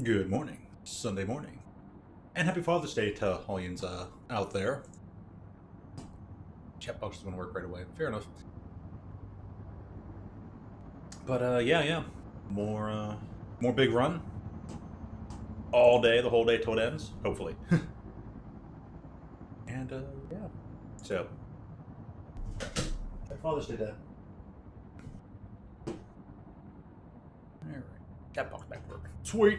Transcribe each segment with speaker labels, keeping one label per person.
Speaker 1: Good morning, Sunday morning, and happy Father's Day to all yous out there. Chat box is going to work right away. Fair enough. But yeah, more big run all day, the whole day till it ends, hopefully. And yeah, so happy Father's Day, Dad. All right, chat box back work. Sweet.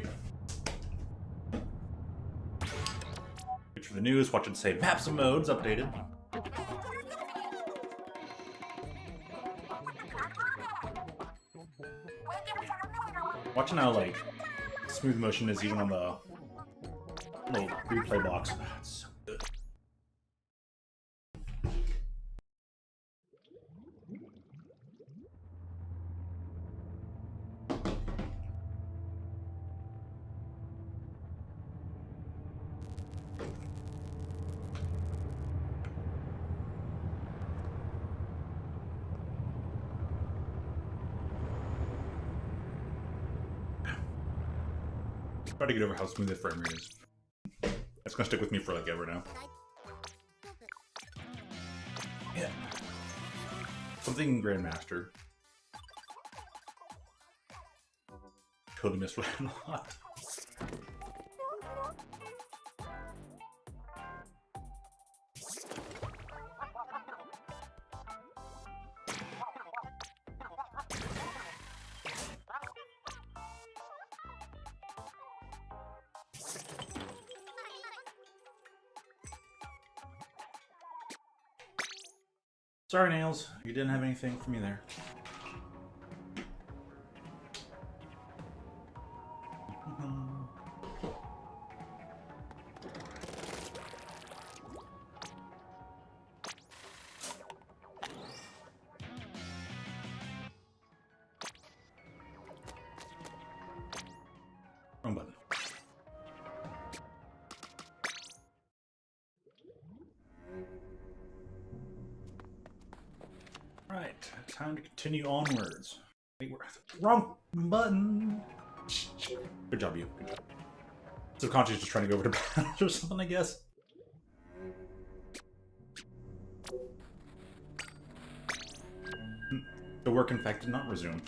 Speaker 1: For the news, watching say maps and modes updated. Watching how like smooth motion is even on the little replay box. It's so good. Try to get over how smooth the frame rate is. That's gonna stick with me for like ever now. Yeah. Something Grandmaster. Totally missed what I unlocked. Sorry, Nails. You didn't have anything for me there. Wrong button. Right, time to continue onwards. Wait, wrong button. Good job, you. Good job. Subconscious just trying to go over to battle or something, I guess. The work, in fact, did not resume.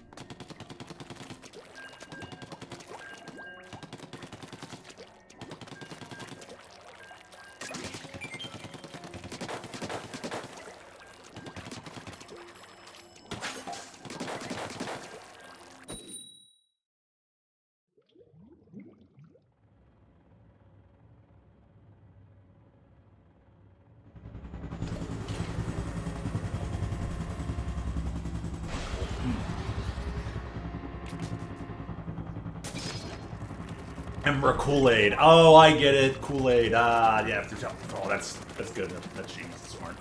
Speaker 1: Ember Kool-Aid. Oh, I get it. Kool-Aid. Yeah. Oh, that's good. That's genius. That's smart.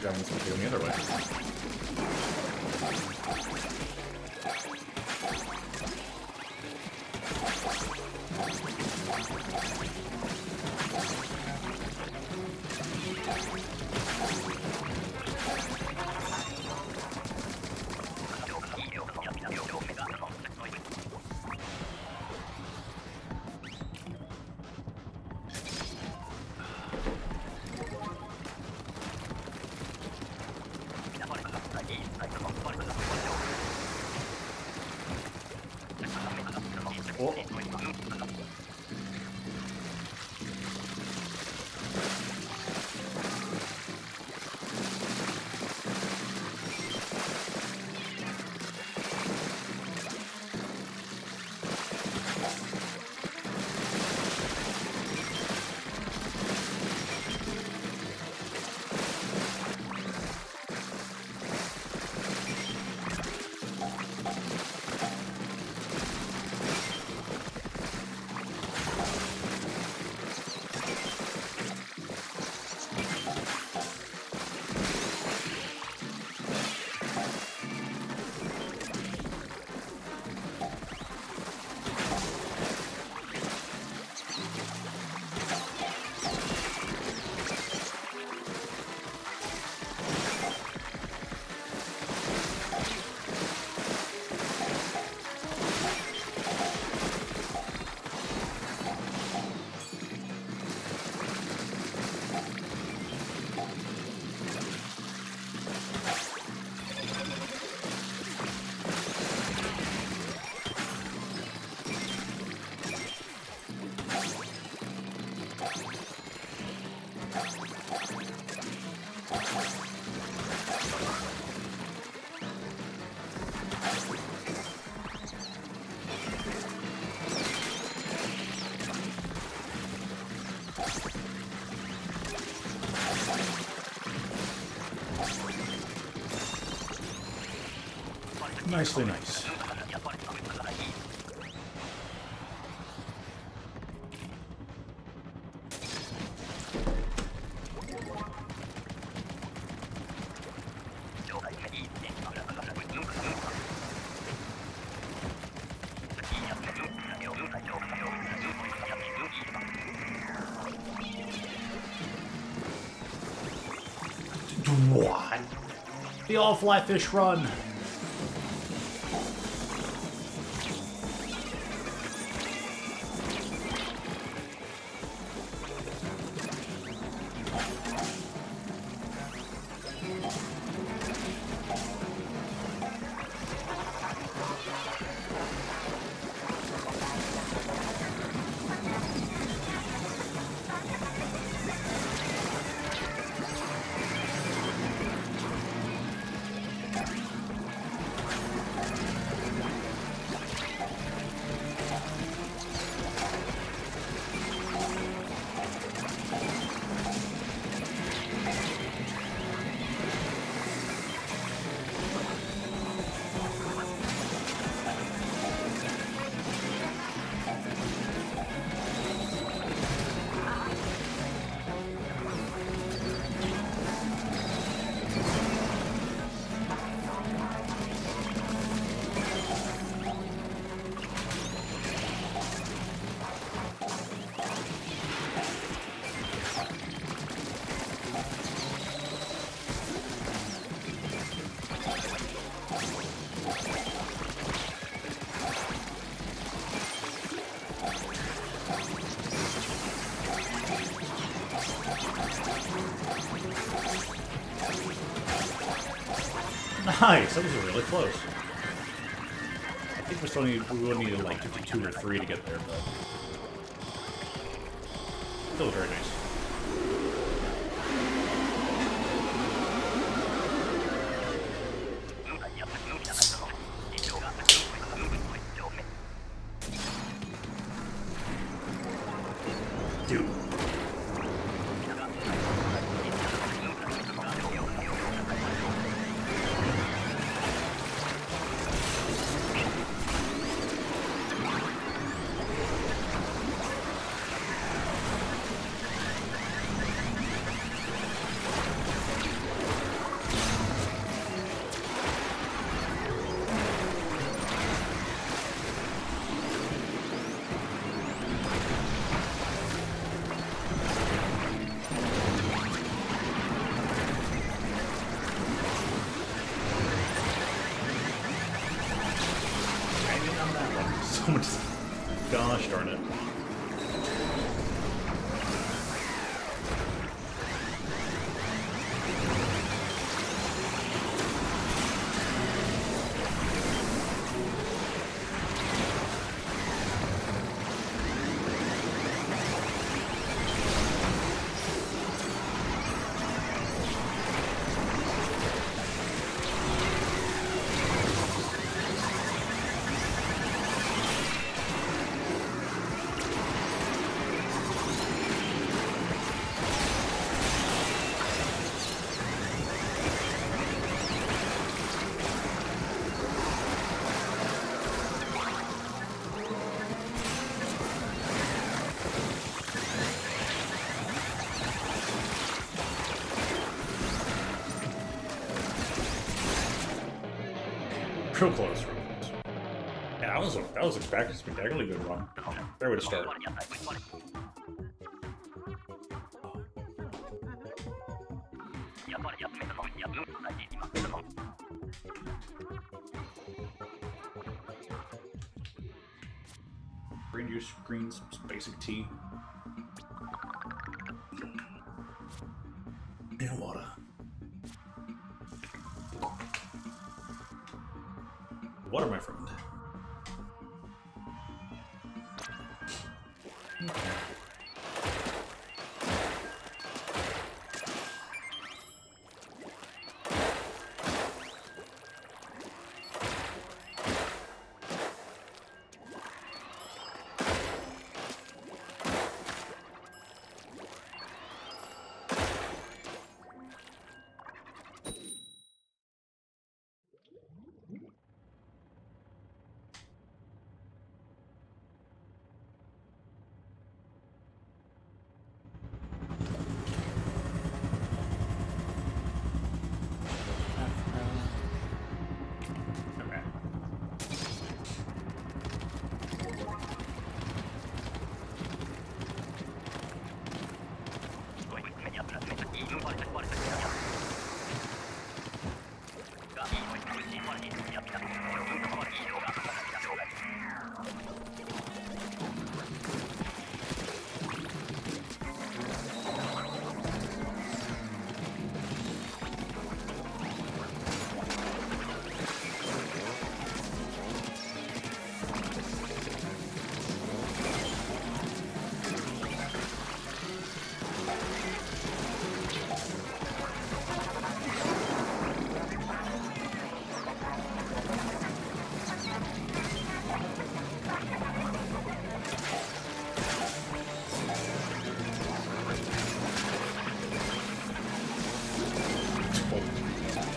Speaker 1: Driving this one the other way. Oh. Nicely nice. What? The all-fly fish run! Nice, that was really close. I think we would need like 52 or 3 to get there, but still very nice. Dude. So much. Gosh darn it. Real close, real close. Yeah, that was a spectacularly good run. Fair way to start. Green juice, green, some basic tea. And water. Water, my friend.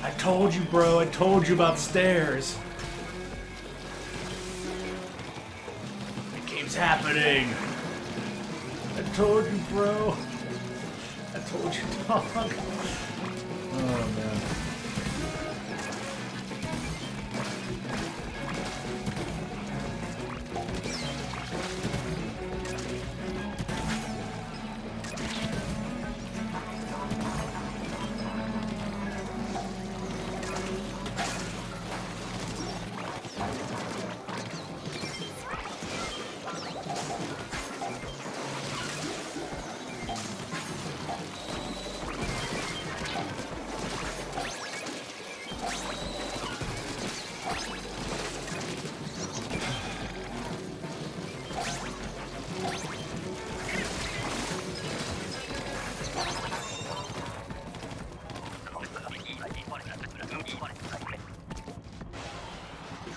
Speaker 1: I told you, bro. I told you about stairs. It keeps happening. I told you, bro. I told you, dog. Oh, man.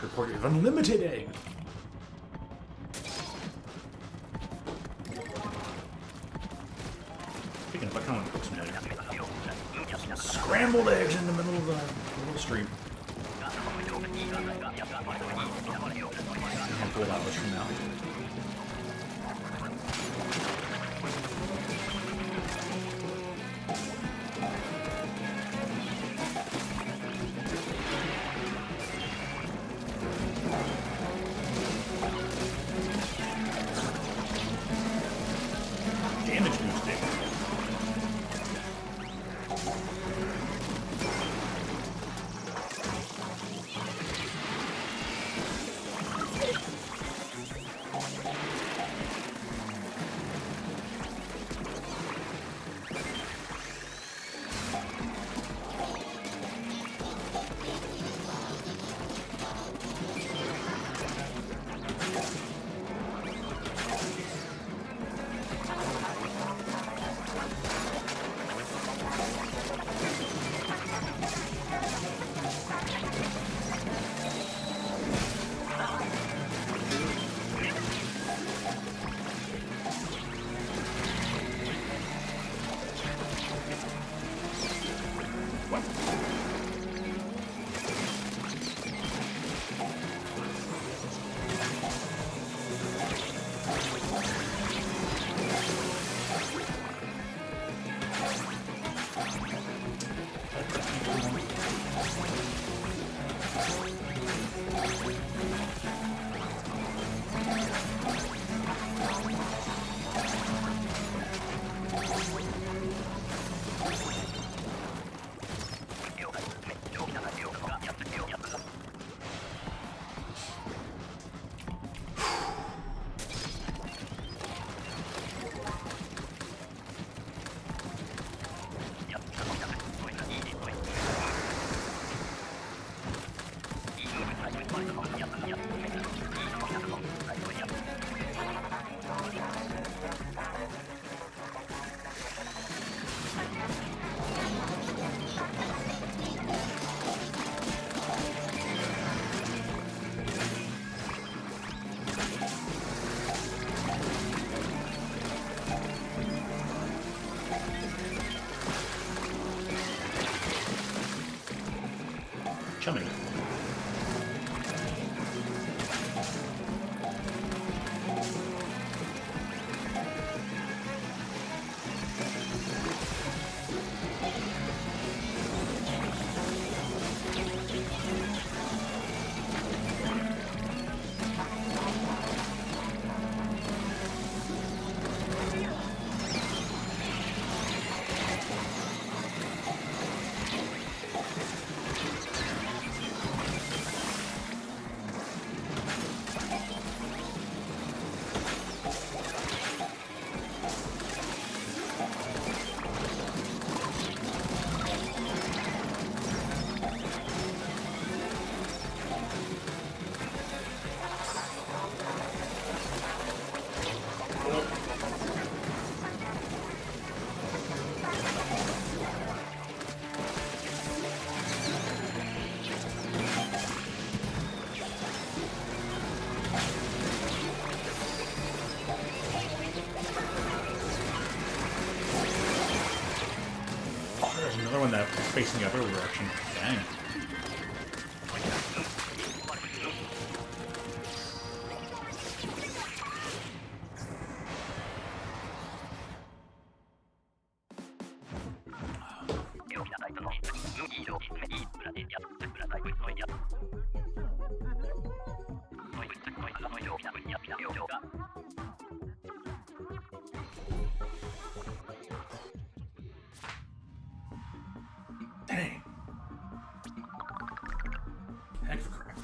Speaker 1: Report of unlimited egg. Speaking of, I kind of want to cook some eggs. Scrambled eggs in the middle of the little stream. A handful of hours from now. Damage boosting. one that's facing the other direction. Dang. Dang. Heck of a crap.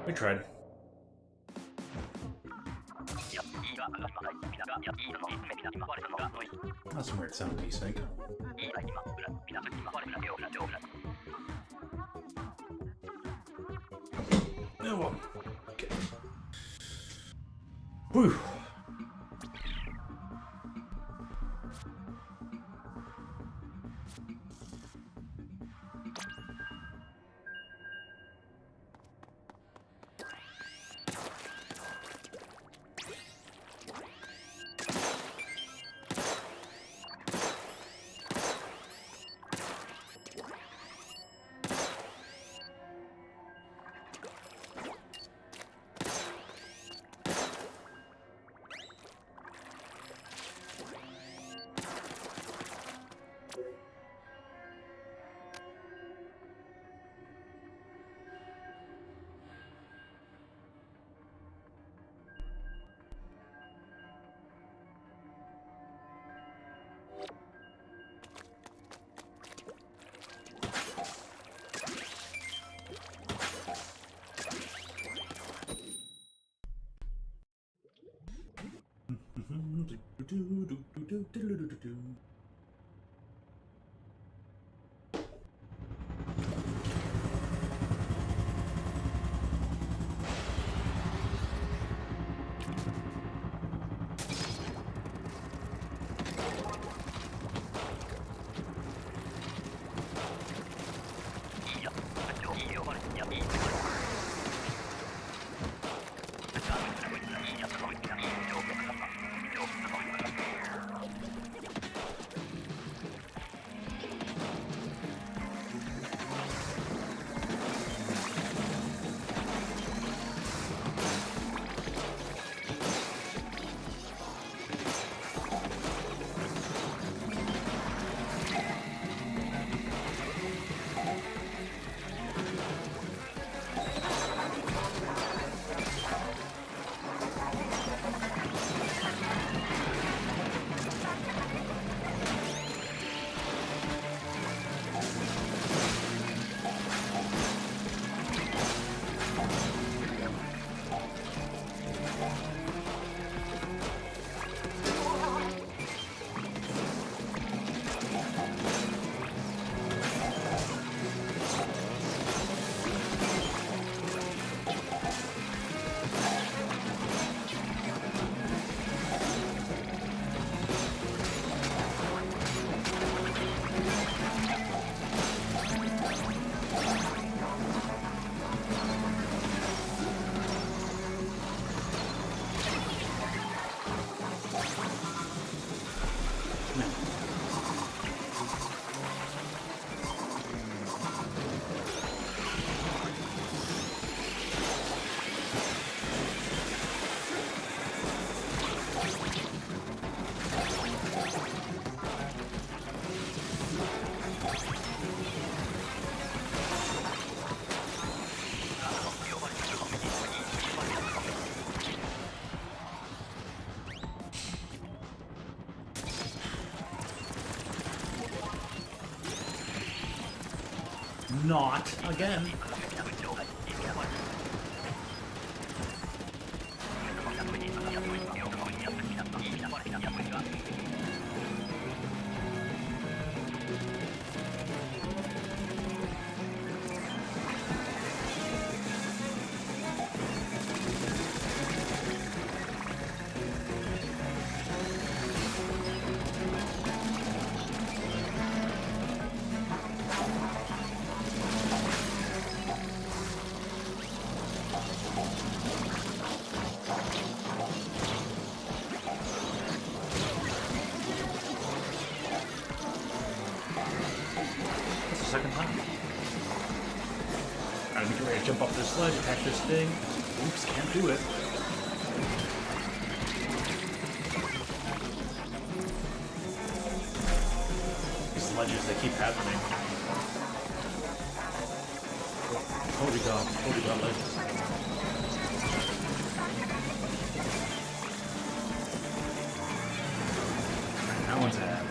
Speaker 1: We tried. That's some weird sound desync. Oh well. Okay. Whew. Not again. Second time. Alright, let me get ready to jump off this ledge, attack this thing. Oops, can't do it. These ledges, they keep happening. Holy god ledges. That one's bad.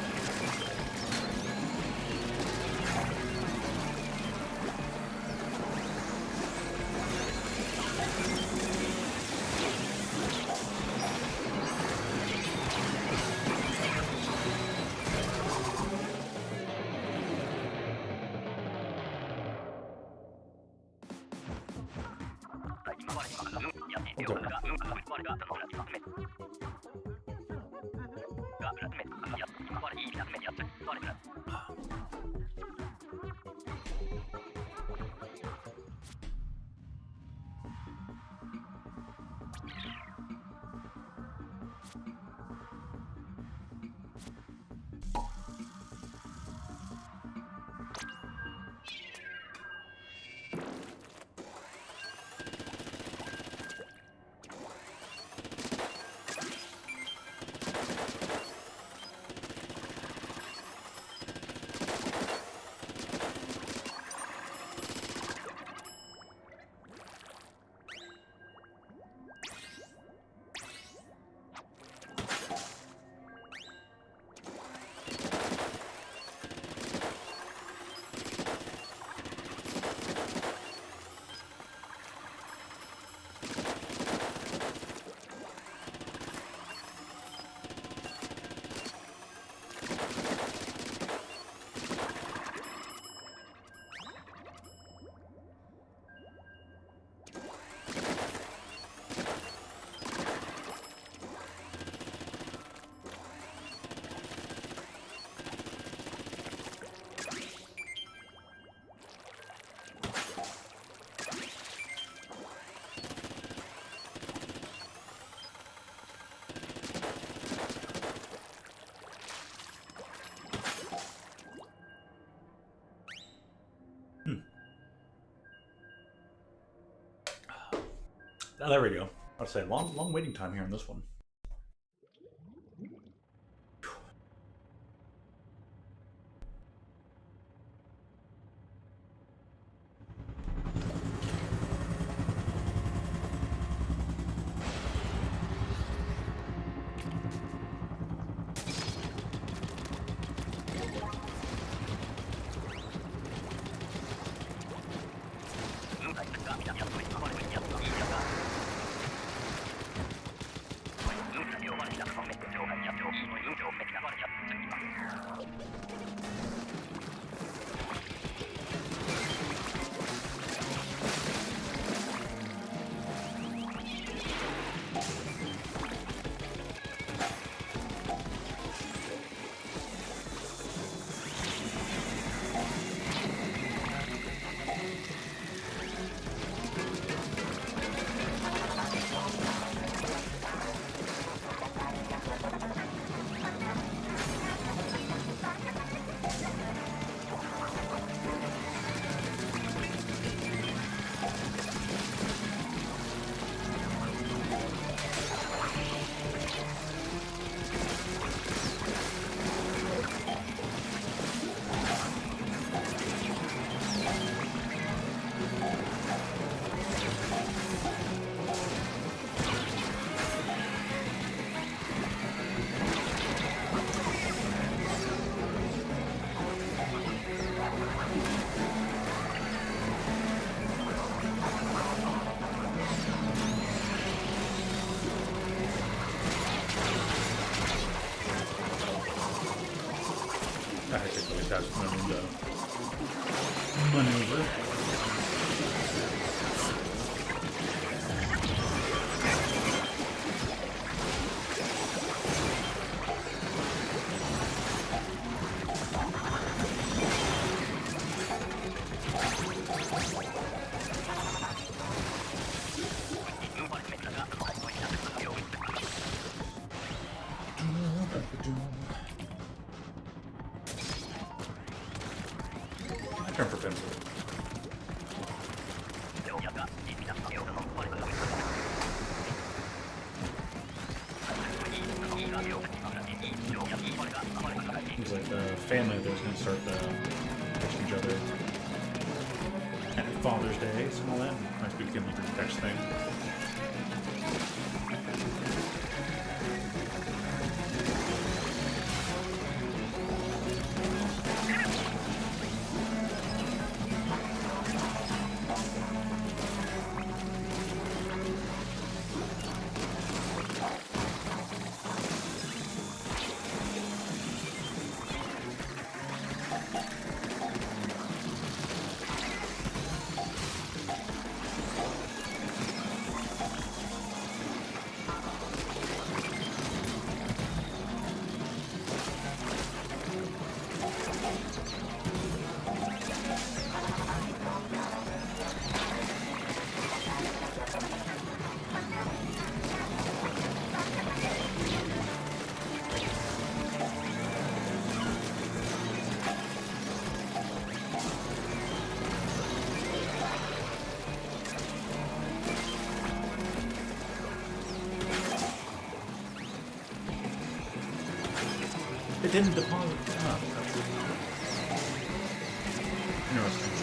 Speaker 1: Oh, there we go. I'd say long waiting time here on this one. I think it has maneuver. Turn for pencil. Seems like the family there's going to start touching each other. And Father's Day and all that. Might be like the next thing. It didn't deposit. Oh, interesting.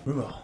Speaker 1: Move on.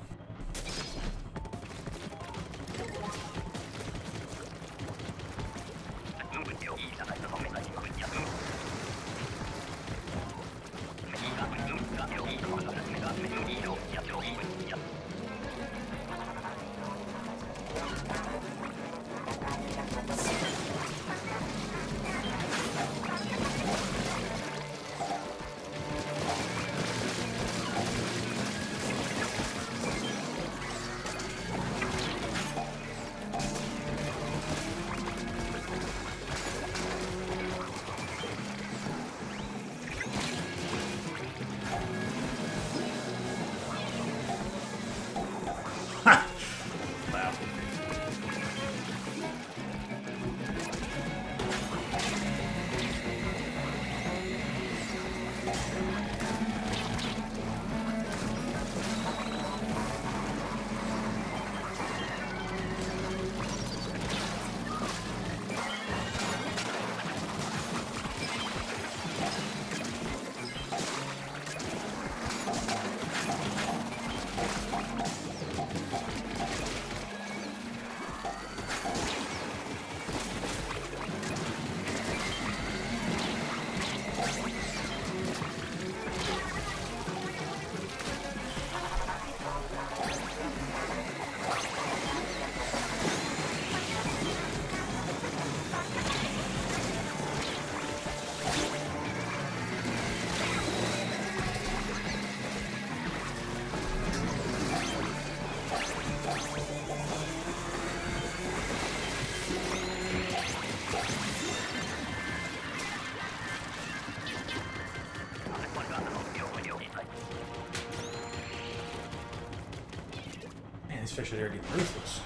Speaker 1: Man, these fish are getting ruthless.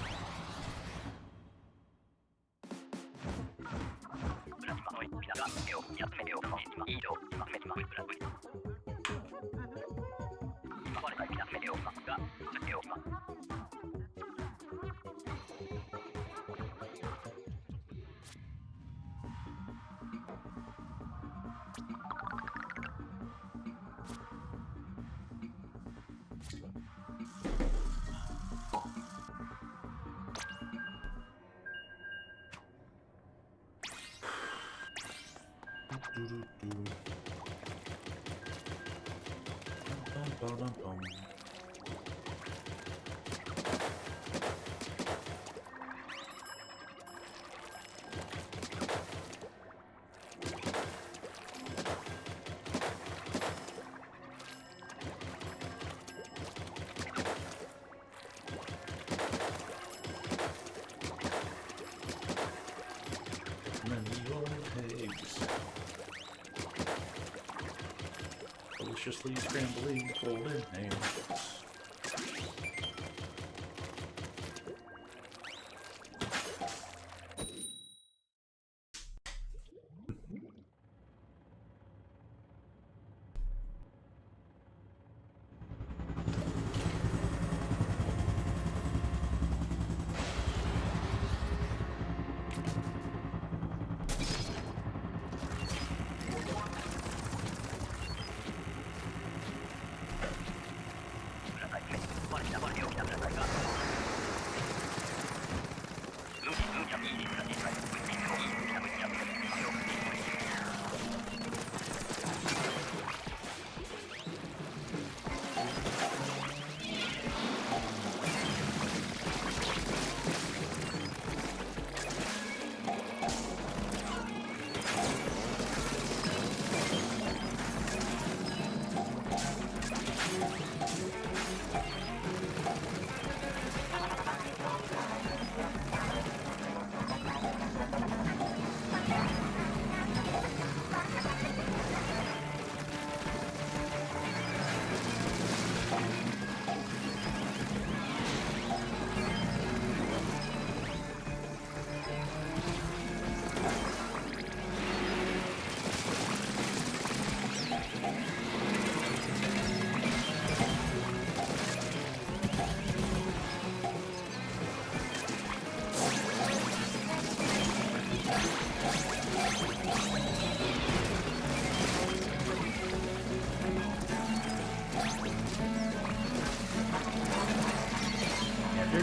Speaker 1: Ba-dum-bum. Deliciously scrambly golden eggs.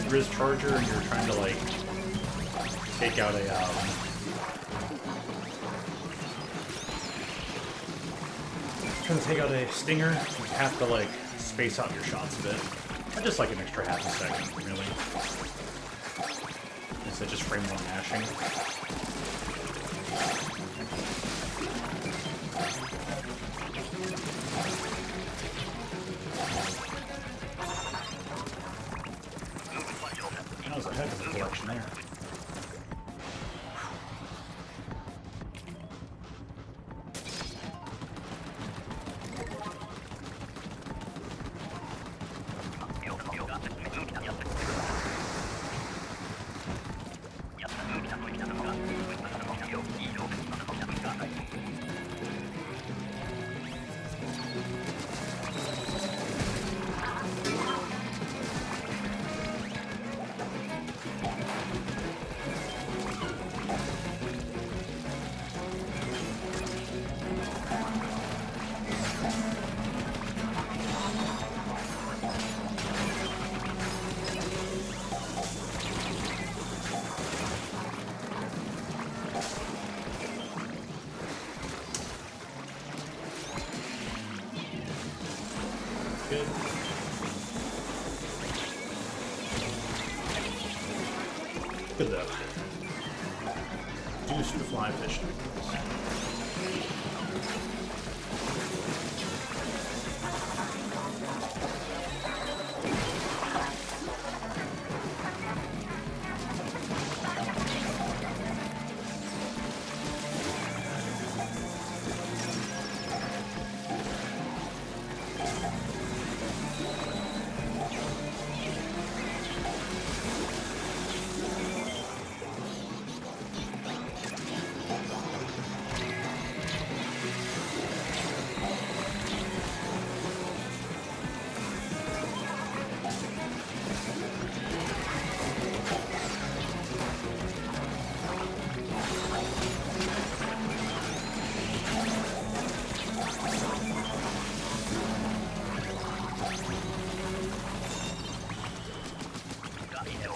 Speaker 1: Grizz Charger and you're trying to like take out a stinger, you have to like space out your shots a bit. I just like an extra half a second, really. Instead of just frame one mashing. That was a heck of a collection there. Good. Good though. Juice to fly fishing.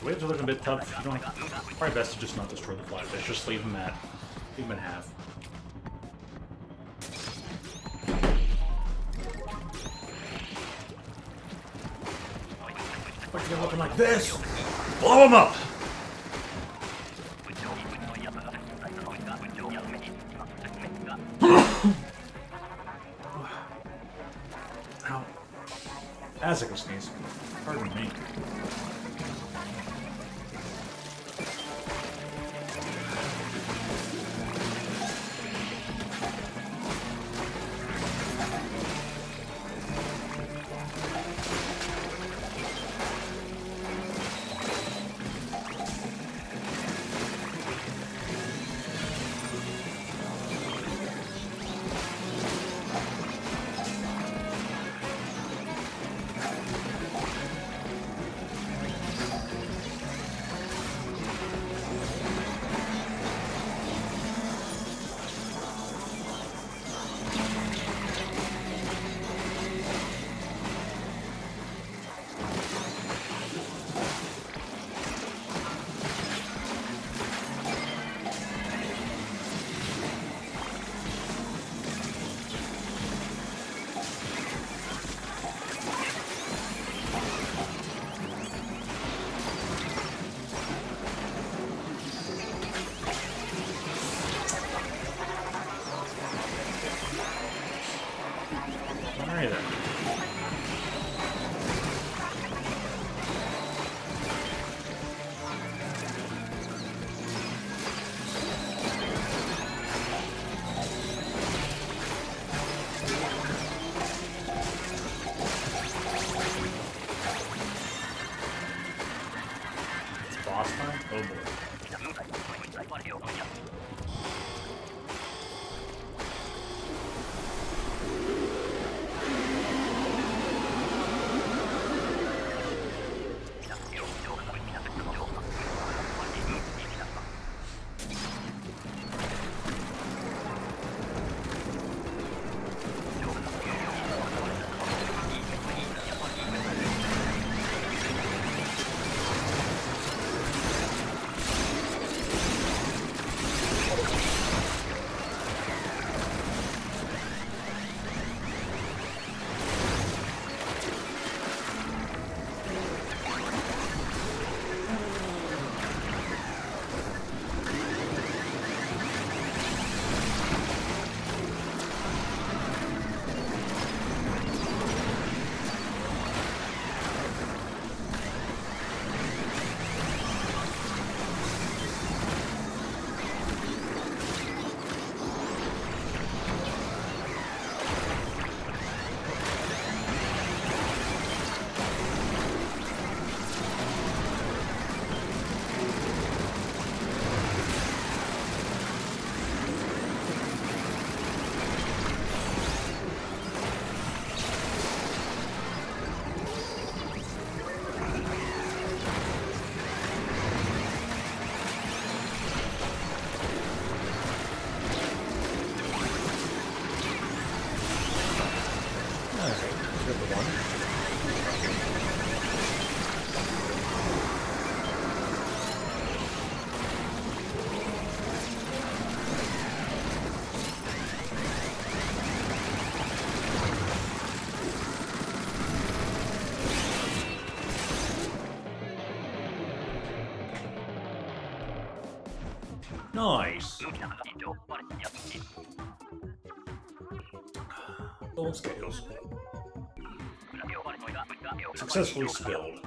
Speaker 1: Waves are looking a bit tough. You don't, probably best to just not destroy the flyfish. Just leave them in half. What's he looking like this? Blow him up! Ow. As I go sneeze. Pardon me. Alright then. It's boss time? Oh boy. Nice. Gold scales. Successfully spilled.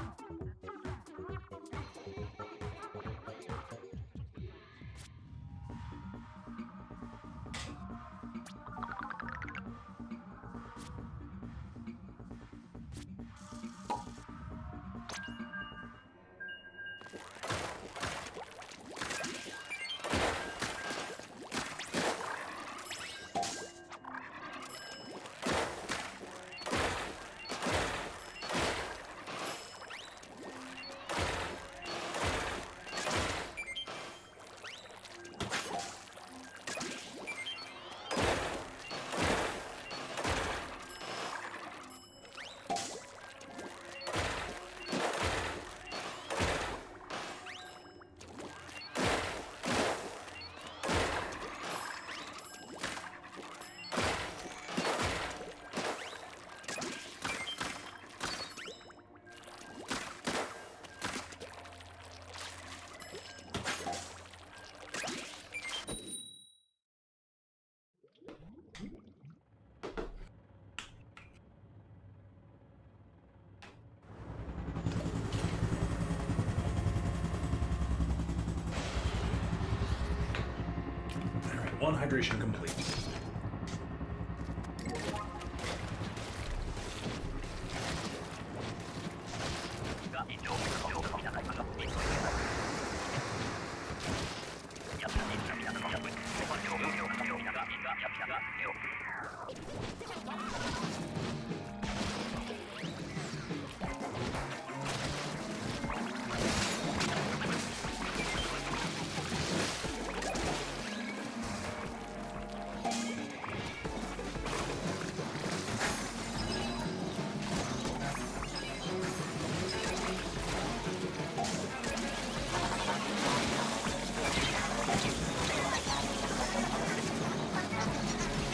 Speaker 1: One hydration complete.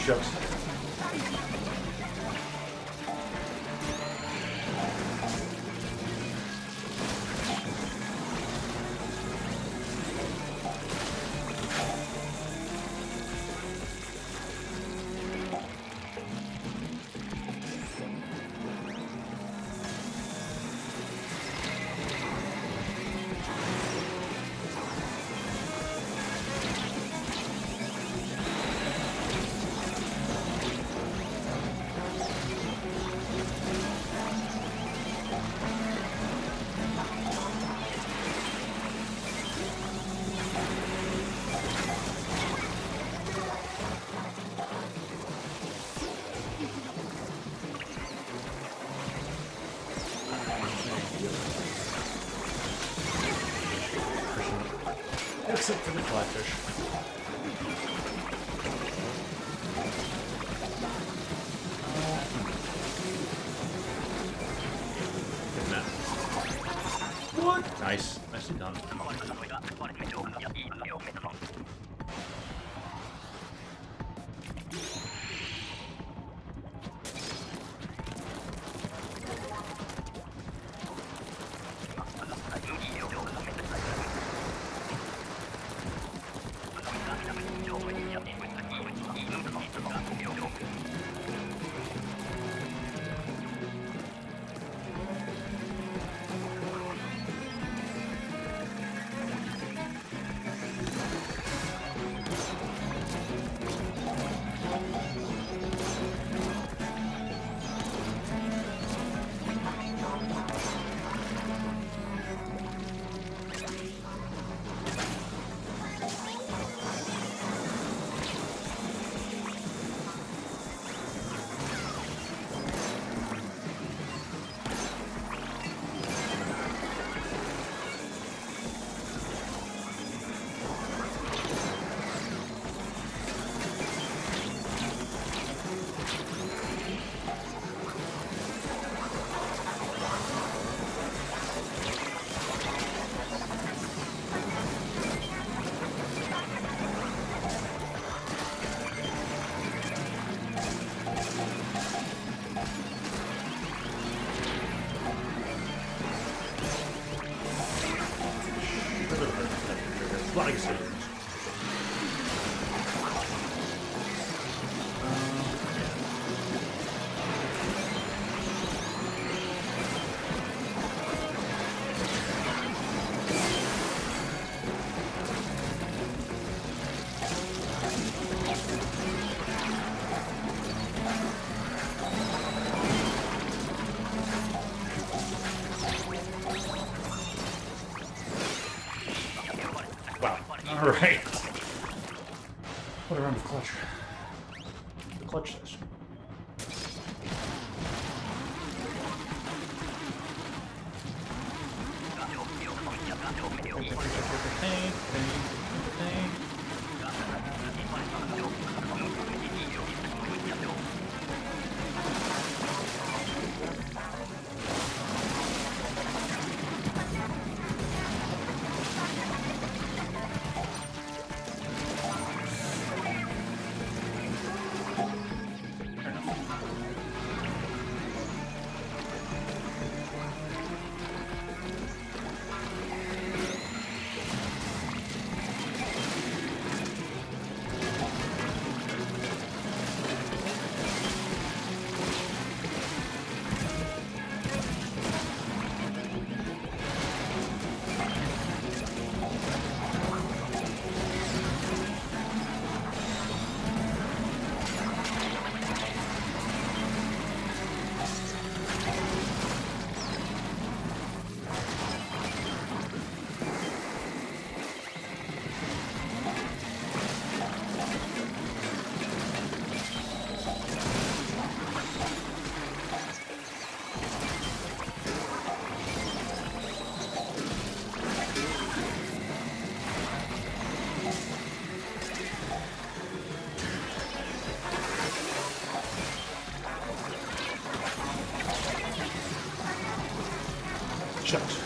Speaker 1: Shucks. Except for the flatfish. What? Nice. Nicely done. Like I said. Alright. What a round of clutch. The clutch session. Shucks.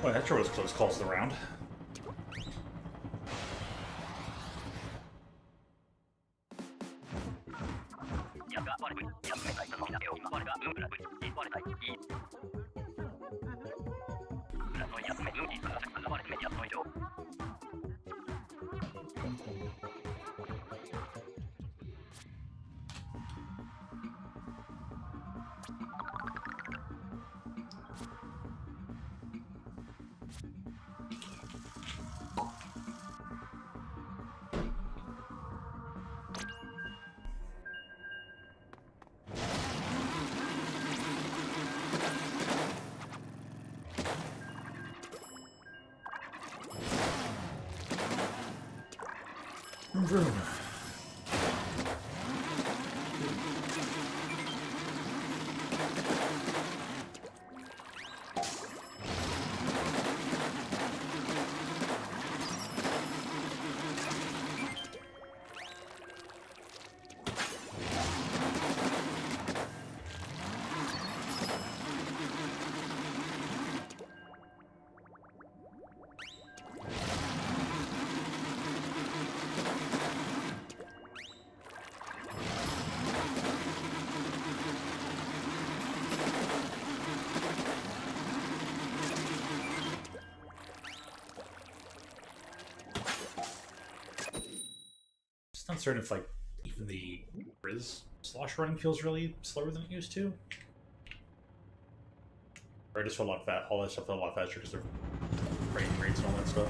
Speaker 1: Boy, that sure was close calls of the round. Vroom. Just uncertain if like even the Riz slosh running feels really slower than it used to. Or I just feel a lot all that stuff felt a lot faster because of frame rates and all that stuff.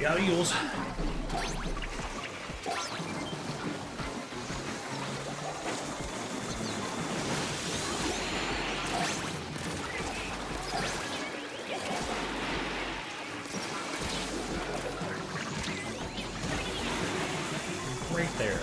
Speaker 1: Got eels. Right there.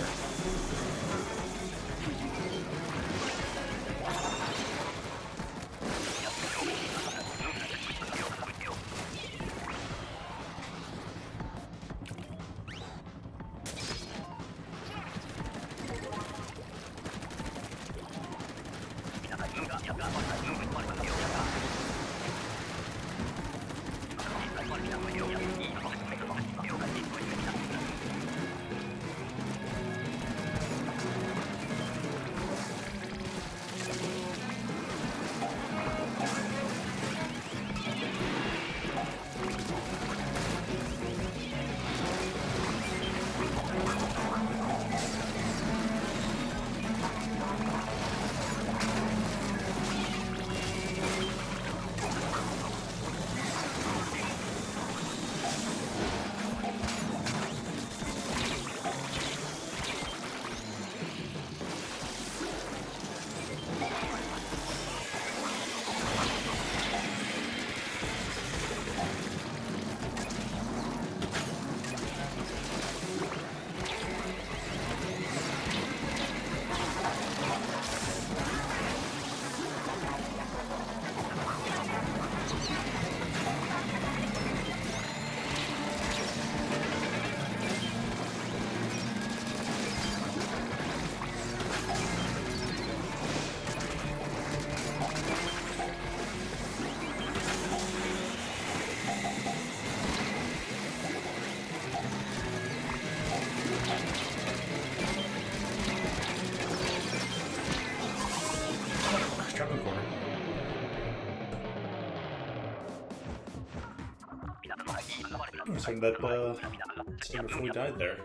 Speaker 1: I was saying that saying before we died there.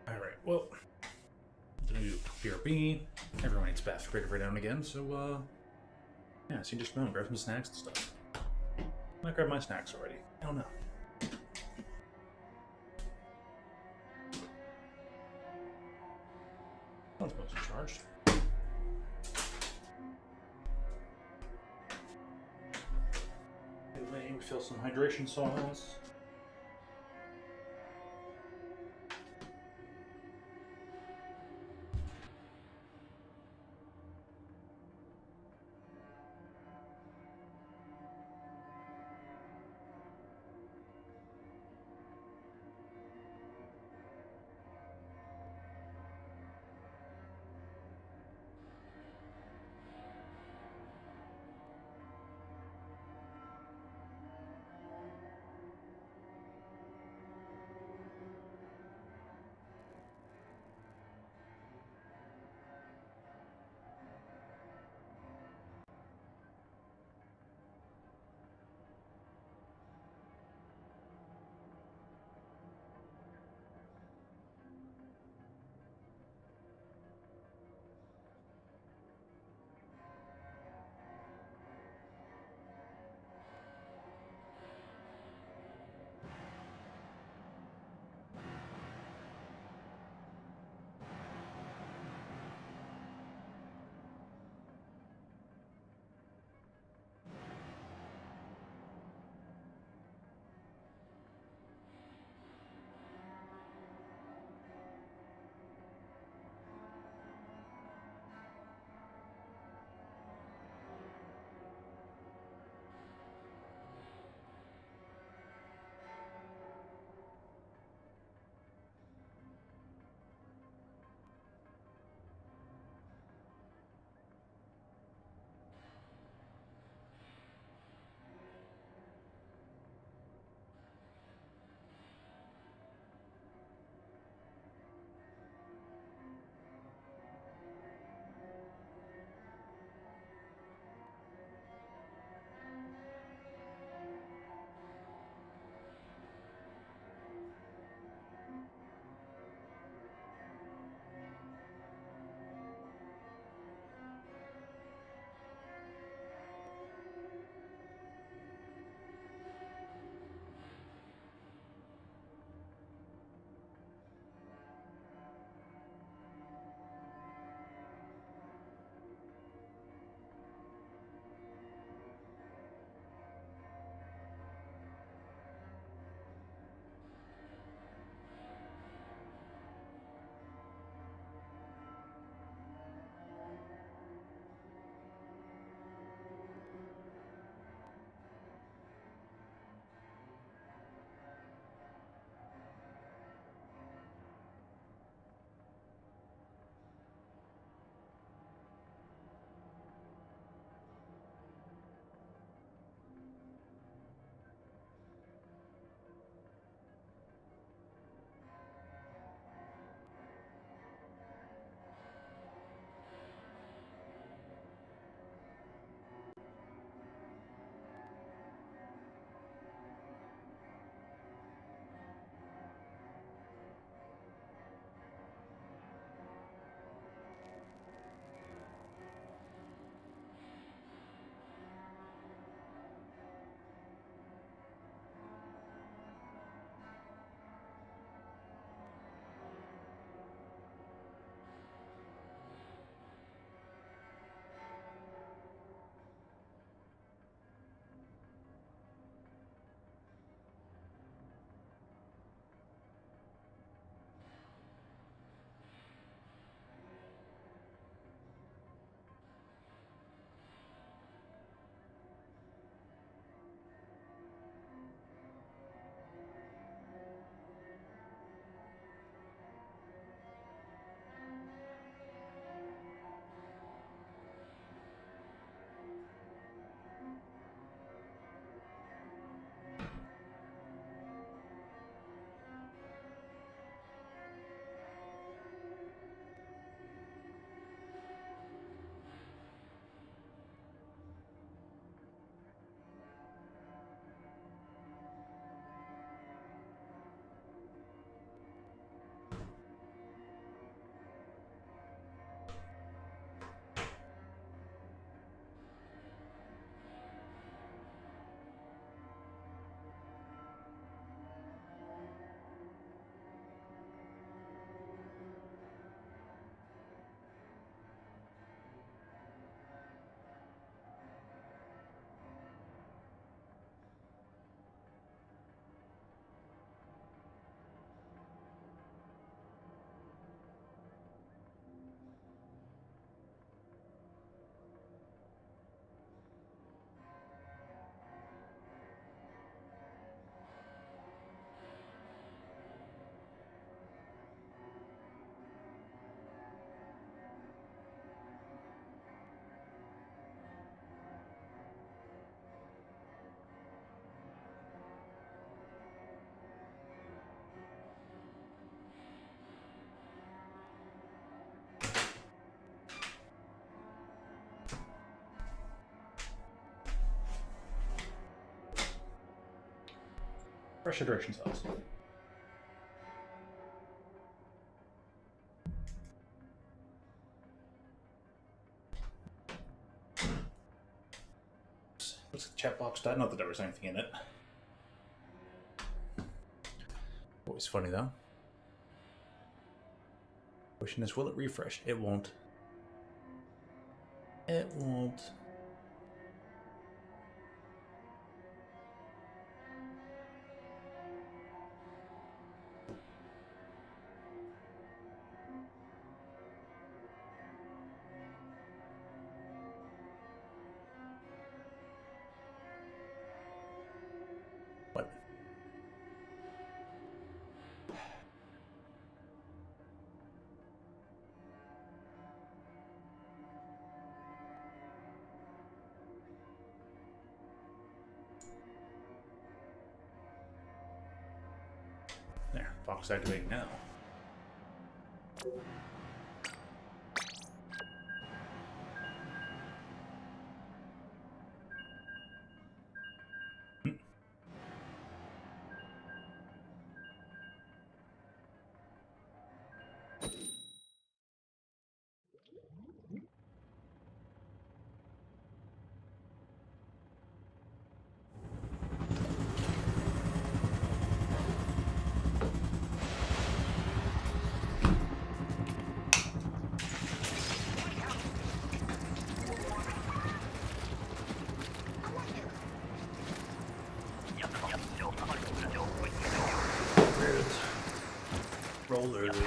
Speaker 1: Alright, well, gonna do BRB. Everyone eats fast creative right down again, so yeah, so you just go and grab some snacks and stuff. I might grab my snacks already. I don't know. Phone's mostly charged. Let me fill some hydration sauce. Fresh hydration cells. Looks like the chat box died. Not that there was anything in it. Always funny though. Question is, will it refresh? It won't. It won't. What? There, box activating now. Roll early.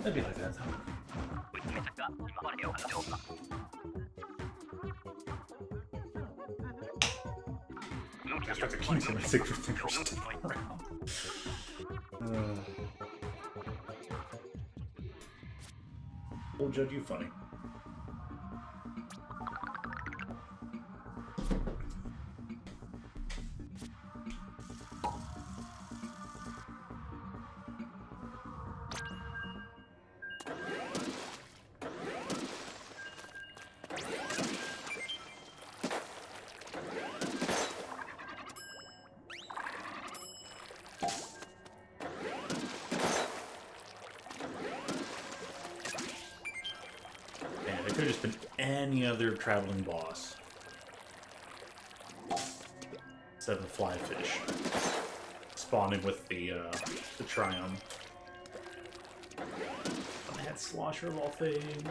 Speaker 1: That'd be like that, though. I start to keep some secret fingers around. We'll judge you funny. It could have just been any other traveling boss. Instead of the fly fish. Spawning with the Triumph. A mad slosher of all things.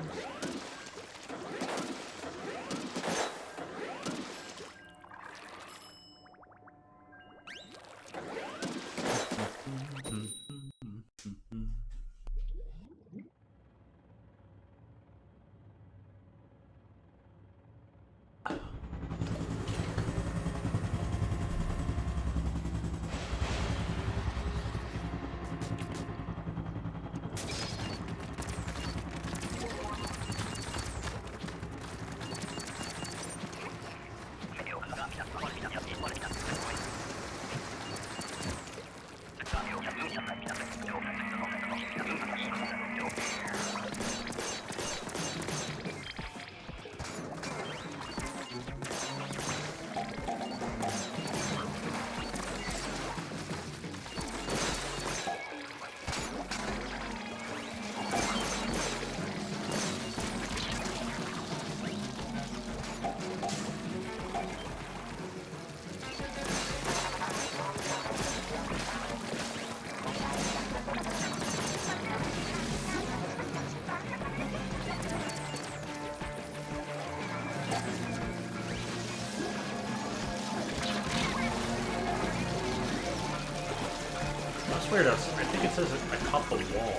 Speaker 1: Weird, I think it says a couple wall.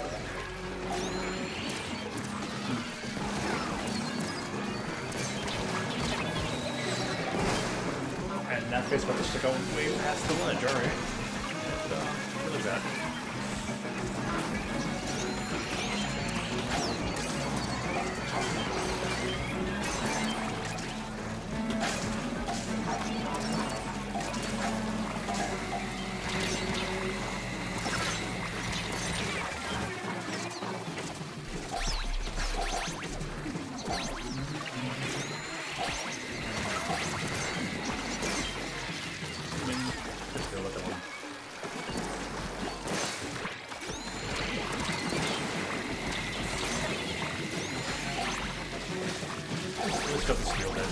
Speaker 1: And that face about to stick out way past the ledge, alright. Really bad. Let's go the steel head.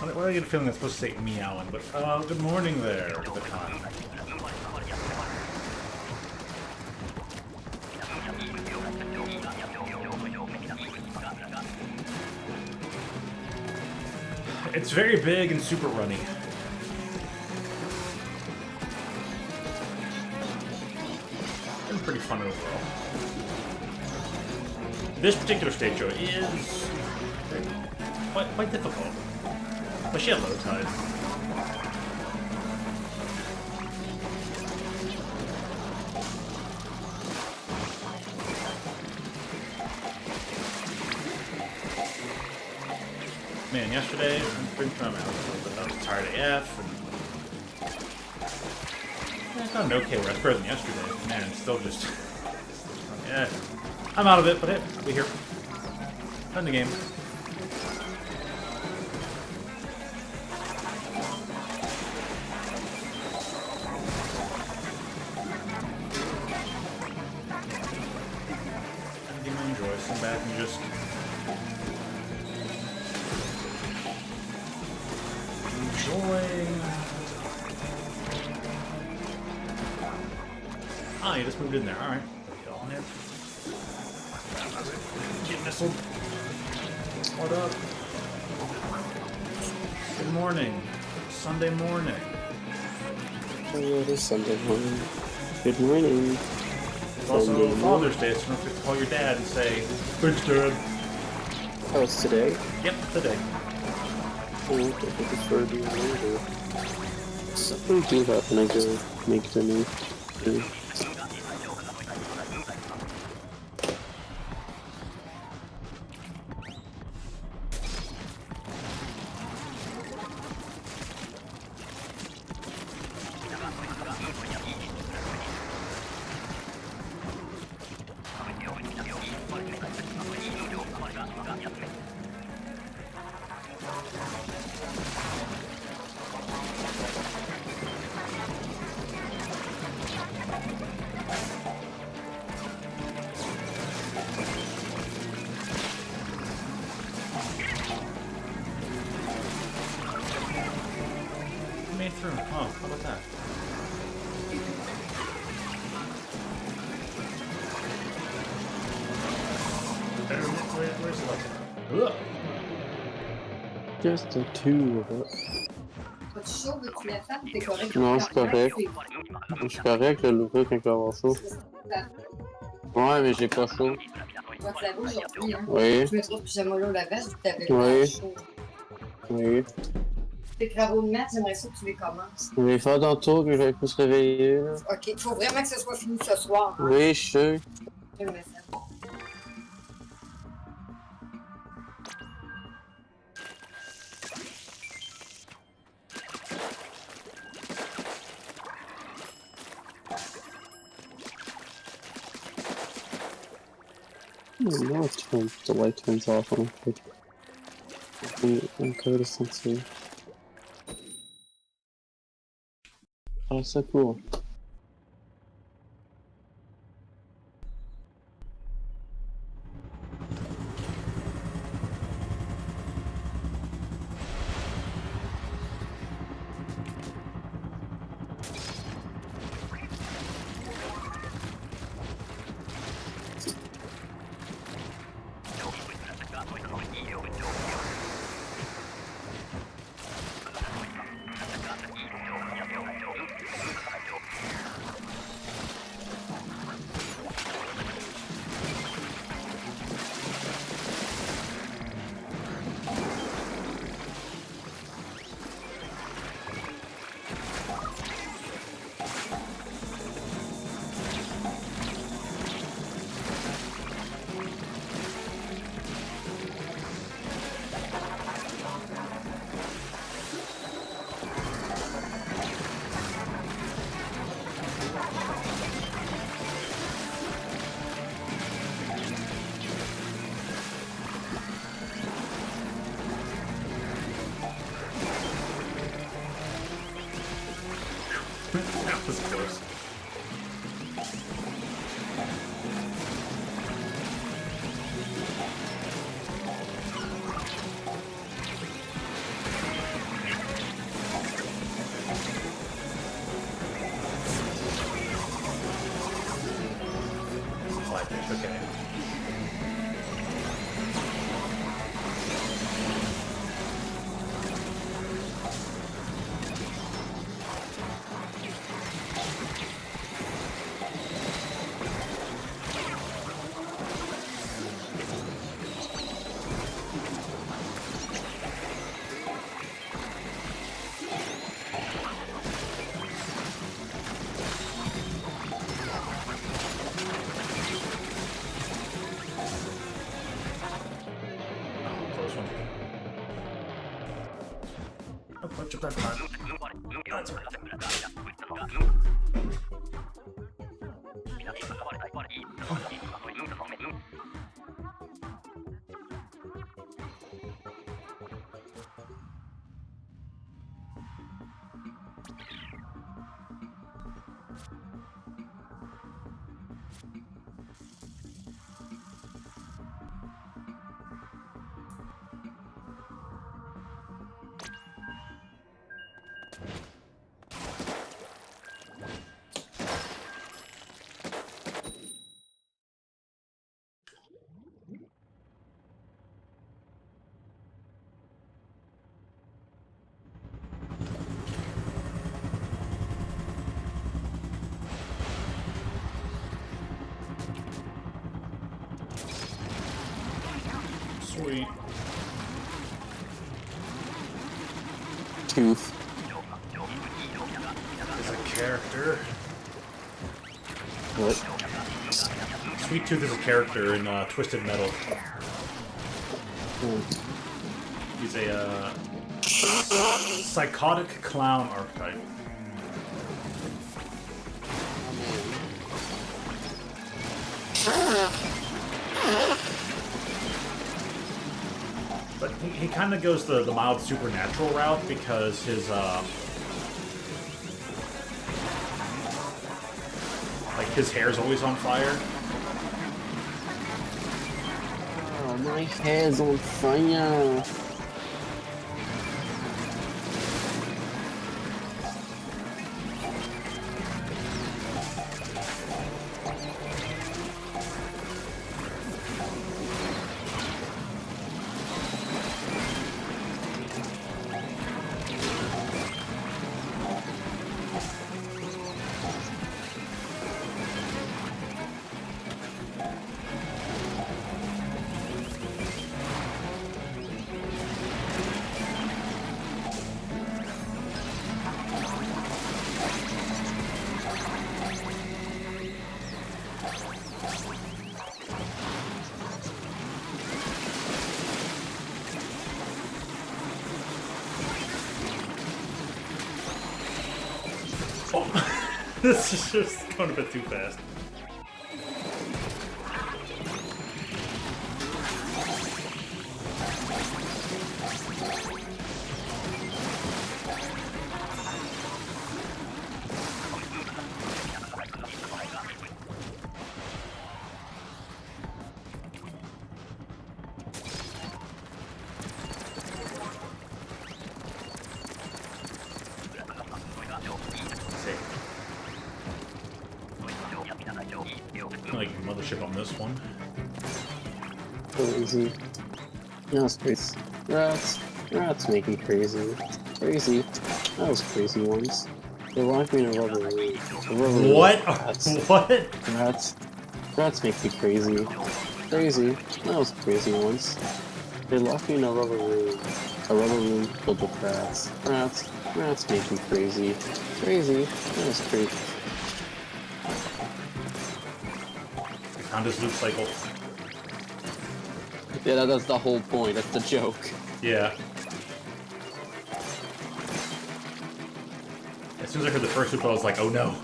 Speaker 1: Why do I get a feeling that's supposed to say meowing, but good morning there, the con. It's very big and super runny. And pretty fun overall. This particular stage show is quite difficult. Especially at low tide. Man, yesterday, I was tired AF, and I got an okay rest present yesterday. Man, it's still just, yeah, I'm out of it, but hey, I'll be here. Fun the game. Enjoy, sit back and just enjoying. Ah, you just moved in there. Alright. Get missiled. What up? Good morning. Sunday morning.
Speaker 2: Oh yeah, it is Sunday morning. Good morning.
Speaker 1: It's also Father's Day, so you don't have to call your dad and say, "Thanks, Dad."
Speaker 2: Oh, it's today?
Speaker 1: Yep, today.
Speaker 2: Oh, okay, I think it's for the later. Something do that when I go make dinner. Yeah.
Speaker 1: You made it through. Oh, how about that? Where's the left? Ugh.
Speaker 2: Just the two of us.
Speaker 3: Pas-tu chaud, veux-tu la faire? T'es correct?
Speaker 2: Non, je suis correct. Je suis correct, je vais l'ouvrir quand il va avoir chaud. Ouais, mais j'ai pas chaud.
Speaker 3: Tu vas te laver aujourd'hui, hein?
Speaker 2: Oui.
Speaker 3: Tu mettras ce pyjama-là au lavage, puis t'avais
Speaker 2: Oui.
Speaker 3: pas chaud.
Speaker 2: Oui.
Speaker 3: Tes travaux de maths, j'aimerais ça que tu les commences.
Speaker 2: Je vais faire tantôt que je vais plus se réveiller. Là.
Speaker 3: OK, il faut vraiment que ce soit fini ce soir. Hein?
Speaker 2: Oui, je sais.
Speaker 3: Je le mets ça.
Speaker 2: Now the light turns off on I'm code of sensor. Oh, so cool.
Speaker 1: That was close. Flyfish, okay. Close one. Oh, punch up that part. That's right. Sweet.
Speaker 2: Tooth.
Speaker 1: Is a character.
Speaker 2: What?
Speaker 1: Sweet Tooth is a character in Twisted Metal. He's a psychotic clown archetype. But he kind of goes the mild supernatural route because his like his hair's always on fire.
Speaker 2: Oh, my hair's on fire.
Speaker 1: This is just going a bit too fast. Like mothership on this one.
Speaker 2: Crazy. That was crazy. Rats make me crazy. Crazy. That was crazy once. They locked me in a rubber room.
Speaker 1: What?
Speaker 2: What? Rats make me crazy. Crazy. That was crazy once. They locked me in a rubber room. A rubber room filled with rats. Rats make me crazy. Crazy. That was crazy.
Speaker 1: Found his loop cycle.
Speaker 2: Yeah, that's the whole point. That's the joke.
Speaker 1: Yeah. As soon as I heard the first loop, I was like, oh no.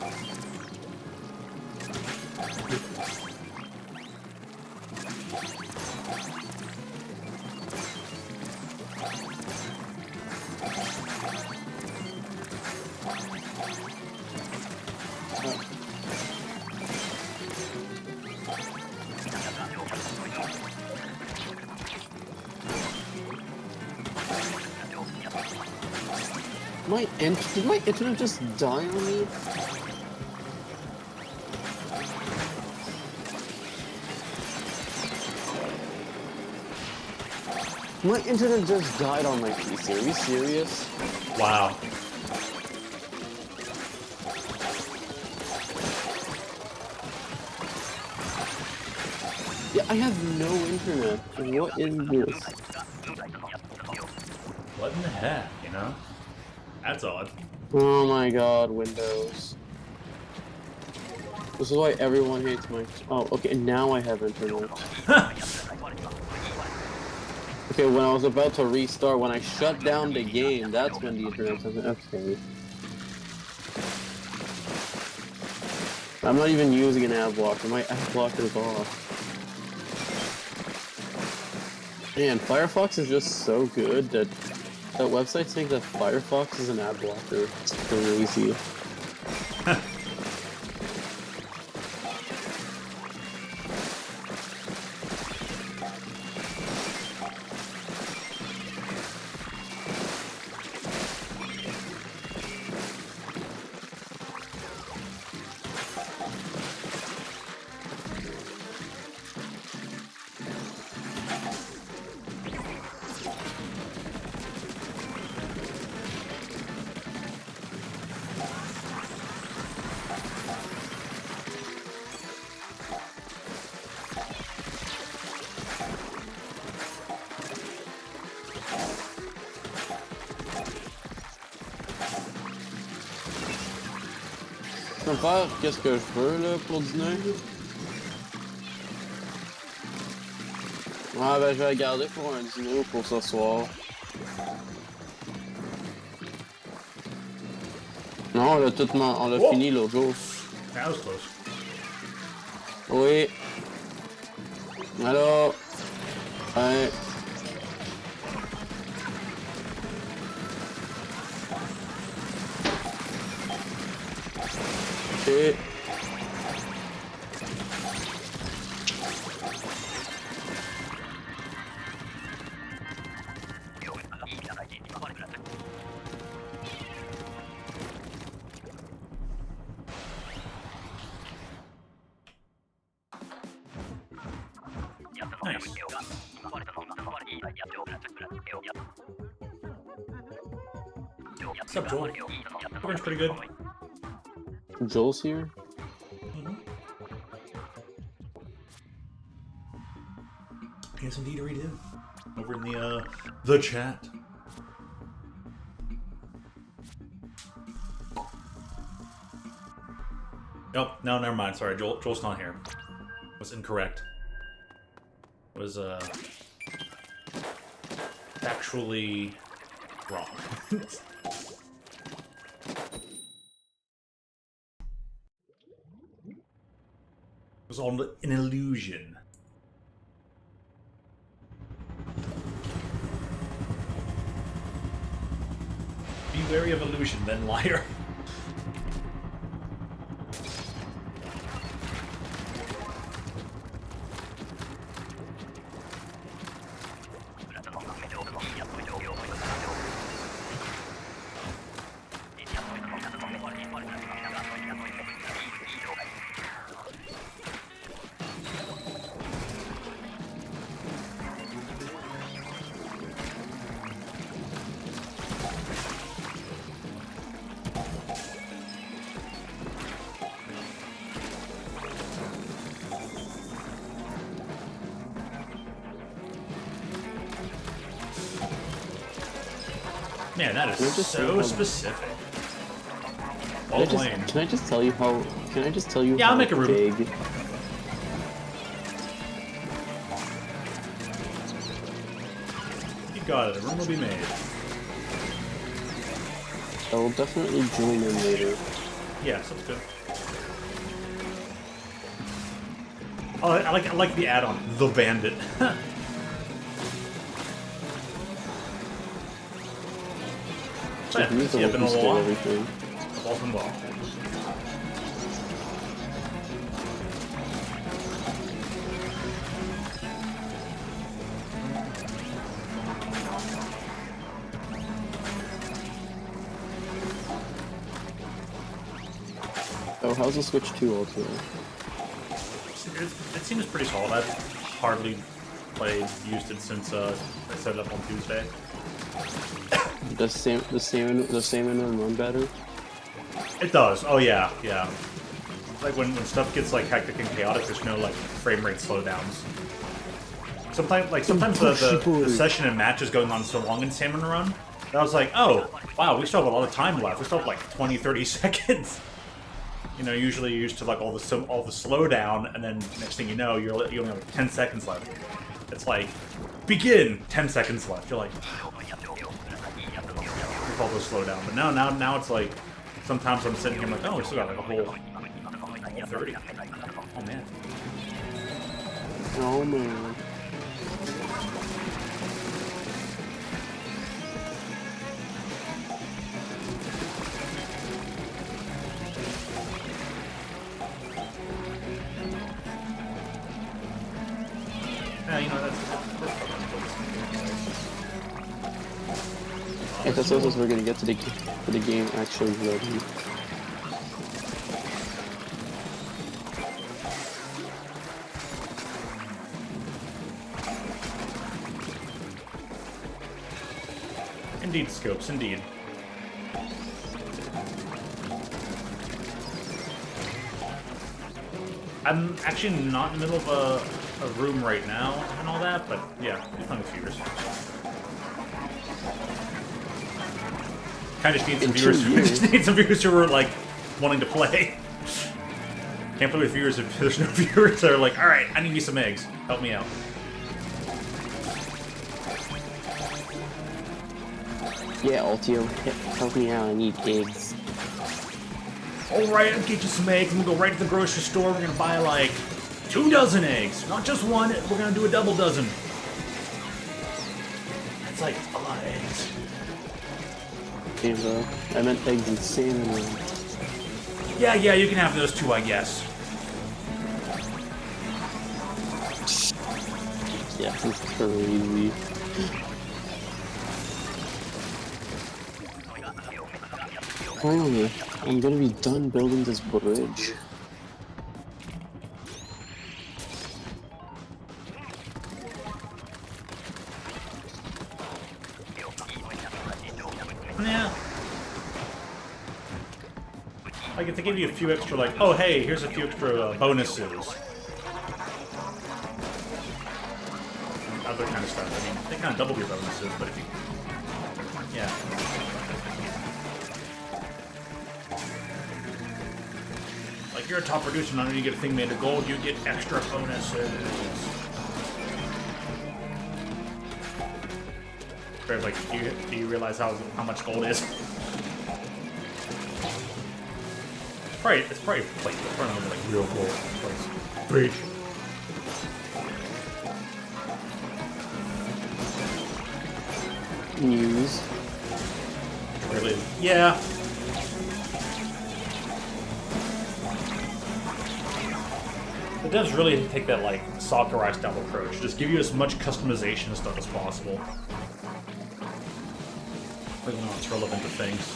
Speaker 2: Did my internet just die on me? My internet just died on my PC. Are you serious?
Speaker 1: Wow.
Speaker 2: Yeah, I have no internet. What is this?
Speaker 1: What in the heck, you know? That's odd.
Speaker 2: Oh my god, Windows. This is why everyone hates my... Oh, okay, now I have internet. Okay, when I was about to restart, when I shut down the game, that's when the internet doesn't... Okay. I'm not even using an ad blocker. My ad blocker is off. Man, Firefox is just so good that website saying that Firefox is an ad blocker. It's crazy. peux faire qu'est-ce que je veux là pour dîner. Ouais, ben je vais la garder pour un dîner ou pour ce soir. Non, on l'a tout on l'a fini l'autre jour.
Speaker 1: That was close.
Speaker 2: Oui. Alors. Ouais. Ok.
Speaker 1: Nice. What's up, Joel? We're pretty good.
Speaker 2: Joel's here.
Speaker 1: Yes, indeed, we do. Over in the chat. Oh, no, never mind. Sorry, Joel's not here. Was incorrect. Was actually wrong. It was all an illusion. Be wary of illusion, then liar. Man, that is so specific. Well played.
Speaker 2: Can I just tell you how? Can I just tell you?
Speaker 1: Yeah,
Speaker 2: how
Speaker 1: I'll make a room.
Speaker 2: big?
Speaker 1: You got it. A room will be made.
Speaker 2: I will definitely join in later.
Speaker 1: Yes, that's good. Oh, I like the add-on, the Bandit.
Speaker 2: So
Speaker 1: Yeah,
Speaker 2: he's the
Speaker 1: see, I've
Speaker 2: one
Speaker 1: been
Speaker 2: who
Speaker 1: all
Speaker 2: stole
Speaker 1: along.
Speaker 2: everything.
Speaker 1: All's been well.
Speaker 2: Oh, how's the Switch 2 also?
Speaker 1: It seems pretty solid. I've hardly used it since I set it up on Tuesday.
Speaker 2: The same and run better?
Speaker 1: It does. Oh yeah, yeah. Like when stuff gets like hectic and chaotic, there's no like frame rate slowdowns. Sometimes the session and match is going on so long in Salmon Run that I was like, oh wow, we still have a lot of time left. We still have like 20-30 seconds. You know, usually you're used to like all the slowdown, and then next thing you know, you only have like 10 seconds left. It's like, begin! 10 seconds left. You're like, with all the slowdown. But now it's like, sometimes I'm sitting here, I'm like, oh, we still got like a whole 30. Oh man.
Speaker 2: Oh man.
Speaker 1: Yeah, you know, that's
Speaker 2: I guess that's we're gonna get to the game actually ready.
Speaker 1: Indeed, Scopes, indeed. I'm actually not in the middle of a room right now and all that, but yeah, it's plenty of viewers. Kind of just need some viewers. Just need some viewers who are like wanting to play. Can't play with viewers if there's no viewers that are like, alright, I need me some eggs. Help me out.
Speaker 2: Yeah, Altio, help me out. I need eggs.
Speaker 1: Alright, I'll get you some eggs. I'm gonna go right to the grocery store. We're gonna buy like 2 dozen eggs. Not just one, we're gonna do a double dozen. That's like a lot of eggs.
Speaker 2: Damn, bro. I meant eggs and salmon.
Speaker 1: Yeah, you can have those too, I guess.
Speaker 2: Yeah, this is crazy. Finally, I'm gonna be done building this bridge.
Speaker 1: Yeah. Like, if they give you a few extra, like, oh, hey, here's a few extra bonuses. Other kind of stuff. I mean, they kind of double your bonuses, but if you... Yeah. Like, you're a top producer, not only do you get a thing made of gold, you get extra bonuses. Graham's like, do you realize how much gold is? It's probably like, like real gold. Like, big.
Speaker 2: News.
Speaker 1: Really? Yeah. It does really take that, like, Sakurai style approach. Just give you as much customization stuff as possible. Even though it's relevant to things.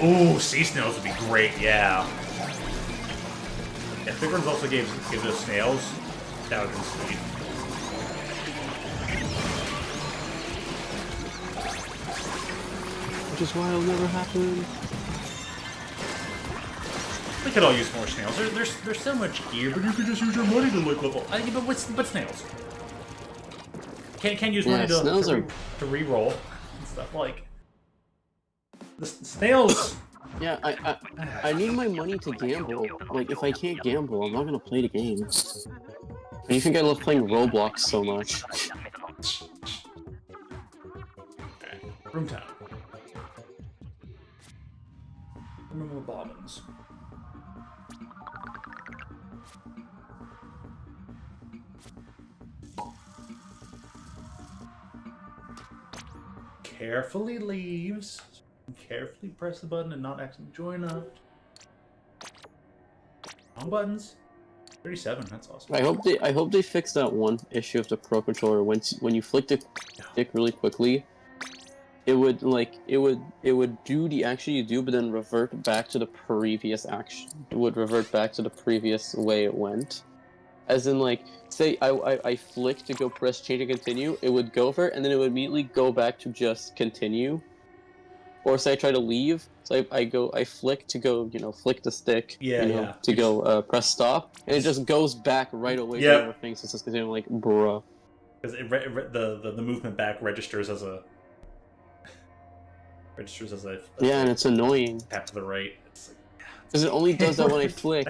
Speaker 1: Ooh, sea snails would be great, yeah. If Big Ones also gave those snails, that would be sweet.
Speaker 2: Which is why it'll never happen.
Speaker 1: We could all use more snails. There's so much gear, but you could just use your money to like level. But what's snails? Can't use money to re-roll and stuff like. The snails.
Speaker 2: Yeah, I need my money to gamble. Like, if I can't gamble, I'm not gonna play the game. And you think I love playing Roblox so much?
Speaker 1: Okay. Room time. Remember bobbins. Carefully leaves. Carefully press the button and not accidentally join up. Wrong buttons. 37. That's awesome.
Speaker 2: I hope they fix that one issue of the Pro Controller. When you flick the stick really quickly, it would do the action you do, but then revert back to the previous action. It would revert back to the previous way it went. As in, like, say I flick to go press change and continue, it would go for it, and then it would immediately go back to just continue. Or say I try to leave, so I flick to go, flick the stick, to go press stop, and it just goes back right away to the other thing, so it's just continuing like, bruh.
Speaker 1: Because the movement back registers as a
Speaker 2: yeah, and it's annoying.
Speaker 1: Tap to the right.
Speaker 2: Because it only does that when I flick.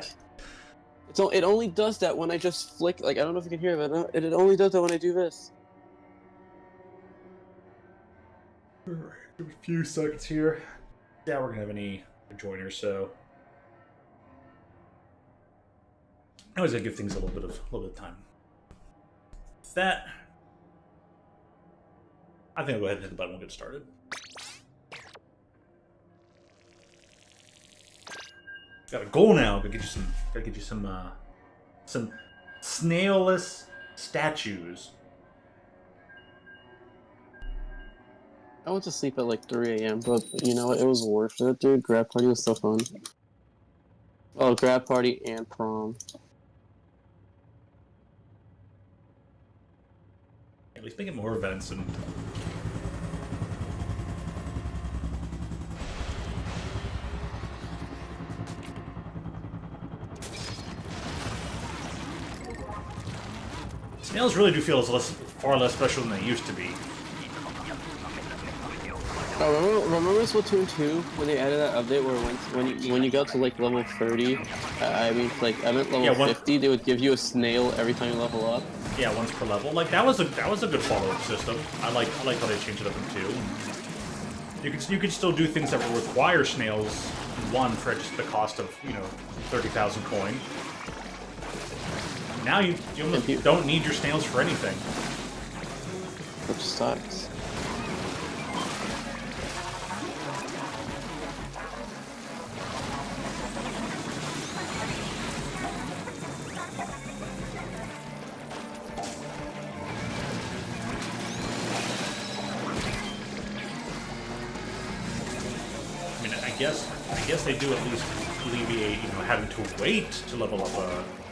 Speaker 2: It only does that when I just flick. Like, I don't know if you can hear it, but it only does that when I do this.
Speaker 1: Alright, give a few seconds here. Yeah, we're gonna have any joiners, so I always gotta give things a little bit of time. With that, I think I'll go ahead and hit the button. We'll get started. Got a goal now. Gotta get you some snailless statues.
Speaker 2: I went to sleep at like 3 AM, but you know what? It was worth it, dude. Grab party was so fun. Oh, grab party and prom.
Speaker 1: At least make it more events and... Snails really do feel far less special than they used to be.
Speaker 2: Remember Splatoon 2 when they added that update where when you got to like level 30, I meant level 50, they would give you a snail every time you level up.
Speaker 1: Yeah, once per level. Like that was a good follow-up system. I like how they changed it up in 2. You could still do things that would require snails in 1 for just the cost of 30,000 coin. Now you almost don't need your snails for anything.
Speaker 2: Which sucks.
Speaker 1: I guess they do at least alleviate, having to wait to level up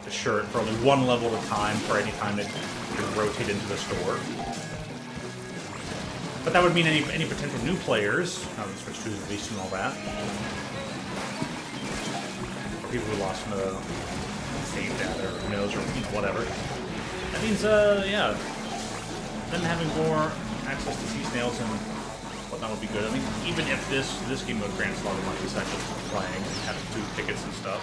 Speaker 1: a shirt for only 1 level at a time for any time it can rotate into the store. But that would mean any potential new players, Switch 2 is released and all that, or people who lost save data or who knows or whatever. That means yeah, them having more access to sea snails and whatnot would be good. I mean, even if this game mode grants a lot of money besides just playing and having 2 tickets and stuff.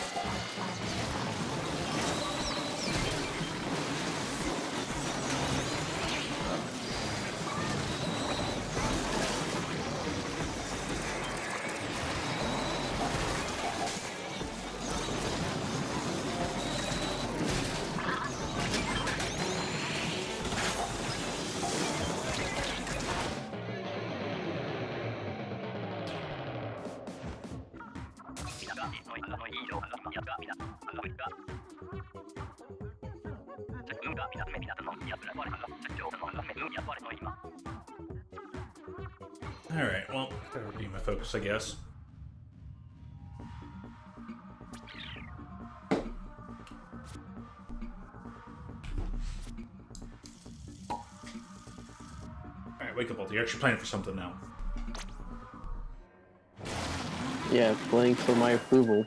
Speaker 1: Alright, well, that would be my focus, I guess. Alright, wake up, Walter. You're actually playing for something now.
Speaker 2: Yeah, playing for my approval.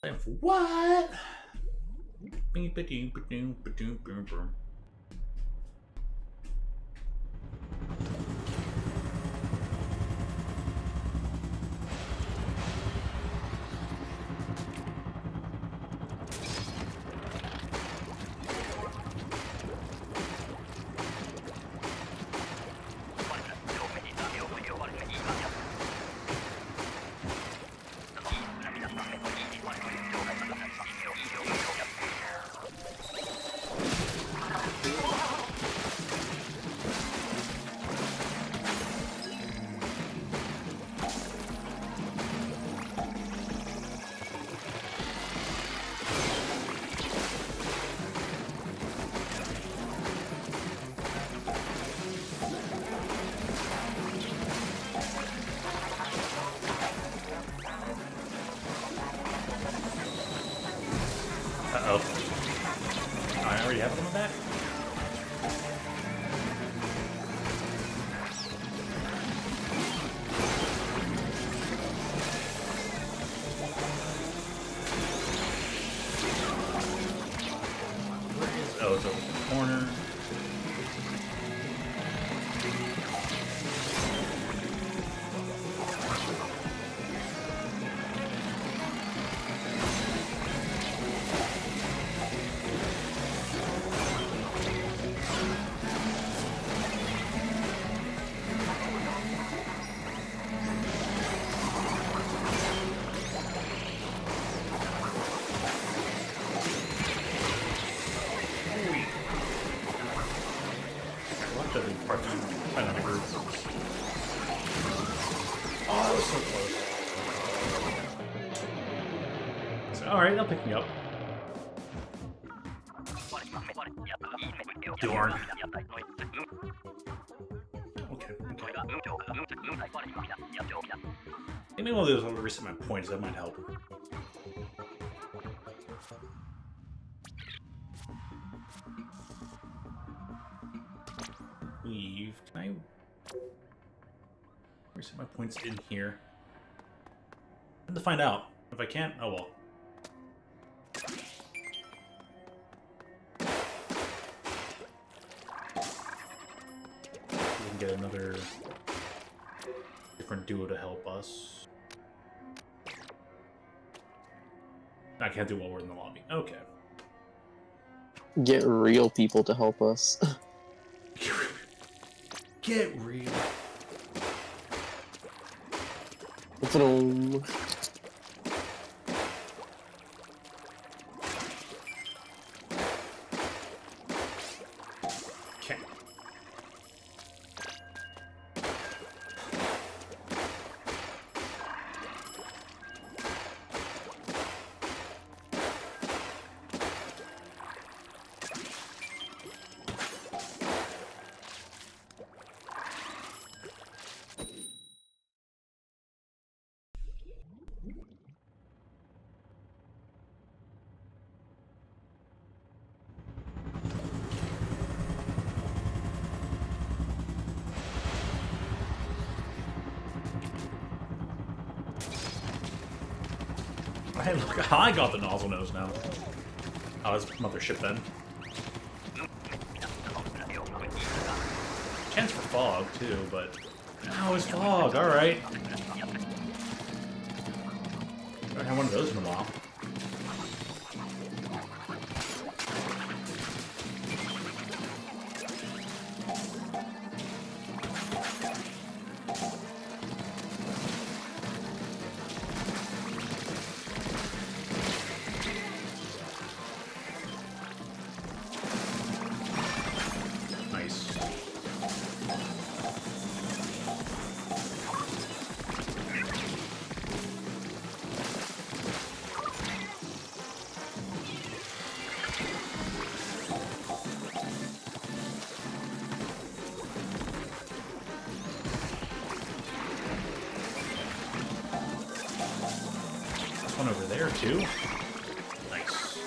Speaker 1: Playing for what? Uh-oh. I already have it on my back? Where is... Oh, it's over in the corner. Alright, they'll pick me up. Darn. Okay. Maybe one of those will reset my points, that might help. leave. Can I reset my points in here? I have to find out. If I can't, oh well. We can get another different duo to help us. I can't do it while we're in the lobby. Okay.
Speaker 2: Get real people to help us.
Speaker 1: Get real.
Speaker 2: Vroom.
Speaker 1: Okay. Hey, look, I got the nozzle nose now. Oh, it's mothership then. Chance for fog too, but no, it's fog. All right. I haven't had one of those in a while. One over there too. Nice.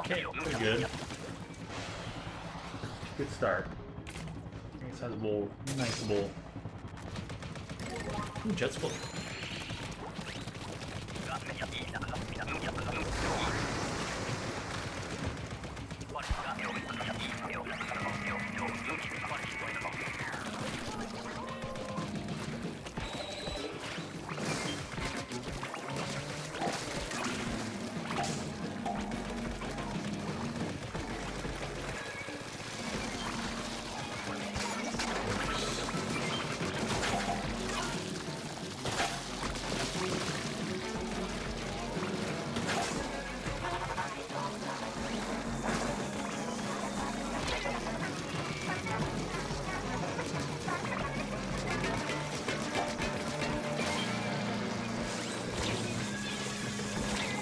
Speaker 1: Okay, pretty good. Good start. Nice sizable, nice bowl. Ooh, jet's full.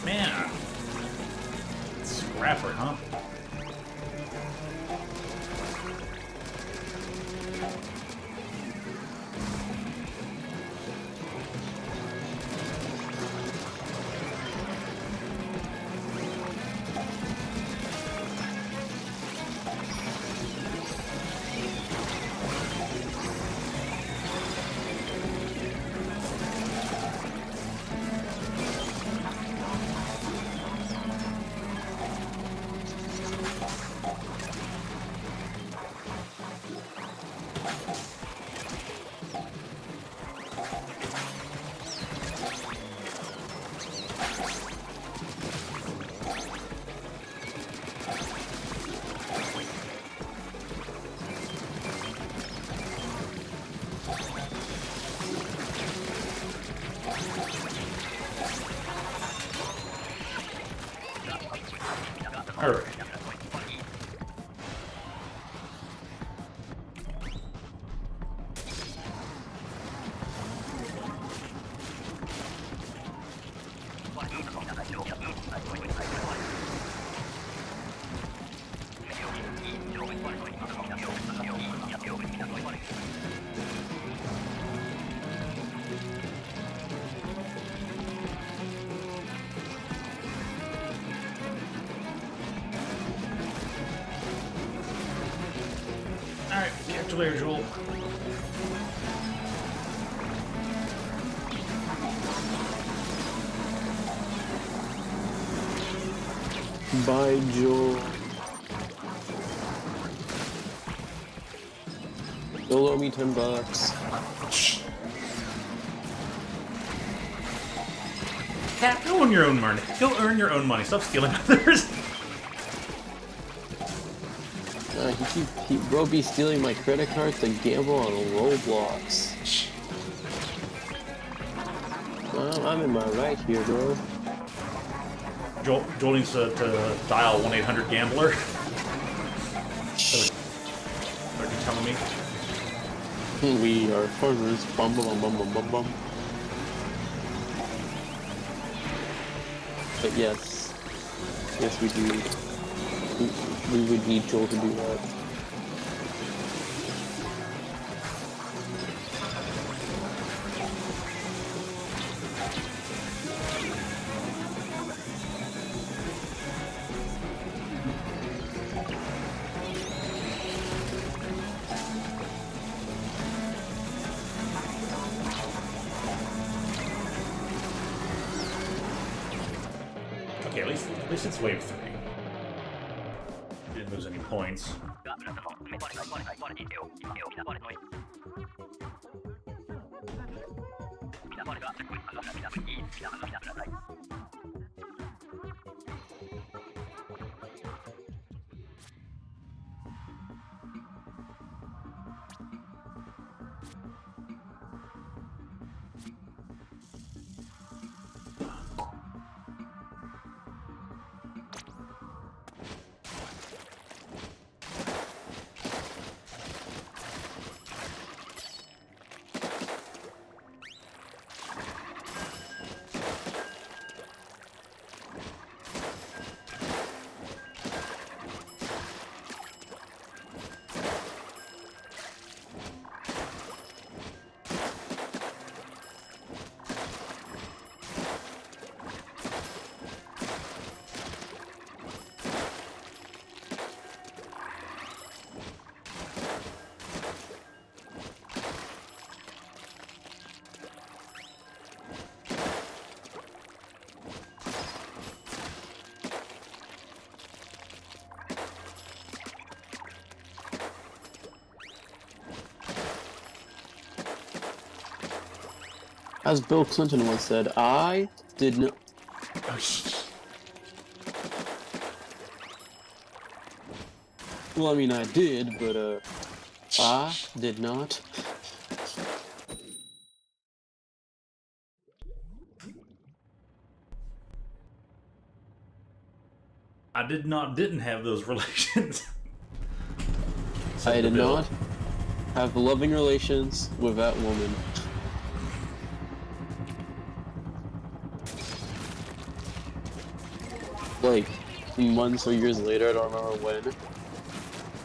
Speaker 1: Man, scrapper, huh? Alright. Alright, catch you later, Joel.
Speaker 2: Bye, Joel. You'll owe me $10.
Speaker 1: Cat, go earn your own money. Go earn your own money. Stop stealing others.
Speaker 2: Bro be stealing my credit card to gamble on Roblox. Well, I'm in my right here, bro.
Speaker 1: Joel needs to dial 1-800-GAMBLER. Are you telling me?
Speaker 2: We are farmers. Bum bum bum bum bum bum. But yes, we do. We would need Joel to do that.
Speaker 1: Okay, at least it's wave 3. Didn't lose any points.
Speaker 2: As Bill Clinton once said, I did not. Well, I mean, I did, but I did not.
Speaker 1: I didn't have those relations.
Speaker 2: I did not have loving relations with that woman. Like, months or years later, I don't remember when,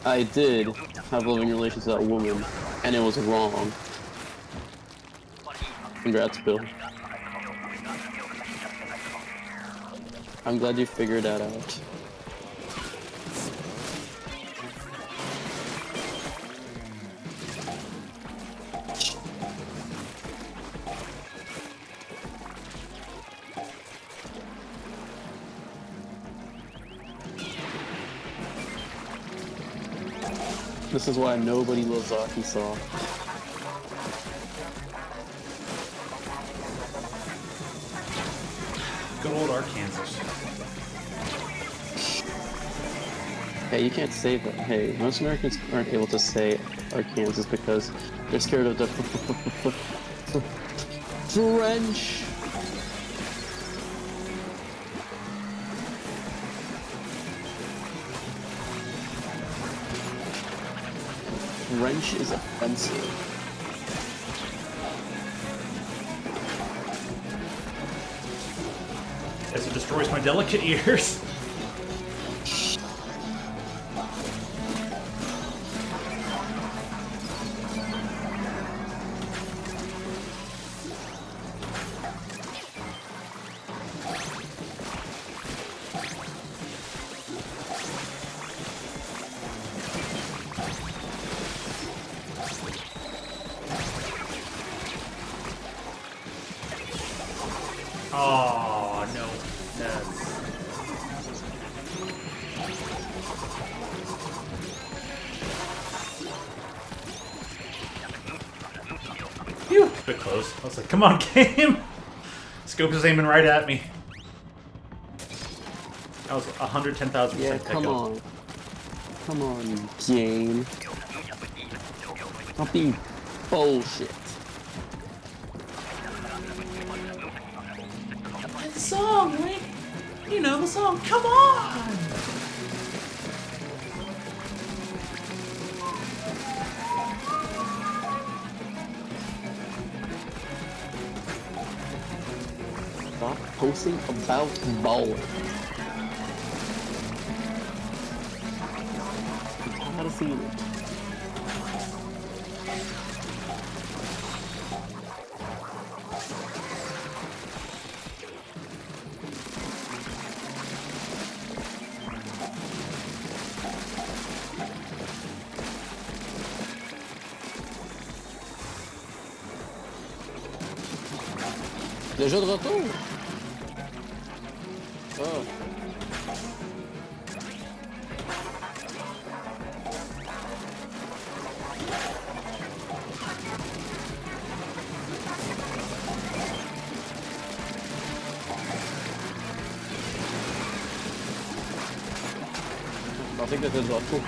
Speaker 2: I did have loving relations with that woman, and it was wrong. Congrats, Bill. I'm glad you figured that out. This is why nobody loves Arkansas.
Speaker 1: Good old Arkansas.
Speaker 2: Hey, you can't say that. Hey, most Americans aren't able to say Arkansas because they're scared of the French. Wrench is offensive.
Speaker 1: As it destroys my delicate ears. Oh no. Yes. Phew, a bit close. I was like, come on, game! Scope is aiming right at me. That was 110,000%.
Speaker 2: Yeah, come on. Come on, game. Don't be bullshit.
Speaker 1: The song, Link! You know the song, come on!
Speaker 2: Stop posting about bowling. I'm tired of seeing it. Déjà de retour? Ah. Je pensais que t'étais de retour.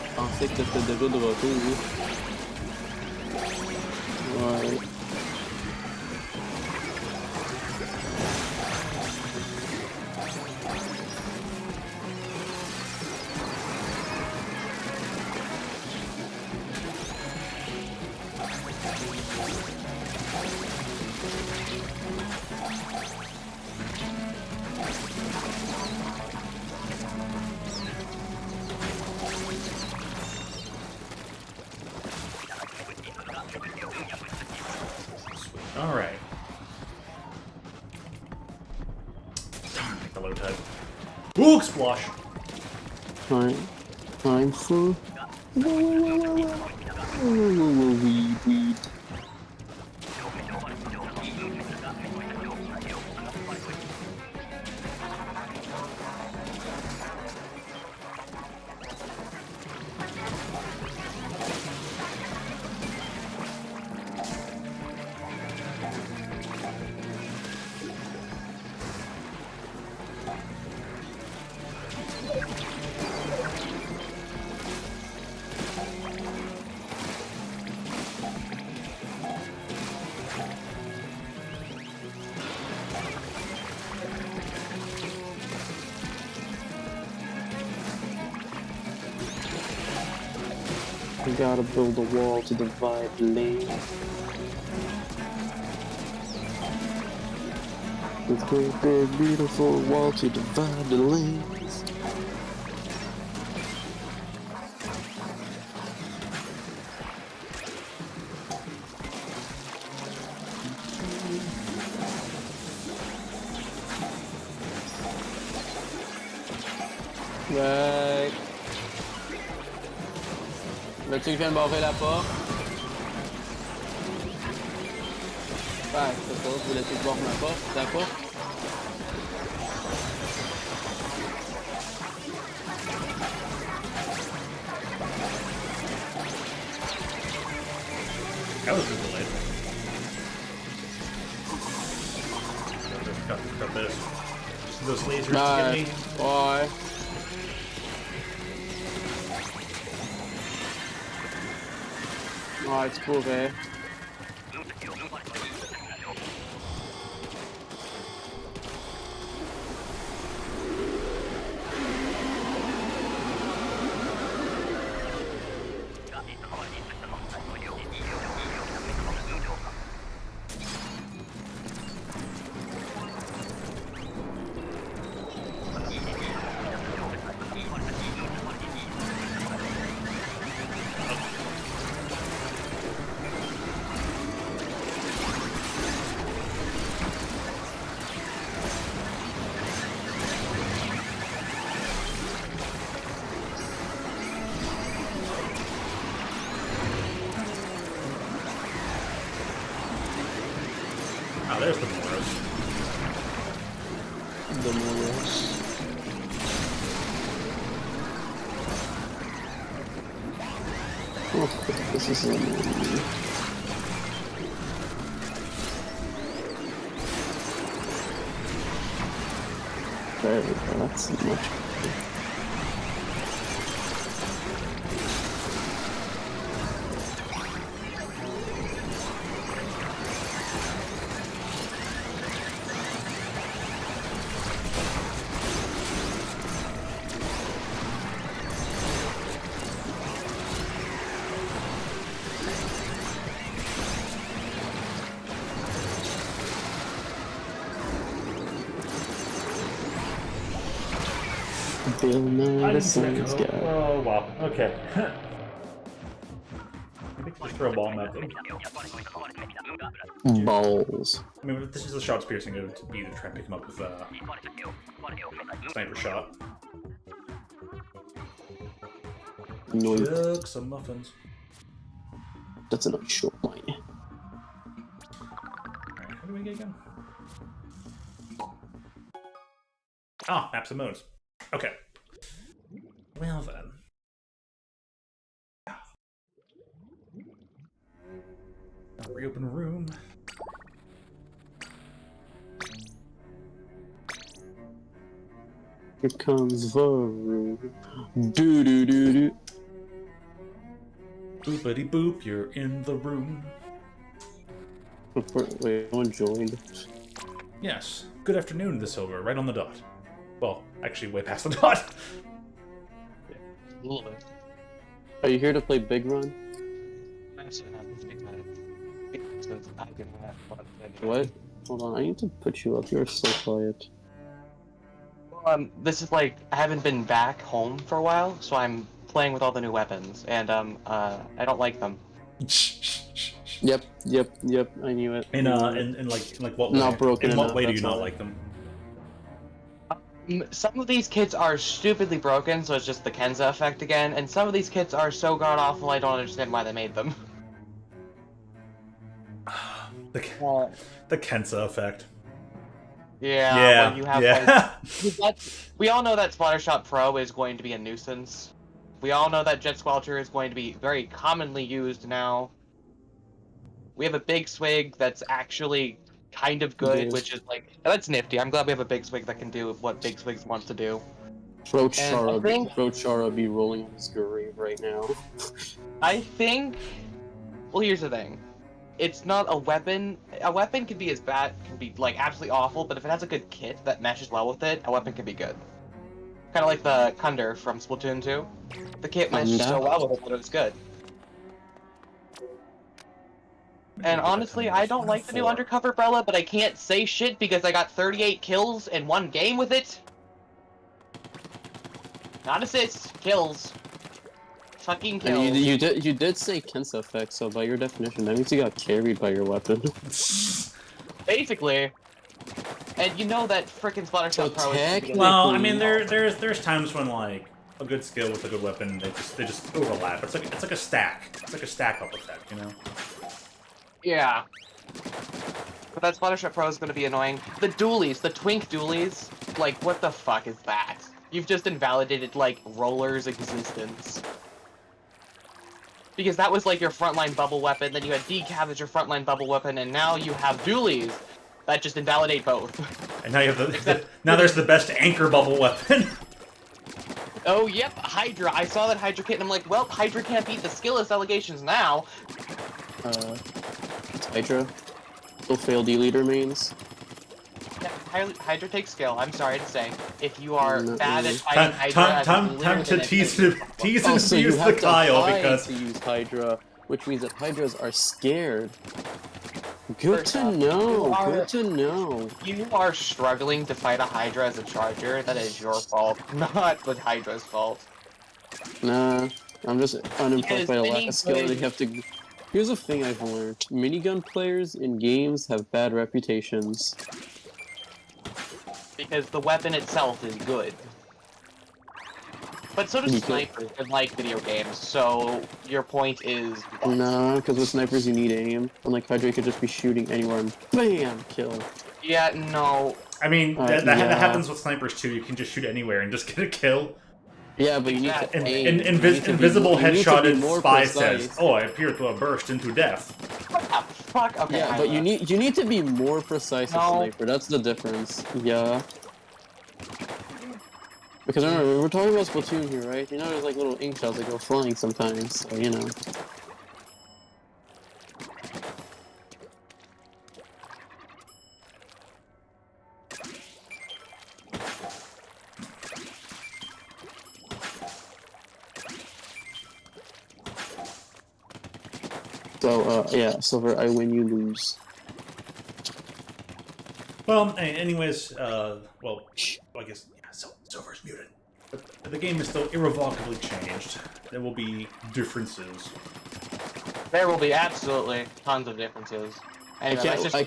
Speaker 2: Je pensais que t'étais déjà de retour, oui. Ouais.
Speaker 1: Alright. Darn, like the low tide. Ooh, splosh!
Speaker 2: Time for weed. We gotta build a wall to divide lanes. With great big beautiful wall to divide the lanes. Right. Veux-tu que je vienne barrer la porte? Ouais, c'est ça, je voulais tout barrer ma porte, c'est la porte.
Speaker 1: That was really delayed. Got this. Those lasers to get me.
Speaker 2: Ouais. Ouais, tu pourrais.
Speaker 1: Oh, there's the Moros.
Speaker 2: The Moros. Oh, this is annoying. There we go, that's much better. Bill Nye the Science Guy.
Speaker 1: Oh, wow. Okay. I think just throw a bomb at them.
Speaker 2: Balls.
Speaker 1: I mean, this is a shot's piercing. It would be to try and pick him up with a sniper shot.
Speaker 2: Annoying.
Speaker 1: Cook some muffins.
Speaker 2: That's a nice short line.
Speaker 1: Alright, how do we get again? Ah, maps and modes. Okay. Well then. I'll reopen a room.
Speaker 2: Here comes the room. Do do do do.
Speaker 1: Boopity boop, you're in the room.
Speaker 2: Wait, no one joined.
Speaker 1: Yes. Good afternoon, the Silver, right on the dot. Well, actually, way past the dot.
Speaker 2: A little bit. Are you here to play Big Run? What? Hold on, I need to put you up. You're so quiet.
Speaker 4: This is like, I haven't been back home for a while, so I'm playing with all the new weapons, and, I don't like them.
Speaker 2: Yep, I knew it.
Speaker 1: In like what way?
Speaker 2: Not broken
Speaker 1: In what
Speaker 2: enough,
Speaker 1: way do
Speaker 2: that's
Speaker 1: you not
Speaker 2: all.
Speaker 1: like them?
Speaker 4: Some of these kits are stupidly broken, so it's just the Kenza effect again, and some of these kits are so god-awful I don't understand why they made them.
Speaker 1: The Kensa effect.
Speaker 4: Yeah, when you have
Speaker 1: yeah.
Speaker 4: we all know that Splattershot Pro is going to be a nuisance. We all know that Jet Squelcher is going to be very commonly used now. We have a Big Swig that's actually kind of good, which is like, that's nifty. I'm glad we have a Big Swig that can do what Big Swigs wants to do.
Speaker 2: Throat Chara be rolling on his grave right now.
Speaker 4: I think, well, here's the thing. It's not a weapon. A weapon can be as bad, can be like absolutely awful, but if it has a good kit that meshes well with it, a weapon can be good. Kind of like the Kunder from Splatoon 2. The kit meshed so well with it that it was good. And honestly, I don't like the new Undercover Umbrella, but I can't say shit because I got 38 kills in one game with it. Not assists, kills. Fucking kills.
Speaker 2: And you did say Kensa effect, so by your definition, that means you got carried by your weapon.
Speaker 4: Basically. And you know that frickin' Splattershot Pro is...
Speaker 1: Well, I mean, there's times when like a good skill with a good weapon, they just overlap. It's like a stack. It's like a stack up effect, you know.
Speaker 4: Yeah. But that Splattershot Pro is gonna be annoying. The dualies, the twink dualies, like, what the fuck is that? You've just invalidated, like, Roller's existence. Because that was, like, your frontline bubble weapon, then you had Decaf as your frontline bubble weapon, and now you have dualies that just invalidate both.
Speaker 1: And now you have now there's the best anchor bubble weapon.
Speaker 4: Oh, yep, Hydra. I saw that Hydra kit, and I'm like, well, Hydra can't beat the skillless allegations now.
Speaker 2: It's Hydra. Still fail deleter mains.
Speaker 4: Yeah, Hydra takes skill, I'm sorry to say. If you are bad at fighting Hydra
Speaker 1: time to tease and abuse the Kyle because
Speaker 2: to use Hydra, which means that Hydras are scared. Good to know. Good to know.
Speaker 4: You are struggling to fight a Hydra as a charger. That is your fault, not the Hydra's fault.
Speaker 2: Nah, I'm just unimpressed by the lack of skill they have to. Here's a thing I've learned: minigun players in games have bad reputations.
Speaker 4: Because the weapon itself is good. But so do
Speaker 2: You could-
Speaker 4: snipers that like video games, so your point is what?
Speaker 2: No, because with snipers you need aim. Unlike Hydra, you could just be shooting anywhere and BAM! Kill.
Speaker 4: Yeah, no.
Speaker 1: I mean, that
Speaker 2: Yeah.
Speaker 1: happens with snipers too. You can just shoot anywhere and just get a kill.
Speaker 2: Yeah, but you need
Speaker 4: Exactly.
Speaker 2: to aim. You need to be
Speaker 1: Invisible
Speaker 2: more- you need to be
Speaker 1: headshotted
Speaker 2: more
Speaker 1: spy
Speaker 2: precise.
Speaker 1: says, "Oh, I appear to have burst into death."
Speaker 4: What the fuck? Okay.
Speaker 2: Yeah,
Speaker 4: I
Speaker 2: but you
Speaker 4: left.
Speaker 2: need to be more precise with
Speaker 4: No.
Speaker 2: sniper. That's the difference. Yeah. Because remember, we're talking about Splatoon here, right? You know, there's like little ink shells that go flying sometimes, so you know. So, yeah, Silver, I win, you lose.
Speaker 1: Well, anyways, well, I guess yeah, Silver's muted. But the game is still irrevocably changed. There will be differences.
Speaker 4: There will be absolutely tons of differences. Anyway, let's just-
Speaker 2: I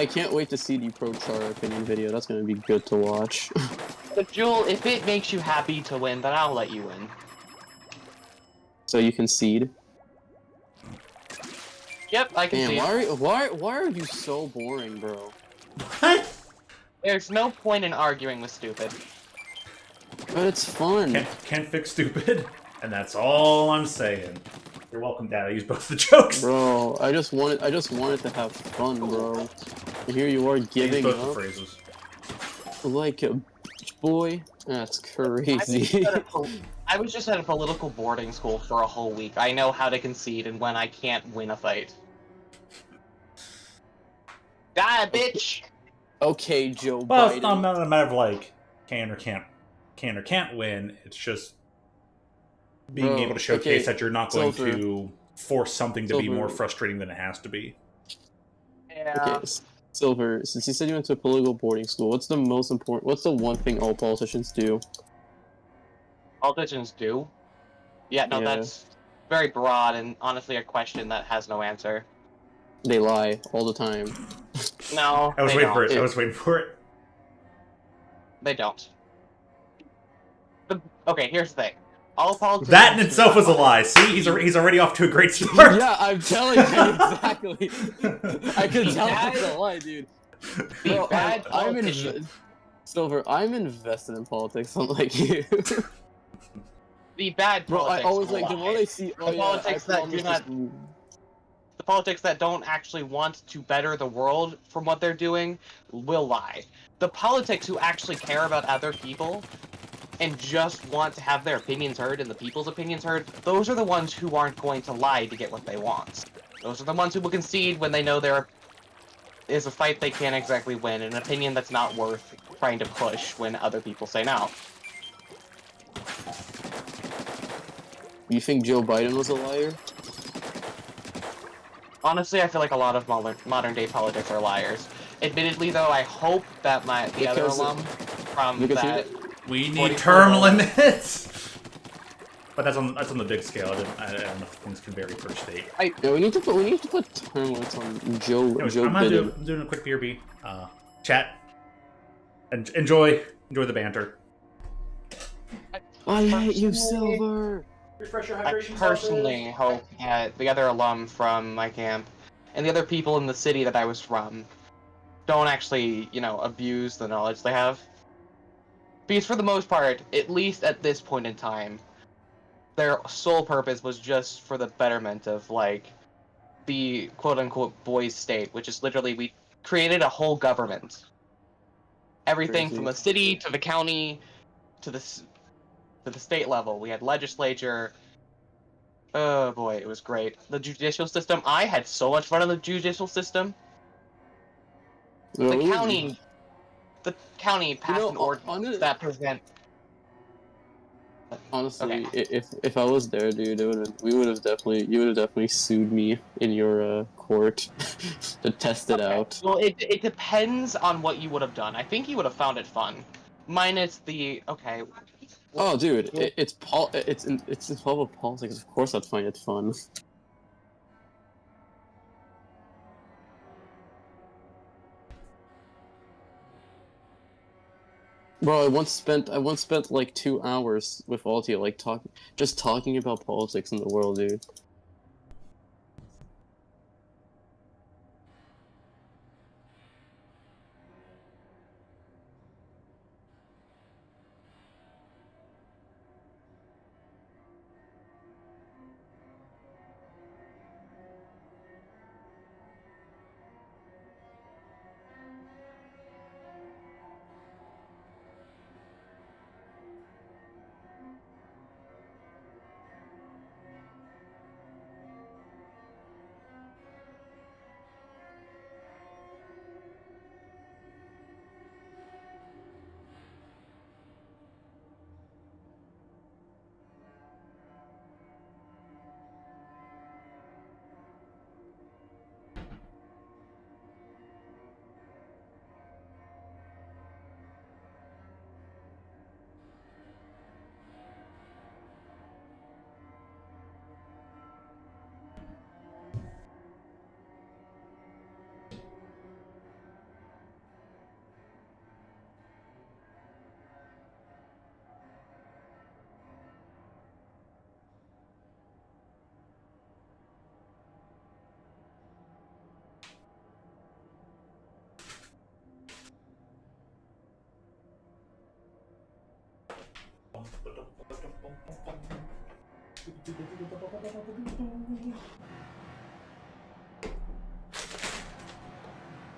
Speaker 2: can't wait to see the Pro Char opinion video. That's gonna be good to watch.
Speaker 4: But Jewel, if it makes you happy to win, then I'll let you win.
Speaker 2: So you concede.
Speaker 4: Yep, I can
Speaker 2: Damn,
Speaker 4: see.
Speaker 2: why are you so boring, bro?
Speaker 1: What?
Speaker 4: There's no point in arguing with stupid.
Speaker 2: But it's fun.
Speaker 1: Can't fix stupid, and that's all I'm saying. You're welcome, Dad. I use both the jokes.
Speaker 2: Bro, I just wanted to have fun, bro. And here you are
Speaker 1: I use
Speaker 2: giving
Speaker 1: both the
Speaker 2: up
Speaker 1: phrases.
Speaker 2: like a bitch boy. That's crazy.
Speaker 4: I was just at a political boarding school for a whole week. I know how to concede and when I can't win a fight. Die, bitch!
Speaker 2: Okay, Joe
Speaker 1: Well,
Speaker 2: Biden.
Speaker 1: it's not a matter of like can or can't win. It's just being
Speaker 2: Bro,
Speaker 1: able to showcase
Speaker 2: okay,
Speaker 1: that you're not going
Speaker 2: Silver.
Speaker 1: to force something to be
Speaker 2: Silver.
Speaker 1: more frustrating than it has to be.
Speaker 4: Yeah.
Speaker 2: Okay, Silver, since you said you went to a political boarding school, what's the most important, what's the one thing all politicians do?
Speaker 4: Politicians do. Yeah, no,
Speaker 2: Yeah.
Speaker 4: that's very broad and honestly a question that has no answer.
Speaker 2: They lie all the time.
Speaker 4: No,
Speaker 1: I was
Speaker 4: they
Speaker 1: waiting for
Speaker 4: don't.
Speaker 1: it. I was waiting for it.
Speaker 4: They don't. Okay, here's the thing. All politicians...
Speaker 1: That in itself was a lie. See, he's already off to a great start.
Speaker 2: Yeah, I'm telling you exactly. I could tell that's a lie, dude. Bro,
Speaker 4: bad
Speaker 2: I'm
Speaker 4: politician.
Speaker 2: Silver, I'm invested in politics, unlike you.
Speaker 4: The bad
Speaker 2: Bro, I
Speaker 4: politics
Speaker 2: always
Speaker 4: will
Speaker 2: like the
Speaker 4: lie.
Speaker 2: more I see. Oh
Speaker 4: The
Speaker 2: yeah,
Speaker 4: politics
Speaker 2: I
Speaker 4: that
Speaker 2: promise
Speaker 4: do not-
Speaker 2: this-
Speaker 4: The politics that don't actually want to better the world from what they're doing will lie. The politics who actually care about other people and just want to have their opinions heard and the people's opinions heard, those are the ones who aren't going to lie to get what they want. Those are the ones who will concede when they know there is a fight they can't exactly win, an opinion that's not worth trying to push when other people say no.
Speaker 2: You think Joe Biden was a liar?
Speaker 4: Honestly, I feel like a lot of modern day politics are liars. Admittedly, though, I hope that the other
Speaker 2: Because-
Speaker 4: alum from
Speaker 2: because he-
Speaker 4: that...
Speaker 1: We need
Speaker 4: 44
Speaker 1: term
Speaker 4: dollars.
Speaker 1: limits. But that's on the big scale. I don't know if things can vary per state.
Speaker 2: Yeah, we need to put term limits on Joe
Speaker 1: Anyways,
Speaker 2: Joe
Speaker 1: I'm
Speaker 2: Biden.
Speaker 1: doing a quick BRB. Chat. And enjoy the banter.
Speaker 2: I hate you, Silver.
Speaker 1: Refresh your
Speaker 4: I personally hope that the other alum from my camp and the other people in the city that I was from don't actually, abuse the knowledge they have. Because for the most part, at least at this point in time, their sole purpose was just for the betterment of, the quote-unquote boys state, which is literally we created a whole government. Everything
Speaker 2: Crazy.
Speaker 4: from the city to the county to the state level. We had legislature. Oh boy, it was great. The judicial system. I had so much fun in the judicial system. The county passed an ordinance that prevent.
Speaker 2: Honestly,
Speaker 4: Okay.
Speaker 2: if I was there, dude, you would have definitely sued me in your court to test it out.
Speaker 4: Well, it depends on what you would have done. I think you would have found it fun, minus the okay.
Speaker 2: Oh, dude, it's involved with politics. Of course, I'd find it fun. Bro, I once spent like 2 hours with Altia, like just talking about politics in the world, dude.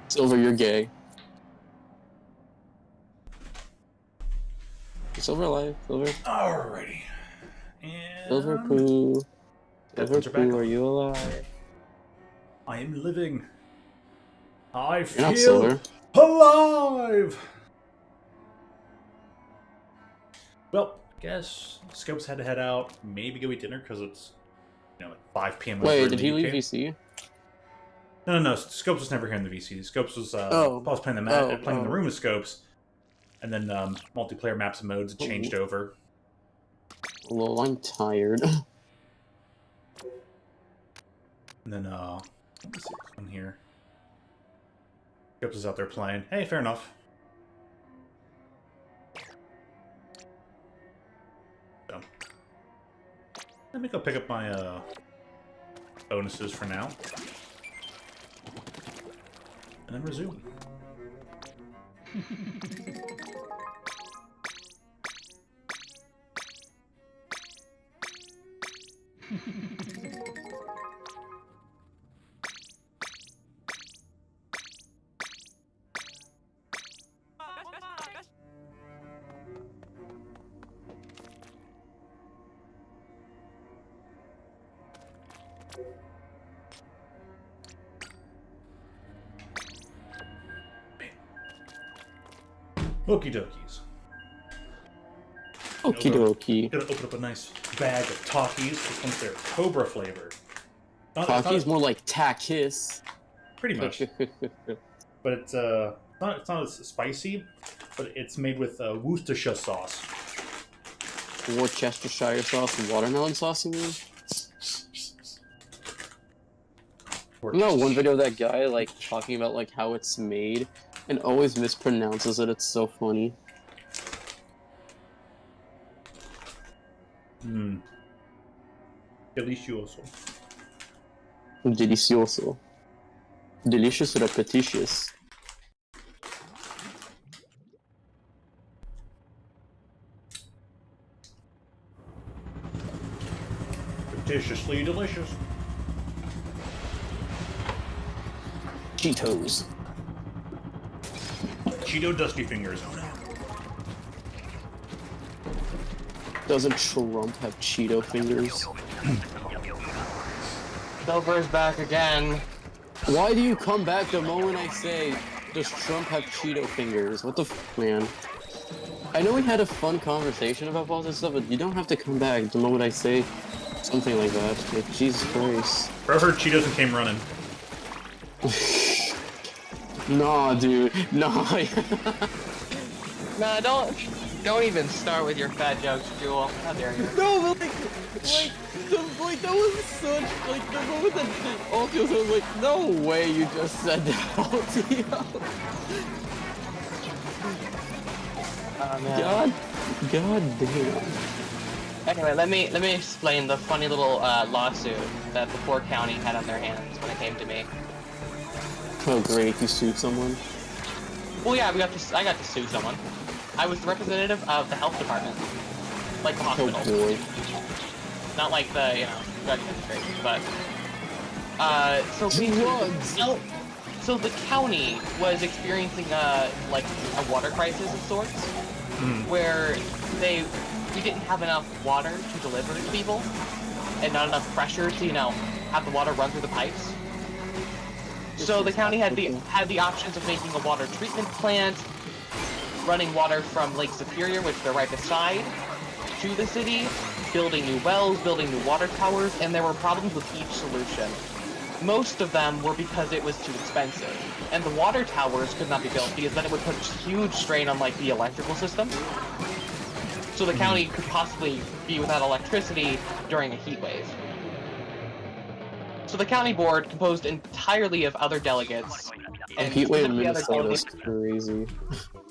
Speaker 2: Silver, you're gay. Silver alive, Silver.
Speaker 1: Alrighty. And
Speaker 2: Silver poo. Silver
Speaker 1: Headphones are back
Speaker 2: poo, are
Speaker 1: on.
Speaker 2: you alive?
Speaker 1: I am living. I
Speaker 2: You're
Speaker 1: feel
Speaker 2: not Silver.
Speaker 1: alive. Well, I guess Scopes had to head out. Maybe go eat dinner because it's like 5 p.m. over
Speaker 2: Wait,
Speaker 1: in
Speaker 2: did
Speaker 1: the
Speaker 2: he
Speaker 1: UK.
Speaker 2: leave VC?
Speaker 1: No. Scopes was never here in the VC. Scopes was playing the room with Scopes, and then multiplayer maps and modes changed over.
Speaker 2: Lol, I'm tired.
Speaker 1: And then let me see what's on here. Scopes is out there playing. Hey, fair enough. So, let me go pick up my bonuses for now. And then resume. Okie dokies.
Speaker 2: Okie dokie.
Speaker 1: Gonna open up a nice bag of Takis. This one's their Cobra flavor.
Speaker 2: Takis more like Takis.
Speaker 1: Pretty much. But it's not as spicy, but it's made with Worcestershire sauce.
Speaker 2: Worcestershire sauce and watermelon sauce, you mean? You know one video of that guy like talking about like how it's made and always mispronounces it, it's so funny.
Speaker 1: Delicioso.
Speaker 2: Delicioso. Delicious repetitious.
Speaker 1: Deliciously delicious.
Speaker 2: Cheetos.
Speaker 1: Cheeto Dusty Fingers. Oh no.
Speaker 2: Doesn't Trump have Cheeto fingers?
Speaker 4: Silver's back again.
Speaker 2: Why do you come back the moment I say, does Trump have Cheeto fingers? What the f, man? I know we had a fun conversation about all this stuff, but you don't have to come back the moment I say something like that. Like, Jesus Christ.
Speaker 1: Bro heard Cheetos and came running.
Speaker 2: Nah, dude. Nah.
Speaker 4: Nah, don't even start with your fat jokes, Jewel. How dare you?
Speaker 2: No, but that was such, like, the moment that Ulti was like, no way you just said that, Ulti. God damn.
Speaker 4: Anyway, let me explain the funny little lawsuit that the poor county had on their hands when it came to me.
Speaker 2: Oh great, you sued someone?
Speaker 4: Well, yeah, I got to sue someone. I was the representative of the health department, like the hospital.
Speaker 2: Oh boy.
Speaker 4: Not like the drug administration, but so
Speaker 2: Drugs!
Speaker 4: no, so the county was experiencing like a water crisis of sorts, where we didn't have enough water to deliver to people, and not enough pressure to have the water run through the pipes. So the county had the options of making a water treatment plant, running water from Lake Superior, which they're right beside, to the city, building new wells, building new water towers, and there were problems with each solution. Most of them were because it was too expensive, and the water towers could not be built because then it would put a huge strain on like the electrical system. So the county could possibly be without electricity during a heat wave. So the county board, composed entirely of other delegates, and
Speaker 2: Heat wave in
Speaker 4: specifically
Speaker 2: Minnesota is crazy.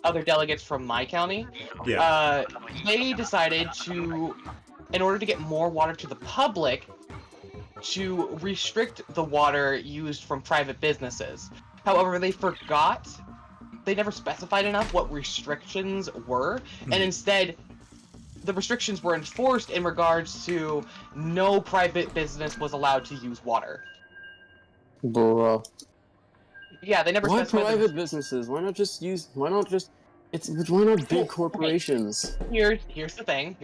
Speaker 4: other delegates from my county, they decided to, in order to get more water to the public, to restrict the water used from private businesses. However, they never specified enough what restrictions were, and instead, the restrictions were enforced in regards to no private business was allowed to use water.
Speaker 2: Bruh.
Speaker 4: Yeah, they never
Speaker 2: Why
Speaker 4: specified.
Speaker 2: private businesses? Why not big corporations?
Speaker 4: Here's the thing.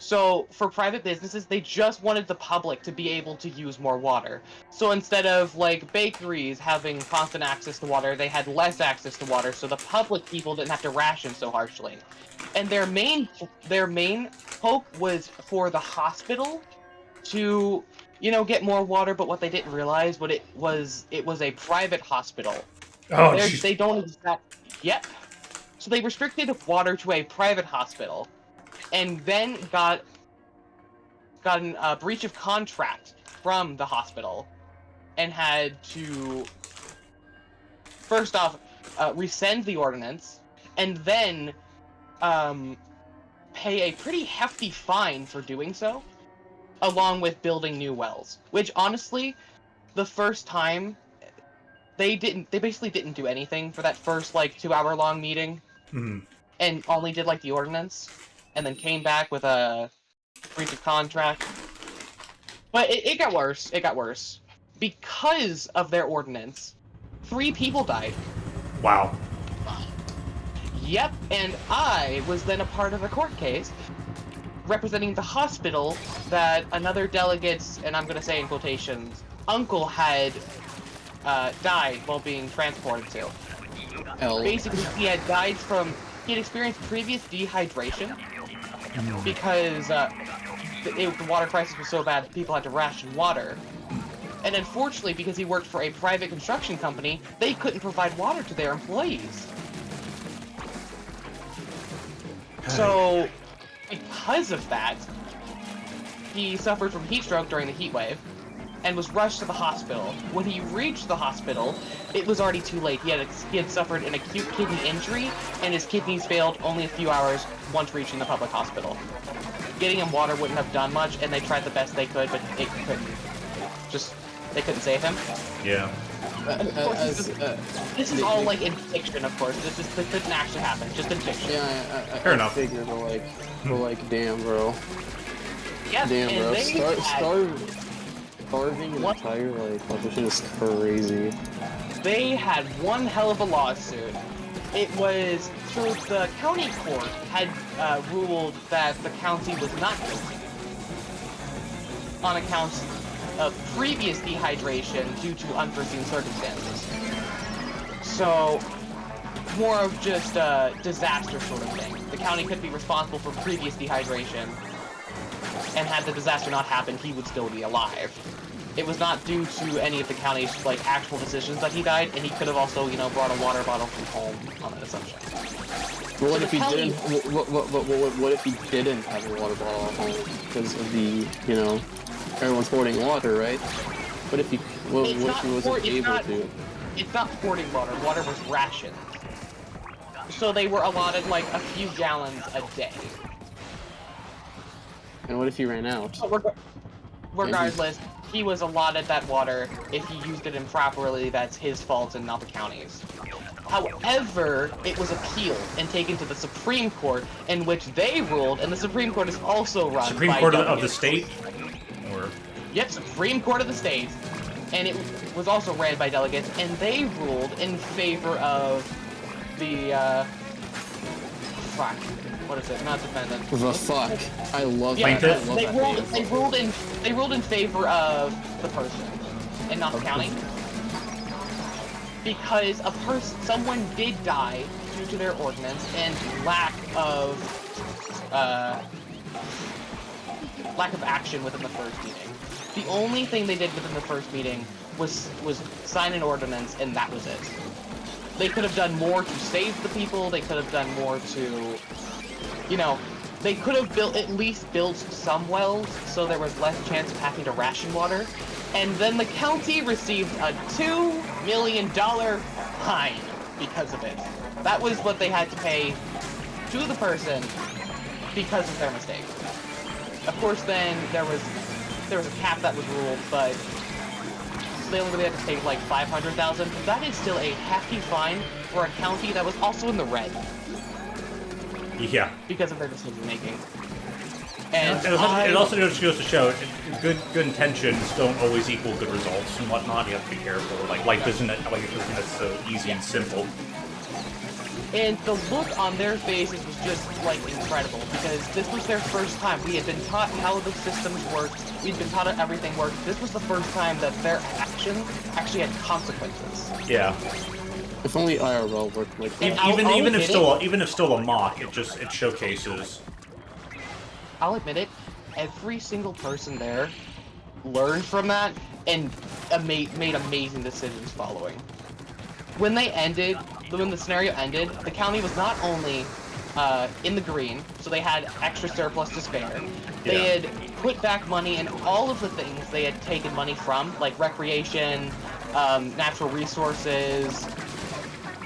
Speaker 4: So, for private businesses, they just wanted the public to be able to use more water. So instead of, like, bakeries having constant access to water, they had less access to water, so the public people didn't have to ration so harshly. And their main hope was for the hospital to, get more water, but what they didn't realize it was a private hospital.
Speaker 1: Oh,
Speaker 4: They don't Yep. So they restricted water to a private hospital, and then got a breach of contract from the hospital, and had to first off rescind the ordinance, and then pay a pretty hefty fine for doing so, along with building new wells. Which honestly, the first time they basically didn't do anything for that first 2-hour long meeting, and only did the ordinance, and then came back with a breach of contract. But it got worse. It got worse because of their ordinance. 3 people died.
Speaker 1: Wow.
Speaker 4: Yep, and I was then a part of a court case representing the hospital that another delegate's, and I'm going to say in quotations, uncle had died while being transported to. Basically, he had experienced previous dehydration because the water crisis was so bad that people had to ration water. And unfortunately, because he worked for a private construction company, they couldn't provide water to their employees. So, because of that, he suffered from heat stroke during the heat wave, and was rushed to the hospital. When he reached the hospital, it was already too late. He had suffered an acute kidney injury, and his kidneys failed only a few hours once reaching the public hospital. Getting him water wouldn't have done much, and they tried the best they could, but they couldn't save him.
Speaker 1: Yeah.
Speaker 4: This is all in fiction, of course. This couldn't actually happen. Just in fiction.
Speaker 2: Yeah,
Speaker 1: Fair enough.
Speaker 2: I figured, but damn, bro.
Speaker 4: Yeah,
Speaker 2: Damn, bro. Starving an entire population is crazy.
Speaker 4: They had one hell of a lawsuit. It was so the county court had ruled that the county was not guilty on account of previous dehydration due to unforeseen circumstances. So, more of just a disaster sort of thing. The county could be responsible for previous dehydration, and had the disaster not happened, he would still be alive. It was not due to any of the county's actual decisions that he died, and he could have also, brought a water bottle from home on that assumption.
Speaker 2: Well, what if he didn't? What if he didn't have a water bottle at home because of the, everyone's hoarding water, right? What if he wasn't able to?
Speaker 4: It's not hoarding water. Water was rationed. so they were allotted like a few gallons a day.
Speaker 2: And what if he ran out?
Speaker 4: Regardless, he was allotted that water. If he used it improperly, that's his fault and not the county's. However, it was appealed and taken to the Supreme Court, in which they ruled, and the Supreme Court is also run
Speaker 1: Supreme
Speaker 4: by
Speaker 1: Court of
Speaker 4: delegates.
Speaker 1: the state? Or...
Speaker 4: Yep, Supreme Court of the state. And it was also ran by delegates, and they ruled in favor of the, fuck. What is it? Not defendant.
Speaker 2: The fuck. I love
Speaker 4: Yeah,
Speaker 2: that. I love
Speaker 4: they
Speaker 2: that
Speaker 4: ruled,
Speaker 2: name.
Speaker 4: they ruled in favor of the person, and not the county. Because someone did die due to their ordinance and lack of action within the first meeting. The only thing they did within the first meeting was sign an ordinance, and that was it. They could have done more to save the people. They could have done more to, you know, they could have at least built some wells so there was less chance of having to ration water. And then the county received a $2 million fine because of it. That was what they had to pay to the person because of their mistake. Of course, then there was a cap that was ruled, but they only really had to pay like $500,000. But that is still a hefty fine for a county that was also in the red.
Speaker 1: Yeah.
Speaker 4: Because of their decision making. And
Speaker 1: it also just goes to show good intentions don't always equal good results and whatnot. You have to be careful. Like life isn't so easy and simple.
Speaker 4: And the look on their faces was just like incredible because this was their first time. We had been taught how the systems worked. We'd been taught how everything worked. This was the first time that their actions actually had consequences.
Speaker 1: Yeah.
Speaker 2: If only IRL worked like that.
Speaker 1: Even if still a mock, it showcases.
Speaker 4: I'll admit it, every single person there learned from that and made amazing decisions following. When the scenario ended, the county was not only in the green, so they had extra surplus to spare. They had put back money in all of the things they had taken money from, like recreation, natural resources.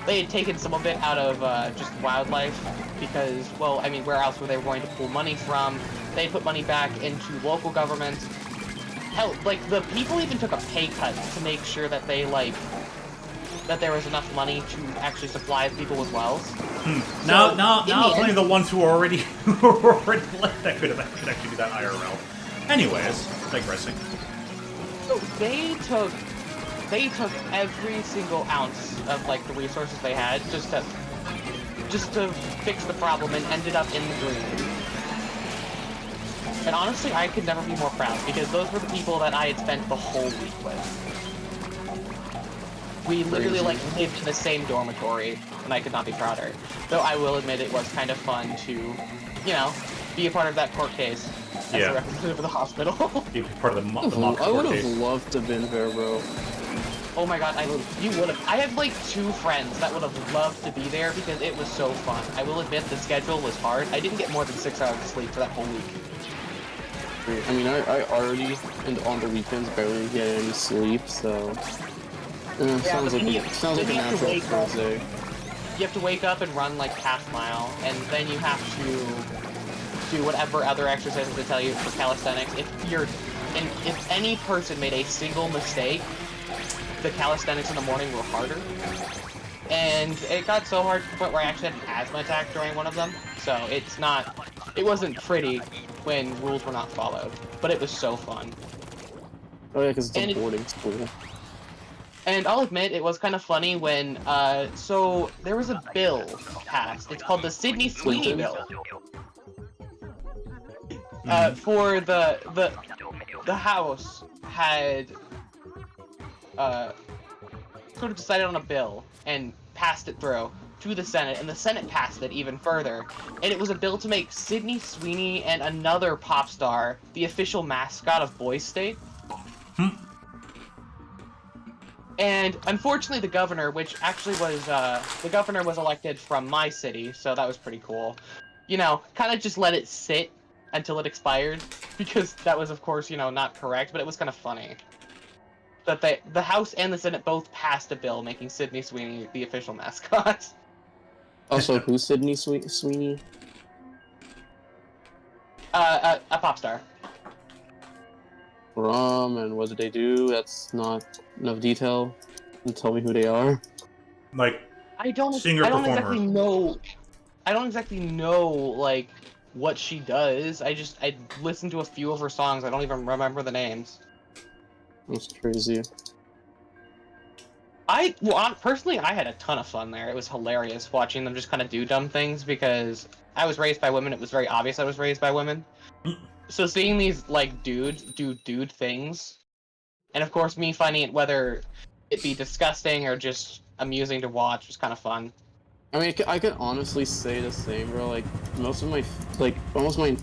Speaker 4: They had taken some of it out of just wildlife because, well, I mean, where else were they going to pull money from? They put money back into local government. Hell, like, the people even took a pay cut to make sure that that there was enough money to actually supply people with wells.
Speaker 1: Now it's only the ones who are already left that could actually do that IRL. Anyways, digressing.
Speaker 4: So they took every single ounce of like the resources they had just to fix the problem and ended up in the green. And honestly, I could never be more proud because those were the people that I had spent the whole week with. We literally like lived in the same dormitory, and I could not be prouder. Though I will admit it was kind of fun to, you know, be a part of that court case as a representative of the hospital.
Speaker 1: Be part of the mock court case.
Speaker 2: I would have loved to have been there, bro.
Speaker 4: Oh my god, you would have. I have like 2 friends that would have loved to be there because it was so fun. I will admit the schedule was hard. I didn't get more than 6 hours of sleep for that whole week.
Speaker 2: I mean, I already, and on the weekends, barely get any sleep, so... sounds like a natural Thursday.
Speaker 4: You have to wake up and run like half mile, and then you have to do whatever other exercises they tell you for calisthenics. If any person made a single mistake, the calisthenics in the morning were harder. And it got so hard to the point where I actually had an asthma attack during one of them. So it wasn't pretty when rules were not followed, but it was so fun.
Speaker 2: Oh yeah, because it's a boarding school.
Speaker 4: And I'll admit, it was kind of funny when, so there was a bill passed. It's called the Sydney Sweeney Bill. For the House had, sort of decided on a bill and passed it through to the Senate, and the Senate passed it even further. And it was a bill to make Sydney Sweeney and another pop star the official mascot of Boys State. And unfortunately, the governor, which actually was, the governor was elected from my city, so that was pretty cool. You know, kind of just let it sit until it expired, because that was, of course, you know, not correct, but it was kind of funny. That the House and the Senate both passed a bill making Sydney Sweeney the official mascot.
Speaker 2: Also, who's Sydney Sweeney?
Speaker 4: A pop star.
Speaker 2: And what did they do? That's not enough detail. And tell me who they are.
Speaker 1: Like,
Speaker 4: I don't
Speaker 1: singer-performer.
Speaker 4: exactly know. I don't exactly know like what she does. I listened to a few of her songs. I don't even remember the names.
Speaker 2: That's crazy.
Speaker 4: Personally, I had a ton of fun there. It was hilarious watching them just kind of do dumb things because I was raised by women. It was very obvious I was raised by women. So seeing these like dudes do dude things, and of course me finding it whether it be disgusting or just amusing to watch was kind of fun.
Speaker 2: I mean, I could honestly say the same, bro. Like most of my, like almost my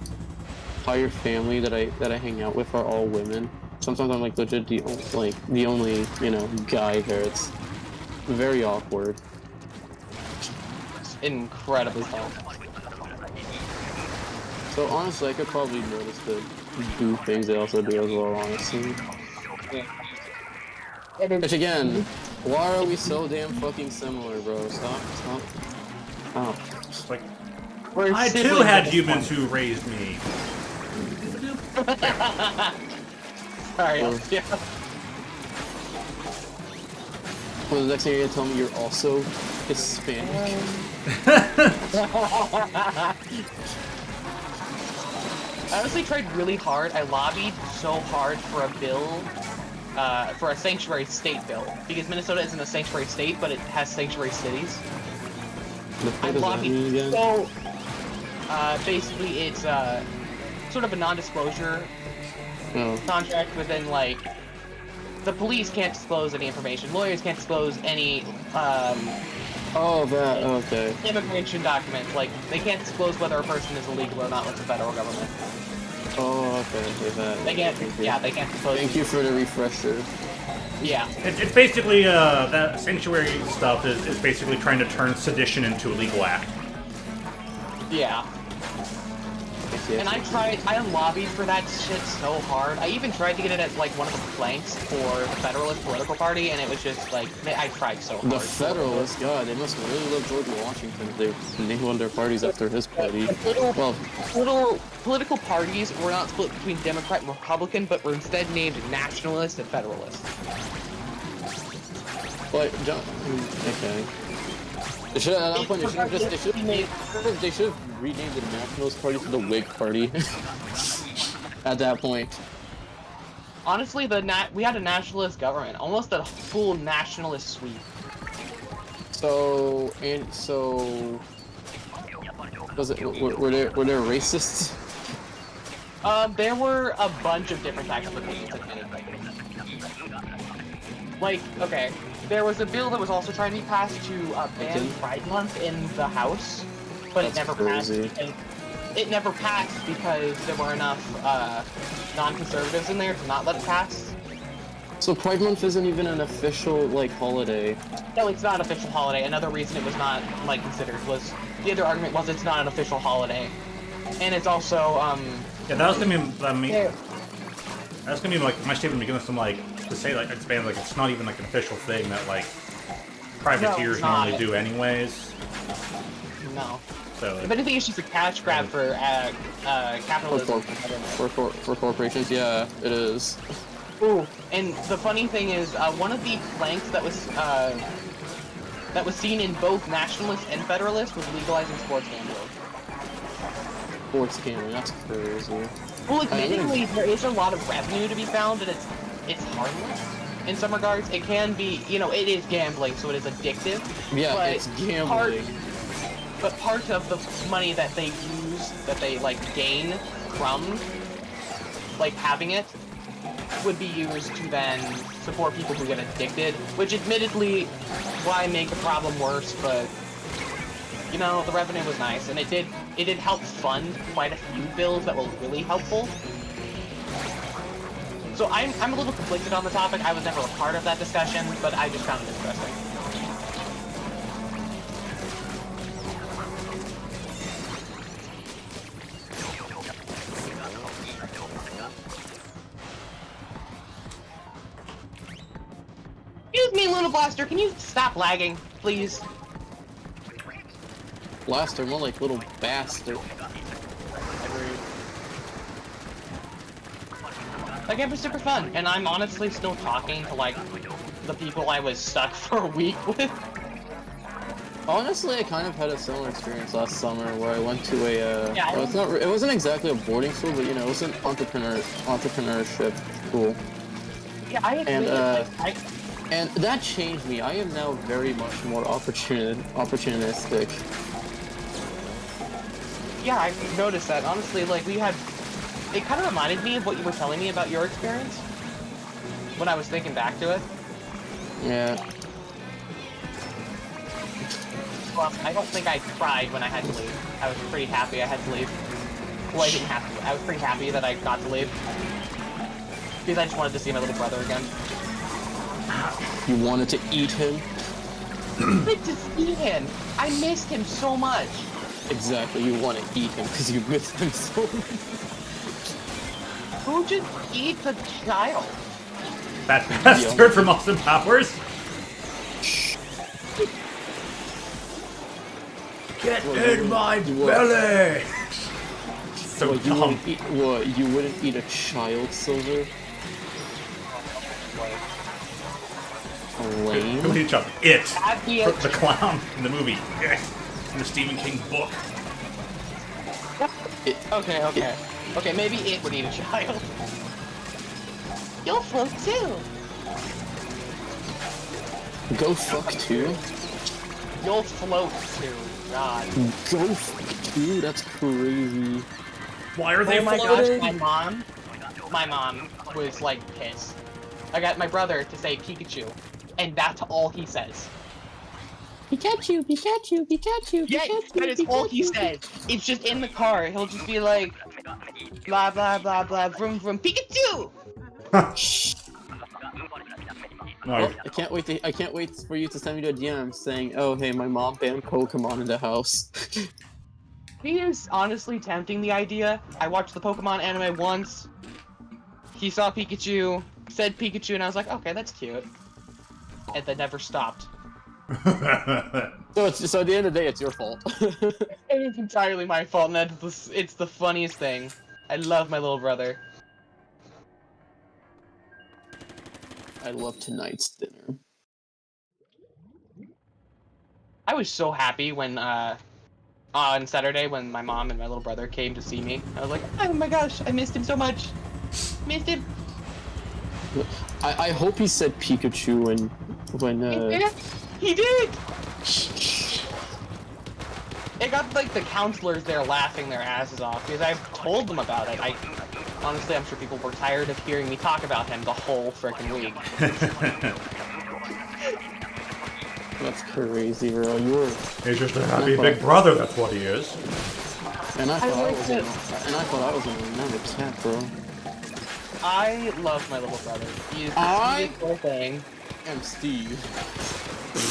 Speaker 2: entire family that I hang out with are all women. Sometimes I'm like legit the only guy there. It's very awkward.
Speaker 4: It's incredibly fun.
Speaker 2: So honestly, I could probably notice the do things they also do as well. Honestly. Which again, why are we so damn fucking similar, bro? Stop. Oh.
Speaker 1: It's like,
Speaker 4: We're
Speaker 1: I too
Speaker 4: siblings
Speaker 1: had
Speaker 4: at this
Speaker 1: humans
Speaker 4: point.
Speaker 1: who raised me.
Speaker 4: Sorry, yeah.
Speaker 2: Well, the next thing you're gonna tell me you're also Hispanic.
Speaker 4: I honestly tried really hard. I lobbied so hard for a bill, for a sanctuary state bill, because Minnesota isn't a sanctuary state, but it has sanctuary cities. I lobbied so. Basically, it's sort of a non-disclosure contract within like. The police can't disclose any information. Lawyers can't disclose any
Speaker 2: okay.
Speaker 4: immigration documents. Like they can't disclose whether a person is illegal or not with the federal government.
Speaker 2: Oh, okay. That.
Speaker 4: They can't. Yeah, they can't disclose.
Speaker 2: Thank you for the refresher.
Speaker 4: Yeah.
Speaker 1: It's basically that sanctuary stuff is basically trying to turn sedition into a legal act.
Speaker 4: Yeah.
Speaker 2: Yes.
Speaker 4: And I lobbied for that shit so hard. I even tried to get it as like one of the planks for the Federalist political party, and it was just like I tried so hard.
Speaker 2: The Federalists, God, they must really love George Washington if they named one of their parties after his party. Well,
Speaker 4: political parties were not split between Democrat and Republican, but were instead named Nationalist and Federalist.
Speaker 2: but okay. They should at that point they should have renamed the Nationalist Party to the Whig Party. At that point.
Speaker 4: Honestly, we had a nationalist government, almost a full nationalist sweep.
Speaker 2: So was it were there racists?
Speaker 4: There were a bunch of different types of opinions, admittedly. Like, okay, there was a bill that was also trying to be passed to ban Pride Month in the House, but it never passed. It never passed because there were enough non-conservatives in there to not let it pass.
Speaker 2: So Pride Month isn't even an official holiday.
Speaker 4: No, it's not an official holiday. Another reason it was not considered was the other argument was it's not an official holiday, and it's also
Speaker 1: Yeah, that was gonna be that's gonna be like my statement against them, to say it's banned, it's not even an official thing that privateers normally do anyways.
Speaker 4: No.
Speaker 1: So
Speaker 4: if anything, it's just a cash grab for capitalism.
Speaker 2: For corporations, yeah, it is.
Speaker 4: Ooh, and the funny thing is, one of the planks that was seen in both Nationalist and Federalist was legalizing sports gambling.
Speaker 2: Sports gambling, that's crazy.
Speaker 4: Well, admittedly, there is a lot of revenue to be found, and it's harmless in some regards. It can be, it is gambling, so it is addictive.
Speaker 2: Yeah,
Speaker 4: but
Speaker 2: it's gambling.
Speaker 4: But part of the money that they use, that they gain from having it, would be used to then support people who get addicted, which admittedly why make the problem worse, but the revenue was nice, and it did help fund quite a few bills that were really helpful. So I'm a little conflicted on the topic. I was never a part of that discussion, but I just found it interesting. Excuse me, Luna Blaster, can you stop lagging, please?
Speaker 2: blaster, more like little bastard.
Speaker 4: That game was super fun, and I'm honestly still talking to like the people I was stuck for a week with.
Speaker 2: Honestly, I kind of had a similar experience last summer where I went to a.
Speaker 4: Yeah,
Speaker 2: well, it wasn't exactly a boarding school, but you know, it was an entrepreneurship school.
Speaker 4: Yeah, I agree.
Speaker 2: And and that changed me. I am now very much more opportunistic.
Speaker 4: Yeah, I noticed that. Honestly, like we had, it kind of reminded me of what you were telling me about your experience when I was thinking back to it.
Speaker 2: Yeah.
Speaker 4: Well, I don't think I cried when I had to leave. I was pretty happy I had to leave. Well, I didn't have to. I was pretty happy that I got to leave because I just wanted to see my little brother again.
Speaker 2: You wanted to eat him?
Speaker 4: Like to see him. I missed him so much.
Speaker 2: Exactly. You want to eat him because you miss him so much.
Speaker 4: Who just eats a child?
Speaker 1: That bastard from Austin Powers? Get in my belly! So
Speaker 2: what,
Speaker 1: dumb.
Speaker 2: You wouldn't eat a child, Silver? Lame?
Speaker 1: Who each other? It!
Speaker 4: It.
Speaker 1: The clown in the movie. It. In the Stephen King book.
Speaker 4: Okay. Okay, maybe it would eat a child. You'll float too.
Speaker 2: Go fuck too?
Speaker 4: You'll float too. God.
Speaker 2: Go fuck too? That's crazy.
Speaker 1: Why are they
Speaker 4: Oh my
Speaker 1: floating?
Speaker 4: gosh, my mom was like pissed. I got my brother to say Pikachu, and that's all he says.
Speaker 2: Pikachu, Pikachu, Pikachu,
Speaker 4: Yeah,
Speaker 2: Pikachu,
Speaker 4: that is all he says. It's just in the car. He'll just be like, blah blah blah blah, vroom vroom, Pikachu.
Speaker 2: Well, I can't wait for you to send me a DM saying, "Oh, hey, my mom banned Pokemon in the house."
Speaker 4: He is honestly tempting the idea. I watched the Pokemon anime once. He saw Pikachu, said Pikachu, and I was like, okay, that's cute. And then never stopped.
Speaker 2: So at the end of the day, it's your fault.
Speaker 4: It is entirely my fault, and it's the funniest thing. I love my little brother.
Speaker 2: I love tonight's dinner.
Speaker 4: I was so happy when, on Saturday when my mom and my little brother came to see me. I was like, oh my gosh, I missed him so much. Missed him.
Speaker 2: I hope he said Pikachu when
Speaker 4: He did! It got, like, the counselors there laughing their asses off, because I've told them about it. Honestly, I'm sure people were tired of hearing me talk about him the whole frickin' week.
Speaker 2: That's crazy, bro.
Speaker 1: He's just a happy big brother, that's what he is.
Speaker 2: And I thought I was gonna remember cat, bro.
Speaker 4: I love my little brother. He is the sweetest little thing.
Speaker 2: I'm Steve.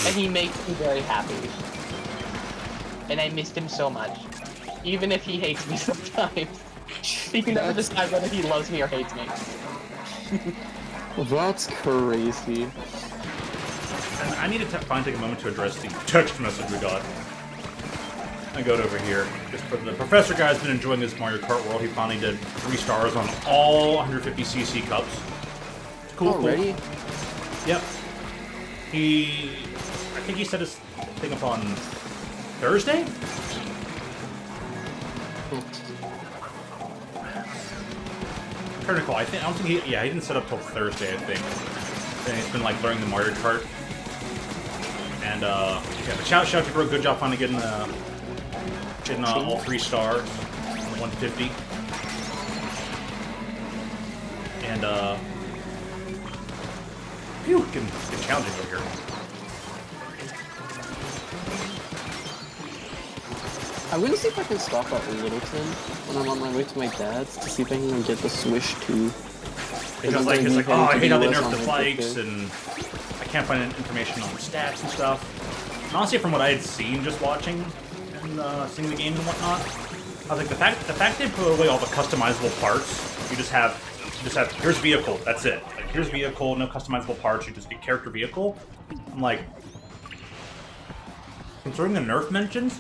Speaker 4: And he makes me very happy. And I missed him so much. Even if he hates me sometimes. He can never decide whether he loves me or hates me.
Speaker 2: That's crazy.
Speaker 1: And I need to finally take a moment to address the text message we got. I got over here. The professor guy's been enjoying this Mario Kart World. He finally did 3 stars on all 150cc cups. Cool,
Speaker 2: Already?
Speaker 1: Cool. Yep. I think he set his thing up on Thursday? I'm trying to recall. I don't think he didn't set up till Thursday, I think. Then he's been like learning the Mario Kart. And yeah, but shout to bro, good job finally getting all 3 stars on the 150. And phew, getting challenging over here.
Speaker 2: I'm gonna see if I can stop at Littleton when I'm on my way to my dad's to see if I can get the Swish 2.
Speaker 1: Because like he's like, oh, I hate how they nerfed the bikes, and I can't find information on stats and stuff. And honestly, from what I had seen just watching and seeing the game and whatnot, I was like, the fact they put away all the customizable parts, you just have here's vehicle, that's it. Like here's vehicle, no customizable parts, you just get character vehicle. I'm like, considering the nerf mentions,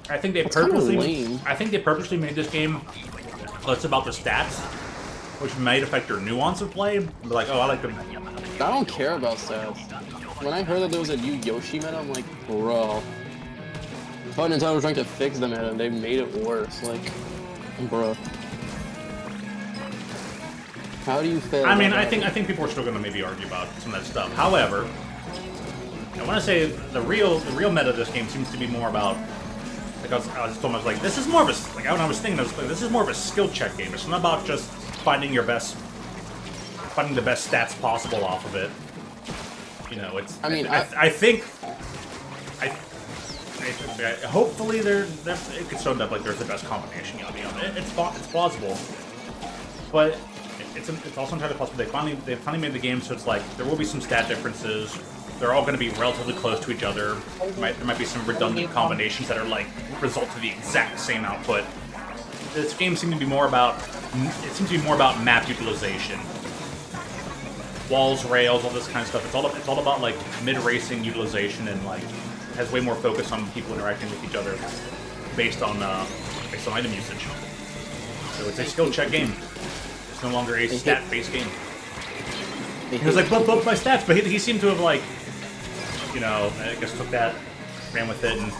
Speaker 1: I think they
Speaker 2: That's kinda
Speaker 1: purposely.
Speaker 2: lame.
Speaker 1: I think they purposely made this game less about the stats, which might affect your nuance of play. But like, oh, I like the.
Speaker 2: I don't care about stats. When I heard that there was a new Yoshi meta, I'm like, bro. I thought Nintendo was trying to fix the meta, and they made it worse. Like, bro. How do you feel?
Speaker 1: I mean, I think people are still going to maybe argue about some of that stuff. However, I want to say the real meta of this game seems to be more about. Like I was told, I was like, this is more of a like when I was thinking, I was like, this is more of a skill check game. It's not about just finding the best stats possible off of it. You know, it's.
Speaker 2: I mean,
Speaker 1: I think. Hopefully, it could show up like there's the best combination. Yada yada. It's plausible, but it's also entirely possible they finally made the game so it's like there will be some stat differences. They're all going to be relatively close to each other. There might be some redundant combinations that are like result to the exact same output. This game seems to be more about map utilization, walls, rails, all this kind of stuff. It's all about like mid-racing utilization and like has way more focus on people interacting with each other based on item usage. So it's a skill check game. It's no longer a stat-based game. He was like, bump my stats, but he seemed to have like, you know, I guess took that, ran with it, and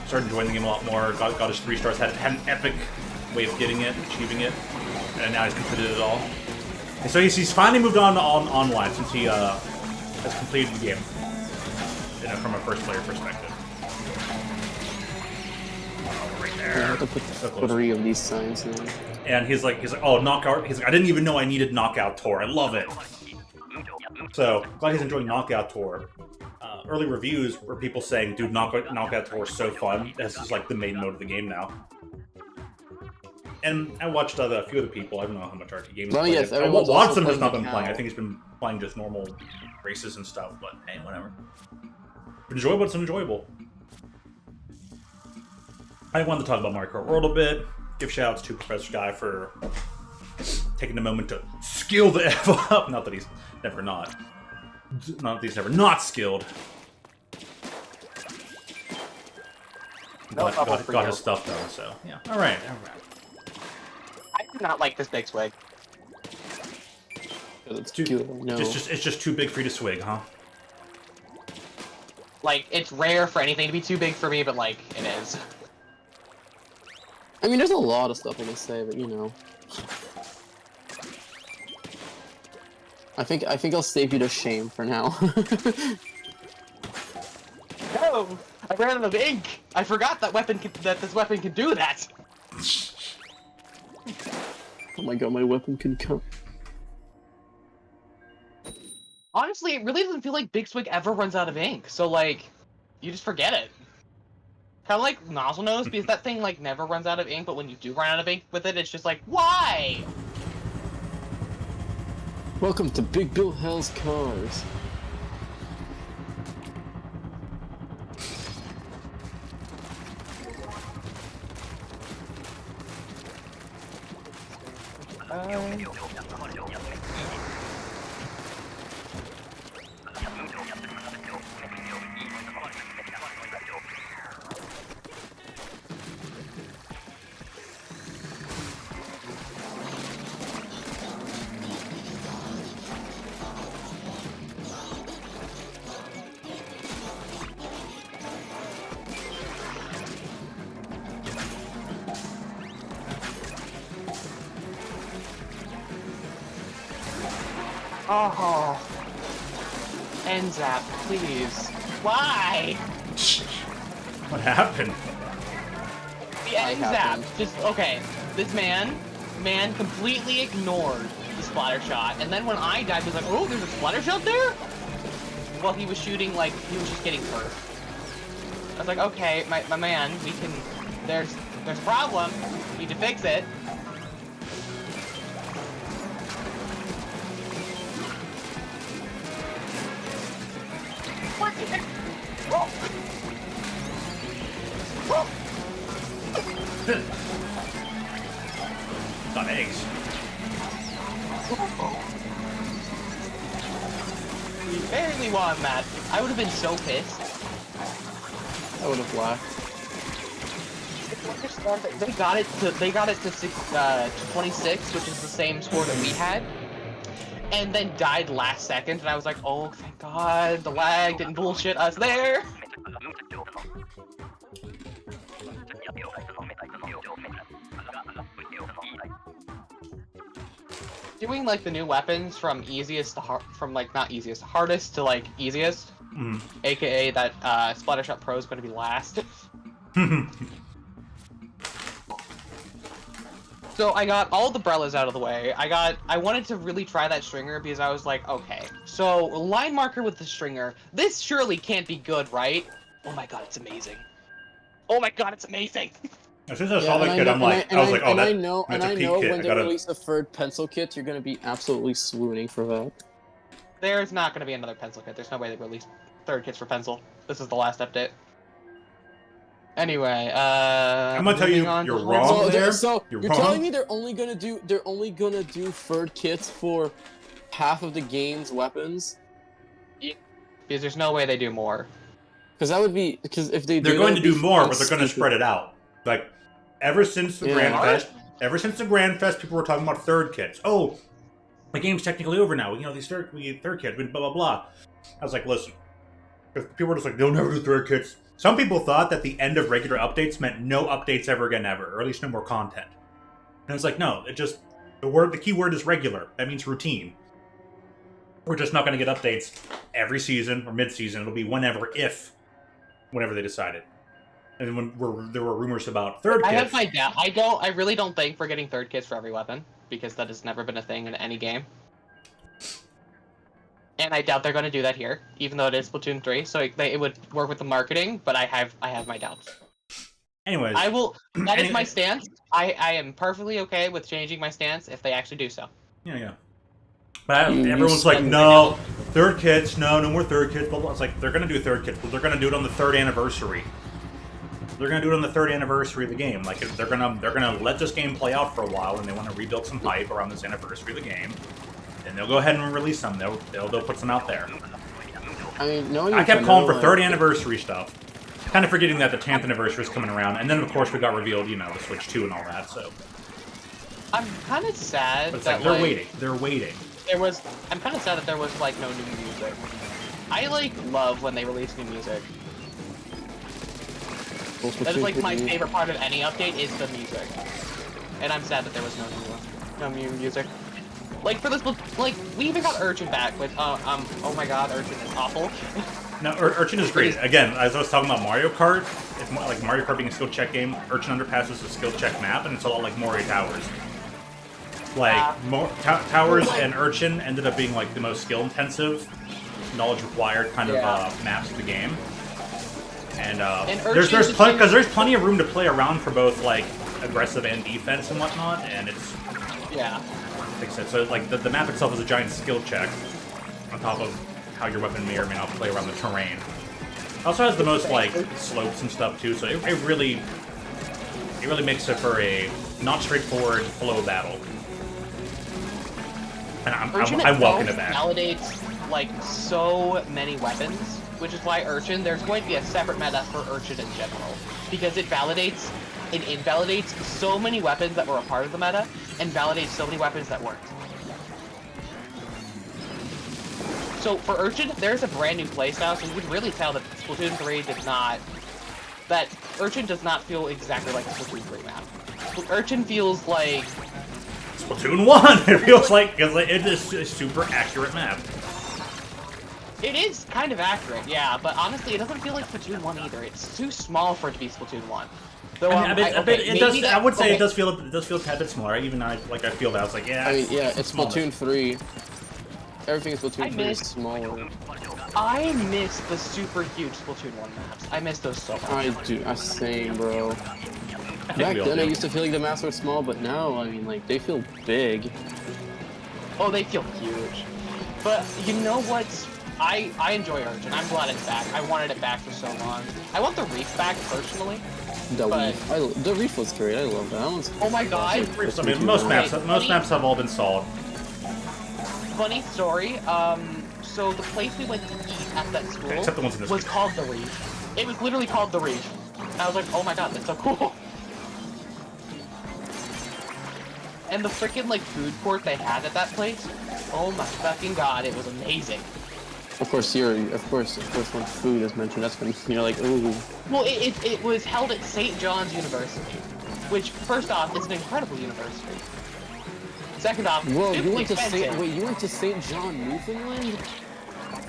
Speaker 1: started enjoying the game a lot more. Got his 3 stars, had an epic way of getting it, achieving it, and now he's completed it all. And so he's finally moved on to online since he has completed the game, you know, from a first player perspective. Oh, right there.
Speaker 2: I have to put
Speaker 1: So
Speaker 2: 3 of these signs in.
Speaker 1: And he's like, oh, knockout. He's like, I didn't even know I needed knockout tour. I love it. So glad he's enjoying knockout tour. Early reviews were people saying, dude, knockout tour is so fun. This is like the main mode of the game now. And I watched a few other people. I don't know how much arcade games.
Speaker 2: Well, yes, everyone's
Speaker 1: Watson
Speaker 2: also
Speaker 1: has not been
Speaker 2: playing
Speaker 1: playing. I
Speaker 2: Cow.
Speaker 1: think he's been playing just normal races and stuff. But hey, whatever. Enjoyable. It's enjoyable. I wanted to talk about Mario Kart World a bit. Give shout-outs to Professor Guy for taking a moment to skill the F up. Not that he's never not. Not that he's never not skilled. Got his stuff done, so yeah. Alright.
Speaker 4: I do not like this big swig.
Speaker 2: It's
Speaker 1: Too,
Speaker 2: cute. No.
Speaker 1: it's just too big for you to swig, huh?
Speaker 4: Like, it's rare for anything to be too big for me, but like, it is.
Speaker 2: I mean, there's a lot of stuff I can say, but you know. I think I'll save you the shame for now.
Speaker 4: No! I ran out of ink! I forgot that this weapon can do that!
Speaker 2: Oh my god, my weapon can come.
Speaker 4: Honestly, it really doesn't feel like Big Swig ever runs out of ink, so like, you just forget it. Kinda like Nozzle Nose, because that thing like never runs out of ink, but when you do run out of ink with it, it's just like, why?
Speaker 2: Welcome to Big Bill Hell's Cars.
Speaker 4: Oh. N-Zap, please. Why?
Speaker 1: What happened?
Speaker 4: The N-Zap.
Speaker 2: happened.
Speaker 4: Just, okay. This man completely ignored the splatter shot, and then when I died, he was like, oh, there's a splatter shot there? Well, he was shooting like, he was just getting hurt. I was like, okay, my man, we can, there's a problem. We need to fix it. What the heck? Whoa.
Speaker 1: Got eggs.
Speaker 4: We barely won that. I would have been so pissed.
Speaker 2: I would have laughed.
Speaker 4: They got it to 26, which is the same score that we had, and then died last second. And I was like, oh, thank God, the lag didn't bullshit us there. Doing like the new weapons from easiest to not easiest, hardest to like easiest, aka that Splattershot Pro is going to be last. So I got all the Brellas out of the way. I wanted to really try that stringer because I was like, okay, so line marker with the stringer. This surely can't be good, right? Oh my God, it's amazing. Oh my God, it's amazing.
Speaker 1: As soon as I saw that kit, I was like, oh,
Speaker 2: I know
Speaker 1: when
Speaker 2: they release the third pencil kit, you're gonna be absolutely swooning for that.
Speaker 4: There's not gonna be another pencil kit. There's no way they release third kits for pencil. This is the last update. Anyway,
Speaker 1: I'm gonna tell you, you're wrong there.
Speaker 2: So
Speaker 1: you're
Speaker 2: telling me they're only gonna do third kits for half of the game's weapons?
Speaker 4: Yeah. Because there's no way they do more.
Speaker 2: Because that would be if they're
Speaker 1: going to do more, but they're going to spread it out. Like ever since the Grand Fest, people were talking about third kits. Oh, the game's technically over now. You know, we get third kits, blah blah blah. I was like, listen, because people were just like, they'll never do third kits. Some people thought that the end of regular updates meant no updates ever again, ever, or at least no more content. And it's like, no, it just the key word is regular. That means routine. We're just not going to get updates every season or mid-season. It'll be whenever they decided. And when there were rumors about third kits.
Speaker 4: I have my doubt. I really don't think we're getting third kits for every weapon, because that has never been a thing in any game. And I doubt they're going to do that here, even though it is Splatoon 3. So it would work with the marketing, but I have my doubts.
Speaker 1: Anyways,
Speaker 4: that is my stance. I am perfectly okay with changing my stance if they actually do so.
Speaker 1: Yeah. But everyone's like, no, third kits, no more third kits. Blah, blah. It's like, they're going to do third kits, but they're going to do it on the 3rd anniversary. They're going to do it on the 3rd anniversary of the game. Like, they're gonna let this game play out for a while, and they want to rebuild some hype around this anniversary of the game. And they'll go ahead and release them. They'll put some out there.
Speaker 2: I mean,
Speaker 1: I kept calling for 3rd anniversary stuff. Kind of forgetting that the 10th anniversary is coming around. And then, of course, we got revealed, you know, the Switch 2 and all that, so.
Speaker 4: I'm kind of sad
Speaker 1: that, they're waiting. They're waiting.
Speaker 4: I'm kind of sad that there was, like, no new music. I, like, love when they release new music. That is, like, my favorite part of any update is the music. And I'm sad that there was no new music. Like, for this, like, we even got Urchin back with, oh my God, Urchin is awful.
Speaker 1: No, Urchin is great. Again, as I was talking about Mario Kart, it's like Mario Kart being a skill check game, Urchin Underpass is a skill check map, and it's a lot like Moray Towers. Like, Towers and Urchin ended up being, like, the most skill-intensive, knowledge-required kind of maps of the game. And there's plenty of room to play around for both, like, aggressive and defense and whatnot, and it's...
Speaker 4: Yeah.
Speaker 1: Like I said, so, like, the map itself is a giant skill check on top of how your weapon may or may not play around the terrain. It also has the most, like, slopes and stuff, too, so it really makes it for a not straightforward flow battle. And I'm welcome to that.
Speaker 4: Validates, like, so many weapons, which is why Urchin, there's going to be a separate meta for Urchin in general. Because it invalidates so many weapons that were a part of the meta, and validates so many weapons that weren't. So for Urchin, there's a brand new playstyle, so you would really tell that Splatoon 3 that Urchin does not feel exactly like a Splatoon 3 map. Urchin feels like...
Speaker 1: Splatoon 1! It feels like, because it is a super accurate map.
Speaker 4: It is kind of accurate, yeah, but honestly, it doesn't feel like Splatoon 1 either. It's too small for it to be Splatoon 1. Though,
Speaker 1: I would say it does feel a tad bit smaller. Even I feel that. I was like, yeah.
Speaker 2: I mean, yeah, it's Splatoon 3. Everything in Splatoon 3 is smaller.
Speaker 4: I miss the super huge Splatoon 1 maps. I miss those so much.
Speaker 2: I do. I'm same, bro. Back then, I used to feel like the maps were small, but now, I mean, like, they feel big.
Speaker 4: Oh, they feel huge. But you know what? I enjoy Urchin. I'm glad it's back. I wanted it back for so long. I want the Reef back personally.
Speaker 2: The Reef was great. I love that one.
Speaker 4: Oh my God!
Speaker 1: I mean, most maps have all been solid.
Speaker 4: Funny story. So the place we went to eat at that school
Speaker 1: Except the ones in this
Speaker 4: was
Speaker 1: week.
Speaker 4: called The Reach. It was literally called The Reach. And I was like, oh my god, that's so cool. And the freaking like food court they had at that place, oh my fucking god, it was amazing.
Speaker 2: Of course, when food is mentioned, that's when you're like, ooh.
Speaker 4: Well, it was held at St. John's University, which, first off, is an incredible university. Second off,
Speaker 2: Whoa, you went to
Speaker 4: expensive.
Speaker 2: you went to St. John, Newfoundland?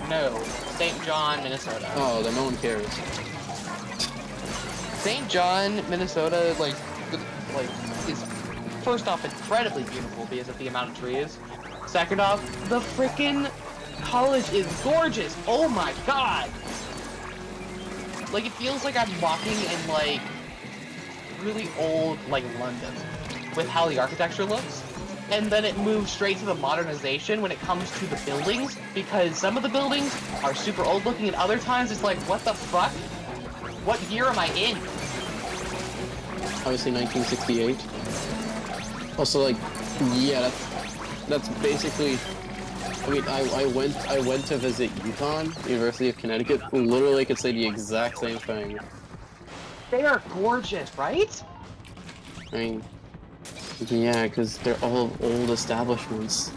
Speaker 4: No, St. John, Minnesota.
Speaker 2: Oh, then no one cares.
Speaker 4: St. John, Minnesota, is first off incredibly beautiful because of the amount of trees. Second off, the freaking college is gorgeous. Oh my god! Like, it feels like I'm walking in, like, really old, like, London with how the architecture looks. And then it moves straight to the modernization when it comes to the buildings, because some of the buildings are super old looking and other times it's like, what the fuck? What year am I in?
Speaker 2: Obviously 1968. Also, like, yeah, that's basically. I mean, I went to visit UConn, University of Connecticut. Literally, I could say the exact same thing.
Speaker 4: They are gorgeous, right?
Speaker 2: I mean, yeah, because they're all old establishments.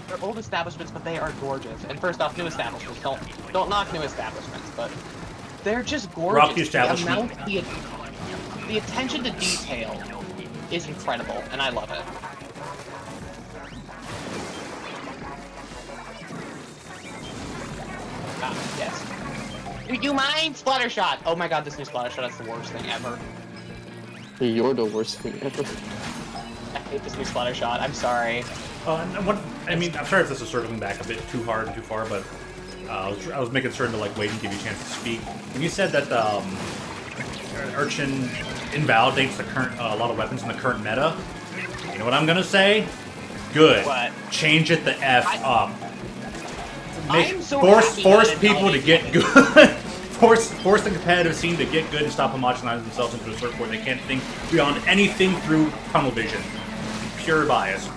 Speaker 4: They're old establishments, but they are gorgeous. And first off, new establishments. Don't knock new establishments, but they're just gorgeous.
Speaker 1: Rock the establishment.
Speaker 4: The attention to detail is incredible, and I love it. Ah, yes. Would you mind Splattershot? Oh my god, this new Splattershot, that's the worst thing ever.
Speaker 2: You're the worst thing ever.
Speaker 4: I hate this new Splattershot, I'm sorry.
Speaker 1: I mean, I'm sorry if this is circling back a bit too hard and too far, but I was making certain to like wait and give you a chance to speak. When you said that Urchin invalidates the current a lot of weapons in the current meta, you know what I'm gonna say? Good.
Speaker 4: What?
Speaker 1: Change it the F up.
Speaker 4: I'm so
Speaker 1: force
Speaker 4: happy that it
Speaker 1: people to
Speaker 4: validates
Speaker 1: get
Speaker 4: it.
Speaker 1: good. force the competitive scene to get good and stop homogenizing themselves into a circle where they can't think beyond anything through tunnel vision. Pure bias.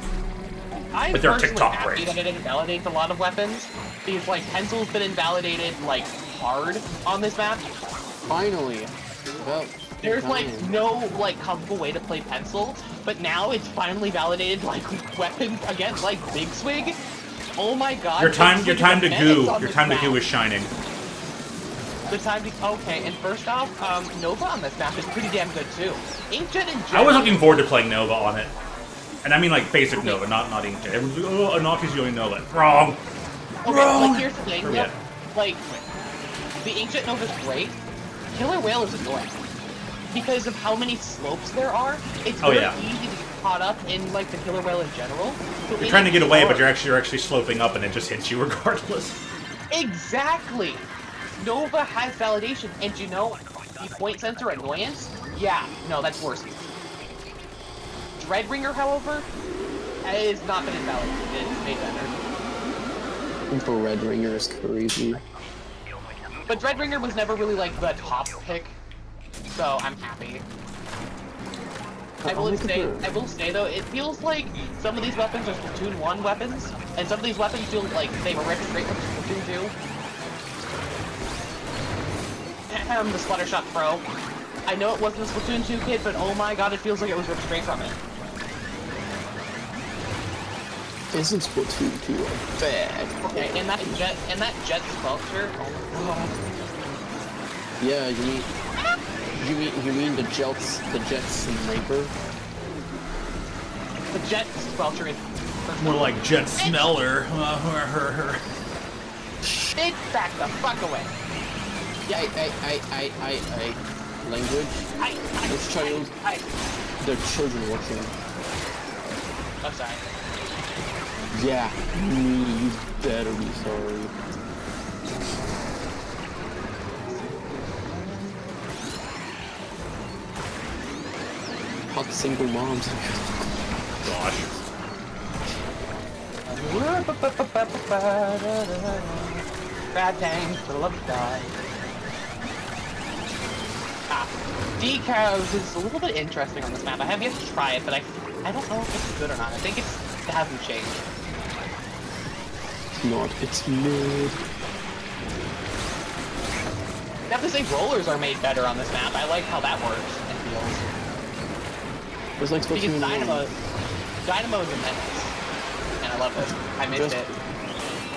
Speaker 4: I'm
Speaker 1: But they're
Speaker 4: personally
Speaker 1: TikTok
Speaker 4: happy
Speaker 1: brains.
Speaker 4: that it invalidates a lot of weapons. Because, like, pencil's been invalidated, like, hard on this map.
Speaker 2: Finally. Well,
Speaker 4: There's, like,
Speaker 2: fine.
Speaker 4: no, like, comfortable way to play pencil. But now it's finally validated, like, weapons against, like, Big Swig. Oh my god.
Speaker 1: Your time
Speaker 4: Big
Speaker 1: to
Speaker 4: Swig is a menace on
Speaker 1: Your
Speaker 4: this
Speaker 1: time to
Speaker 4: map.
Speaker 1: goo is shining.
Speaker 4: The time to... Okay, and first off, Nova on this map is pretty damn good, too. Inkjet in
Speaker 1: I was
Speaker 4: general-
Speaker 1: looking forward to playing Nova on it. And I mean like basic Nova, not Inkjet. Everyone's like, oh, Anaki's the only Nova. Wrong!
Speaker 4: Okay,
Speaker 1: Wrong!
Speaker 4: like, here's the thing,
Speaker 1: Yeah.
Speaker 4: like, the Inkjet Nova's great. Killer Whale is annoying. Because of how many slopes there are, it's very easy to get caught up in, like, the Killer Whale in general. So
Speaker 1: You're trying to get away, but you're actually sloping up and it just hits you regardless.
Speaker 4: Exactly! Nova has validation, and you know, the point sensor annoyance? Yeah, no, that's worse. Dreadringer, however, has not been invalidated. It's made better.
Speaker 2: Infrared Ringer is crazy.
Speaker 4: But Dreadringer was never really, like, the top pick, so I'm happy. I will say though, it feels like some of these weapons are Splatoon 1 weapons, and some of these weapons feel like they were ripped straight from Splatoon 2. The Splattershot Pro. I know it wasn't a Splatoon 2 kit, but oh my god, it feels like it was ripped straight from it.
Speaker 2: Isn't Splatoon 2 bad?
Speaker 4: Okay, and that jet sculpture. Oh my god.
Speaker 2: Yeah, you mean the Jets sniper?
Speaker 4: The jet sculpture is
Speaker 1: More like Jet Smeller.
Speaker 4: Get back the fuck away.
Speaker 2: Language? This child. They're children watching.
Speaker 4: I'm sorry.
Speaker 2: Yeah, you better be sorry. Hot single moms.
Speaker 1: Gosh.
Speaker 4: Bad tank, full of die. Decals is a little bit interesting on this map. I have yet to try it, but I don't know if it's good or not. I think it hasn't changed.
Speaker 2: It's not. It's mid.
Speaker 4: I have to say, rollers are made better on this map. I like how that works and feels.
Speaker 2: It's like supposed to
Speaker 4: Because
Speaker 2: be
Speaker 4: Dynamo is a menace, and I love it. I missed it.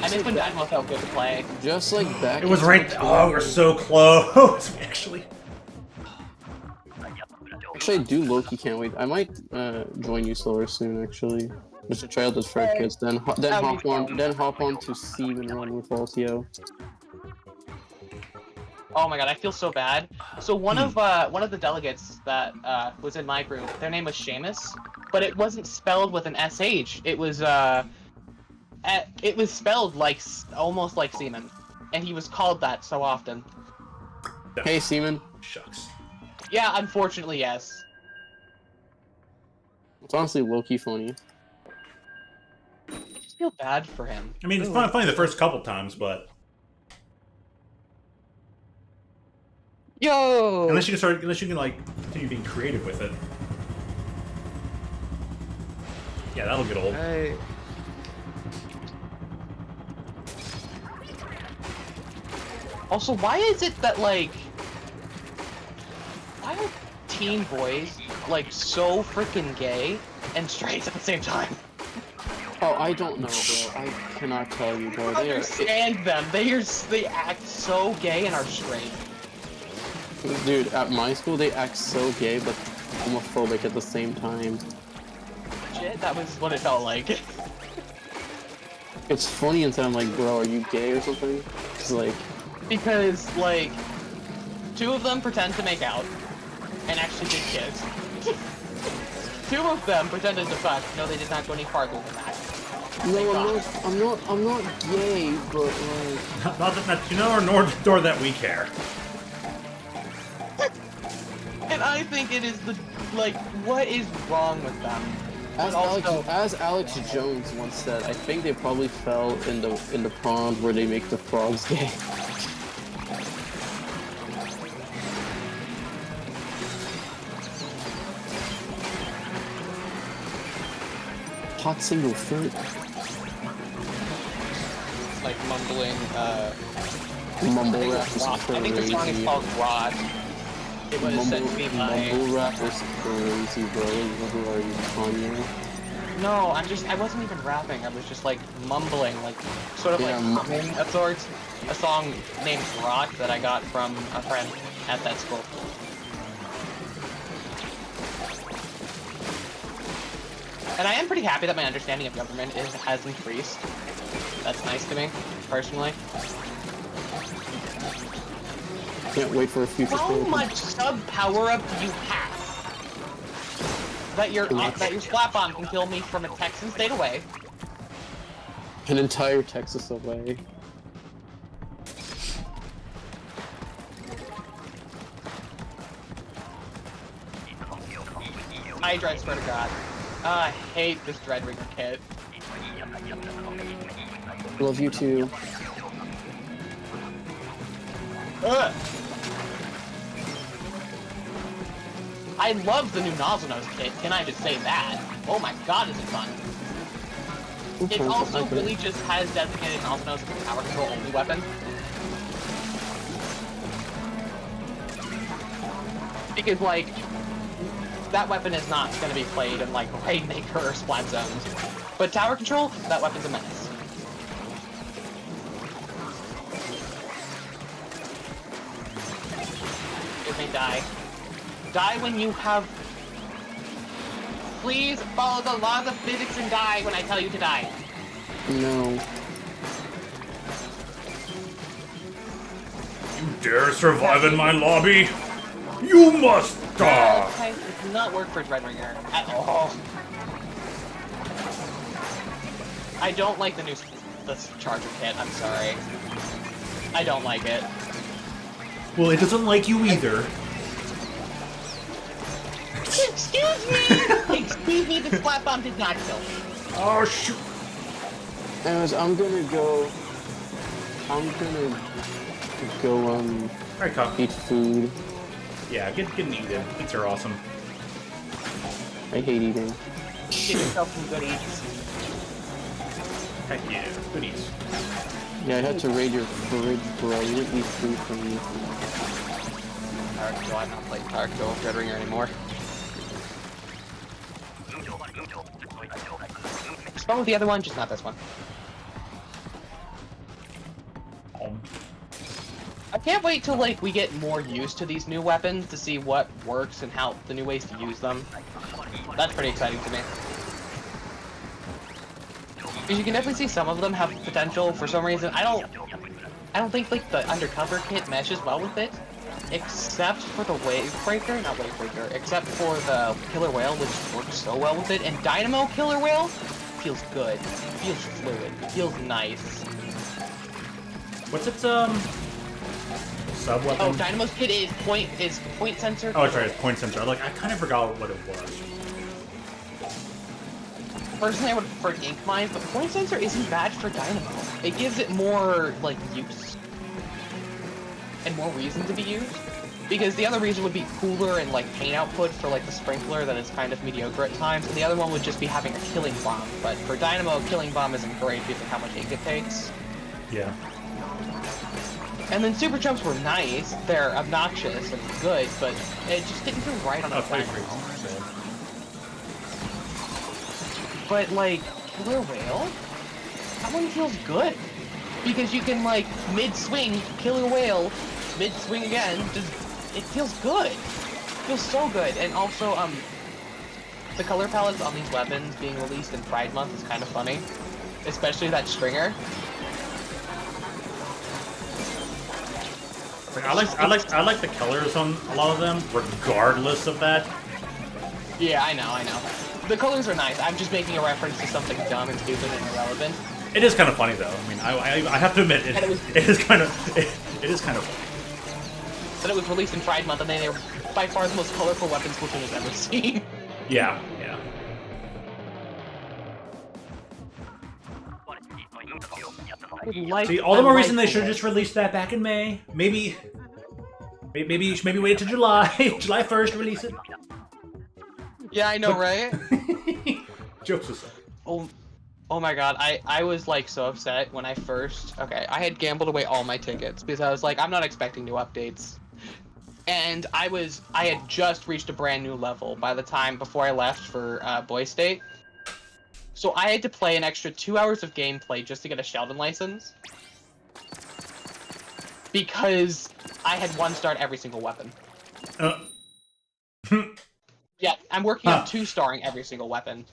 Speaker 4: I missed when Dynamo felt good to play.
Speaker 2: just like back.
Speaker 1: It was
Speaker 2: in
Speaker 1: right. Oh, we're so close. Actually.
Speaker 2: Actually, I do low-key can't wait. I might join you slower soon. Actually, just to try out this Fred kits. Then hop on to Steam and run with Altio.
Speaker 4: Oh my god, I feel so bad. So one of the delegates that was in my group, their name was Seamus, but it wasn't spelled with an SH. It was spelled like almost like semen, and he was called that so often.
Speaker 2: Hey, Seaman.
Speaker 1: Shucks.
Speaker 4: Yeah, unfortunately, yes.
Speaker 2: It's honestly low-key funny.
Speaker 4: I just feel bad for him.
Speaker 1: I mean, it's funny the first couple times, but
Speaker 4: Yo!
Speaker 1: unless you can like continue being creative with it. Yeah, that'll get old.
Speaker 4: Hey. Also, why is it that like, why are teen boys like so freaking gay and straight at the same time?
Speaker 2: Oh, I don't know, bro. I cannot tell you, bro.
Speaker 4: I don't understand them. They act so gay and are straight.
Speaker 2: Dude, at my school, they act so gay, but homophobic at the same time.
Speaker 4: Shit, that was what it felt like.
Speaker 2: It's funny until I'm like, bro, are you gay or something? It's like...
Speaker 4: Because, like, two of them pretend to make out and actually did kiss. Two of them pretended to fuck. No, they did not go any farther than that.
Speaker 2: No, I'm not gay, but like...
Speaker 1: Not that you know, nor that we care.
Speaker 4: And I think it is the, like, what is wrong with them?
Speaker 2: As Alex Jones once said, I think they probably fell in the pond where they make the frogs gay. Hot single fruit.
Speaker 4: Like mumbling,
Speaker 2: Mumble rap is
Speaker 4: I think the song is
Speaker 2: crazy.
Speaker 4: called Rod. It was sent to me by...
Speaker 2: Mumble rap is crazy, bro. Who are you, Kanye?
Speaker 4: No, I wasn't even rapping, I was just like mumbling, like, sort of
Speaker 2: Yeah,
Speaker 4: like humming of sorts. A song named Rock that I got from a friend at that school. And I am pretty happy that my understanding of government has increased. That's nice to me, personally.
Speaker 2: Can't wait for a future.
Speaker 4: How much sub power-up do you have? That your slap bomb can kill me from a Texan state away.
Speaker 2: An entire Texas away.
Speaker 4: I dread, swear to God. I hate this Dreadringer kit.
Speaker 2: Love you too.
Speaker 4: Ugh. I love the new Nozzle Nose kit, can I just say that? Oh my god, is it fun. It also really just has designated Nozzle Nose as a power control only weapon. Because, like, that weapon is not going to be played in, like, Rainmaker or Splat Zones. But tower control, that weapon's a menace. It may die. Die when you have... Please follow the laws of physics and die when I tell you to die.
Speaker 2: No.
Speaker 1: You dare survive in my lobby? You must die!
Speaker 4: Okay, it does not work for Dreadringer at all. I don't like the new Charger kit, I'm sorry. I don't like it.
Speaker 1: Well, it doesn't like you either.
Speaker 4: Excuse me! Excuse me, the slap bomb did not kill me.
Speaker 1: Oh, shoot.
Speaker 2: Anyways, I'm gonna go,
Speaker 1: Alright, Cup.
Speaker 2: eat food.
Speaker 1: Yeah, get and eat it. Eats are awesome.
Speaker 2: I hate eating.
Speaker 4: Get yourself some good eats.
Speaker 1: Heck yeah, goodies.
Speaker 2: Yeah, I had to raid your fridge, bro. You didn't eat food from me.
Speaker 4: Tarko, I'm not playing Tarko Redringer anymore. What's wrong with the other one? Just not this one. I can't wait till like we get more used to these new weapons to see what works and how the new ways to use them. That's pretty exciting to me. Because you can definitely see some of them have potential. For some reason, I don't think like the undercover kit meshes well with it, except for the Wavebreaker, not Wavebreaker, except for the Killer Whale, which works so well with it. And Dynamo Killer Whale feels good, feels fluid, feels nice.
Speaker 1: What's its sub weapon?
Speaker 4: Oh, Dynamo's kit is point sensor.
Speaker 1: Oh, that's right, it's point sensor. I kind of forgot what it was.
Speaker 4: Personally, I would prefer Ink Mine, but point sensor isn't bad for Dynamo. It gives it more like use and more reason to be used. Because the other reason would be cooler and like paint output for like the sprinkler that is kind of mediocre at times, and the other one would just be having a killing bomb. But for Dynamo, killing bomb isn't great because of how much ink it takes.
Speaker 1: Yeah.
Speaker 4: And then super jumps were nice. They're obnoxious and good, but it just didn't feel right on the background. But like Killer Whale, that one feels good because you can like mid-swing Killer Whale, mid-swing again. Just it feels good. It feels so good. And also the color palettes on these weapons being released in Pride Month is kind of funny, especially that stringer.
Speaker 1: I like the colors on a lot of them, regardless of that.
Speaker 4: Yeah, I know. The colors are nice. I'm just making a reference to something dumb and stupid and irrelevant.
Speaker 1: It is kind of funny though. I mean, I have to admit it is kind of funny.
Speaker 4: But it was released in Pride Month, and they were by far the most colorful weapons Splatoon has ever seen.
Speaker 1: Yeah. See, all the more reason they should have just released that back in May. Maybe wait till July. July 1st, release it.
Speaker 4: Yeah, I know, right?
Speaker 1: Jokes aside.
Speaker 4: Oh my god, I was like so upset when I first... Okay, I had gambled away all my tickets because I was like, I'm not expecting new updates. And I had just reached a brand new level by the time before I left for Boy State. So I had to play an extra 2 hours of gameplay just to get a Sheldon license. Because I had 1-starred every single weapon. Yeah, I'm working on 2-starring every single weapon.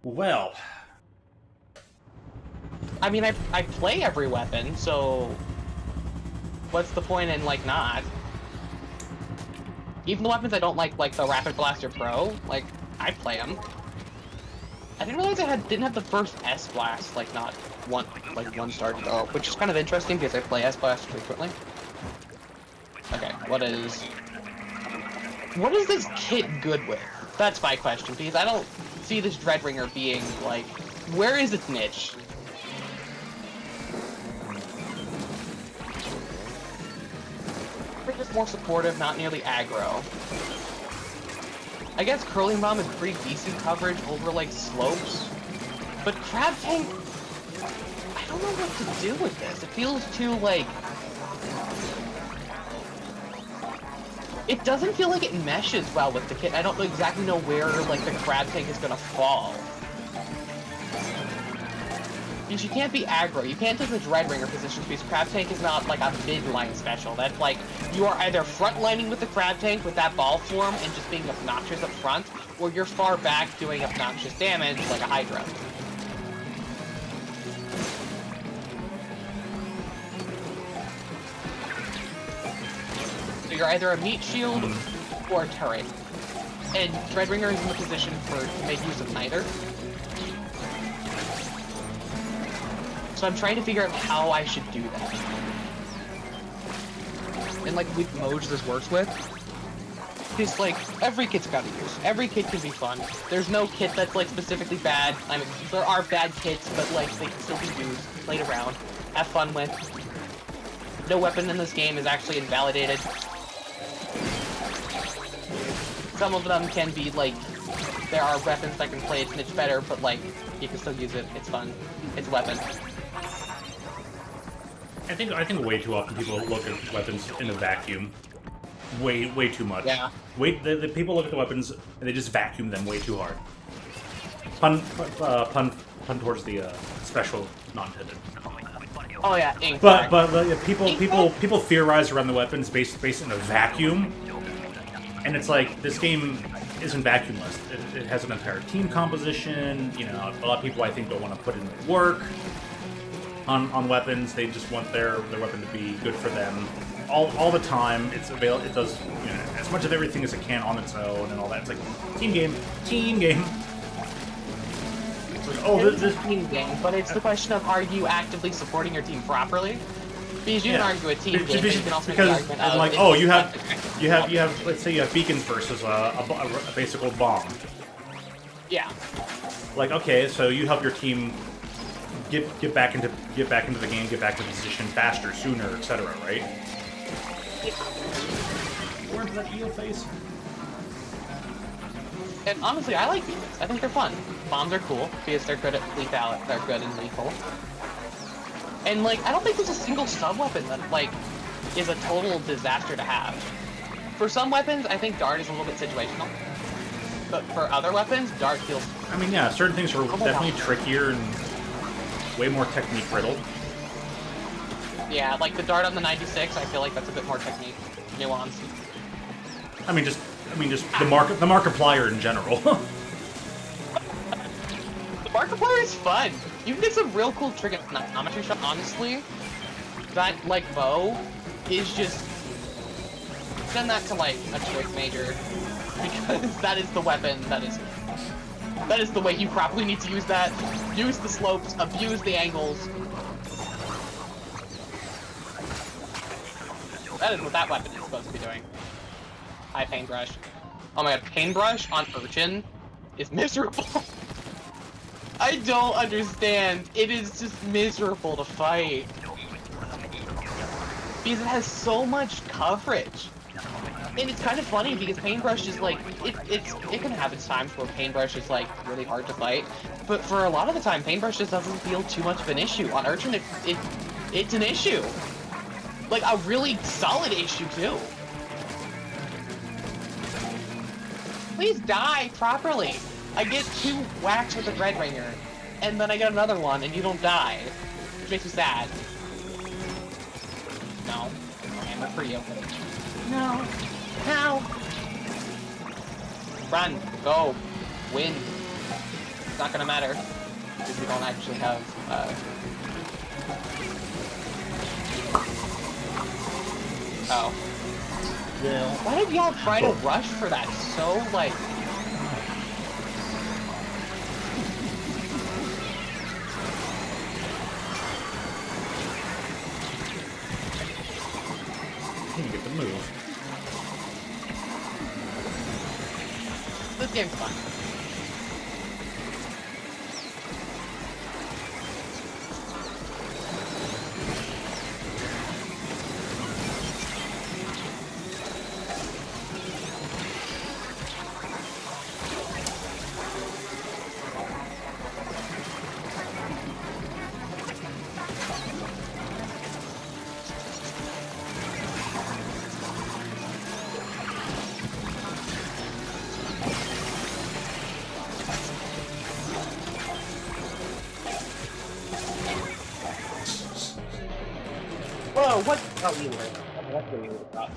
Speaker 1: Well...
Speaker 4: I mean, I play every weapon, so... What's the point in, like, not? Even the weapons I don't like the Rapid Blaster Pro, like, I play them. I didn't realize I didn't have the first S-Blast, like, not one star to go, which is kind of interesting because I play S-Blast frequently. Okay, what is this kit good with? That's my question, because I don't see this Dreadringer being, like, where is its niche? We're just more supportive, not nearly aggro. I guess Curling Bomb is pretty decent coverage over, like, slopes. But Crab Tank... I don't know what to do with this. It feels too, like... It doesn't feel like it meshes well with the kit. I don't exactly know where, like, the Crab Tank is gonna fall. Because you can't be aggro. You can't take the Dreadringer position because Crab Tank is not, like, a mid-line special. That's, like, you are either front-lining with the Crab Tank with that ball form and just being obnoxious up front, or you're far back doing obnoxious damage like a Hydra. So you're either a meat shield or a turret. And Dreadringer is in the position to make use of neither. So I'm trying to figure out how I should do that. And like which modes this works with. Because like every kit's got to use. Every kit can be fun. There's no kit that's like specifically bad. I mean, there are bad kits, but like they can still be used, played around, have fun with. No weapon in this game is actually invalidated. Some of them can be like there are weapons that can play its niche better, but like, you can still use it, it's fun. It's a weapon.
Speaker 1: I think way too often people look at weapons in a vacuum. Way too much.
Speaker 4: Yeah.
Speaker 1: The people look at the weapons and they just vacuum them way too hard. Pun towards the special non-intended.
Speaker 4: Oh yeah, ink.
Speaker 1: But people theorize around the weapons based in a vacuum, and it's like this game isn't vacuumless. It has an entire team composition. You know, a lot of people I think don't want to put in the work on weapons. They just want their weapon to be good for them all the time. It's available. It does as much of everything as it can on its own and all that. It's like team game.
Speaker 4: It's a team game, but it's the question of, are you actively supporting your team properly? Because you can argue a team game, but you can also make the argument of,
Speaker 1: like, oh, you have, let's say you have beacons versus a basic old bomb.
Speaker 4: Yeah.
Speaker 1: Like, okay, so you help your team get back into the game, get back to position faster, sooner, etc. Right? Where's that eel face?
Speaker 4: And honestly, I like beacons. I think they're fun. Bombs are cool because they're good at lethal. They're good and lethal. And like, I don't think there's a single sub-weapon that like is a total disaster to have. For some weapons, I think dart is a little bit situational. But for other weapons, dart feels.
Speaker 1: I mean, yeah, certain things are definitely trickier and way more technique riddled.
Speaker 4: Yeah, like the dart on the 96, I feel like that's a bit more technique nuanced.
Speaker 1: I mean, just the Markiplier in general.
Speaker 4: The Markiplier is fun. You can get some real cool trigonometry shots. Honestly, that like bow is just send that to like a trick major because that is the weapon. That is the way you properly need to use that. Use the slopes, abuse the angles. That is what that weapon is supposed to be doing. High paintbrush. Oh my god, paintbrush on Urchin is miserable. I don't understand. It is just miserable to fight. Because it has so much coverage. And it's kind of funny because paintbrush is like, it can have its times where paintbrush is like really hard to fight. But for a lot of the time, paintbrush just doesn't feel too much of an issue. On Urchin, it's an issue. Like a really solid issue too. Please die properly. I get 2 whacks with the Red Ringer, and then I get another one, and you don't die, which makes me sad. No, I'm for you. No, no. Run, go, win. It's not gonna matter because we don't actually have. Oh. Yeah. Why did y'all try to rush for that so, like...
Speaker 1: You get the move.
Speaker 4: This game's fun. Whoa, what? Oh, you were. That's what you were about.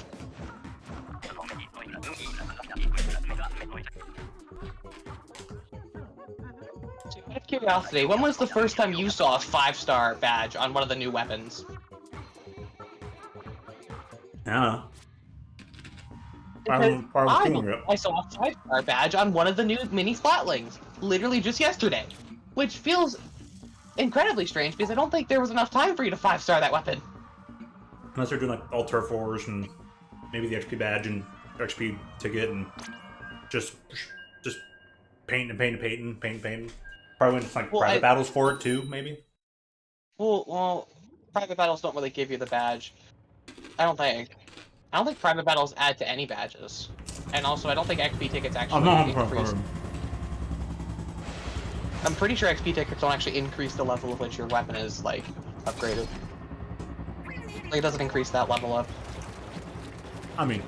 Speaker 4: Out of curiosity, when was the first time you saw a 5-star badge on one of the new weapons?
Speaker 1: Yeah.
Speaker 4: I saw a 5-star badge on one of the new mini Splatlings, literally just yesterday, which feels incredibly strange because I don't think there was enough time for you to 5-star that weapon.
Speaker 1: Unless they're doing like all turf wars and maybe the XP badge and XP ticket and just paint. Probably went to like private battles for it too, maybe.
Speaker 4: Well, private battles don't really give you the badge. I don't think private battles add to any badges. And also, I don't think XP tickets actually increase. I'm pretty sure XP tickets don't actually increase the level of which your weapon is, like, upgraded. Like, it doesn't increase that level up.
Speaker 1: I mean,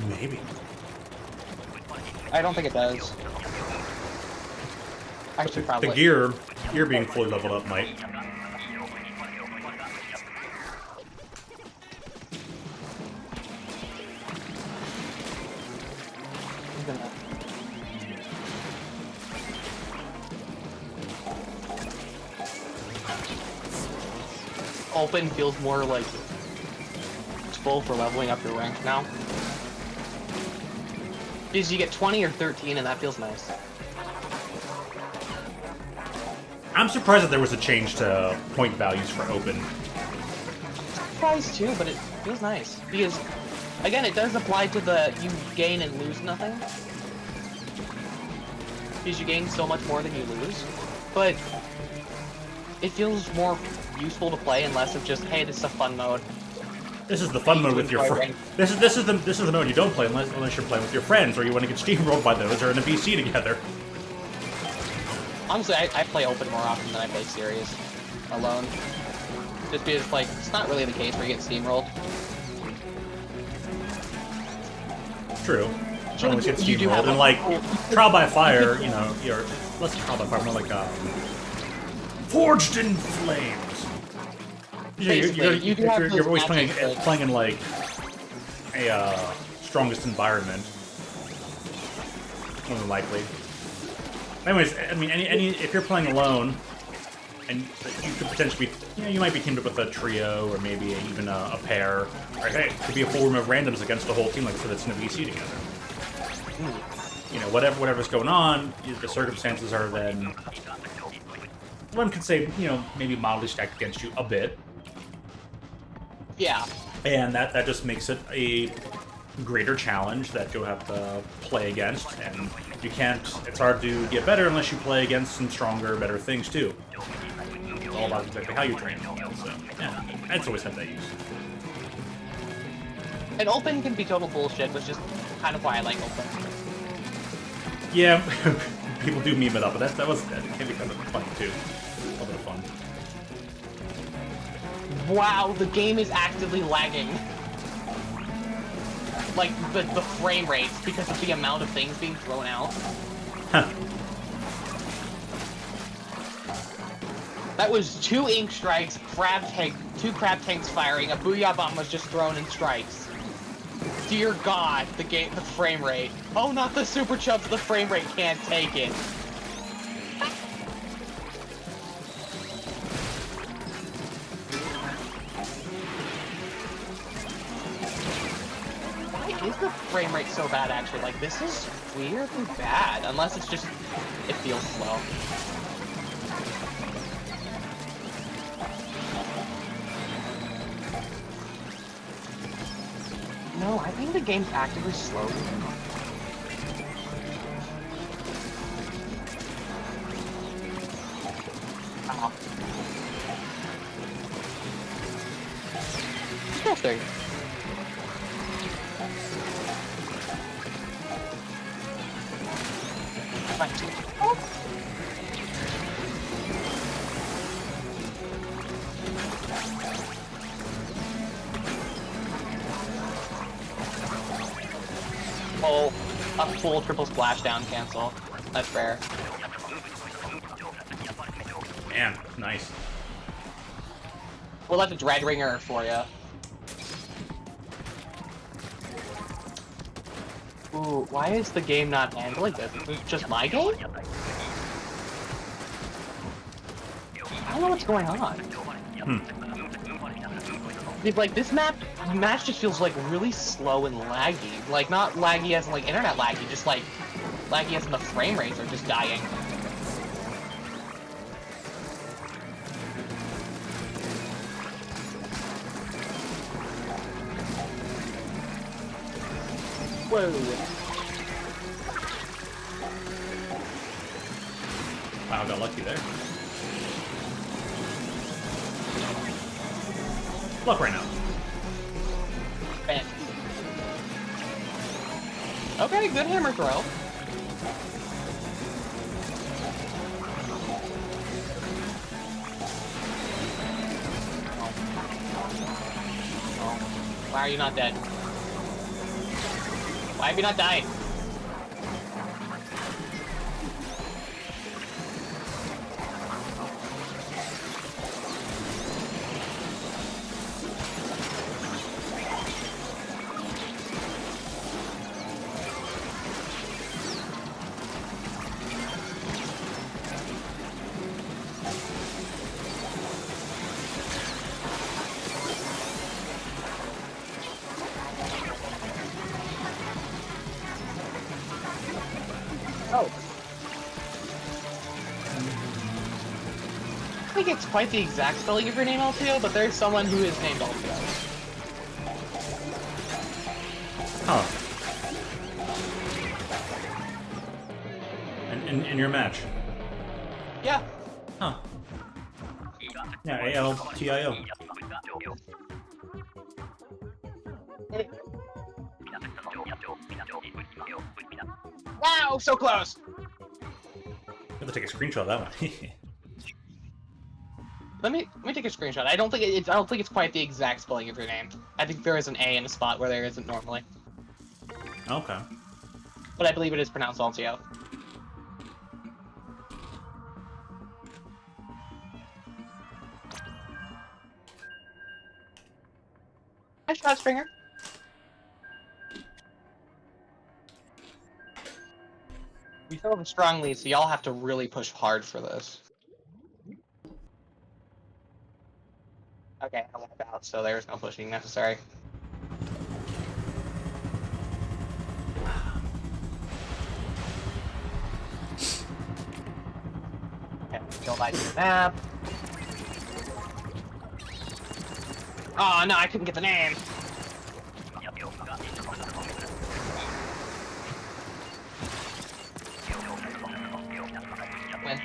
Speaker 1: maybe.
Speaker 4: I don't think it does. Actually, probably.
Speaker 1: The gear being fully leveled up might.
Speaker 4: Open feels more like useful for leveling up your rank now. Because you get 20 or 13 and that feels nice.
Speaker 1: I'm surprised that there was a change to point values for open.
Speaker 4: Surprised too, but it feels nice. Because, again, it does apply to the you gain and lose nothing. Because you gain so much more than you lose. But it feels more useful to play and less of just, hey, this is a fun mode.
Speaker 1: This is the fun mode with your friends. This is the mode you don't play unless you're playing with your friends, or you want to get steamrolled by those, or in a VC together.
Speaker 4: Honestly, I play open more often than I play series alone. Just because, like, it's not really the case where you get steamrolled.
Speaker 1: True.
Speaker 4: Sure,
Speaker 1: Always get
Speaker 4: you do
Speaker 1: steamrolled,
Speaker 4: have
Speaker 1: and like trial by fire, you know, you're less trial by fire, more like forged in flames. You're always playing in like a strongest environment, more than likely. Anyways, I mean, if you're playing alone, and you could potentially be, you know, you might be teamed up with a trio or maybe even a pair, or hey, it could be a full room of randoms against the whole team, like I said, that's in a VC together. You know, whatever's going on, the circumstances are then, one could say, you know, maybe mildly stacked against you a bit.
Speaker 4: Yeah.
Speaker 1: And that just makes it a greater challenge that you'll have to play against, and you can't, it's hard to get better unless you play against some stronger, better things too. It's all about exactly how you train and all that, so yeah, it's always had that use.
Speaker 4: And open can be total bullshit, which is kind of why I like open.
Speaker 1: Yeah, people do meme it up, but that can be kind of fun too. A little bit of fun.
Speaker 4: Wow, the game is actively lagging. Like, the frame rates, because of the amount of things being thrown out.
Speaker 1: Huh.
Speaker 4: That was 2 ink strikes, two crab tanks firing, a booyah bomb was just thrown in strikes. Dear God, the frame rate. Oh, not the super chubs, the frame rate can't take it. Why is the frame rate so bad, actually? Like, this is weirdly bad, unless it's just, it feels slow. No, I think the game's actively slow. Ow. Interesting. Oh. Oh, a full triple splashdown cancel. That's fair.
Speaker 1: Man, nice.
Speaker 4: We'll have a Dread Ringer for you. Ooh, why is the game not handling this? Is this just my game? I don't know what's going on. Like, this match just feels, like, really slow and laggy. Like, not laggy as in, like, internet laggy, just, like, laggy as in the frame rates are just dying. Whoa.
Speaker 1: Wow, got lucky there. Luck right now.
Speaker 4: Bam. Okay, good hammer throw. Why are you not dead? Why have you not died? Oh. I think it's quite the exact spelling of your name, Altio, but there's someone who is named Altio.
Speaker 1: Huh. In your match?
Speaker 4: Yeah.
Speaker 1: Huh. Yeah, A-L-T-I-O.
Speaker 4: Wow, so close!
Speaker 1: I have to take a screenshot of that one.
Speaker 4: Let me take a screenshot. I don't think it's quite the exact spelling of your name. I think there is an A in a spot where there isn't normally.
Speaker 1: Okay.
Speaker 4: But I believe it is pronounced Altio. Hi, Shot Springer. We still have a strong lead, so y'all have to really push hard for this. Okay, I walked out, so there's no pushing necessary. Okay, kill that to the map. Oh no, I couldn't get the name. Win.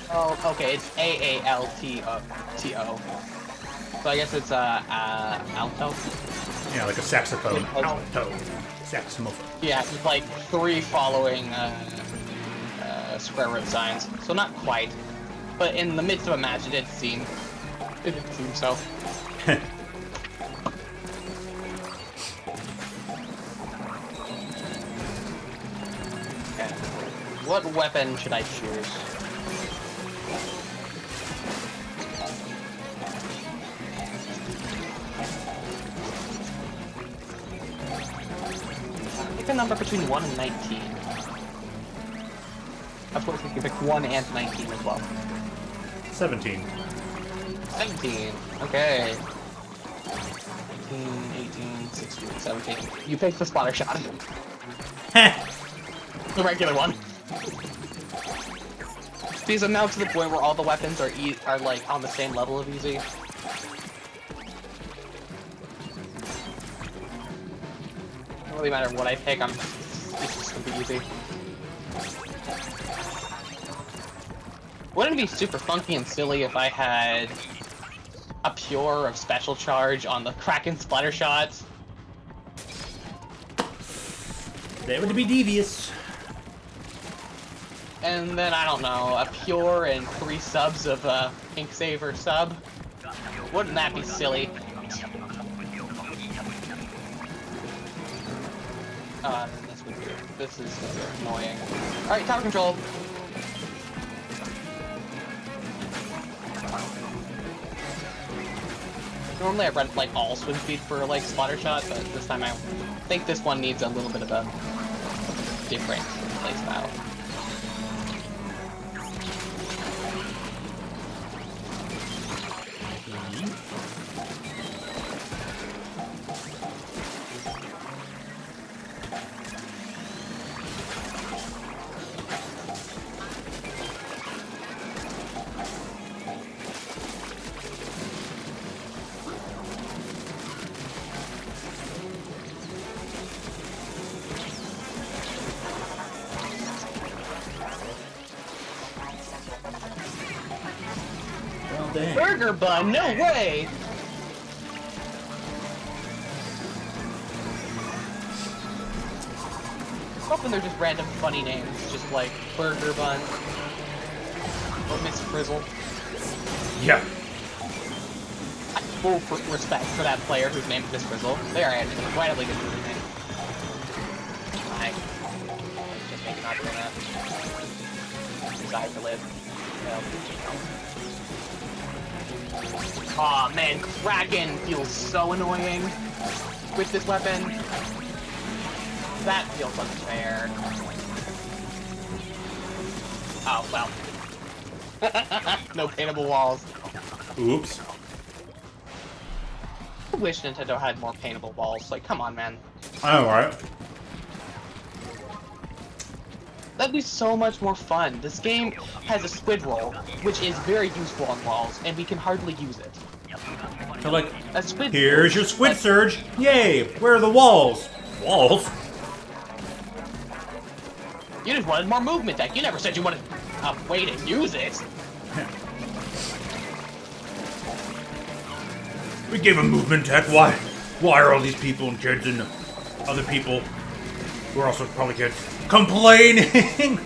Speaker 4: Oh, okay, it's A-A-L-T-O. So I guess it's alto.
Speaker 1: Yeah, like a saxophone.
Speaker 4: Yeah.
Speaker 1: Alto. Saxophone.
Speaker 4: Yeah, it's like 3 following square root signs. So not quite, but in the midst of a match, it did seem so. Okay. What weapon should I choose? Pick a number between 1 and 19. Of course, you can pick 1 and 19 as well.
Speaker 1: 17.
Speaker 4: 17. Okay. 19, 18, 16, 17. You picked the splatter shot. The regular one. Because I'm now to the point where all the weapons are like on the same level of easy. Doesn't really matter what I pick, it's just gonna be easy. Wouldn't it be super funky and silly if I had a pure of special charge on the Kraken splatter shots?
Speaker 1: That would be devious.
Speaker 4: And then, I don't know, a pure and 3 subs of Ink Saver sub? Wouldn't that be silly? This is annoying. Alright, tower control. Normally I run like all swim speed for like splatter shot, but this time I think this one needs a little bit of a different playstyle.
Speaker 1: dang.
Speaker 4: Burger bun? No way! Often they're just random funny names, just like Burger Bun or Miss Frizzle.
Speaker 1: Yeah.
Speaker 4: I have full respect for that player whose name is Miss Frizzle. They are actually incredibly good for their name. I just maybe not doing that. Decide to live. Aw, man, Kraken feels so annoying with this weapon. That feels unfair. Oh, well. No paintable walls.
Speaker 1: Oops.
Speaker 4: I wish Nintendo had more paintable walls. Like, come on, man.
Speaker 1: Alright.
Speaker 4: That'd be so much more fun. This game has a squid roll, which is very useful on walls, and we can hardly use it.
Speaker 1: So like,
Speaker 4: A squid
Speaker 1: here's your squid surge. Yay! Where are the walls? Walls?
Speaker 4: You just wanted more movement deck. You never said you wanted a way to use it.
Speaker 1: We gave him movement tech. Why are all these people and kids and other people who are also probably kids complaining?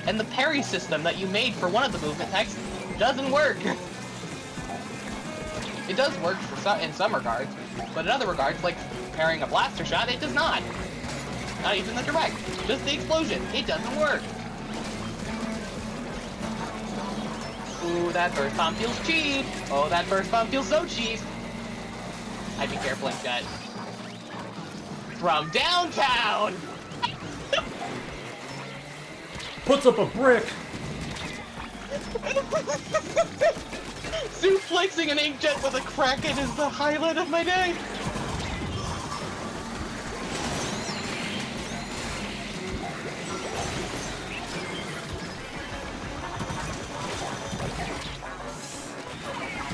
Speaker 4: And the parry system that you made for one of the movement techs doesn't work. It does work for in some regards, but in other regards, like parrying a blaster shot, it does not. Not even the direct, just the explosion. It doesn't work. Ooh, that burst bomb feels cheap. Oh, that burst bomb feels so cheap. I'd be careful in jet. From downtown!
Speaker 1: Puts up a brick.
Speaker 4: Suplexing an inkjet with a Kraken is the highlight of my day.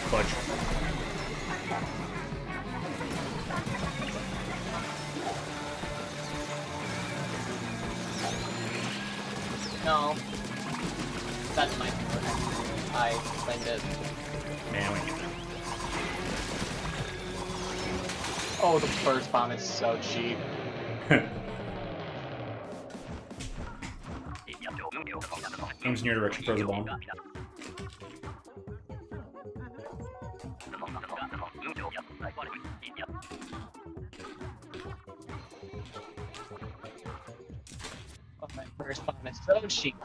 Speaker 1: Fudge.
Speaker 4: No. That's my favorite. I claimed it.
Speaker 1: Man,
Speaker 4: Oh, the burst bomb is so cheap.
Speaker 1: Aims in your direction, throws a bomb.
Speaker 4: Oh, my burst bomb is so cheap.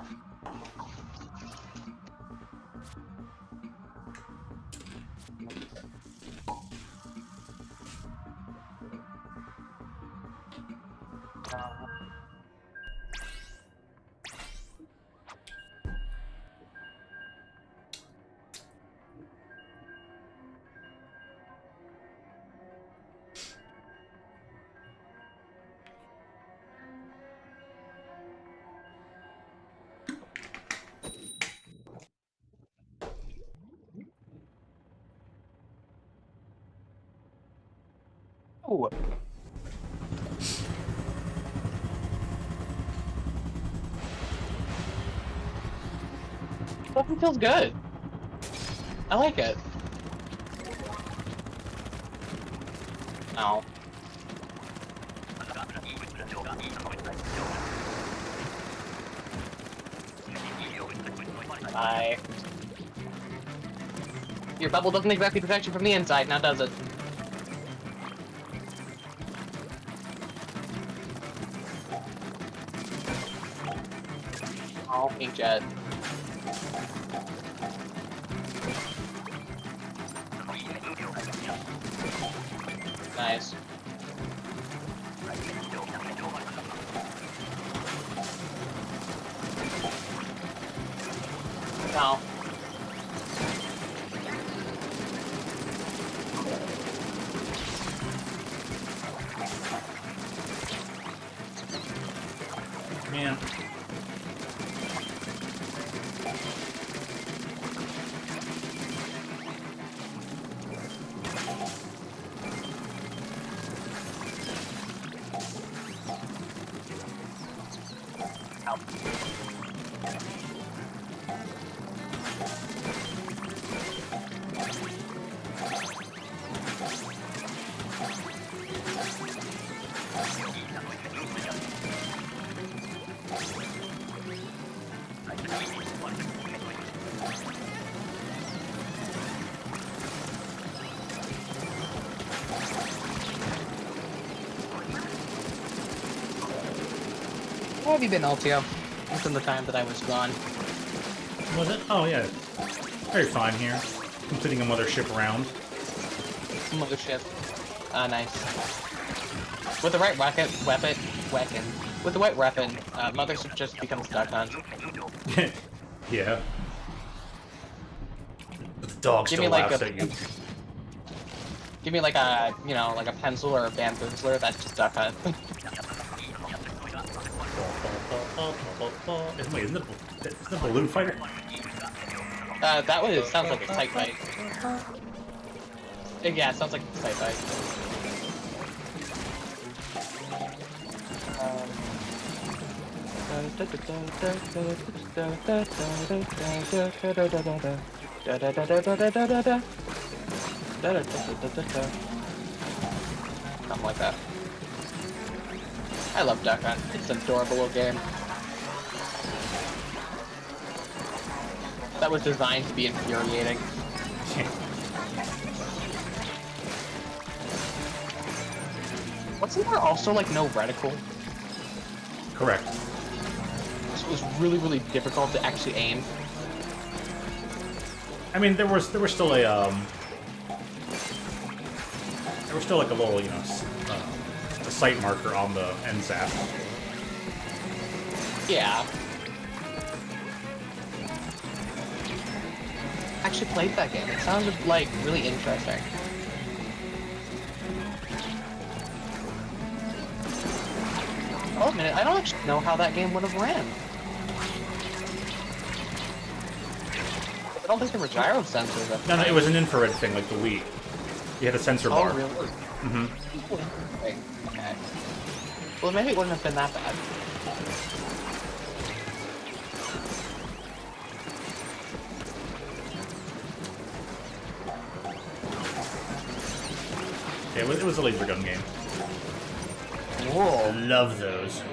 Speaker 4: Ooh. Weapon feels good. I like it. Ow. Bye. Your bubble doesn't exactly protect you from the inside, now does it? Oh, inkjet. Nice. No.
Speaker 1: Man.
Speaker 4: How have you been, Altio? Within the time that I was gone.
Speaker 1: Was it? Oh, yeah. Very fine here. Completing a mothership round.
Speaker 4: Mothership. Ah, nice. With the right weapon. With the right weapon, Mothership just becomes duck hunt.
Speaker 1: Yeah. But the dog
Speaker 4: Give
Speaker 1: still
Speaker 4: me like
Speaker 1: laughs
Speaker 4: a,
Speaker 1: at you.
Speaker 4: give me like a, you know, like a pencil or a bamboozler. That's just duck hunt.
Speaker 1: Wait, isn't it a balloon fighter?
Speaker 4: That one sounds like a tight fight. Yeah, it sounds like a tight fight. Something like that. I love Duck Hunt. It's an adorable little game. That was designed to be infuriating. Wasn't there also like no reticle?
Speaker 1: Correct.
Speaker 4: So it was really, really difficult to actually aim.
Speaker 1: I mean, there was still a there was still like a little, you know, a sight marker on the end zap.
Speaker 4: Yeah. I actually played that game. It sounded like really interesting. Oh, a minute. I don't actually know how that game would have ran. I don't think there were gyro sensors at the
Speaker 1: No,
Speaker 4: time.
Speaker 1: it was an infrared thing, like the Wii. You had a sensor bar.
Speaker 4: Oh, really?
Speaker 1: Mm-hmm.
Speaker 4: Okay. Well, maybe it wouldn't have been that bad.
Speaker 1: Yeah, it was a laser gun game.
Speaker 4: Whoa.
Speaker 1: Love those.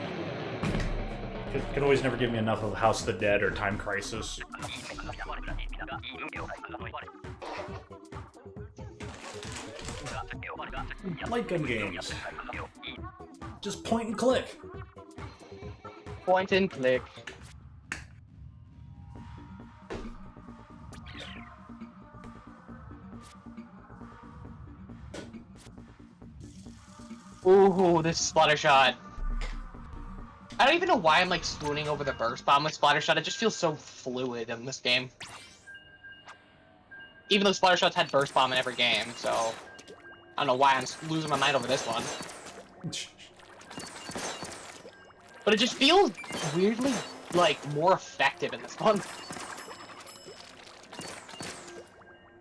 Speaker 1: Could always never give me enough of House of the Dead or Time Crisis. Light gun games. Just point and click.
Speaker 4: Point and click. Ooh, this splatter shot. I don't even know why I'm like swooning over the burst bomb with splatter shot. It just feels so fluid in this game. Even though splatter shots had burst bomb in every game, so I don't know why I'm losing my mind over this one. But it just feels weirdly like more effective in this one.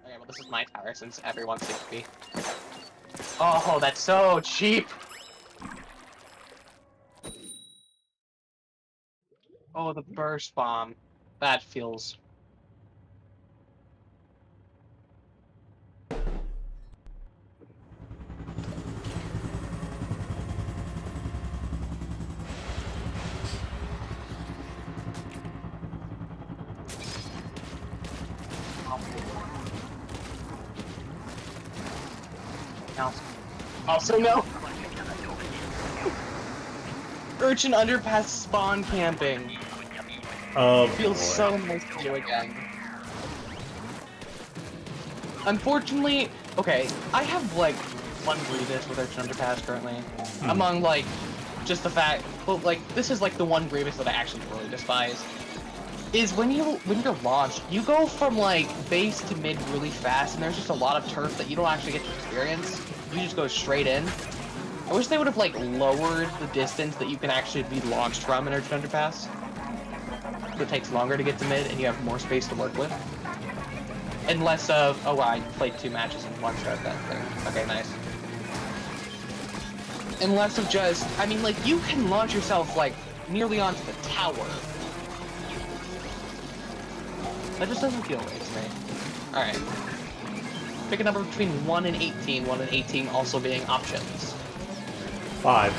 Speaker 4: Okay, well this is my tower since everyone seems to be. Oh, that's so cheap! Oh, the burst bomb. That feels... Also no! Urchin Underpass spawn camping.
Speaker 1: Oh,
Speaker 4: Feels so nice to do again. Unfortunately, okay, I have like one grievous with Urchin Underpass currently. Among like just the fact, well, like this is like the one grievous that I actually really despise. Is when you're launched, you go from like base to mid really fast, and there's just a lot of turf that you don't actually get to experience. You just go straight in. I wish they would have like lowered the distance that you can actually be launched from in Urchin Underpass. So it takes longer to get to mid, and you have more space to work with. And less of, oh wow, I played 2 matches in one shot that thing. Okay, nice. And less of just, I mean, like, you can launch yourself, like, nearly onto the tower. That just doesn't feel right to me. Alright. Pick a number between 1 and 18, 1 and 18 also being options.
Speaker 1: 5.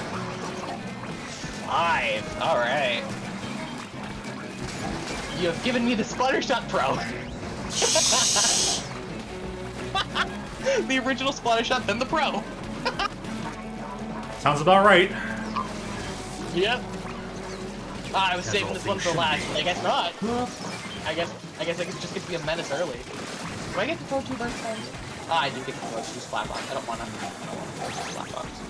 Speaker 4: 5, alright. You have given me the Splattershot Pro. The original Splattershot, then the Pro.
Speaker 1: Sounds about right.
Speaker 4: Yep. I was saving this one for last, but I guess not. I guess I just get to be a menace early. Do I get to throw 2 burst bombs? I do get to throw 2 splat bombs. I don't wanna throw 2 splat bombs.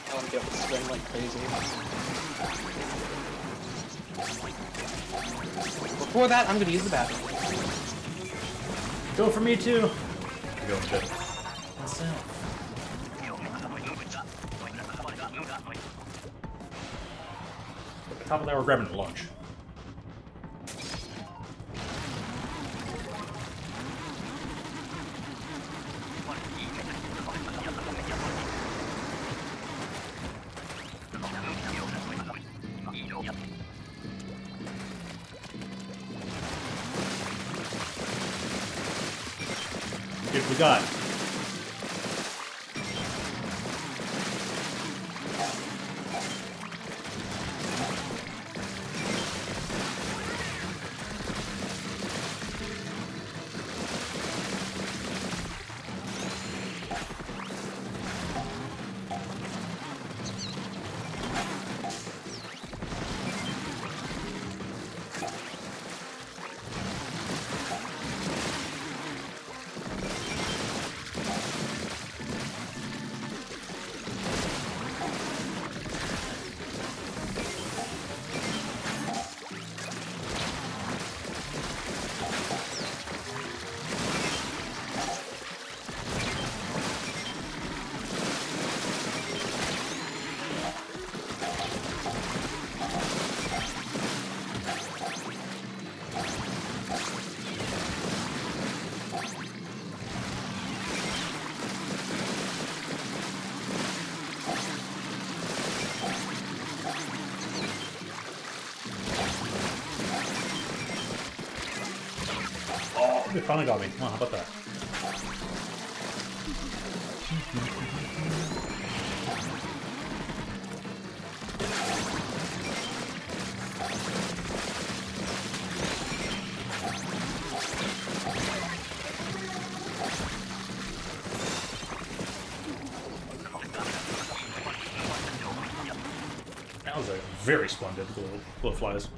Speaker 4: I wanna be able to swing like crazy. Before that, I'm gonna use the bathroom.
Speaker 1: Go for me too. I'm going to myself. At the top of that, we're grabbing lunch. Here's what we got. They finally got me. Oh, how about that? That was a very splendid glow flies.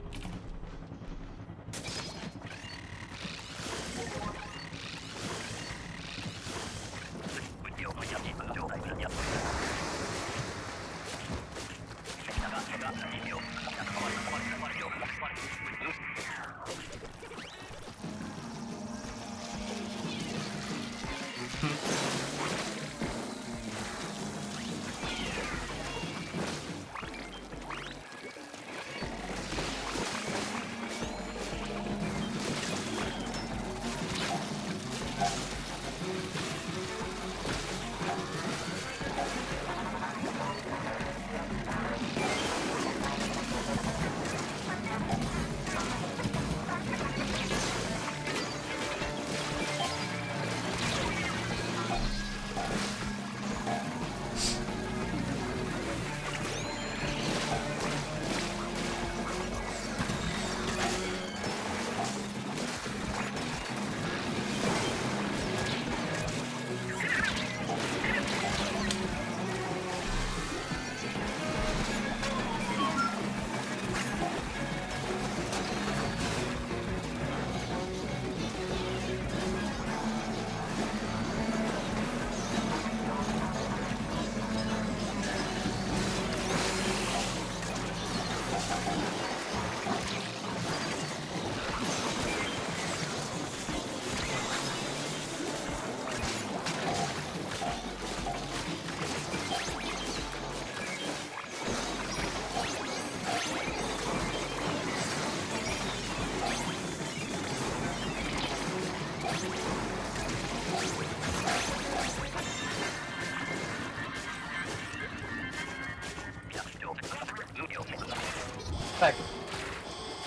Speaker 4: Back.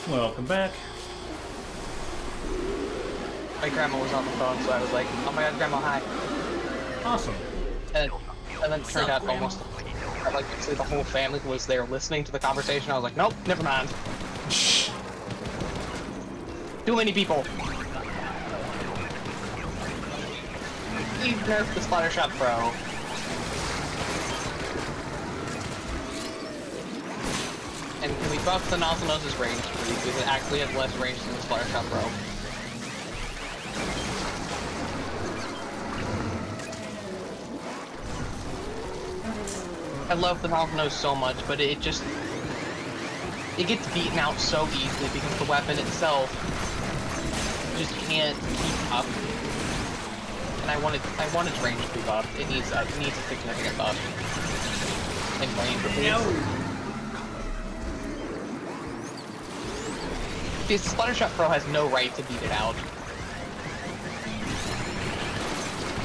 Speaker 1: Welcome back.
Speaker 4: My grandma was on the phone, so I was like, oh my god, grandma, hi.
Speaker 1: Awesome.
Speaker 4: And then it turned out almost like actually the whole family was there listening to the conversation. I was like, nope, never mind. Too many people. Please nerf the Splatter Shot Pro. And can we buff the Nozzle Nose's range, please? Because it actually has less range than the Splatter Shot Pro. I love the Nozzle Nose so much, but it just... it gets beaten out so easily because the weapon itself just can't keep up. And I want its range to be buffed. It needs a significant buff. In range, please. The Splatter Shot Pro has no right to beat it out.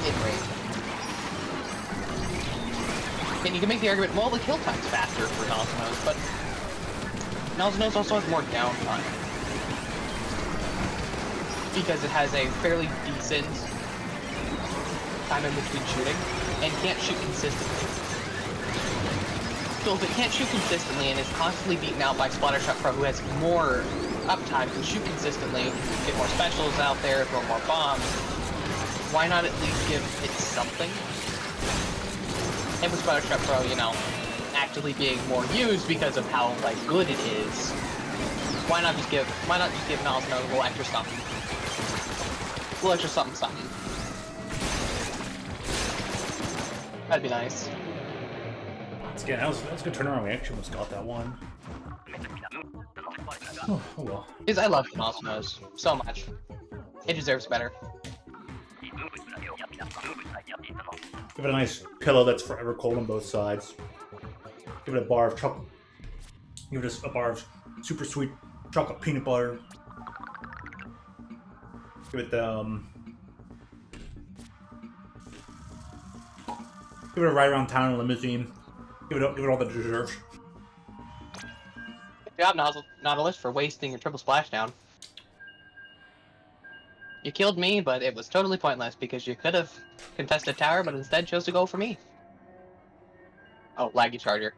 Speaker 4: In range. And you can make the argument, well, the kill time's faster for Nozzle Nose, but Nozzle Nose also has more downtime. Because it has a fairly decent time in between shooting, and can't shoot consistently. So if it can't shoot consistently and is constantly beaten out by Splatter Shot Pro, who has more uptime, can shoot consistently, get more specials out there, throw more bombs, why not at least give it something? And with Splatter Shot Pro, you know, actively being more used because of how, like, good it is, why not just give Nozzle Nose a little extra something? A little extra something something. That'd be nice.
Speaker 1: Yeah, that was a good turnaround. We actually almost got that one. Oh well.
Speaker 4: Because I love Nozzle Nose so much. It deserves better.
Speaker 1: Give it a nice pillow that's forever cold on both sides. Give it a bar of chocolate. Give it a bar of super sweet chocolate peanut butter. Give it the give it a ride around town in a limousine. Give it all that it deserves.
Speaker 4: Good job, Nautilus, for wasting your triple splashdown. You killed me, but it was totally pointless because you could have contested tower, but instead chose to go for me. Oh, laggy charger.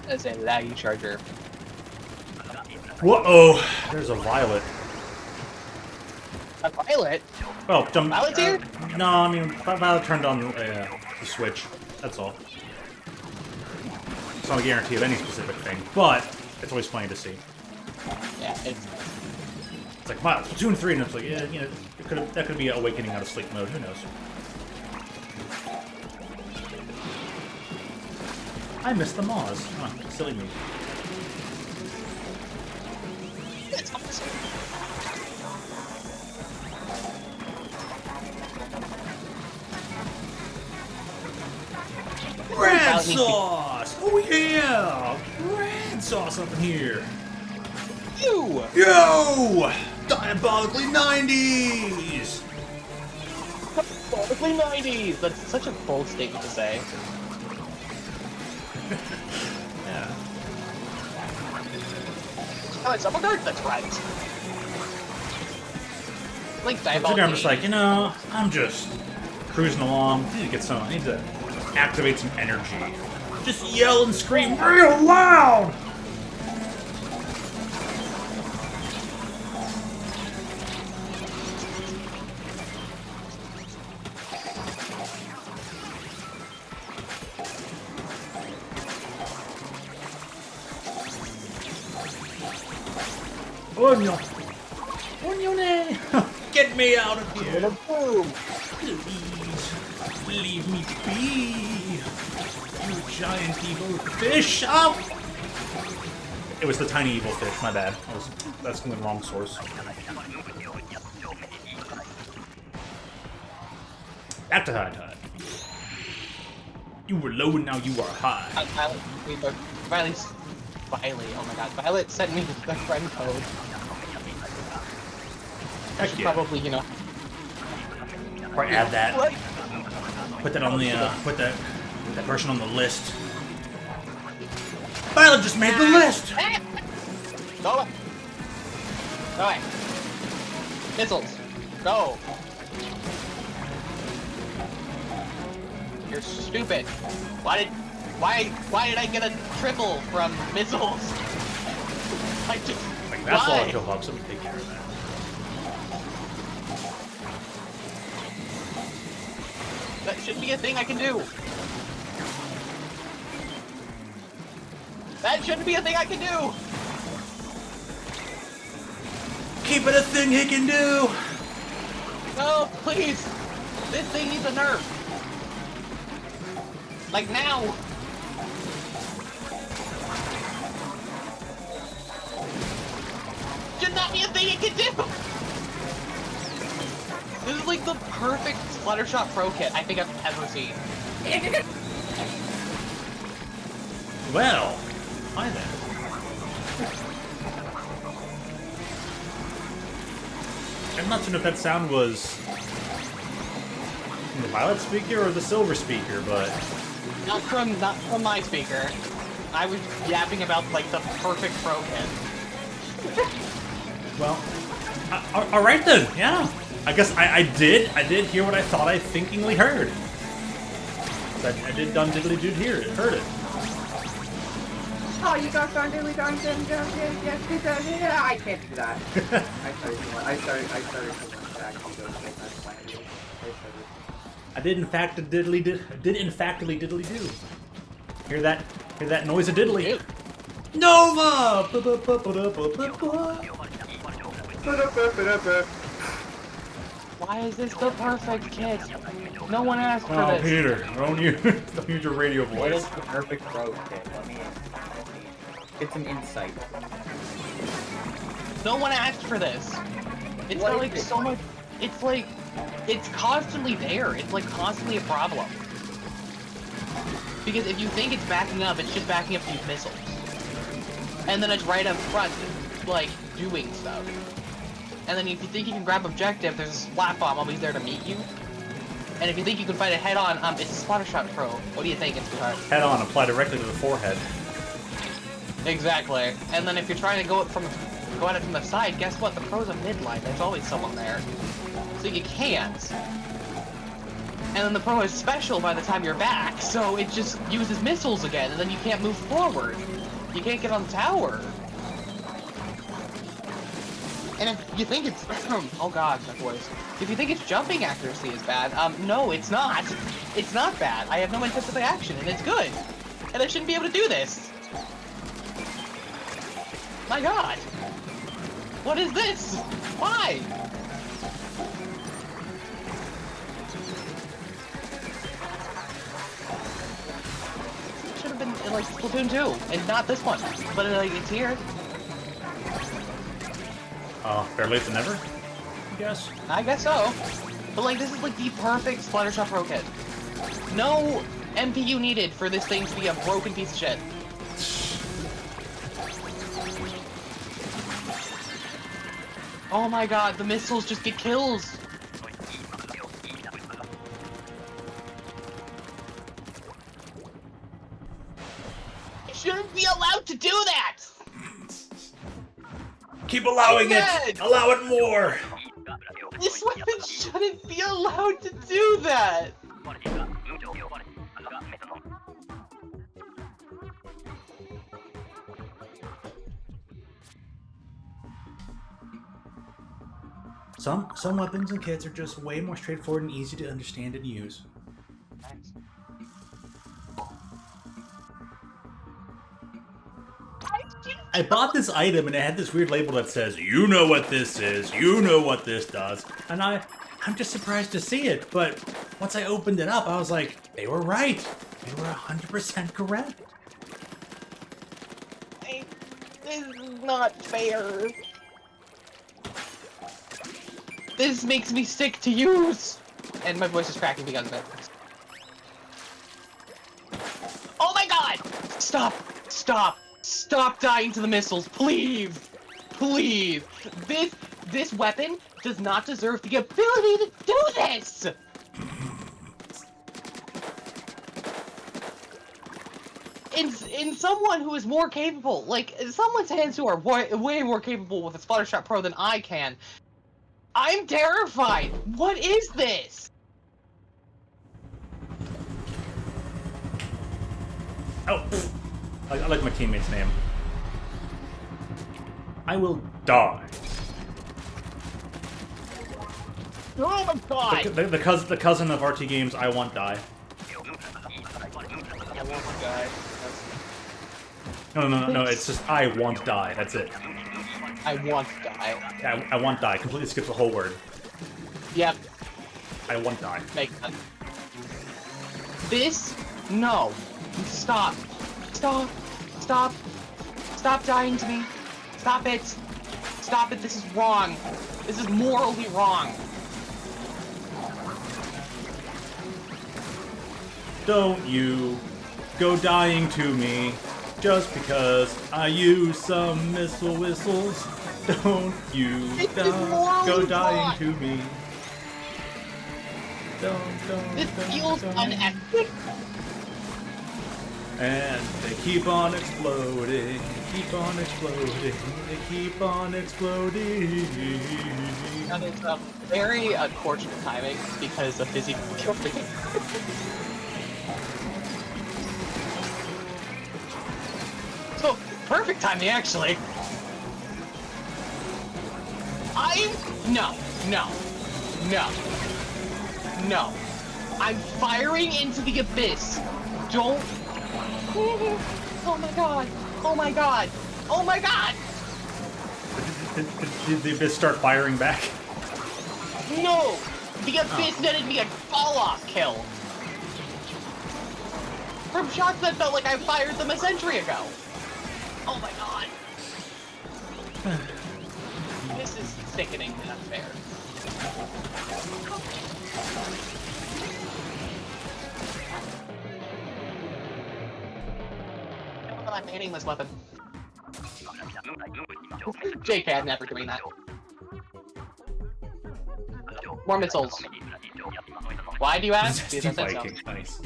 Speaker 4: As a laggy charger.
Speaker 1: Whoa! There's a violet.
Speaker 4: A violet?
Speaker 1: Oh,
Speaker 4: Violet's here?
Speaker 1: No, I mean, Violet turned on the switch. That's all. It's not a guarantee of any specific thing, but it's always funny to see.
Speaker 4: Yeah, it's
Speaker 1: like, wow, Splatoon 3, and it's like, yeah, you know, that could be awakening out of sleep mode. Who knows? I missed the Moz. Oh, silly me.
Speaker 4: it's awesome.
Speaker 1: Red sauce! Oh yeah! Red sauce up in here!
Speaker 4: You!
Speaker 1: Yo! Diabolically 90s!
Speaker 4: Diabolically 90s! That's such a bold statement to say.
Speaker 1: Yeah.
Speaker 4: Oh, it's uppercut? That's right. Like
Speaker 1: I'm just like, you know, I'm just cruising along. I need to activate some energy. Just yell and scream real loud! Onyo! Onione! Get me out of here! Please, leave me be! You giant evil fish! Up! It was the tiny evil fish, my bad. That's from the wrong source. Back to high tide. You were low and now you are high.
Speaker 4: Violet, oh my god, Violet sent me the friend code. I should probably, you know.
Speaker 1: Or add that.
Speaker 4: What?
Speaker 1: Put that on the, put that person on the list. Violet just made the list!
Speaker 4: Go away. Go away. Missiles. Go. You're stupid. Why did I get a triple from missiles? I just
Speaker 1: Like, that's all
Speaker 4: why?
Speaker 1: I kill Hub, so we take care of that.
Speaker 4: That should be a thing I can do. That shouldn't be a thing I can do.
Speaker 1: Keep it a thing he can do!
Speaker 4: No, please. This thing needs a nerf. Like now. Should not be a thing it can do. This is like the perfect Fluttershy Pro kit I think I've ever seen.
Speaker 1: Well, hi there. I'm not sure if that sound was from the Violet speaker or the Silver speaker, but
Speaker 4: Not from my speaker. I was yapping about like the perfect Pro kit.
Speaker 1: well, all right then. Yeah, I guess I did hear what I thought I thinkingly heard. I did done diddly dude hear it, heard it.
Speaker 5: Oh, you got done diddly done I can't do that. I started back to go
Speaker 1: I did in fact a diddly did in factly diddly do. Hear that noise of diddly. Nova!
Speaker 4: Why is this the perfect kit? No one asked for
Speaker 1: Oh,
Speaker 4: this.
Speaker 1: Peter, don't use your radio
Speaker 5: What is
Speaker 1: voice.
Speaker 5: the perfect road kit? Let me get some insight.
Speaker 4: No one asked for this. It's
Speaker 5: What
Speaker 4: got
Speaker 5: is
Speaker 4: like
Speaker 5: it?
Speaker 4: so much. It's like it's constantly there. It's like constantly a problem. Because if you think it's backing up, it's just backing up these missiles. And then it's right up front, like doing stuff. And then if you think you can grab objective, there's a splat bomb always there to meet you. And if you think you can fight it head on, it's a Splattershot Pro. What do you think, sweetheart?
Speaker 1: Head on, apply directly to the forehead.
Speaker 4: Exactly. And then if you're trying to go at it from the side, guess what? The Pro's a midline. There's always someone there. So you can't. And then the Pro is special by the time you're back, so it just uses missiles again, and then you can't move forward. You can't get on the tower. And if you think it's... oh god, that voice. If you think its jumping accuracy is bad, no, it's not. It's not bad. I have no anticipated action, and it's good. And I shouldn't be able to do this. My god. What is this? Why? Should have been in, like, Splatoon 2, and not this one. But, like, it's here.
Speaker 1: Better late than never, I guess.
Speaker 4: I guess so. But, like, this is, like, the perfect Splattershot Pro kit. No MPU needed for this thing to be a broken piece of shit. Oh my god, the missiles just get kills! You shouldn't be allowed to do that!
Speaker 1: Keep allowing it!
Speaker 4: Again!
Speaker 1: Allow it more!
Speaker 4: This weapon shouldn't be allowed to do that!
Speaker 1: Some weapons and kits are just way more straightforward and easy to understand and use. I bought this item and it had this weird label that says, you know what this is, you know what this does. And I'm just surprised to see it, but once I opened it up, I was like, they were right. They were 100% correct.
Speaker 4: This is not fair. This makes me sick to use! And my voice is cracking because of it. Oh my god! Stop! Stop! Stop dying to the missiles, please! Please! This weapon does not deserve the ability to do this! In someone who is more capable, like, in someone's hands who are way more capable with a Splattershot Pro than I can, I'm terrified! What is this?
Speaker 1: Oh, I like my teammate's name. I will die.
Speaker 4: Oh my god!
Speaker 1: The cousin of RT Games, I want die.
Speaker 4: I want to die.
Speaker 1: No, it's just I want die, that's it.
Speaker 4: I want to die.
Speaker 1: Yeah, I want die. Completely skips the whole word.
Speaker 4: Yep.
Speaker 1: I want die.
Speaker 4: Make sense. This? No. Stop. Stop. Stop. Stop dying to me. Stop it. Stop it. This is wrong. This is morally wrong.
Speaker 1: Don't you go dying to me just because I use some missile whistles. Don't you go dying to me. Don't.
Speaker 4: This feels unethical.
Speaker 1: And they keep on exploding, keep on exploding, they keep on exploding.
Speaker 4: And it's very unfortunate timing because of Fizzy killed me. So, perfect timing actually. No. I'm firing into the abyss. Don't. Oh my god. Oh my god. Oh my god.
Speaker 1: Did the abyss start firing back?
Speaker 4: No. The abyss netted me a fall-off kill. From shots that felt like I fired them a century ago. Oh my god. This is sickening and unfair. I'm hating this weapon. JK, never doing that. More missiles. Why do you ask? Because I said so.
Speaker 1: Viking, nice.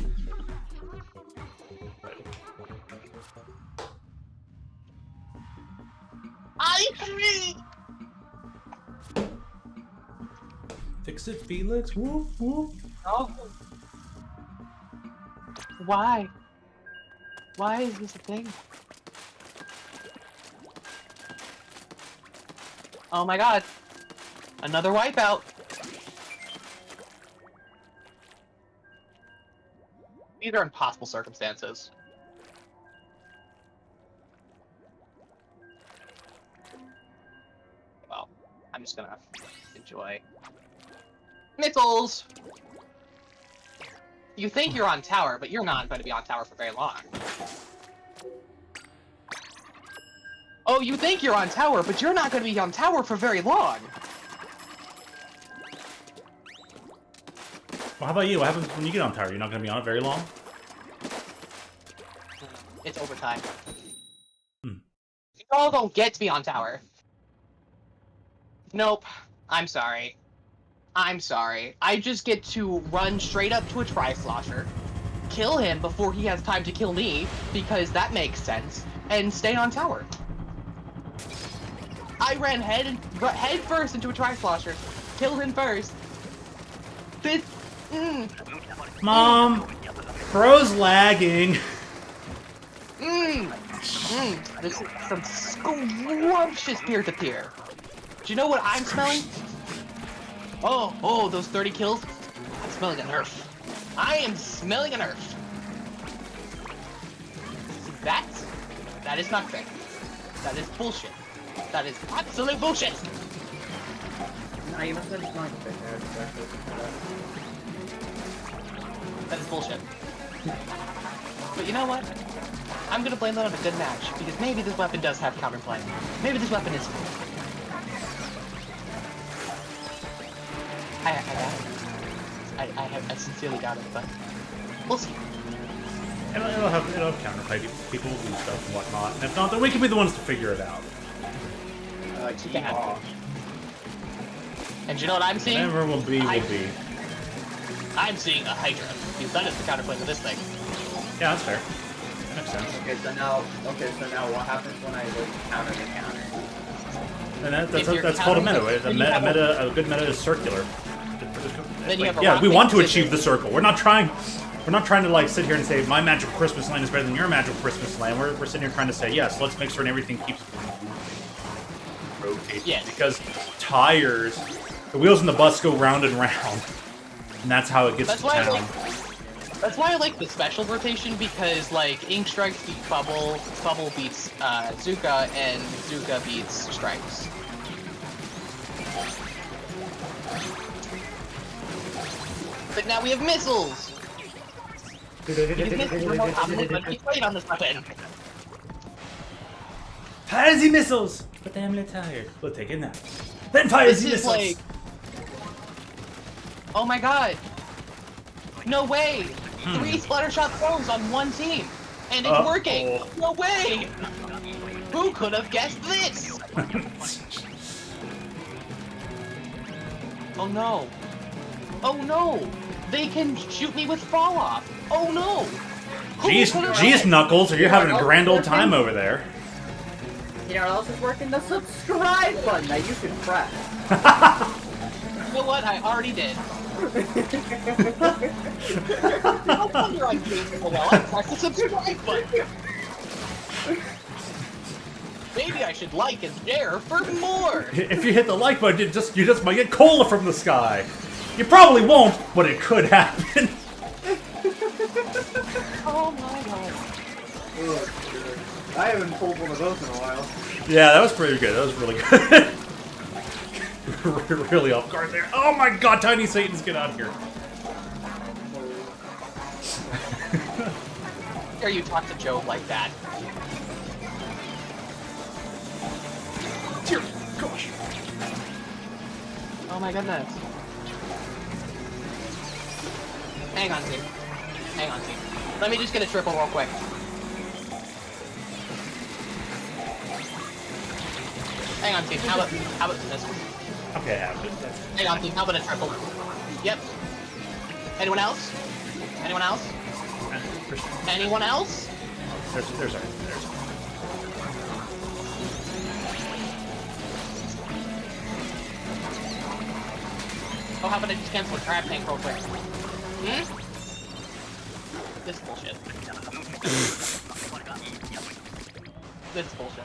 Speaker 1: Fix it, Felix. Whoop whoop.
Speaker 4: Oh. Why? Why is this a thing? Oh my god. Another wipeout. These are impossible circumstances. Well, I'm just gonna enjoy. Missiles! You think you're on tower, but you're not going to be on tower for very long. Oh, you think you're on tower, but you're not going to be on tower for very long.
Speaker 1: Well, how about you? What happens when you get on tower? You're not going to be on it very long?
Speaker 4: It's overtime.
Speaker 1: Hmm.
Speaker 4: You all don't get to be on tower. Nope. I'm sorry. I'm sorry. I just get to run straight up to a Tri-Slosher, kill him before he has time to kill me, because that makes sense, and stay on tower. I ran head first into a Tri-Slosher, kill him first. This...
Speaker 1: Mom! Bro's lagging!
Speaker 4: This is some scrumptious peer-to-peer. Do you know what I'm smelling? Oh, those 30 kills? I'm smelling a nerf. I am smelling a nerf. That is not fair. That is bullshit. That is absolute bullshit.
Speaker 5: No, you must have just like
Speaker 4: That is bullshit. But you know what? I'm gonna blame that on a good match, because maybe this weapon does have counterplay. Maybe this weapon is... I doubt it. I sincerely doubt it, but we'll see.
Speaker 1: It'll have counterplay. People will do stuff and whatnot. And if not, then we can be the ones to figure it out.
Speaker 5: Yeah.
Speaker 4: And you know what I'm seeing?
Speaker 1: Whatever will be, will be.
Speaker 4: I'm seeing a Hydra, because that is the counterplay to this thing.
Speaker 1: Yeah, that's fair. That makes sense.
Speaker 5: Okay, so now what happens when I like counter the counter?
Speaker 1: And that's called a meta. A good meta is circular.
Speaker 4: Then you have a
Speaker 1: yeah,
Speaker 4: rock
Speaker 1: we want to
Speaker 4: position.
Speaker 1: achieve the circle. We're not trying to like sit here and say my magical Christmas land is better than your magical Christmas land. We're sitting here trying to say yes. Let's make sure everything keeps rotating.
Speaker 4: Yes.
Speaker 1: Because tires, the wheels in the bus go round and round, and that's how it gets to town.
Speaker 4: That's why I like the special rotation, because like Ink Strikes beat Bubble, Bubble beats Zuka, and Zuka beats Strikes. But now we have missiles! These missiles are more commonly going to be played on this weapon.
Speaker 1: Fire the missiles! But I'm a little tired. We'll take it now. Then fire
Speaker 4: This
Speaker 1: the
Speaker 4: is
Speaker 1: missiles!
Speaker 4: like... Oh my god! No way! 3 Splattershot throws on one team! And it's working! No way! Who could have guessed this? Oh no! Oh no! They can shoot me with fall off! Oh no!
Speaker 1: Jeez, Knuckles, are you having a grand old time over there?
Speaker 5: You know what else is working? The subscribe button that you should press.
Speaker 4: You know what? I already did. No wonder I'm doing so well. I pressed the subscribe button. Maybe I should like and share for more.
Speaker 1: If you hit the like button, you just might get cola from the sky. You probably won't, but it could happen.
Speaker 4: Oh my god.
Speaker 5: I haven't pulled one of those in a while.
Speaker 1: Yeah, that was pretty good. That was really good. Really off guard there. Oh my god, Tiny Satans, get out of here.
Speaker 4: Dare you talk to Joe like that?
Speaker 1: Dear gosh.
Speaker 4: Oh my goodness. Hang on, team. Hang on, team. Let me just get a triple real quick. Hang on, team. How about this?
Speaker 1: Okay,
Speaker 4: Hang on, team. How about a triple? Yep. Anyone else? Anyone else? Anyone else?
Speaker 1: There's our.
Speaker 4: Oh, how about I just cancel the crab tank real quick? Hmm? This is bullshit. This is bullshit.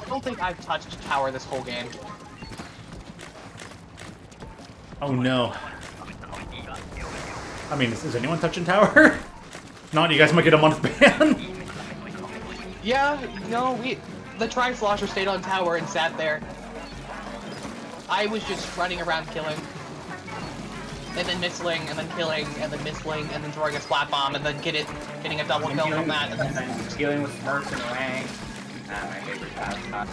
Speaker 4: I don't think I've touched tower this whole game.
Speaker 1: Oh no. I mean, is anyone touching tower? If not, you guys might get a month ban.
Speaker 4: Yeah, no, the Tri-Slosher stayed on tower and sat there. I was just running around killing. And then missling, and then killing, and then missling, and then throwing a splat bomb, and then getting a double kill from that. And then
Speaker 5: dealing with Smurfs and Wang. My favorite pastime.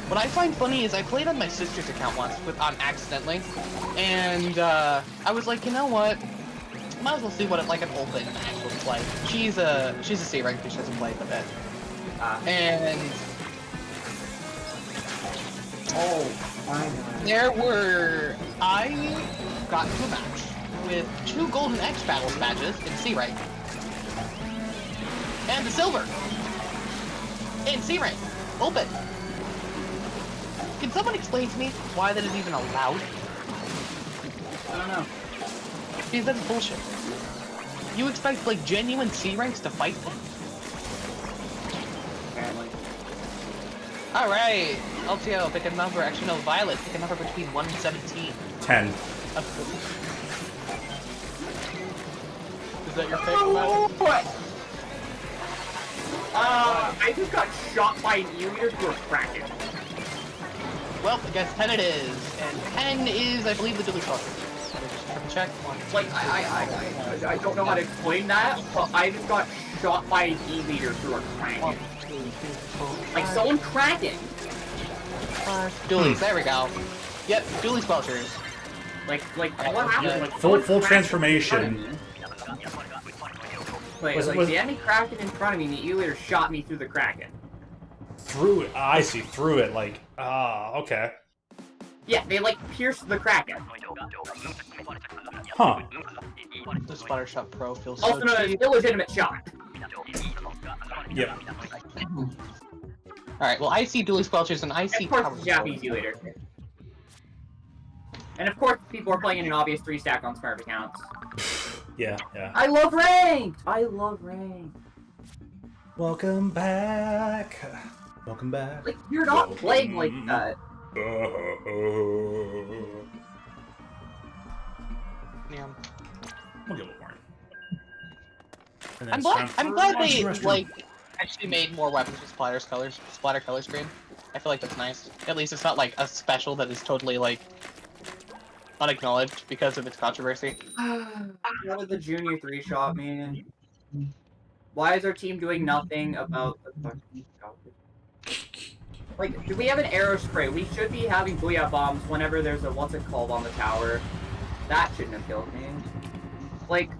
Speaker 4: What I find funny is I played on my sister's account once accidentally, and I was like, you know what? Might as well see what it's like an open actual play. She's a C rank because she hasn't played a bit. And I got into a match with 2 Golden X Battles badges in C rank. And the silver in C rank. Open. Can someone explain to me why that is even allowed?
Speaker 5: I don't know.
Speaker 4: Because that's bullshit. You expect, like, genuine C ranks to fight them?
Speaker 5: Apparently.
Speaker 4: Alright, LTO, pick a number. Actually, no, Violet, pick a number between 1 and 17.
Speaker 1: 10.
Speaker 4: Is that your pick, Violet?
Speaker 5: What? I just got shot by an Eweer through a bracket.
Speaker 4: Well, I guess 10 it is, and 10 is, I believe, the duly squelchers. Let me just triple check.
Speaker 5: Like, I don't know how to explain that, but I just got shot by an E-leader through a crank.
Speaker 4: 1, 2, 3, 4,
Speaker 5: Like, someone cracking!
Speaker 4: 5. Dualies, there we go. Yep, duly squelchers.
Speaker 5: Like, what happened? Like,
Speaker 1: Full
Speaker 5: someone
Speaker 1: transformation.
Speaker 5: Like, the enemy Kraken in front of me, and the E-leader shot me through the Kraken.
Speaker 1: Through it. I see. Through it. Like, okay.
Speaker 5: Yeah, they, like, pierced the Kraken.
Speaker 1: Huh.
Speaker 4: The Splatter Shot Pro feels
Speaker 5: Also
Speaker 4: so
Speaker 5: known as
Speaker 4: cheap.
Speaker 5: illegitimate shot.
Speaker 1: Yep.
Speaker 4: Alright, well, I see duly squelchers, and I see
Speaker 5: Of course,
Speaker 4: power
Speaker 5: it's Japanese E-leader. And of course, people are playing in an obvious 3-stack on smart accounts.
Speaker 1: Yeah, yeah.
Speaker 5: I love ranked! I love ranked.
Speaker 1: Welcome back. Welcome back.
Speaker 5: Like, you're not playing like that.
Speaker 4: Yeah.
Speaker 1: We'll get a little more.
Speaker 4: I'm glad they, like, actually made more weapons with splatter color screen. I feel like that's nice. At least it's not, like, a special that is totally, like, unacknowledged because of its controversy.
Speaker 5: What is the junior 3-shot, man? Why is our team doing nothing about the fucking Like, do we have an arrow spray? We should be having booyah bombs whenever there's a what's it called on the tower. That shouldn't have killed me. Like,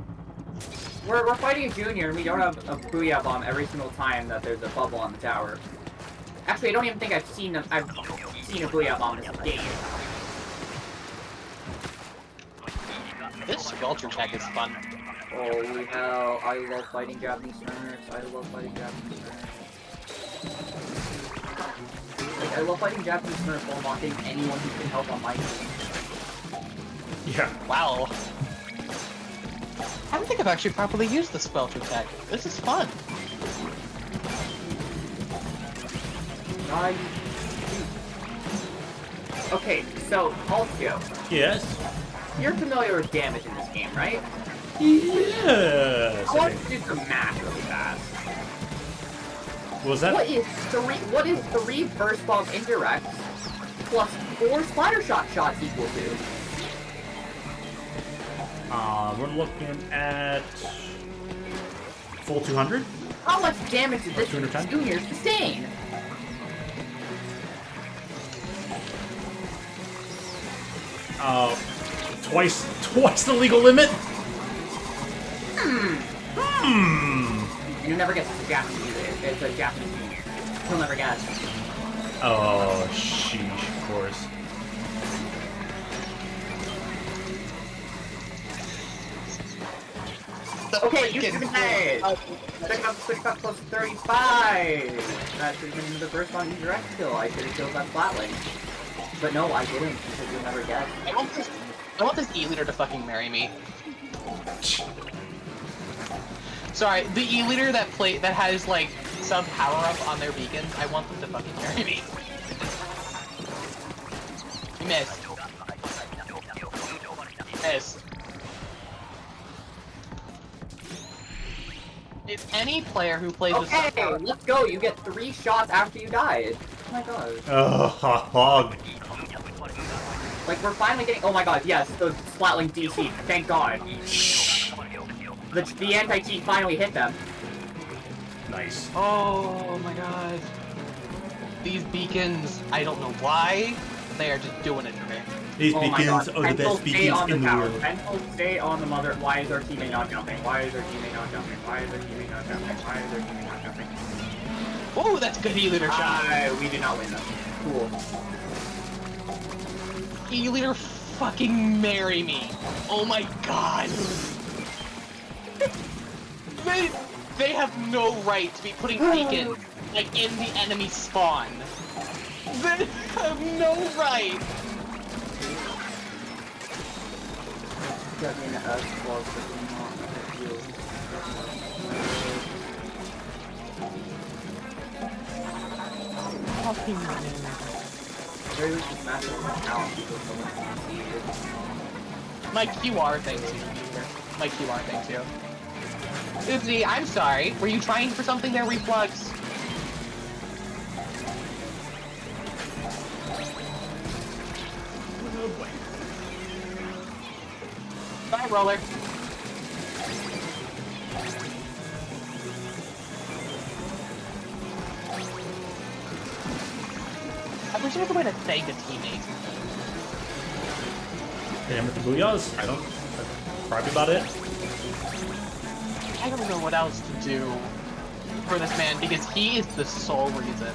Speaker 5: we're fighting a junior and we don't have a booyah bomb every single time that there's a bubble on the tower. Actually, I don't even think I've seen a booyah bomb this game.
Speaker 4: This squelcher check is fun.
Speaker 5: Holy hell, I love fighting Japanese nerds. I love fighting Japanese nerds. Like, I love fighting Japanese nerds while not getting anyone who can help on my team.
Speaker 1: Yeah.
Speaker 4: Wow. I don't think I've actually properly used the squelcher tech. This is fun.
Speaker 5: Okay, so, Altio,
Speaker 1: Yes.
Speaker 5: you're familiar with damage in this game, right?
Speaker 1: Yes.
Speaker 5: I want to do some math really fast.
Speaker 1: What was that?
Speaker 5: What is three burst bomb indirects plus 4 splatter shot shots equal to?
Speaker 1: We're looking at full 200.
Speaker 5: How much damage did this
Speaker 1: 210?
Speaker 5: junior sustain?
Speaker 1: Twice the legal limit.
Speaker 5: You never get to Japanese either. It's a Japanese junior. He'll never get it.
Speaker 1: Oh, sheesh, of course.
Speaker 5: Okay, you can say Pick up plus 35! That should have been the first on indirect kill. I should have killed that flatling. But no, I didn't, because you'll never guess.
Speaker 4: I want this E-leader to fucking marry me. Sorry, the E-leader that has, like, some power-up on their beacons, I want them to fucking marry me. You missed. Missed. If any player who plays with some
Speaker 5: Okay,
Speaker 4: power...
Speaker 5: let's go. You get 3 shots after you died. Oh my god.
Speaker 1: Oh, hog.
Speaker 5: Like, we're finally getting- oh my god, yes, those Splatling DC, thank god. The anti-cheat finally hit them.
Speaker 1: Nice.
Speaker 4: Oh my god. These beacons, I don't know why, they are just doing it to me.
Speaker 1: These
Speaker 5: Oh my
Speaker 1: beacons
Speaker 5: god.
Speaker 1: are the
Speaker 5: Pencil,
Speaker 1: best
Speaker 5: stay
Speaker 1: beacons
Speaker 5: on the
Speaker 1: in the
Speaker 5: tower.
Speaker 1: world.
Speaker 5: Pencil, stay on the mother- why is our teammate not jumping? Why is our teammate not jumping? Why is our teammate not jumping? Why is our teammate not jumping?
Speaker 4: Oh, that's a good E-leader shot.
Speaker 5: We did not win them. Cool.
Speaker 4: E-leader fucking marry me. Oh my god. They have no right to be putting beacons, like, in the enemy spawn. They have no right. Fucking
Speaker 5: Very just massive talent people
Speaker 4: my QR thing too. My QR thing too. Oopsie, I'm sorry. Were you trying for something there, Reflux? roller. I wish there was a way to thank a teammate.
Speaker 1: Hit him with the booyahs? I don't... That's probably about it.
Speaker 4: I don't know what else to do for this man because he is the sole reason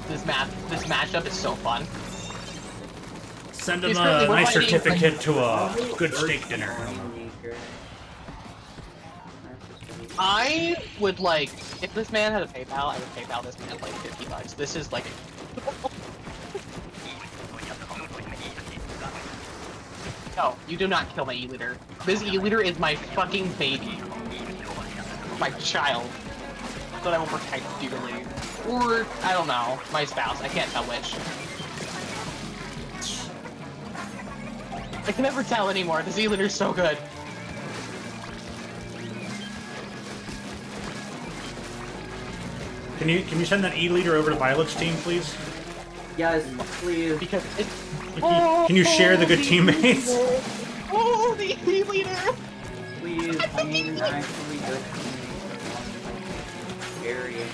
Speaker 4: this matchup is so fun.
Speaker 1: Send him
Speaker 4: He's
Speaker 1: a
Speaker 4: currently
Speaker 1: nice
Speaker 4: fighting,
Speaker 1: certificate to a good steak dinner.
Speaker 4: I would like, if this man had a PayPal, I would PayPal this man like $50. This is like... No, you do not kill my E-liter. This E-liter is my fucking baby. My child. That I will protect dearly. Or, I don't know, my spouse. I can't tell which. I can never tell anymore. This E-liter's so good.
Speaker 1: Can you send that E-leader over to Violet's team, please?
Speaker 5: Yes, please.
Speaker 4: Because it's...
Speaker 1: Can you share the good teammates?
Speaker 4: Oh, the E-leader!
Speaker 5: Please, we need actually good teammates.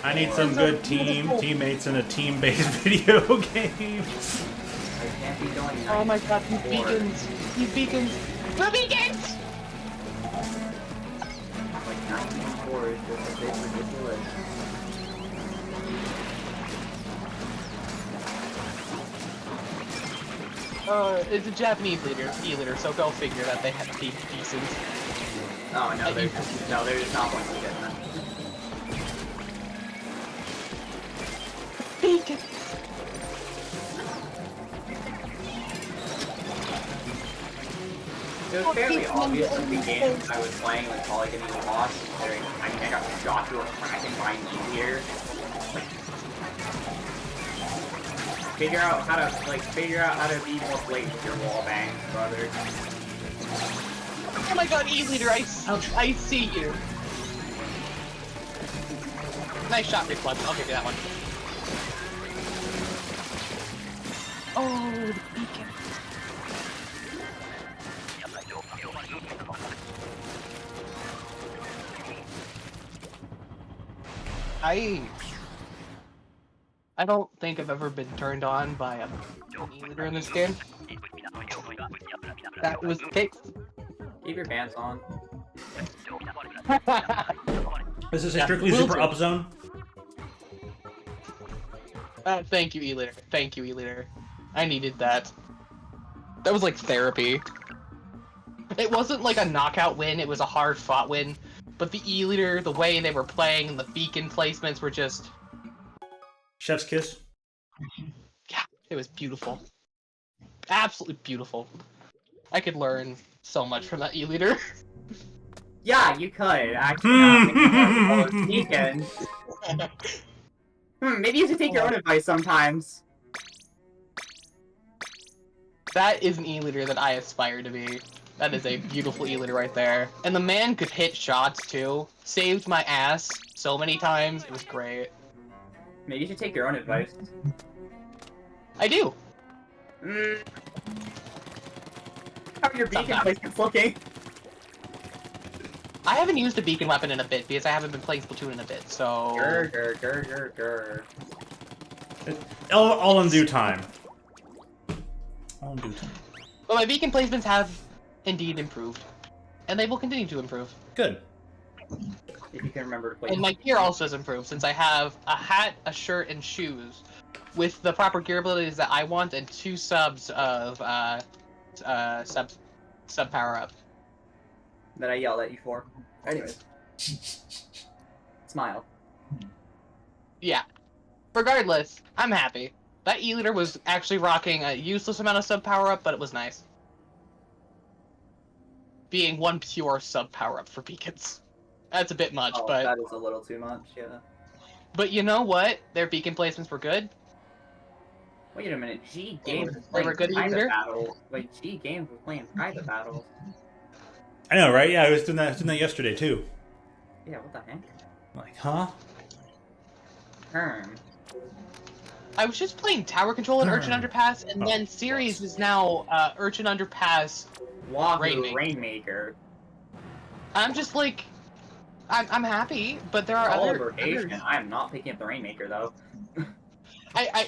Speaker 1: I need some good teammates in a team-based video game.
Speaker 5: I can't be going.
Speaker 4: Oh my god, these beacons! These beacons! The beacons!
Speaker 5: Like 94 is just a bit ridiculous.
Speaker 4: It's a Japanese E-leader, so go figure that they have decent.
Speaker 5: Oh no, there's not one to get that.
Speaker 4: Beacon!
Speaker 5: It was fairly obvious that the game I was playing was probably going to be lost, considering I got shot through a crack and find easier. Figure out how to be more blatant with your wall bangs, brother.
Speaker 4: Oh my god, E-leader, I see you. Nice shot, reflex. I'll give you that one. Oh, the beacon. I don't think I've ever been turned on by a E-leader in this game. That was the case.
Speaker 5: Keep your pants on.
Speaker 1: This is a strictly super up zone.
Speaker 4: Thank you, E-leader. Thank you, E-leader. I needed that. That was like therapy. It wasn't like a knockout win, it was a hard-fought win. But the E-leader, the way they were playing, and the beacon placements were just...
Speaker 1: Chef's kiss.
Speaker 4: Yeah, it was beautiful. Absolutely beautiful. I could learn so much from that E-leader.
Speaker 5: Yeah, you could. Actually, beacons. Maybe you should take your own advice sometimes.
Speaker 4: That is an E-leader that I aspire to be. That is a beautiful E-leader right there. And the man could hit shots too. Saved my ass so many times. It was great.
Speaker 5: Maybe you should take your own advice.
Speaker 4: I do.
Speaker 5: How are your beacon placements looking?
Speaker 4: I haven't used a beacon weapon in a bit because I haven't been playing Splatoon in a bit, so...
Speaker 5: Grr.
Speaker 1: All in due time. All in due time.
Speaker 4: But my beacon placements have indeed improved. And they will continue to improve.
Speaker 1: Good.
Speaker 5: If you can remember to play.
Speaker 4: And my gear also has improved since I have a hat, a shirt, and shoes with the proper gear abilities that I want and 2 subs of sub power up.
Speaker 5: That I yelled at you for. Anyways. Smile.
Speaker 4: Yeah. Regardless, I'm happy. That E-leader was actually rocking a useless amount of sub power up, but it was nice. Being 1 pure sub power up for beacons. That's a bit much, but...
Speaker 5: that is a little too much, yeah.
Speaker 4: But you know what? Their beacon placements were good.
Speaker 5: Wait a minute, G Games was
Speaker 4: They were
Speaker 5: playing
Speaker 4: good
Speaker 5: private
Speaker 4: either?
Speaker 5: battles. Wait, G Games was playing private battles.
Speaker 1: I know, right? Yeah, I was doing that yesterday too.
Speaker 5: Yeah, what the heck?
Speaker 1: Like, huh?
Speaker 4: I was just playing Tower Control and Urchin Underpass, and then Series is now Urchin Underpass
Speaker 5: Wahoo,
Speaker 4: Rainmaker.
Speaker 5: Rainmaker.
Speaker 4: I'm just like, I'm happy, but there are
Speaker 5: All
Speaker 4: others.
Speaker 5: rotation. I am not picking up the Rainmaker though.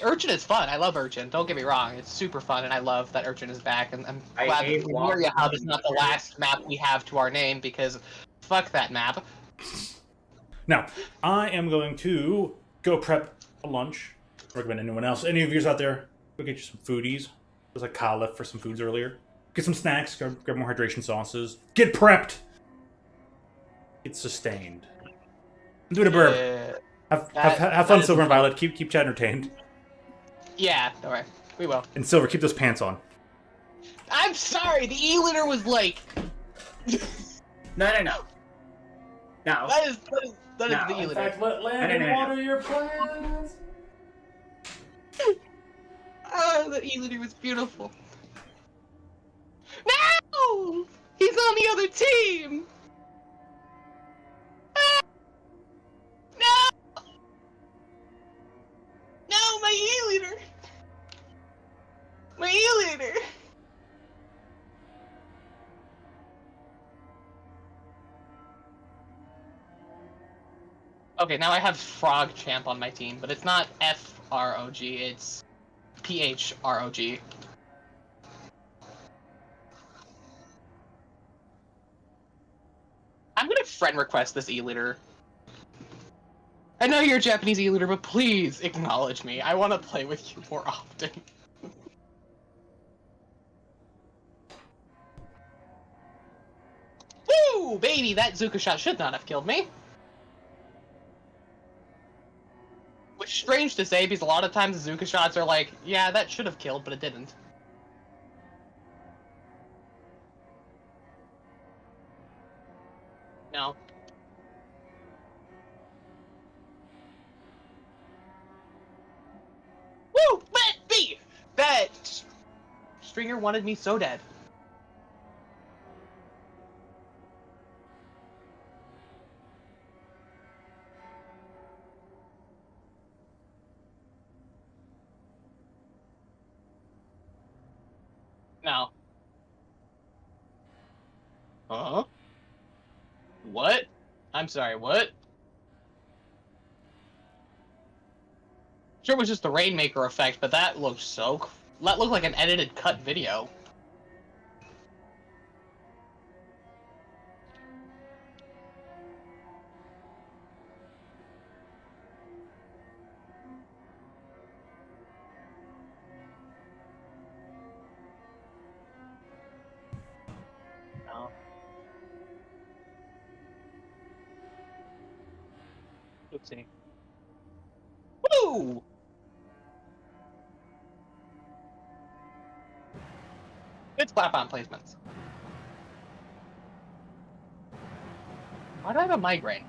Speaker 4: Urchin is fun. I love Urchin. Don't get me wrong. It's super fun, and I love that Urchin is back. And I'm
Speaker 5: I
Speaker 4: glad
Speaker 5: hate
Speaker 4: that the Area
Speaker 5: Wahoo
Speaker 4: Hub is not the
Speaker 5: Rainmaker.
Speaker 4: last map we have to our name, because fuck that map.
Speaker 1: Now, I am going to go prep a lunch. Recommend anyone else, any of you out there, go get you some foodies. There's like Kyle left for some foods earlier. Get some snacks, grab more hydration sauces. Get prepped! Get sustained. Do it a burp. Have fun, Silver and Violet. Keep Chad entertained.
Speaker 4: Yeah, alright. We will.
Speaker 1: And Silver, keep those pants on.
Speaker 4: I'm sorry, the E-liter was like...
Speaker 5: No.
Speaker 4: That is the
Speaker 5: No.
Speaker 4: E-liter.
Speaker 1: Let land water your plants.
Speaker 4: Oh, the E-liter was beautiful. No! He's on the other team! Ah! No! No, my E-liter! My E-liter! Okay, now I have Frog Champ on my team, but it's not F-R-O-G, it's P-H-R-O-G. I'm gonna friend request this E-liter. I know you're a Japanese E-liter, but please acknowledge me. I want to play with you more often. Woo! Baby, that Zuka shot should not have killed me. Which is strange to say, because a lot of times the Zuka shots are like, yeah, that should have killed, but it didn't. No. Woo! Let me! That Stringer wanted me so dead. No. Huh? What? I'm sorry, what? Sure, it was just the Rainmaker effect, but that looked so... That looked like an edited cut video. No. Oopsie. Woo! Good slap-on placements. Why do I have a migraine?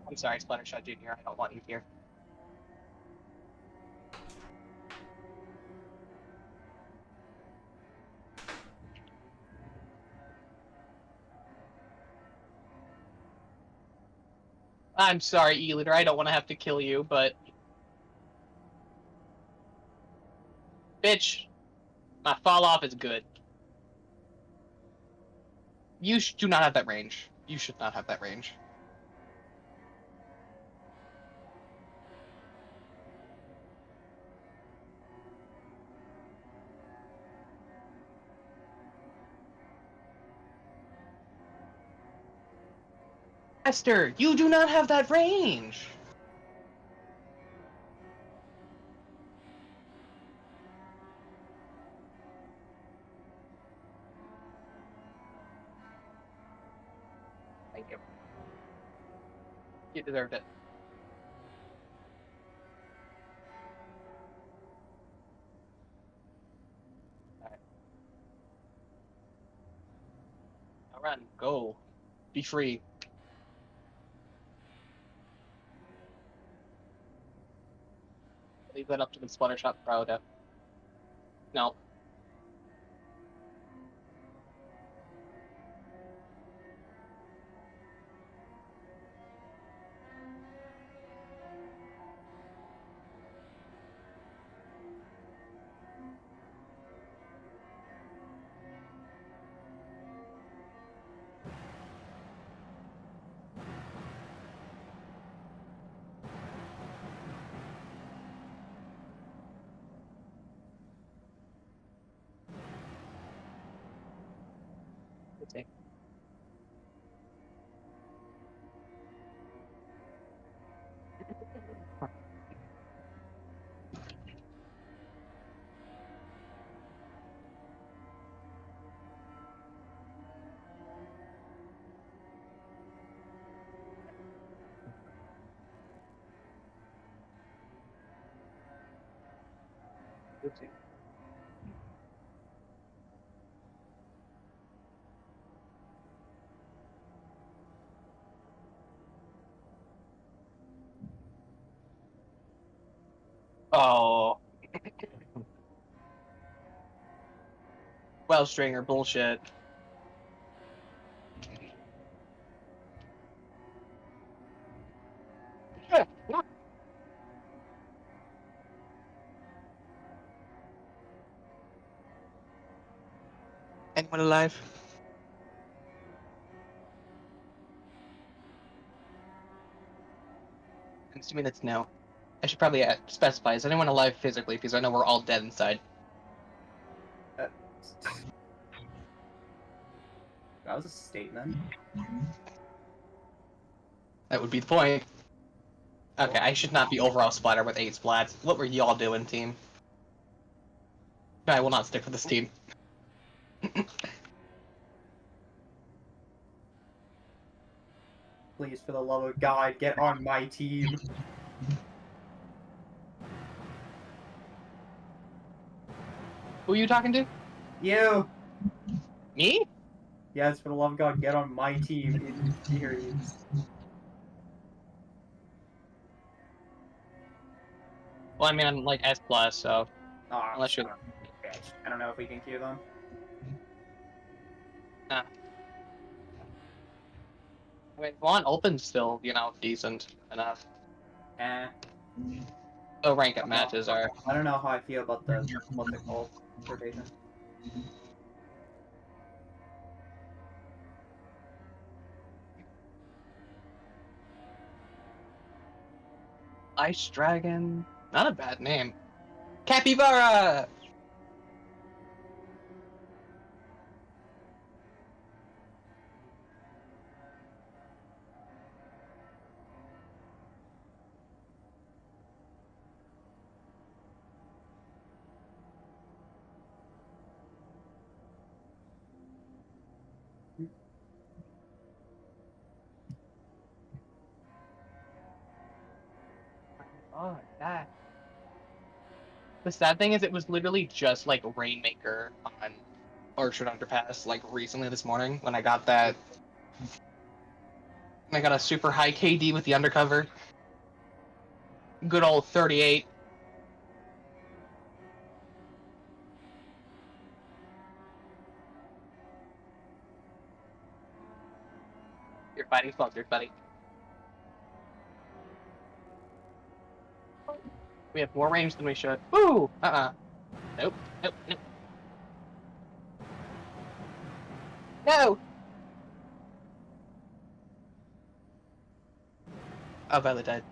Speaker 4: I'm sorry, Splattershot Jr., I don't want you here. I'm sorry, E-liter, I don't want to have to kill you, but... Bitch, my fall-off is good. You do not have that range. You should not have that range. Esther, you do not have that range! Thank you. You deserved it. Alright. Now run. Go. Be free. Leave that up to the Splattershot Pro to... No. Oh. Well, stringer bullshit. Anyone alive? I'm assuming that's no. I should probably specify, is anyone alive physically, because I know we're all dead inside.
Speaker 5: That was a statement.
Speaker 4: That would be the point. Okay, I should not be overall splatter with 8 splats. What were y'all doing, team? I will not stick with this team.
Speaker 5: Please, for the love of God, get on my team.
Speaker 4: Who are you talking to?
Speaker 5: You!
Speaker 4: Me?
Speaker 5: Yes, for the love of God, get on my team in theory.
Speaker 4: Well, I mean, I'm like S+, so...
Speaker 5: Aw,
Speaker 4: Unless you're...
Speaker 5: bitch. I don't know if we can queue them.
Speaker 4: Nah. I mean, one open's still, you know, decent enough.
Speaker 5: Eh.
Speaker 4: Oh, rank up matches are...
Speaker 5: I don't know how I feel about the, what's it called, rotation.
Speaker 4: Ice Dragon... Not a bad name. Capybara! Oh, that... The sad thing is it was literally just like Rainmaker on Orchard Underpass like recently this morning when I got that. I got a super high KD with the undercover. Good old 38. You're fighting fuckers, buddy. We have more range than we should. Woo! Nope. Nope. Nope. No! Oh, Violet died.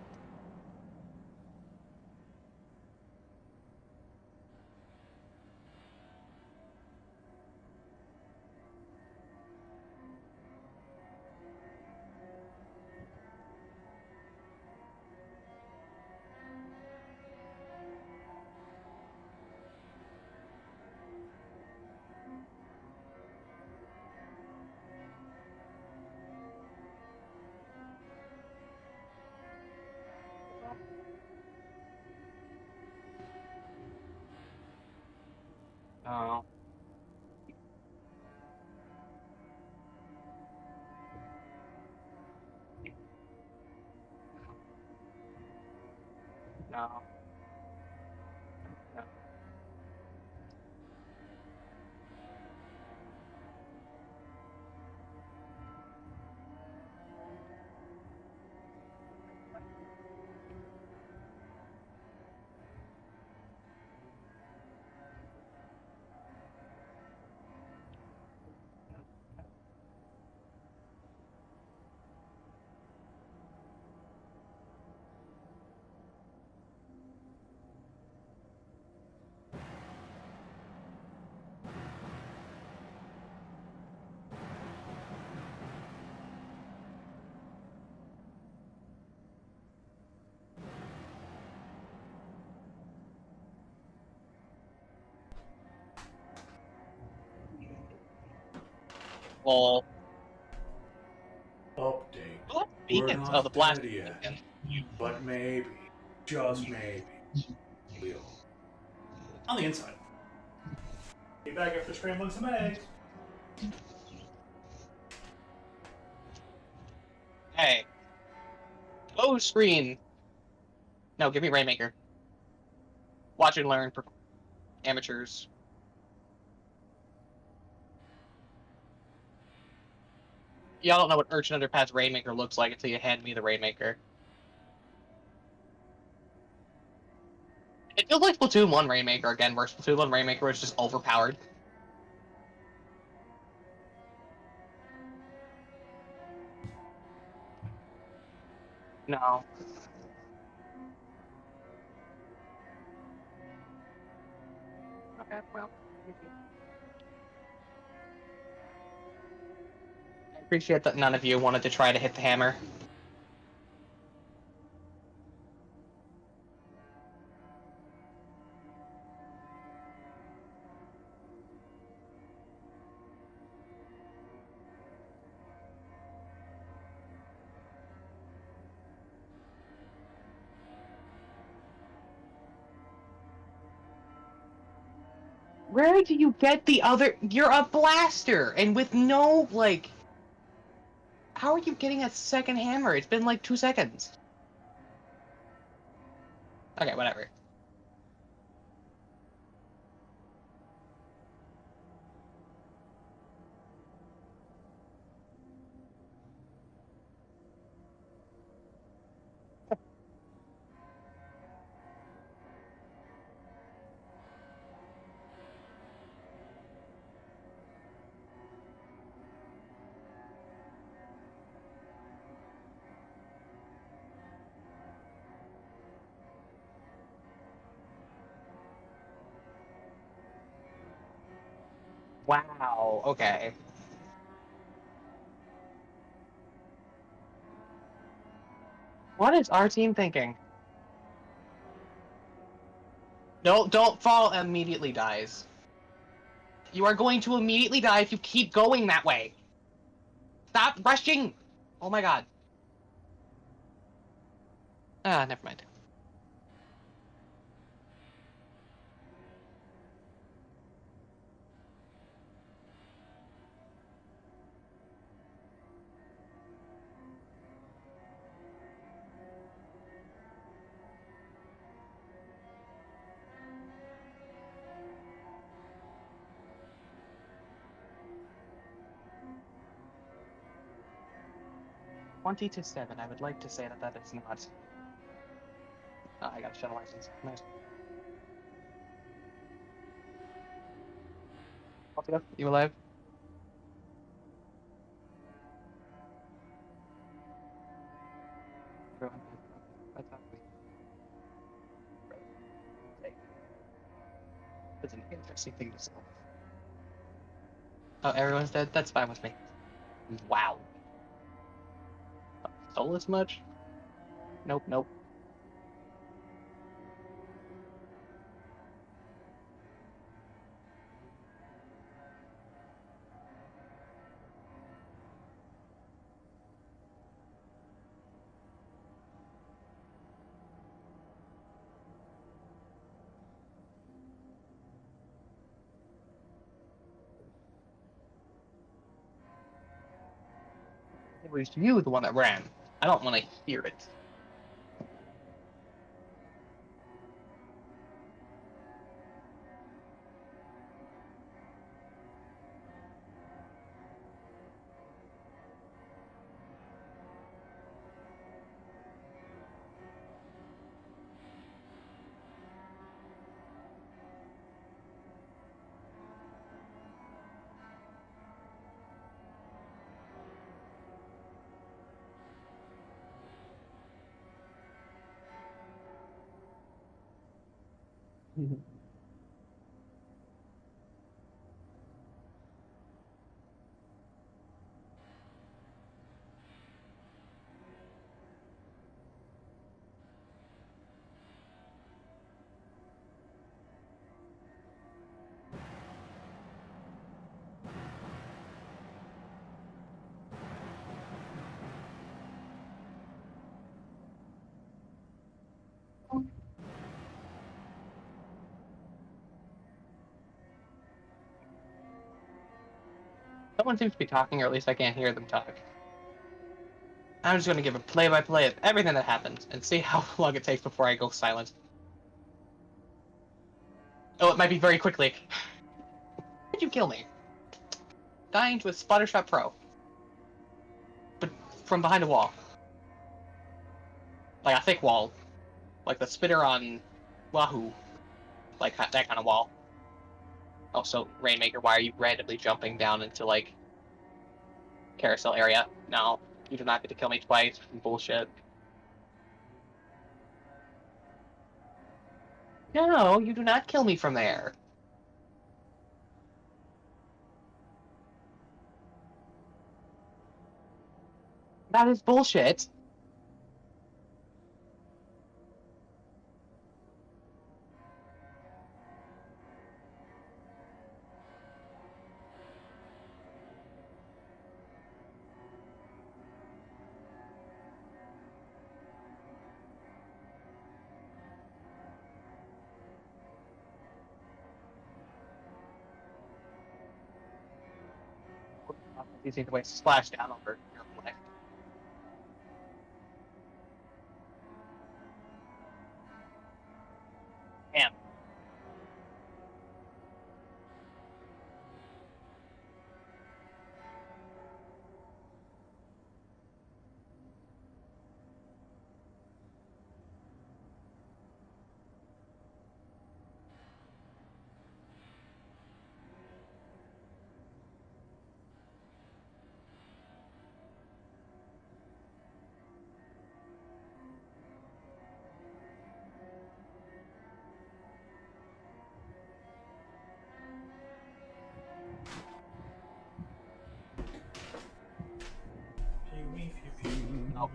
Speaker 4: Oh. No. No. Lol.
Speaker 1: Update.
Speaker 4: Oh,
Speaker 1: We're
Speaker 4: beacons.
Speaker 1: not
Speaker 4: Oh, the blast
Speaker 1: dead yet,
Speaker 4: beacon.
Speaker 1: but maybe, just maybe, we'll. On the inside. Be back after scrambling some eggs.
Speaker 4: Hey. Oh, screen. No, give me Rainmaker. Watch and learn for amateurs. Y'all don't know what Urchin Underpass Rainmaker looks like until you hand me the Rainmaker. It feels like Splatoon 1 Rainmaker again, where Splatoon 1 Rainmaker was just overpowered. No. Okay, well. I appreciate that none of you wanted to try to hit the hammer. Where do you get the other? You're a blaster, and with no, like... How are you getting a second hammer? It's been like 2 seconds. Okay, whatever. Wow, okay. What is our team thinking? No, don't fall immediately dies. You are going to immediately die if you keep going that way. Stop rushing! Oh my god. Ah, never mind. Twenty to 7. I would like to say that that is not. Oh, I got a shuttle license. Nice. You alive? Everyone dead. Okay, that's happy. That's an interesting thing to say. Oh, everyone's dead? That's fine with me. Wow. Stole this much? Nope, nope. It was you, the one that ran. I don't want to hear it. Someone seems to be talking, or at least I can't hear them talk. I'm just going to give a play-by-play of everything that happened, and see how long it takes before I go silent. Oh, it might be very quickly. Did you kill me? Dying to a spotter shot pro. But from behind a wall. Like a thick wall. Like the spitter on Wahoo. Like that kind of wall. Also, Rainmaker, why are you randomly jumping down into, like, carousel area? No, you do not get to kill me twice. Bullshit. No, you do not kill me from there. That is bullshit. These need to wait splash down over your life. Damn. Oh.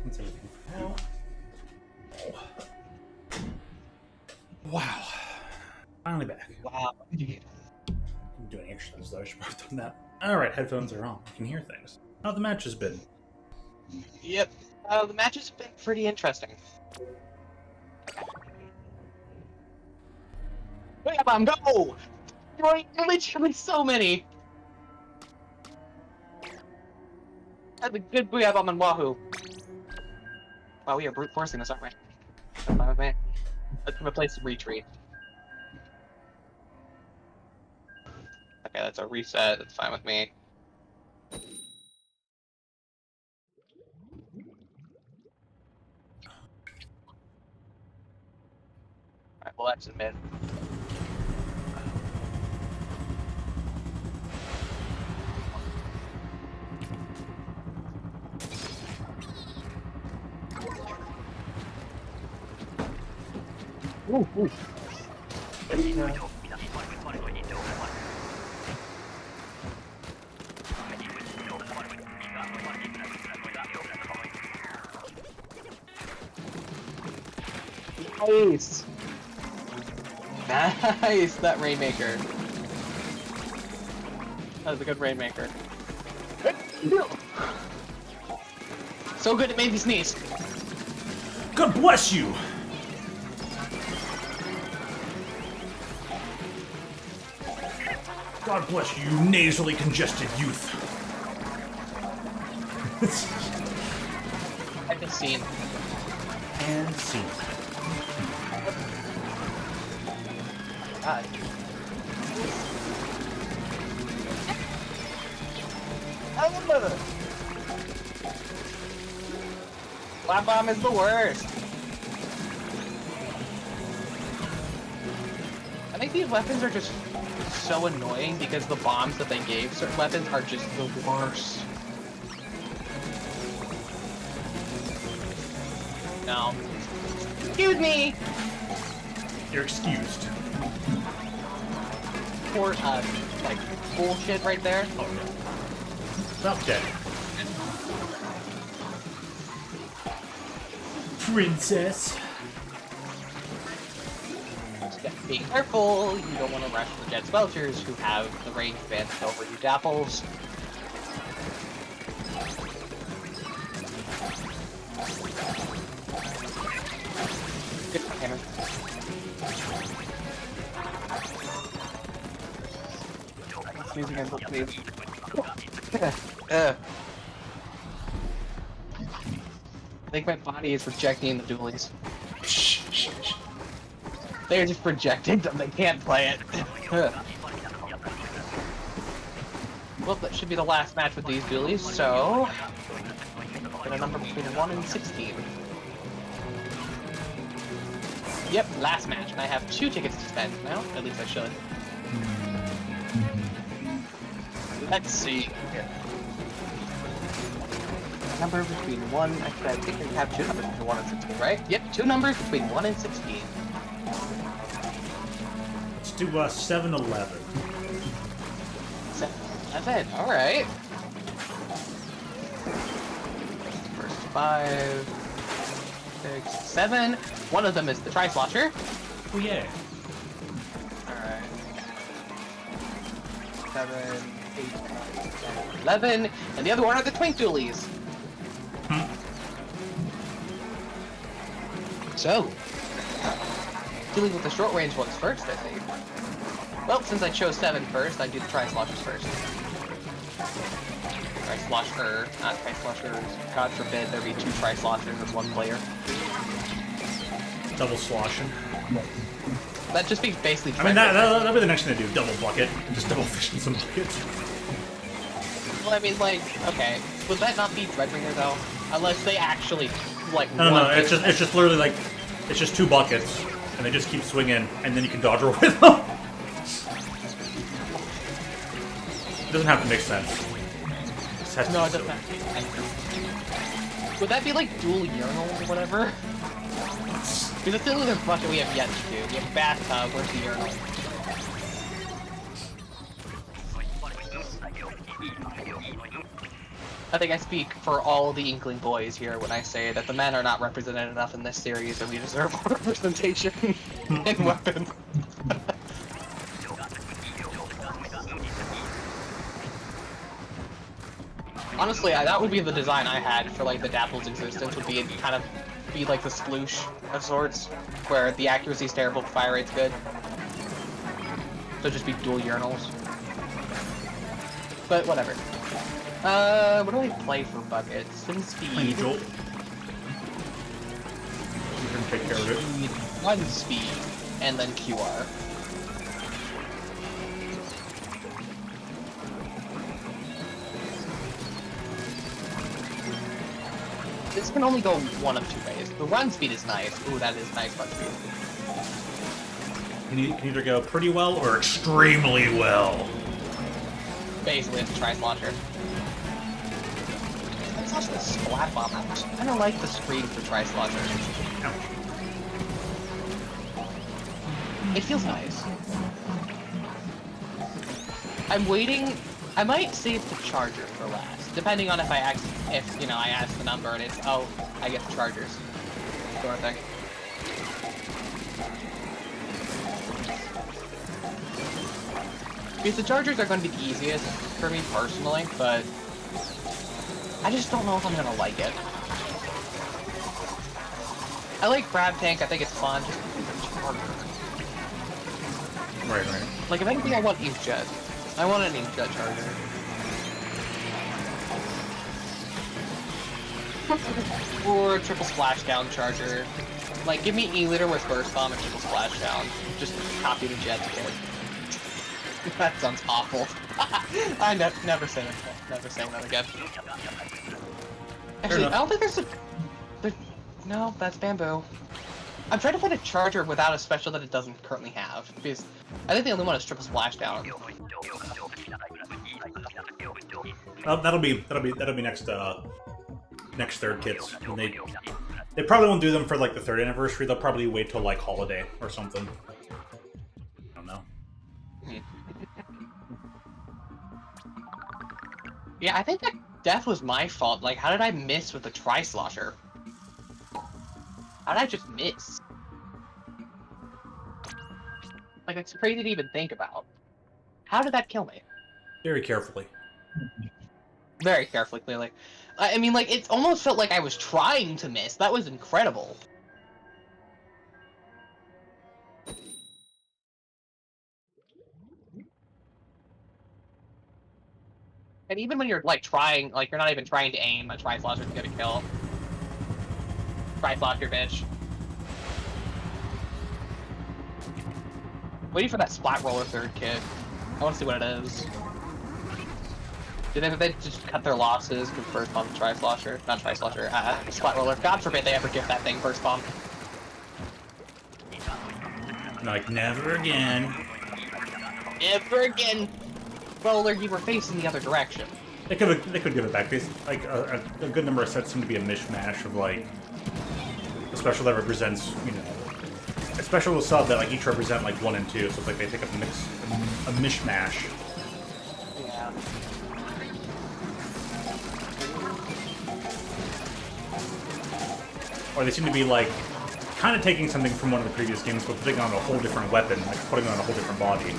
Speaker 1: That's everything for now. Wow. Finally back.
Speaker 4: Wow.
Speaker 1: I'm doing exercise though, I should probably have done that. Alright, headphones are on. I can hear things. How the match has been?
Speaker 4: Yep. The match has been pretty interesting. Wait, bomb, go! Right, literally so many. That's a good booyah bomb on Wahoo. Wow, we are brute forcing this, aren't we? That's fine with me. Let's replace retreat. Okay, that's a reset. That's fine with me. Alright, well that's in mid. Ooh, ooh. Nice! Nice! That Rainmaker. That was a good Rainmaker. So good it made me sneeze.
Speaker 1: God bless you! God bless you, nasally congested youth.
Speaker 4: I've been seen.
Speaker 1: And scene.
Speaker 4: God. Flat bomb is the worst. I think these weapons are just so annoying because the bombs that they gave certain weapons are just the worst. No. Excuse me!
Speaker 1: You're excused.
Speaker 4: Poor, like, bullshit right there.
Speaker 1: Oh no. Stop dead. Princess.
Speaker 4: Just be careful, you don't want to rush the Jet Swelters who have the range advantage over you Dapples. Good hammer. sneezing and sneeze. I think my body is rejecting the dualies. They're just projecting them, they can't play it. Well, that should be the last match with these dualies, so... Get a number between 1 and 16. Yep, last match, and I have 2 tickets to spend now. At least I should. Let's see. Number between 1... Actually, I think I have 2 numbers between 1 and 16, right? Yep, 2 numbers between 1 and 16.
Speaker 1: Let's do 7-11.
Speaker 4: 7, alright. First 5, 6, 7. One of them is the Tri-Slosher.
Speaker 1: Oh yeah.
Speaker 4: Alright. 7, 8, 9, 10, 11. And the other one are the Twink Dualies. So, dealing with the short range ones first, I think. Well, since I chose 7 first, I do the Tri-Sloshers first. Tri-Slosher, not Tri-Sloshers. God forbid there be 2 Tri-Sloshers with 1 player.
Speaker 1: Double sloshing.
Speaker 4: That just be basically.
Speaker 1: I mean, that'll be the next thing to do. Double bucket. Just double fish in some buckets.
Speaker 4: Well, I mean, like, okay. Would that not be Dreadbringer, though? Unless they actually, like,
Speaker 1: No, it's just literally like, it's just 2 buckets, and they just keep swinging, and then you can dodge her with them. It doesn't have to make sense.
Speaker 4: No, it doesn't have to be. Would that be like dual urinals or whatever? Because it's the only other bucket we have yet to do. We have bathtub, where's the urinal? I think I speak for all the Inkling boys here when I say that the men are not represented enough in this series and we deserve more representation in weapons. Honestly, that would be the design I had for like the Dapple's existence, would be kind of be like the sploosh of sorts, where the accuracy is terrible, fire rate's good. So just be dual urinals. But whatever. What do I play for buckets? Spin speed.
Speaker 1: Angel. You can take care of it.
Speaker 4: 1 speed, and then QR. This can only go one of 2 ways. The run speed is nice. Ooh, that is nice run speed.
Speaker 1: Can either go pretty well or extremely well.
Speaker 4: Basically, it's a Tri-Slosher. It's also the Splat Bomb. I don't like the screen for Tri-Slosher. It feels nice. I'm waiting. I might save the Charger for last, depending on if I ask the number and it's I get the Chargers, sort of thing. Because the Chargers are going to be the easiest for me personally, but I just don't know if I'm gonna like it. I like Crab Tank. I think it's fun. Just Charger.
Speaker 1: Right.
Speaker 4: Like if anything, I want Inkjet. I want an Inkjet Charger. Or triple splashdown Charger. Like, give me E-liter with Burst Bomb and triple splashdown. Just copy the jet kit. That sounds awful. I never say that. Never saying that again. Actually, I don't think there's a... No, that's Bamboo. I'm trying to find a Charger without a special that it doesn't currently have, because I think the only one is triple splashdown.
Speaker 1: That'll be next third kits. And they probably won't do them for like the 3rd anniversary. They'll probably wait till like holiday or something. I don't know.
Speaker 4: Yeah, I think that death was my fault. Like, how did I miss with the Tri-Slosher? How did I just miss? Like, it's crazy to even think about. How did that kill me?
Speaker 1: Very carefully.
Speaker 4: Very carefully, clearly. I mean, like, it almost felt like I was trying to miss. That was incredible. And even when you're like trying, like you're not even trying to aim, a Tri-Slosher's gonna kill. Tri-Slosher, bitch. Waiting for that Splat Roller third kit. I want to see what it is. Do they just cut their losses with first bomb Tri-Slosher? Not Tri-Slosher, Splat Roller. God forbid they ever give that thing first bomb.
Speaker 1: Like, never again.
Speaker 4: Never again! Roller, you were facing the other direction.
Speaker 1: They could give it back. Like, a good number of sets seem to be a mishmash of, like, a special that represents, you know, a special sub that, like, each represent, like, 1 and 2, so it's like they take a mishmash.
Speaker 4: Yeah.
Speaker 1: Or they seem to be, like, kind of taking something from one of the previous games, but putting on a whole different weapon, like, putting on a whole different body.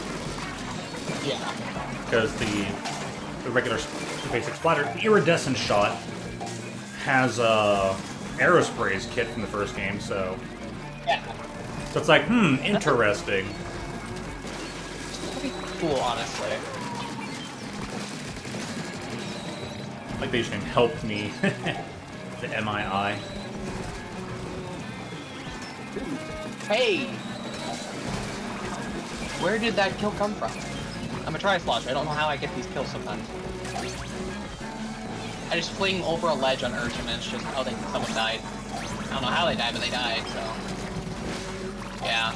Speaker 4: Yeah.
Speaker 1: Because the regular, the basic splatter, the iridescent shot has Aerospray's kit from the first game, so...
Speaker 4: Yeah.
Speaker 1: So it's like, interesting.
Speaker 4: Pretty cool, honestly.
Speaker 1: Like they just can help me. The MII.
Speaker 4: Hey! Where did that kill come from? I'm a Tri-Slosher. I don't know how I get these kills sometimes. I just fling over a ledge on Urchin and it's just, oh, someone died. I don't know how they died, but they died, so... Yeah.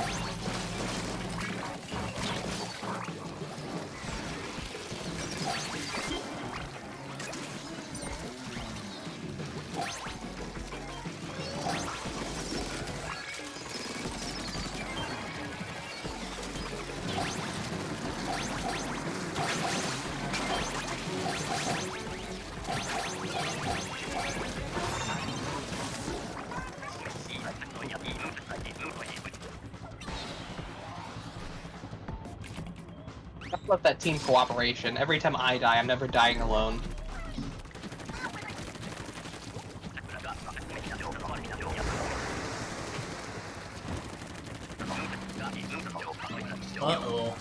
Speaker 4: I love that team cooperation. Every time I die, I'm never dying alone.
Speaker 1: Uh-oh.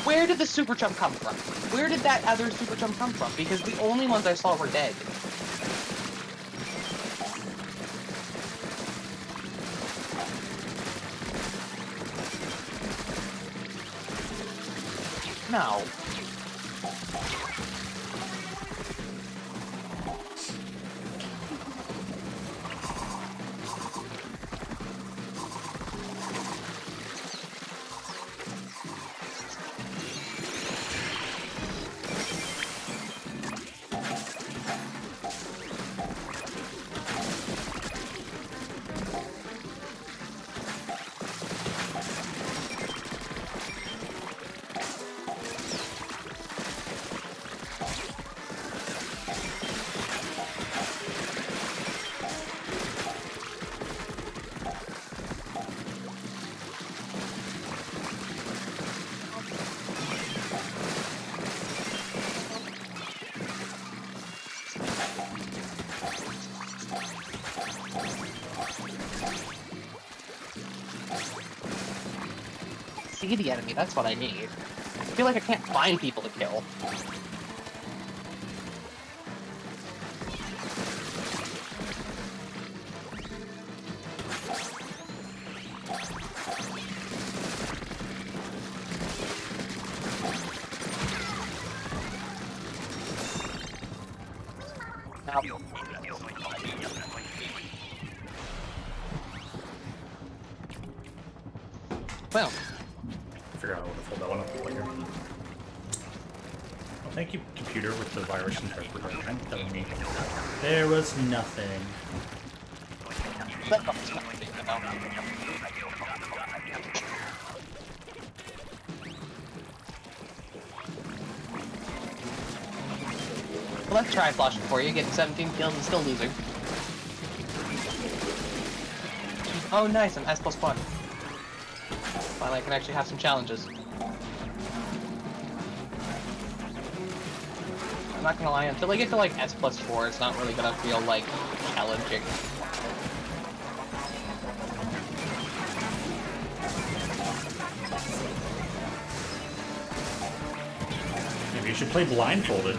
Speaker 4: Where did the super jump come from? Where did that other super jump come from? Because the only ones I saw were dead. No. See the enemy, that's what I need. I feel like I can't find people to kill. Now, well,
Speaker 1: Figure out how to fold that one up later. Well, thank you, computer, with the virus interpreter. I'm telling me there was nothing.
Speaker 4: well, let's try flashing for you, getting 17 kills and still losing. Oh, nice, I'm S+1. Finally, I can actually have some challenges. I'm not gonna lie, until I get to like S+4, it's not really gonna feel like challenging.
Speaker 1: You should play blindfolded.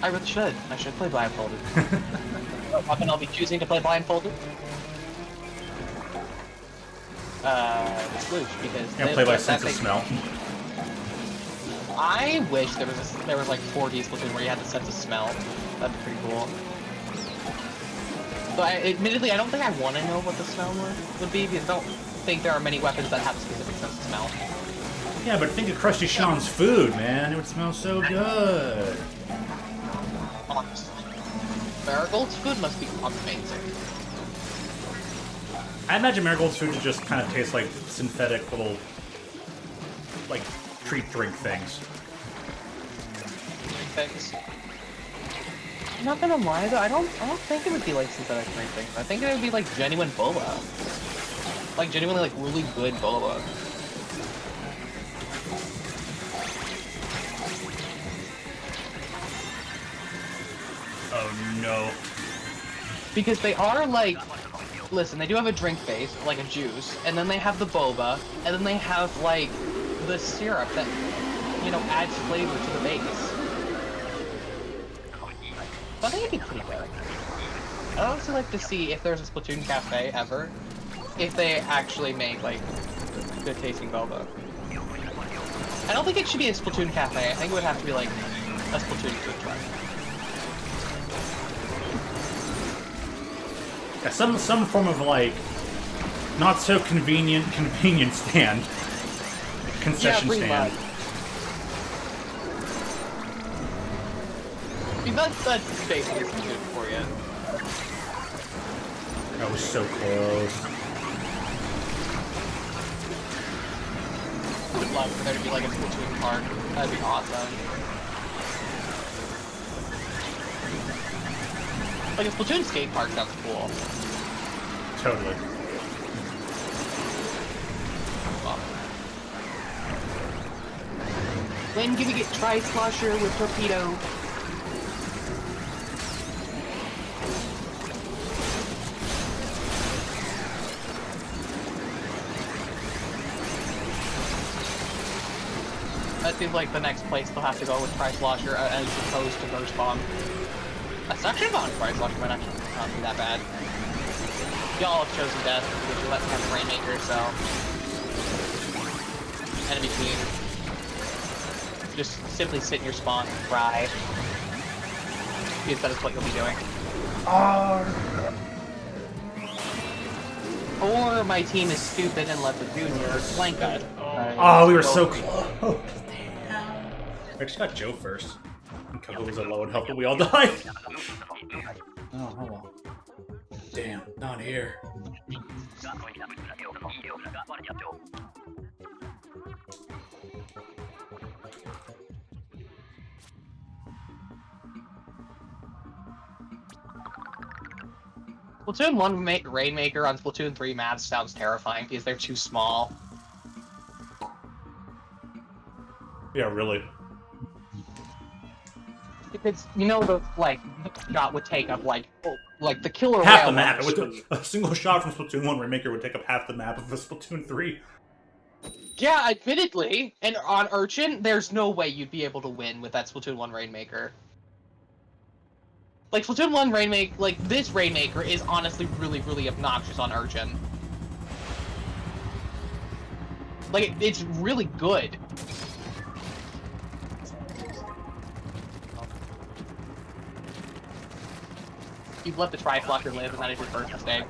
Speaker 4: I really should. I should play blindfolded. What weapon I'll be choosing to play blindfolded? Sploosh, because...
Speaker 1: Yeah, play by sense of smell.
Speaker 4: I wish there was like 4D Splatoon where you had the sense of smell. That'd be pretty cool. So admittedly, I don't think I want to know what the smell would be, because I don't think there are many weapons that have a specific sense of smell.
Speaker 1: Yeah, but think of Krusty Sean's food, man. It would smell so good.
Speaker 4: Marigold's food must be amazing.
Speaker 1: I imagine Marigold's food to just kind of taste like synthetic little, like, treat drink things.
Speaker 4: I'm not gonna lie though, I don't think it would be like synthetic drink things. I think it would be like genuine boba. Like genuinely like really good boba.
Speaker 1: Oh no.
Speaker 4: Because they are like, listen, they do have a drink base, like a juice, and then they have the boba, and then they have like the syrup that, you know, adds flavor to the base. So I think it'd be pretty good. I'd also like to see if there's a Splatoon cafe ever, if they actually make like good tasting boba. I don't think it should be a Splatoon cafe. I think it would have to be like a Splatoon food truck.
Speaker 1: Yeah, some form of like not so convenient stand. Concession stand.
Speaker 4: I mean, that's basically Splatoon for you.
Speaker 1: That was so close.
Speaker 4: I would love for there to be like a Splatoon park. That'd be awesome. Like a Splatoon skate park sounds cool.
Speaker 1: Totally.
Speaker 4: When can we get Tri-Slosher with Torpedo? That seems like the next place they'll have to go with Tri-Slosher as opposed to Ghost Bomb. A suction bomb Tri-Slosher might actually not be that bad. Y'all have chosen death because you let me have the Rainmaker, so... Enemy team. Just simply sit in your spawn and cry. Because that is what you'll be doing. Or my team is stupid and let the junior flank us.
Speaker 1: Oh, we were so close. I just got Joe first. And Coco was at low and health, but we all died. Oh, hold on. Damn, not here.
Speaker 4: Splatoon 1 Rainmaker on Splatoon 3 maps sounds terrifying because they're too small.
Speaker 1: Yeah, really.
Speaker 4: Because, you know, the shot would take up, like the killer
Speaker 1: half
Speaker 4: whale
Speaker 1: the map.
Speaker 4: level.
Speaker 1: A single shot from Splatoon 1 Rainmaker would take up half the map of a Splatoon 3.
Speaker 4: Yeah, admittedly. And on Urchin, there's no way you'd be able to win with that Splatoon 1 Rainmaker. Like, Splatoon 1 Rainmaker, like, this Rainmaker is honestly really, really obnoxious on Urchin. Like, it's really good. You've let the Tri-Flocker live, and that is your first mistake.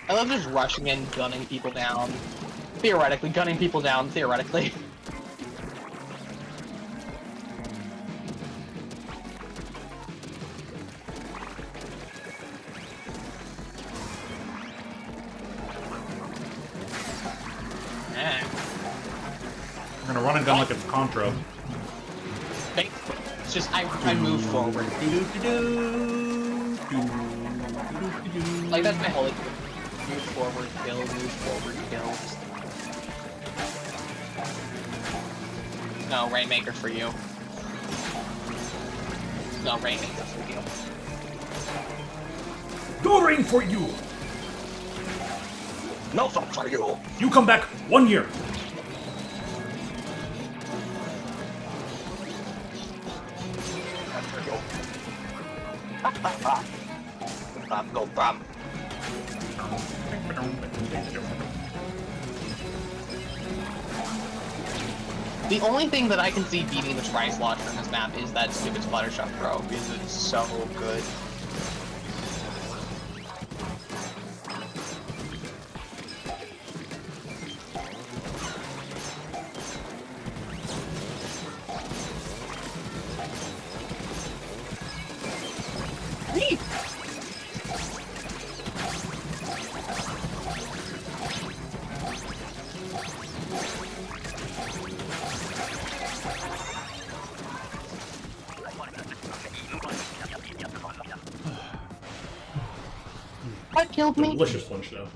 Speaker 4: I love just rushing in, gunning people down. Theoretically, gunning people down, theoretically.
Speaker 1: I'm gonna run and gun like it's Contra.
Speaker 4: It's just, I move forward. Like, that's my whole, like, move forward, kill, move forward, kill. No, Rainmaker for you. No, Rainmaker for you.
Speaker 1: Go Rain for you!
Speaker 4: No fuck for you.
Speaker 1: You come back 1 year.
Speaker 4: Go bam. The only thing that I can see beating the Tri-Slosher in this map is that stupid Splattershot Pro, because it's so good. That killed me.
Speaker 1: Delicious lunch, though.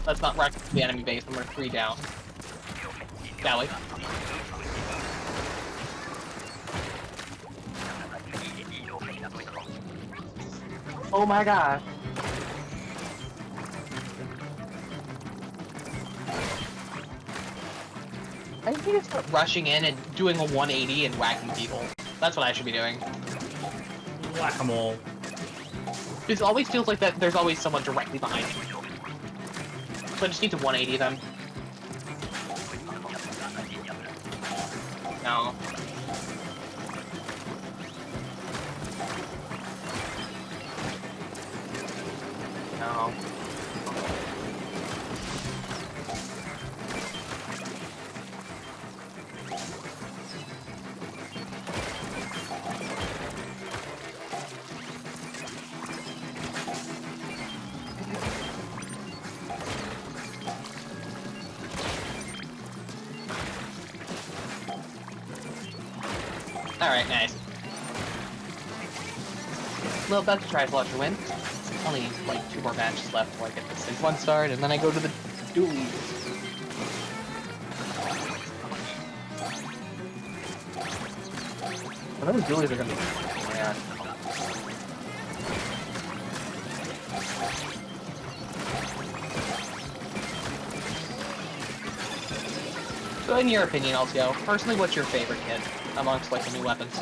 Speaker 4: Let's not wreck the enemy base when we're 3 down. Galley. Oh my god. I think it's start rushing in and doing a 180 and whacking people. That's what I should be doing.
Speaker 1: Whack-a-mole.
Speaker 4: It always feels like that there's always someone directly behind me. So I just need to 180 them. No. No. Alright, nice. Well, that's a Tri-Slosher win. Only like 2 more matches left before I get the 6-1 start, and then I go to the dualies. Well, those dualies are gonna be... Yeah. So in your opinion, Altio, personally, what's your favorite kit amongst like the new weapons?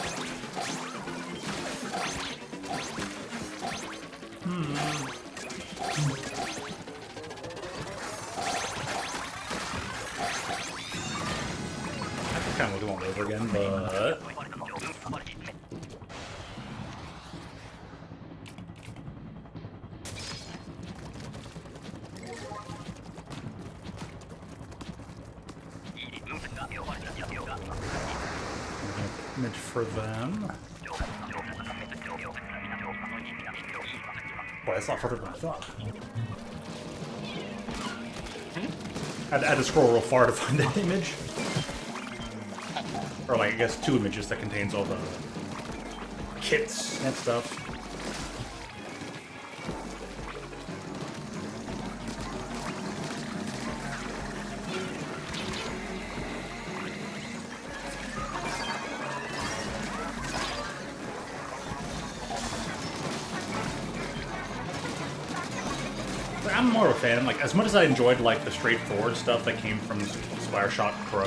Speaker 1: I could kind of look them all over again, but... Image for them. Boy, that's not further than I thought. I had to scroll real far to find that image. Or like, I guess 2 images that contains all the kits and stuff. I'm more of a fan. Like, as much as I enjoyed like the straightforward stuff that came from Splattershot Pro,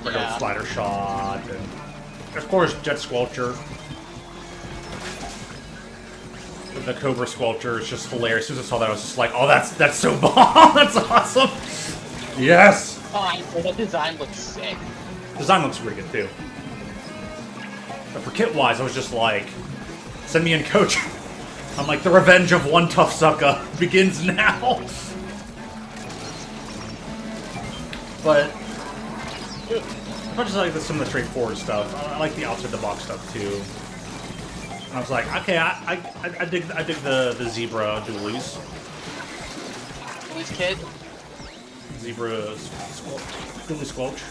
Speaker 1: regular Splattershot, and of course Jet Squelcher. The Cobra Squelcher is just hilarious. As soon as I saw that, I was just like, "Oh, that's so bomb! That's awesome! Yes!"
Speaker 4: Oh, the design looks sick.
Speaker 1: Design looks pretty good too. But for kit-wise, I was just like, "Send me in, coach." I'm like, the revenge of one tough sucker begins now. But as much as I like some of the straightforward stuff, I like the outside-the-box stuff too. And I was like, okay, I dig the Zebra dualies.
Speaker 4: Dualies kit?
Speaker 1: Zebra dually Squelch.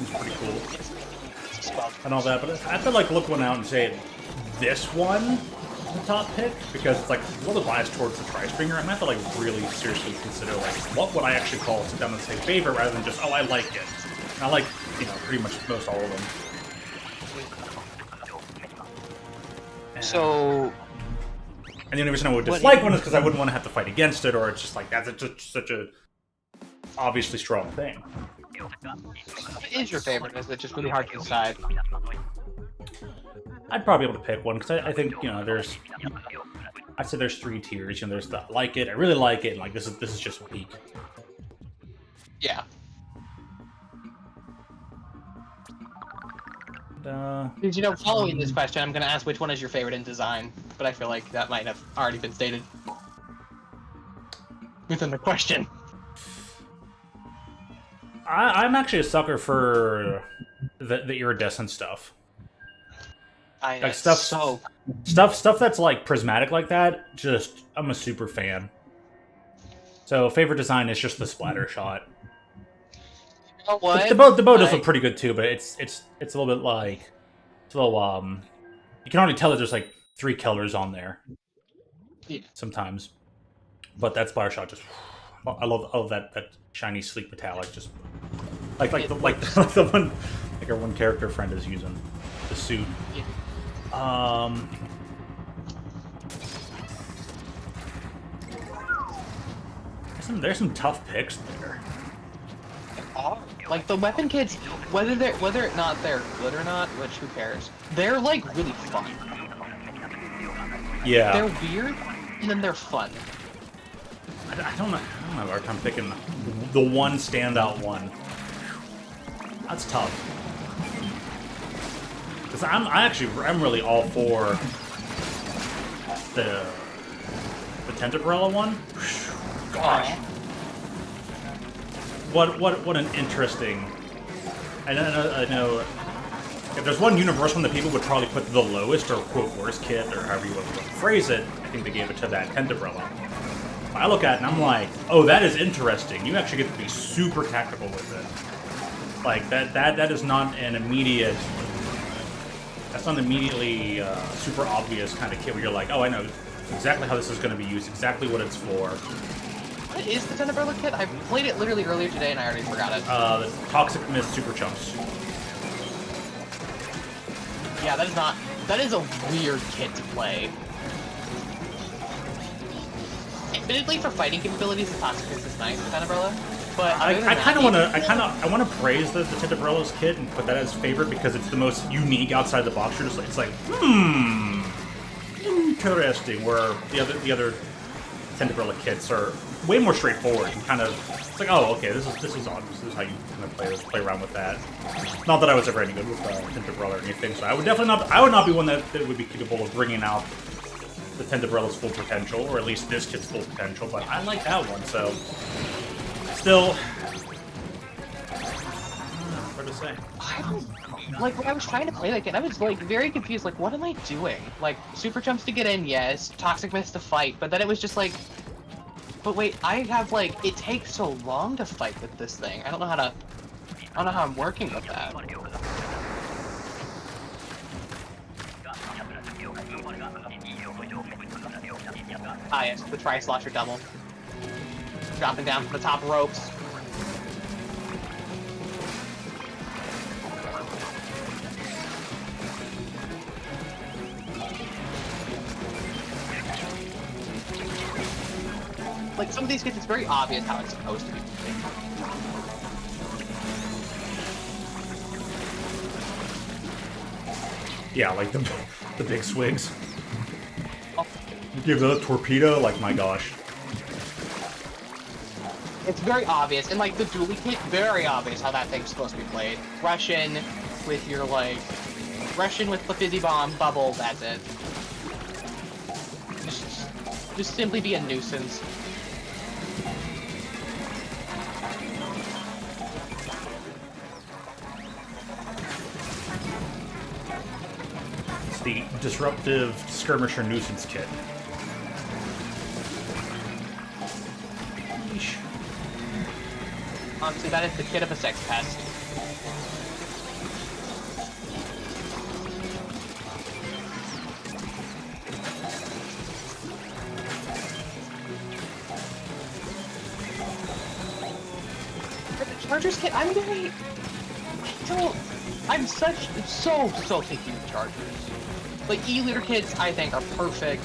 Speaker 1: It's pretty cool. And all that, but I have to like look one out and say, this one? The top pick, because it's like a little biased towards the Tri-Springer. I'm gonna have to like really seriously consider like what would I actually call sit down and say favorite rather than just, oh, I like it. And I like, you know, pretty much most all of them. And,
Speaker 4: So
Speaker 1: And the only reason I would dislike one is because I wouldn't want to have to fight against it, or it's just like that's just such a obviously strong thing.
Speaker 4: What is your favorite? Is it just really hard to decide?
Speaker 1: I'd probably be able to pick one because I think I'd say there's 3 tiers. You know, there's the like it, I really like it, and like this is just weak.
Speaker 4: Yeah. Because, following this question, I'm going to ask which one is your favorite in design, but I feel like that might have already been stated within the question.
Speaker 1: I'm actually a sucker for the iridescent stuff.
Speaker 4: I
Speaker 1: Like stuff that's like prismatic like that. I'm a super fan. So favorite design is just the splatter shot.
Speaker 4: You know what?
Speaker 1: The bow does look pretty good too, but it's a little bit like you can already tell that there's like 3 colors on there.
Speaker 4: Yeah.
Speaker 1: Sometimes, but that splatter shot I love that shiny sleek metallic, just like the one like our one character friend is using the suit.
Speaker 4: Yeah.
Speaker 1: There's some tough picks there.
Speaker 4: Like the weapon kits, whether or not they're good or not, which who cares? They're like really fun.
Speaker 1: Yeah.
Speaker 4: They're weird, and then they're fun.
Speaker 1: I don't know. I don't have a hard time picking the one standout one. That's tough. Because I'm really all for the Tenderbrella one. Gosh. What an interesting. I know. If there's one universal one that people would probably put the lowest or quote worst kit or however you want to phrase it, I think they gave it to that Tenderbrella. I look at it and I'm like, oh, that is interesting. You actually get to be super tactical with it. Like that is not an immediate. That's not immediately super obvious kind of kit where you're like, oh, I know exactly how this is going to be used, exactly what it's for.
Speaker 4: What is the Tenderbrella kit? I played it literally earlier today and I already forgot it.
Speaker 1: The Toxic Mist Super Chunks.
Speaker 4: Yeah, that is a weird kit to play. Admittedly, for fighting capabilities, the Toxic Mist is nice with Tenderbrella. But
Speaker 1: I want to praise the Tendebrella's kit and put that as favorite because it's the most unique outside the box. You're just like, it's like, interesting. Where the other Tenderbrella kits are way more straightforward and kind of, it's like, oh, okay, this is odd. This is how you kind of play around with that. Not that I was ever any good with Tenderbrella or anything, so I would not be one that would be capable of bringing out the Tendebrella's full potential, or at least this kit's full potential. But I like that one, so. Still, hard to say.
Speaker 4: Like, when I was trying to play that game, I was, like, very confused. Like, what am I doing? Like, Super Jumps to get in, yes. Toxic Mist to fight. But then it was just like, but wait, I have, like, it takes so long to fight with this thing. I don't know how I'm working with that. Ah, yes, the Tri-Slosher double. Dropping down from the top ropes. Like, some of these kids, it's very obvious how it's supposed to be.
Speaker 1: Yeah, like the big swigs.
Speaker 4: Oh.
Speaker 1: Give that a torpedo, like, my gosh.
Speaker 4: It's very obvious, and like the dually kit, very obvious how that thing's supposed to be played. Russian with your Russian with the fizzy bomb, bubble, that's it. Just simply be a nuisance.
Speaker 1: It's the Disruptive Skirmisher Nuisance Kit.
Speaker 4: Honestly, that is the kit of a sex pest. For the Chargers kit, I'm so picky with Chargers. Like, E-liter kits, I think, are perfect.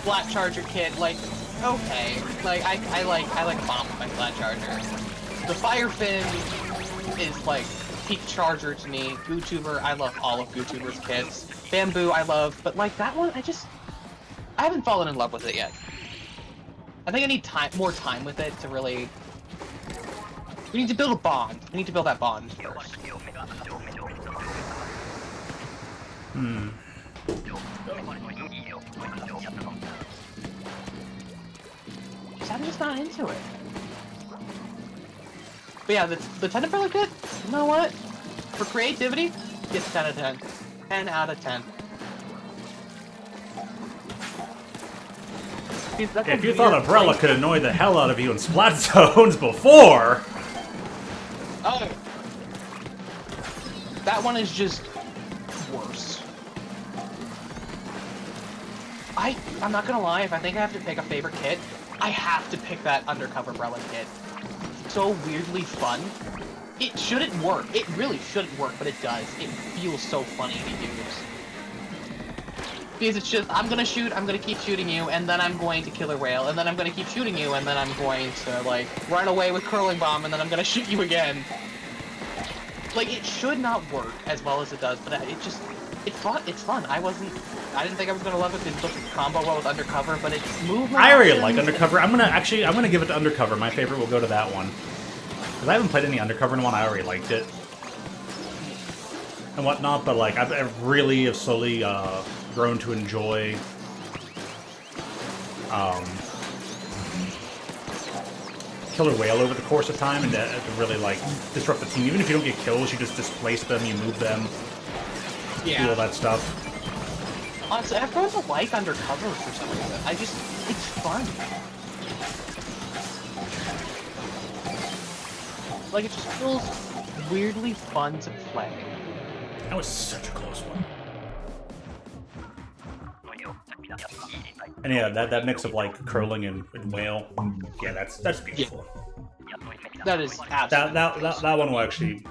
Speaker 4: Splat Charger kit, like, okay. Like, I like a bomb with my Splat Charger. The Fire Fin is, like, peak Charger to me. GooTuber, I love all of GooTuber's kits. Bamboo, I love, but, like, that one, I haven't fallen in love with it yet. I think I need more time with it to really... We need to build a bond. We need to build that bond first. I'm just not into it. But yeah, the 10 umbrella kit, you know what? For creativity, it's 10 out of 10. 10 out of 10.
Speaker 1: If you thought Umbrella could annoy the hell out of you in Splat Zones before...
Speaker 4: Oh. That one is just worse. I'm not gonna lie, if I think I have to pick a favorite kit, I have to pick that Undercover Umbrella kit. So weirdly fun. It shouldn't work. It really shouldn't work, but it does. It feels so funny to use. Because it's just, I'm gonna keep shooting you, and then I'm going to Killer Whale, and then I'm gonna keep shooting you, and then I'm going to, like, run away with Curling Bomb, and then I'm gonna shoot you again. Like, it should not work as well as it does, but it's fun. I didn't think I was gonna love it because it doesn't combo well with Undercover, but it's movement.
Speaker 1: I already like Undercover. I'm gonna give it to Undercover. My favorite will go to that one. Because I haven't played any Undercover in one, I already liked it. And whatnot, but, like, I've really have slowly, grown to enjoy Killer Whale over the course of time, and to really, like, disrupt the team. Even if you don't get kills, you just displace them, you move them, do all that stuff.
Speaker 4: Honestly, I've grown to like Undercover for some reason. It's fun. Like, it just feels weirdly fun to play.
Speaker 1: That was such a close one. And yeah, that mix of, like, curling and whale, yeah, that's beautiful.
Speaker 4: Yeah. That is absolutely
Speaker 1: that one will actually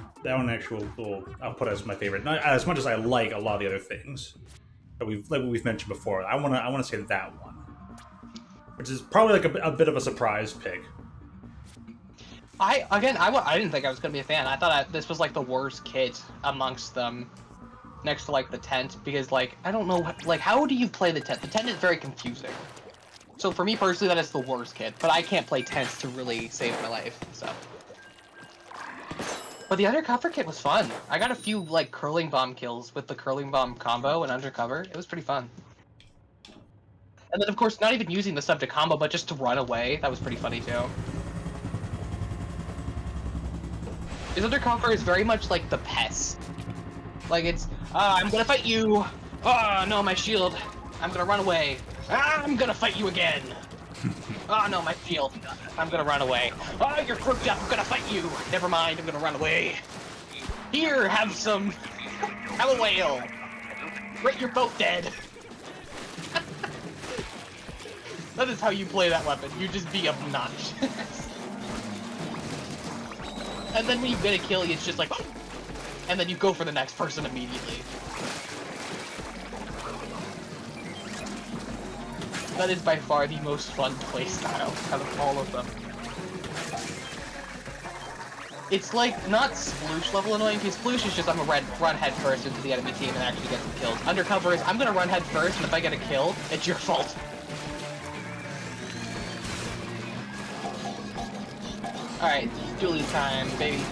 Speaker 1: I'll put as my favorite. Not as much as I like a lot of the other things that we've mentioned before. I wanna say that one, which is probably like a bit of a surprise pick.
Speaker 4: I didn't think I was gonna be a fan. I thought this was like the worst kit amongst them, next to like the tent, because like I don't know, like how do you play the tent? The tent is very confusing. So for me personally, that is the worst kit. But I can't play tents to really save my life. So, but the Undercover kit was fun. I got a few like Curling Bomb kills with the Curling Bomb combo and Undercover. It was pretty fun. And then of course, not even using the sub to combo, but just to run away. That was pretty funny too. His Undercover is very much like the pest. Like it's, I'm gonna fight you. Oh no, my shield. I'm gonna run away. I'm gonna fight you again. Oh no, my shield. I'm gonna run away. Oh, you're crooked up. I'm gonna fight you. Never mind. I'm gonna run away. Here, have a whale. Right, you're both dead. That is how you play that weapon. You just be obnoxious. And then when you get a kill, it's just like, and then you go for the next person immediately. That is by far the most fun playstyle out of all of them. It's like, not Sploosh level annoying, because Sploosh is just, I'm gonna run head first into the enemy team and actually get some kills. Undercover is, I'm gonna run head first, and if I get a kill, it's your fault. Alright, dually time, baby.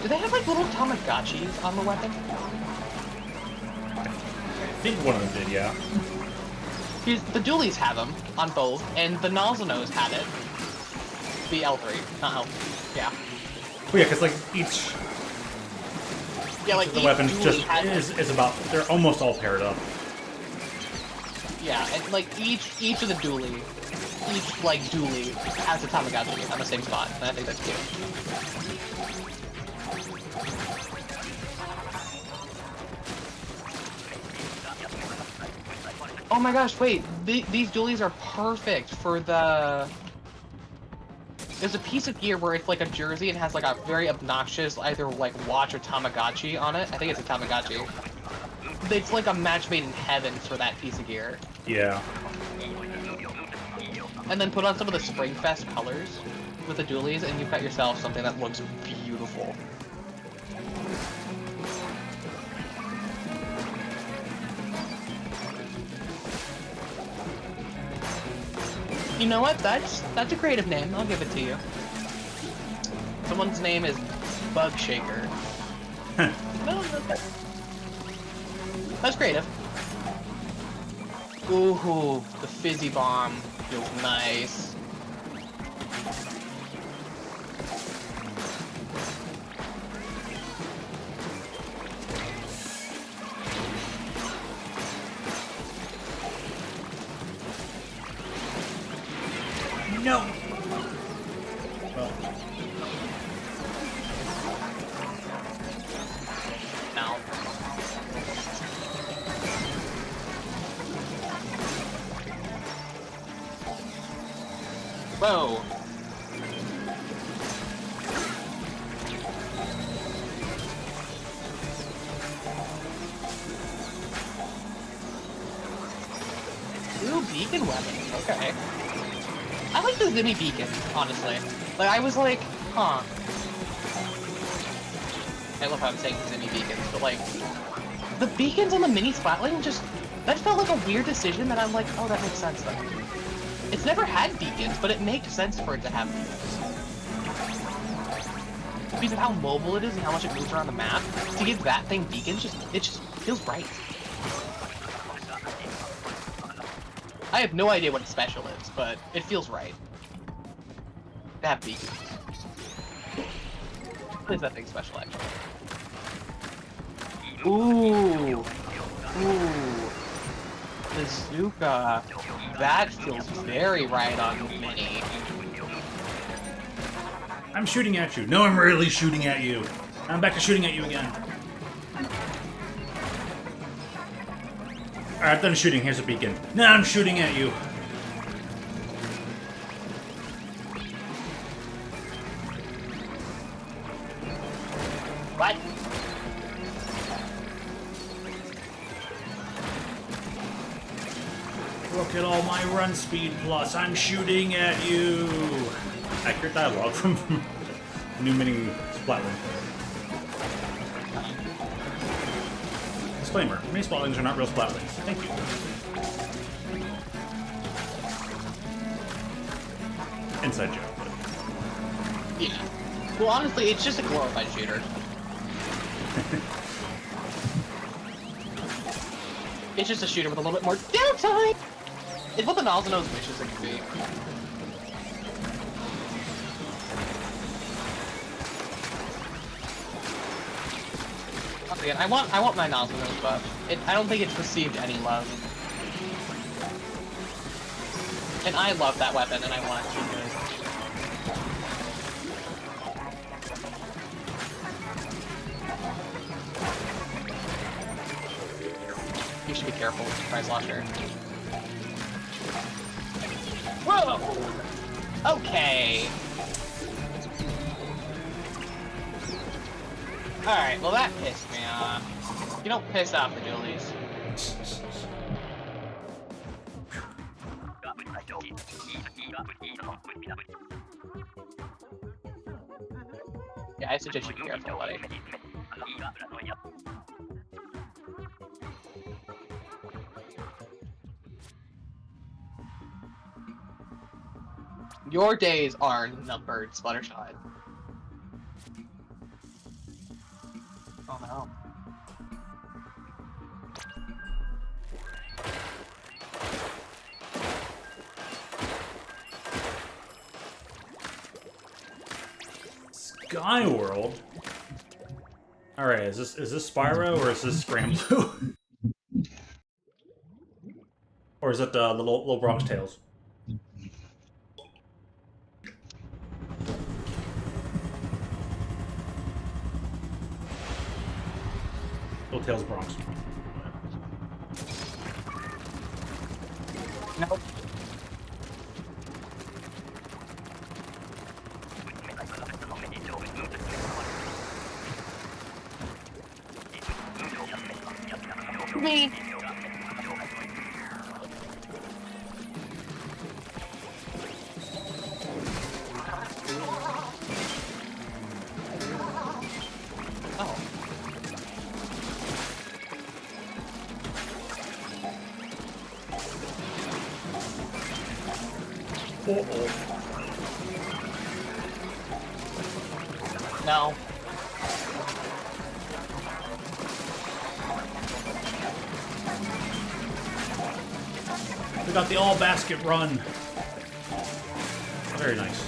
Speaker 4: Do they have like little Tamagotchis on the weapon?
Speaker 1: I think one of them did, yeah.
Speaker 4: Because the dualies have them on both, and the Nozonos had it. The L3, not L. Yeah.
Speaker 1: Well, yeah, because like each
Speaker 4: like
Speaker 1: the
Speaker 4: each
Speaker 1: weapons
Speaker 4: dually
Speaker 1: just is about, they're almost all paired up.
Speaker 4: Yeah, and like each of the dually each like dually has a Tamagotchi on the same spot, and I think that's cute. Oh my gosh, wait, these dualies are perfect for the... There's a piece of gear where it's like a jersey and has like a very obnoxious either like watch or Tamagotchi on it. I think it's a Tamagotchi. It's like a match made in heaven for that piece of gear.
Speaker 1: Yeah.
Speaker 4: And then put on some of the Springfest colors with the dualies and you've got yourself something that looks beautiful. You know what? That's a creative name. I'll give it to you. Someone's name is Bug Shaker. No, that's creative. Ooh, the fizzy bomb feels nice.
Speaker 1: No! Well.
Speaker 4: No. Whoa. Ooh, beacon weapons. Okay. I like the Zimmy beacon, honestly. Like, I was like, huh. I love how I'm saying Zimmy beacons, but like, the beacons on the mini Splatling just, that felt like a weird decision that I'm like, oh, that makes sense though. It's never had beacons, but it makes sense for it to have beacons. Because of how mobile it is and how much it moves around the map, to give that thing beacons, it just feels right. I have no idea what its special is, but it feels right. To have beacons. What is that thing special, actually? Ooh! Ooh! Bazooka! That feels very right on Mini.
Speaker 1: I'm shooting at you. No, I'm really shooting at you. I'm back to shooting at you again. Alright, I'm done shooting. Here's a beacon. Now I'm shooting at you.
Speaker 4: What?
Speaker 1: Look at all my run speed plus. I'm shooting at you. Accurate dialogue from New Mini Splatling. Disclaimer, mini Splatlings are not real Splatlings. Thank you. Inside joke. But...
Speaker 4: Yeah. Well, honestly, it's just a glorified shooter. It's just a shooter with a little bit more downtime! It's what the Nose wishes it could be. Once again, I want my Nose, but I don't think it's received any love. And I love that weapon, and I want it to be good. You should be careful with the prize launcher. Whoa! Okay. Alright, well that pissed me off. You don't piss off the dualies. Yeah, I suggest you be careful, buddy. Your days are numbered, Fluttershy. Oh no.
Speaker 1: Skyworld? Alright, is this Spyro or is this Scrambloo? Or is it the little Bronx Tales? Little Tails Bronx.
Speaker 4: Nope. Me. Oh. No.
Speaker 1: We got the all basket run. Very nice.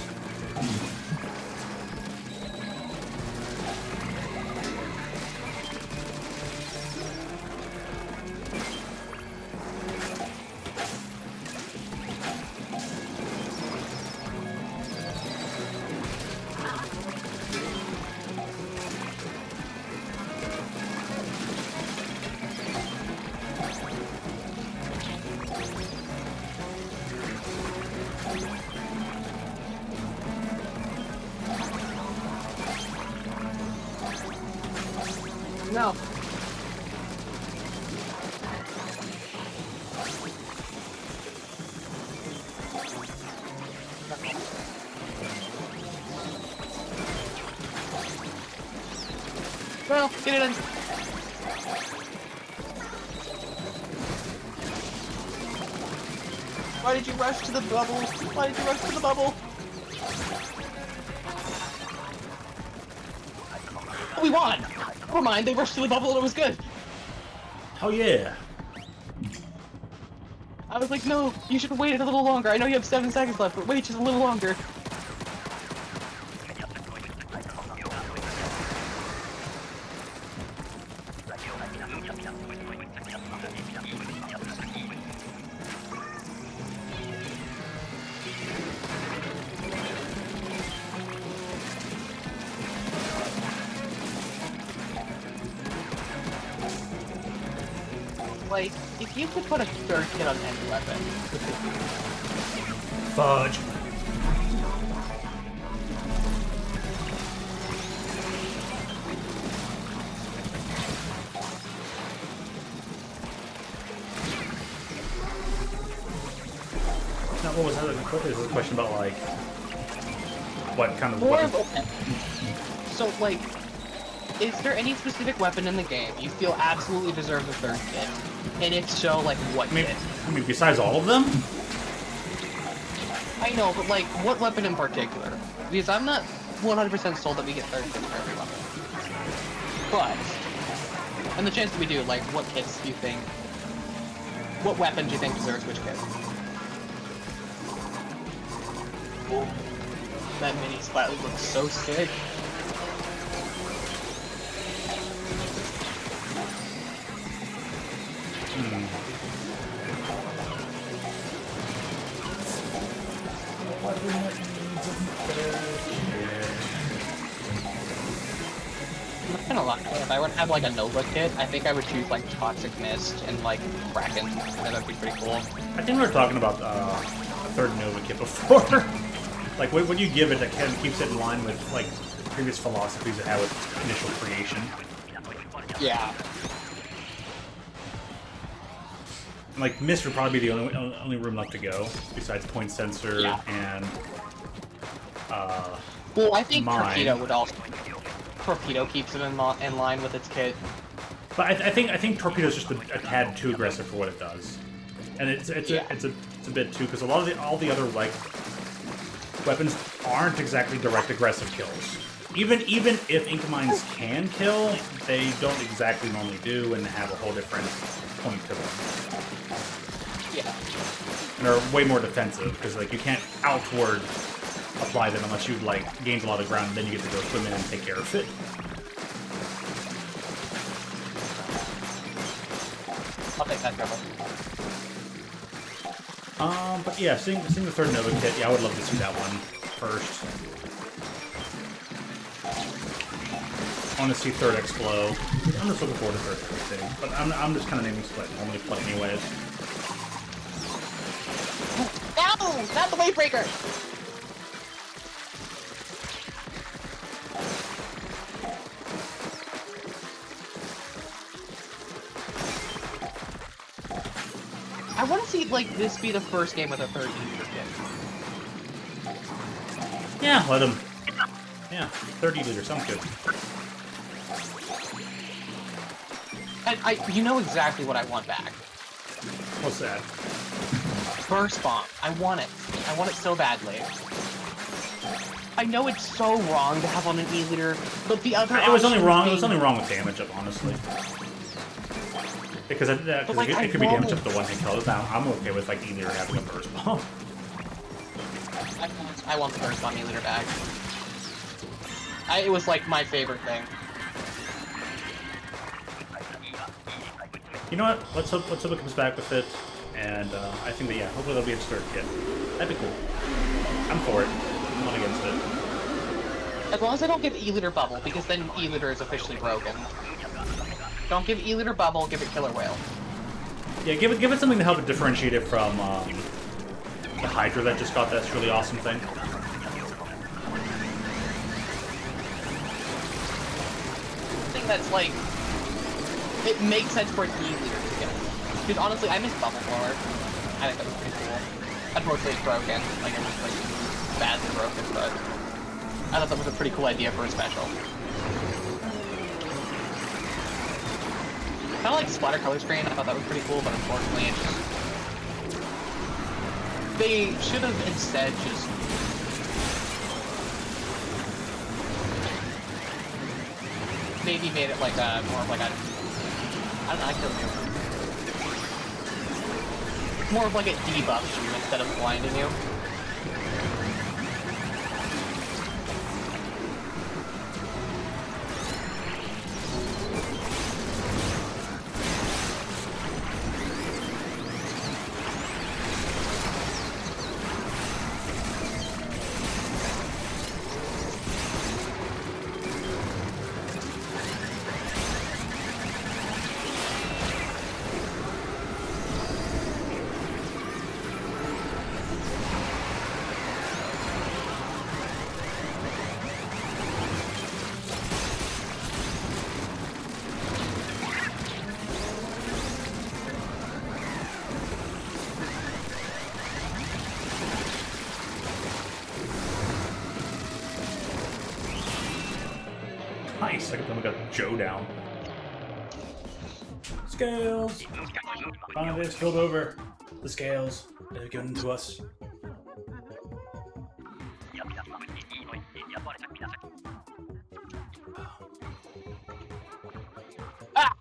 Speaker 4: No. Well, get it in. Why did you rush to the bubble? Why did you rush to the bubble? Oh, we won! Never mind, they rushed to the bubble and it was good.
Speaker 1: Oh yeah.
Speaker 4: I was like, no, you should have waited a little longer. I know you have 7 seconds left, but wait just a little longer. Like, if you could put a third hit on any weapon,
Speaker 1: Fudge. Now, what was that? Is a question about like what kind of weapon?
Speaker 4: So, like, is there any specific weapon in the game you feel absolutely deserves a third hit? And if so, like, what hit?
Speaker 1: I mean, besides all of them?
Speaker 4: I know, but like, what weapon in particular? Because I'm not 100% sold that we get third hits for every weapon. But, and the chance that we do, like, what hits do you think? What weapon do you think deserves which hit? That mini splat looks so sick. I'm not gonna lie, if I would have like a Nova kit, I think I would choose like Toxic Mist and like Kraken. That would be pretty cool.
Speaker 1: I think we were talking about a third Nova kit before. Like, when you give it, that kind of keeps it in line with like previous philosophies it had with its initial creation.
Speaker 4: Yeah.
Speaker 1: Like, Mist would probably be the only room left to go, besides Point Sensor and
Speaker 4: well, I think
Speaker 1: mine.
Speaker 4: Torpedo would also. Torpedo keeps it in line with its kit.
Speaker 1: But I think Torpedo's just a tad too aggressive for what it does, and it's a bit too, because all the other like weapons aren't exactly direct aggressive kills. Even if Ink Mines can kill, they don't exactly normally do, and have a whole different point to them.
Speaker 4: Yeah.
Speaker 1: And they're way more defensive, because like you can't outward apply them unless you like gained a lot of ground, and then you get to go swim in and take care of it.
Speaker 4: I'll take that cover.
Speaker 1: But yeah, seeing the third Nova kit, yeah, I would love to see that one first. I want to see third X blow. I'm just looking forward to third X thing, but I'm just kind of naming what I normally play anyways.
Speaker 4: No! Not the wave breaker! I want to see, like, this be the first game with a third E-liter kit.
Speaker 1: Yeah, let him. Yeah, 30 liter, sounds good.
Speaker 4: You know exactly what I want back.
Speaker 1: What's that?
Speaker 4: Burst Bomb. I want it. I want it so badly. I know it's so wrong to have on an E-liter, but the other
Speaker 1: It was only wrong.
Speaker 4: being...
Speaker 1: It was only wrong with damage up, honestly. Because it could be damage up to one hit kills. Now I'm okay with like E-liter having a burst bomb.
Speaker 4: I want the burst bomb E-liter back. It was like my favorite thing.
Speaker 1: You know what? Let's hope it comes back with it, and I think that hopefully there'll be a third kit. That'd be cool. I'm for it. I'm not against it.
Speaker 4: As long as I don't give E-liter bubble, because then E-liter is officially broken. Don't give E-liter bubble, give it killer whale.
Speaker 1: Yeah, give it something to help it differentiate it from the Hydra that just got that really awesome thing.
Speaker 4: Something that's like, it makes sense for an E-liter to get. Because honestly, I miss Bubble Blower. I think that was pretty cool. Unfortunately, it's broken. Like, it was like badly broken, but I thought that was a pretty cool idea for a special. Kind of like splatter color screen. I thought that was pretty cool, but unfortunately, it's just... They should have instead just... maybe made it like a more of like a... I don't know, I killed you. More of like a debuff you instead of blinding you.
Speaker 1: Nice, I got Joe down. Scales! Finally, it's filled over. The scales that have given to us.
Speaker 4: Ah!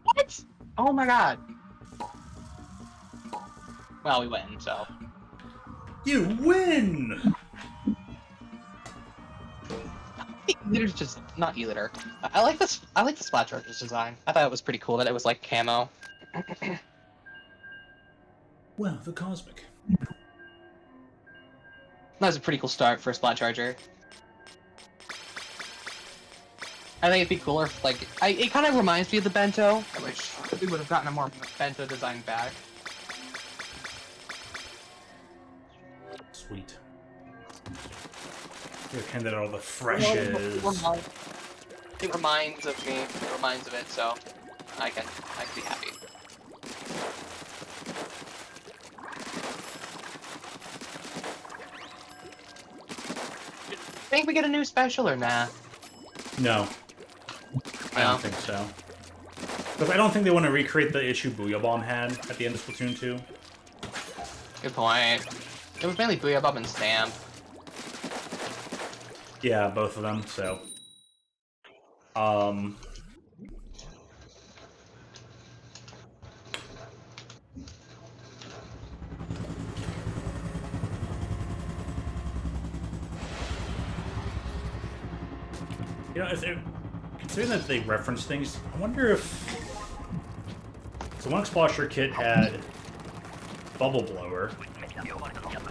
Speaker 4: What? Oh my god. Well, we win, so.
Speaker 1: You win!
Speaker 4: E-liter's just not E-liter. I like this. I like the Splat Charger's design. I thought it was pretty cool that it was like camo.
Speaker 1: Well, the Cosmic.
Speaker 4: That was a pretty cool start for a Splat Charger. I think it'd be cooler if, like, it kind of reminds me of the Bento. I wish we would have gotten a more Bento design back.
Speaker 1: Sweet. You're handed all the freshes.
Speaker 4: It reminds of me. It reminds of it, so I can be happy. Think we get a new special or nah?
Speaker 1: No. I don't think so. Because I don't think they want to recreate the issue Booyah Bomb had at the end of Splatoon 2.
Speaker 4: Good point. It was mainly Booyah Bomb and Stamp.
Speaker 1: Yeah, both of them, so. You know, considering that they reference things, I wonder if... So one Explosion kit had Bubble Blower,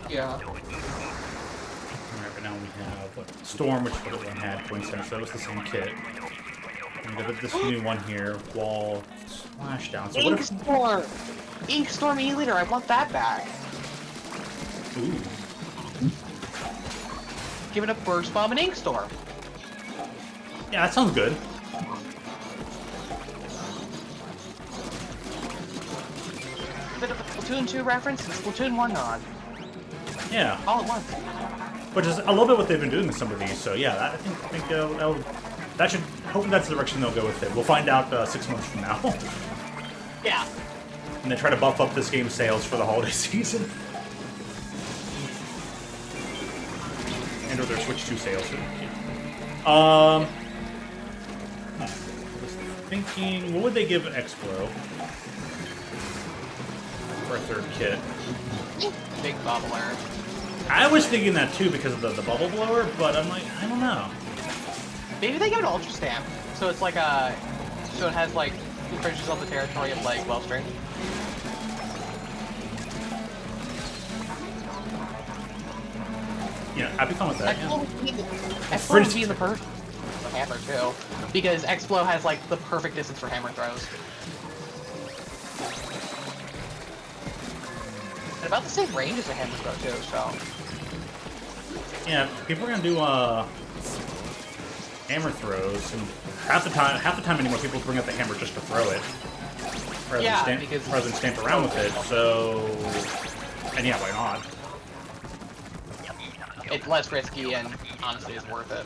Speaker 4: Yeah.
Speaker 1: Alright, but now we have what, Storm, which everyone had coincidence, so that was the same kit. And we got this new one here, Wall Splashdown. So what if...
Speaker 4: Inkstorm! Inkstorm E-Leader, I want that back.
Speaker 1: Ooh.
Speaker 4: Give it a Burst Bomb and Inkstorm.
Speaker 1: Yeah, that sounds good.
Speaker 4: Bit of a Splatoon 2 reference and Splatoon 1 nod.
Speaker 1: Yeah.
Speaker 4: All at once.
Speaker 1: Which is a little bit what they've been doing with some of these, so yeah, I think that should, hopefully that's the direction they'll go with it. We'll find out 6 months from now.
Speaker 4: Yeah.
Speaker 1: And then try to buff up this game's sales for the holiday season. And or their Switch 2 sales. I was thinking, what would they give Explo for a third kit?
Speaker 4: Big bubbler.
Speaker 1: I was thinking that too because of the bubble blower, but I'm like, I don't know.
Speaker 4: Maybe they give it Ultra Stamp. So it's like a... So it has like... infringes on the territory of like Wellstring.
Speaker 1: Yeah, I'd be fine with that.
Speaker 4: Explo
Speaker 1: Yeah.
Speaker 4: would be the perfect for Hammer too. Because Explo has like the perfect distance for hammer throws. And about the same range as a hammer throw too, so...
Speaker 1: Yeah, people are gonna do hammer throws, and half the time anymore, people bring up the hammer just to throw it, rather than stamp around with it. So, and yeah, why not?
Speaker 4: It's less risky and honestly is worth it.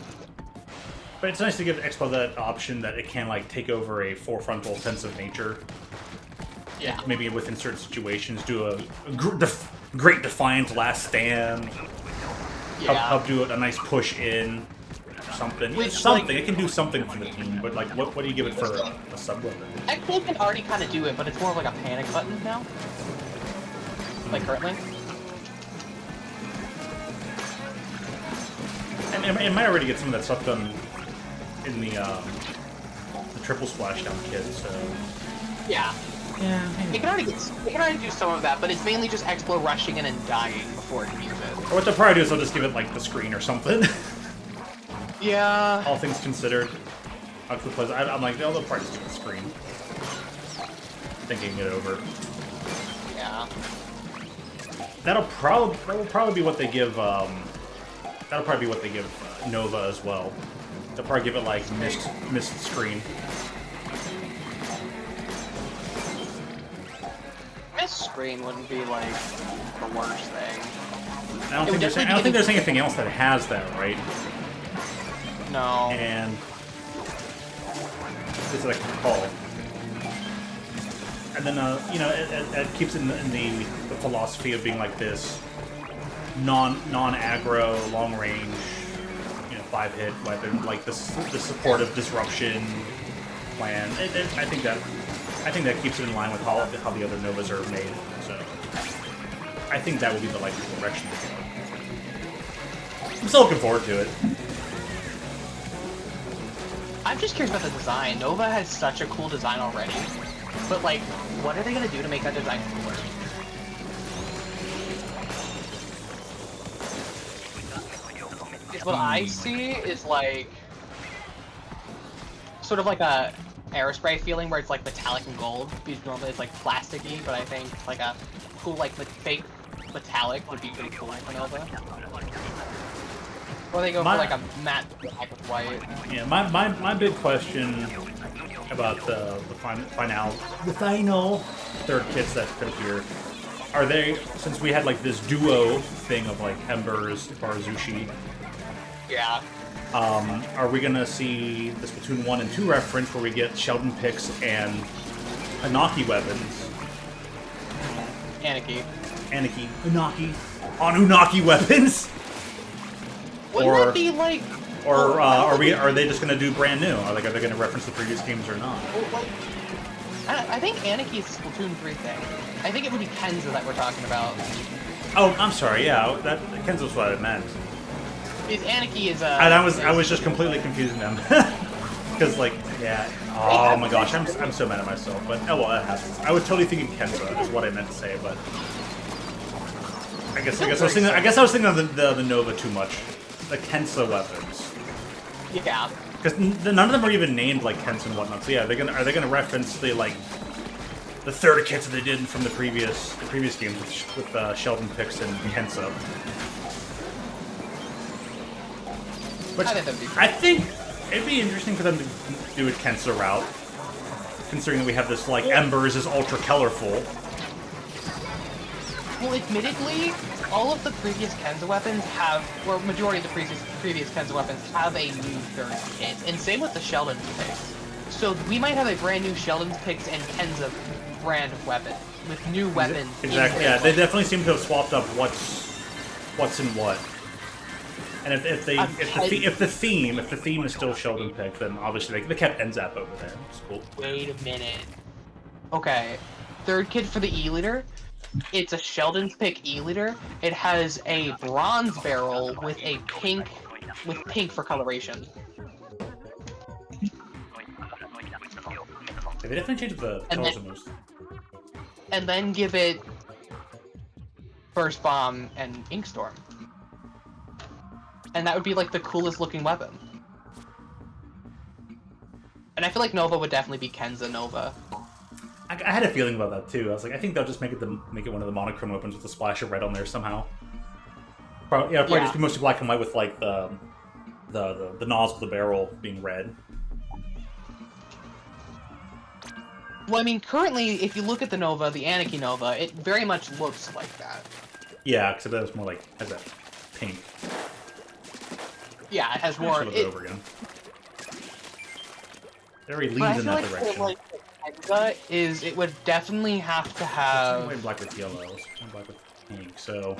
Speaker 1: But it's nice to give Expo that option that it can like take over a forefrontal sense of nature.
Speaker 4: Yeah.
Speaker 1: Maybe within certain situations, do a great defiant last stand.
Speaker 4: Yeah.
Speaker 1: Help do a nice push in. Something.
Speaker 4: Which,
Speaker 1: something.
Speaker 4: like,
Speaker 1: it can do something for the team, but like, what do you give it for a sub weapon?
Speaker 4: Explo can already kind of do it, but it's more of like a panic button now. Like currently.
Speaker 1: And it might already get some of that stuff done in the triple splashdown kit. So
Speaker 4: Yeah.
Speaker 1: yeah,
Speaker 4: It can already do some of that, but it's mainly just Explo rushing in and dying before it can use it.
Speaker 1: Or what they'll probably do is they'll just give it like the screen or something.
Speaker 4: Yeah.
Speaker 1: All things considered, I'm like, they'll probably just give it the screen. Thinking it over.
Speaker 4: Yeah.
Speaker 1: That'll probably be what they give. That'll probably be what they give Nova as well. They'll probably give it like missed screen.
Speaker 4: Missed screen wouldn't be like the worst thing.
Speaker 1: I don't think there's anything else that has that, right?
Speaker 4: No.
Speaker 1: And this is like a call. And then you know, it keeps it in the philosophy of being like this non-aggro, long range, you know, 5-hit weapon, like the supportive disruption plan. I think that keeps it in line with how the other Novas are made. So I think that will be the likely direction to go. I'm still looking forward to it.
Speaker 4: I'm just curious about the design. Nova has such a cool design already, but like, what are they gonna do to make that design cooler? What I see is like sort of like a aerospray feeling where it's like metallic and gold, because normally it's like plasticky, but I think like a cool like fake metallic would be pretty cool for Nova. Or they go for like a matte black with white.
Speaker 1: Yeah, my big question about the final third kits that could appear, are they, since we had like this duo thing of like Embers, Barazushi,
Speaker 4: Yeah.
Speaker 1: are we gonna see the Splatoon 1 and 2 reference where we get Sheldon picks and Anaki weapons?
Speaker 4: Anarchy.
Speaker 1: Unaki on Unaki weapons?
Speaker 4: Wouldn't that be like...
Speaker 1: Or are they just gonna do brand new? Are they gonna reference the previous games or not?
Speaker 4: I think Anarchy is a Splatoon 3 thing. I think it would be Kenzo that we're talking about.
Speaker 1: Oh, I'm sorry. Yeah, that Kenzo's what I meant.
Speaker 4: Because Anarchy is a...
Speaker 1: I was just completely confusing them. Because like, yeah. Oh my gosh, I'm so mad at myself. But oh well, that happens. I was totally thinking Kenzo is what I meant to say, but I guess I was thinking of the Nova too much. The Kensa weapons.
Speaker 4: Yeah.
Speaker 1: Because none of them are even named like Kensa and whatnot. So yeah, are they gonna reference the the third kits that they did from the previous games with Sheldon Pix and Kensa? Which I think it'd be interesting for them to do a Kensa route, considering that we have this like Embers is ultra colorful.
Speaker 4: Well, admittedly, all of the previous Kensa weapons have, or majority of the previous Kensa weapons have a new third kit, and same with the Sheldon picks. So we might have a brand new Sheldon picks and Kensa brand of weapon with new weapons.
Speaker 1: Exactly. Yeah, they definitely seem to have swapped up what's in what. And if the theme is still Sheldon pick, then obviously they kept Enzap over there. It's cool.
Speaker 4: Wait a minute. Okay, third kit for the E-liter. It's a Sheldon's pick E-liter. It has a bronze barrel with pink for coloration.
Speaker 1: They definitely changed the colors of most.
Speaker 4: And then give it Burst Bomb and Ink Storm. And that would be like the coolest looking weapon. And I feel like Nova would definitely be Kensa Nova.
Speaker 1: I had a feeling about that too. I was like, I think they'll just make it one of the monochrome weapons with a splash of red on there somehow. Probably just be mostly black and white with like the nozzle of the barrel being red.
Speaker 4: Well, I mean, currently, if you look at the Nova, the Anarchy Nova, it very much looks like that.
Speaker 1: Yeah, except that it's more like has that pink.
Speaker 4: Yeah, it has more.
Speaker 1: Over again. Very leans in that direction.
Speaker 4: Like, it would definitely have to have
Speaker 1: white, black with yellow, black with pink. So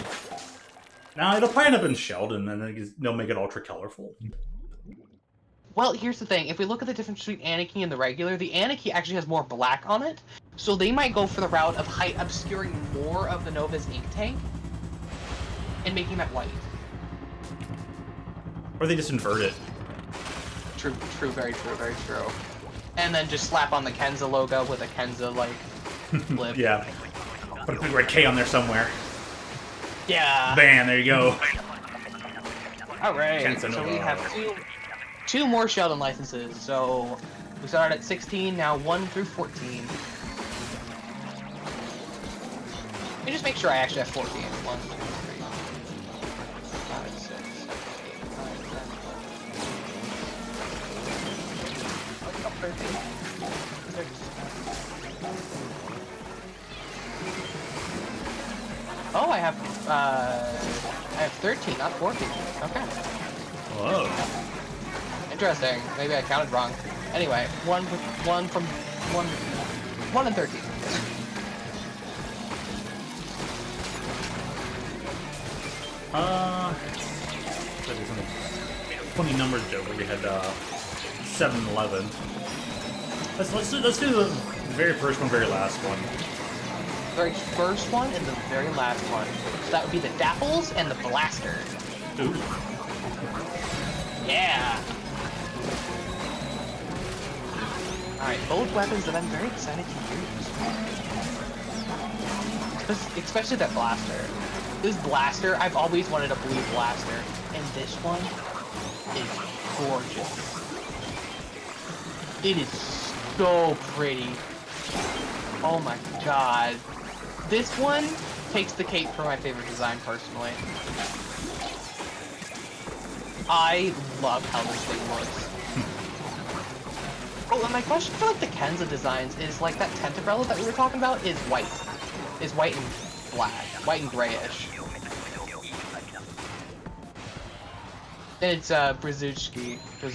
Speaker 1: now it'll probably end up in Sheldon, and then they'll make it ultra colorful.
Speaker 4: Well, here's the thing. If we look at the difference between Anarchy and the Anarchy actually has more black on it, so they might go for the route of obscuring more of the Nova's ink tank and making that white.
Speaker 1: Or they just invert it.
Speaker 4: True, very true. And then just slap on the Kensa logo with a Kensa, like, flip.
Speaker 1: Yeah. Put a big red K on there somewhere.
Speaker 4: Yeah.
Speaker 1: Bam, there you go.
Speaker 4: Alright, so we have two more Sheldon licenses. So we started at 16, now 1 through 14. Let me just make sure I actually have 14. 1, 2, 3, 5, 6, 7, 8, 9, 10. 13. 6. Oh, I have 13, not 14. Okay.
Speaker 1: Whoa.
Speaker 4: Interesting. Maybe I counted wrong. Anyway, 1 and 13.
Speaker 1: Funny numbers joke where we had 7 and 11. Let's do the very first one, very last one.
Speaker 4: Very first one and the very last one. So that would be the Dapples and the Blaster.
Speaker 1: Ooh.
Speaker 4: Yeah. Alright, both weapons that I'm very excited to use. Especially that Blaster. This Blaster, I've always wanted a blue Blaster. And this one is gorgeous. It is so pretty. Oh my god. This one takes the cake for my favorite design, personally. I love how this thing looks. Oh, and my question for like the Kensa designs is like that tent umbrella that we were talking about is white. Is white and black. White and grayish. And it's Brzezinski.
Speaker 1: The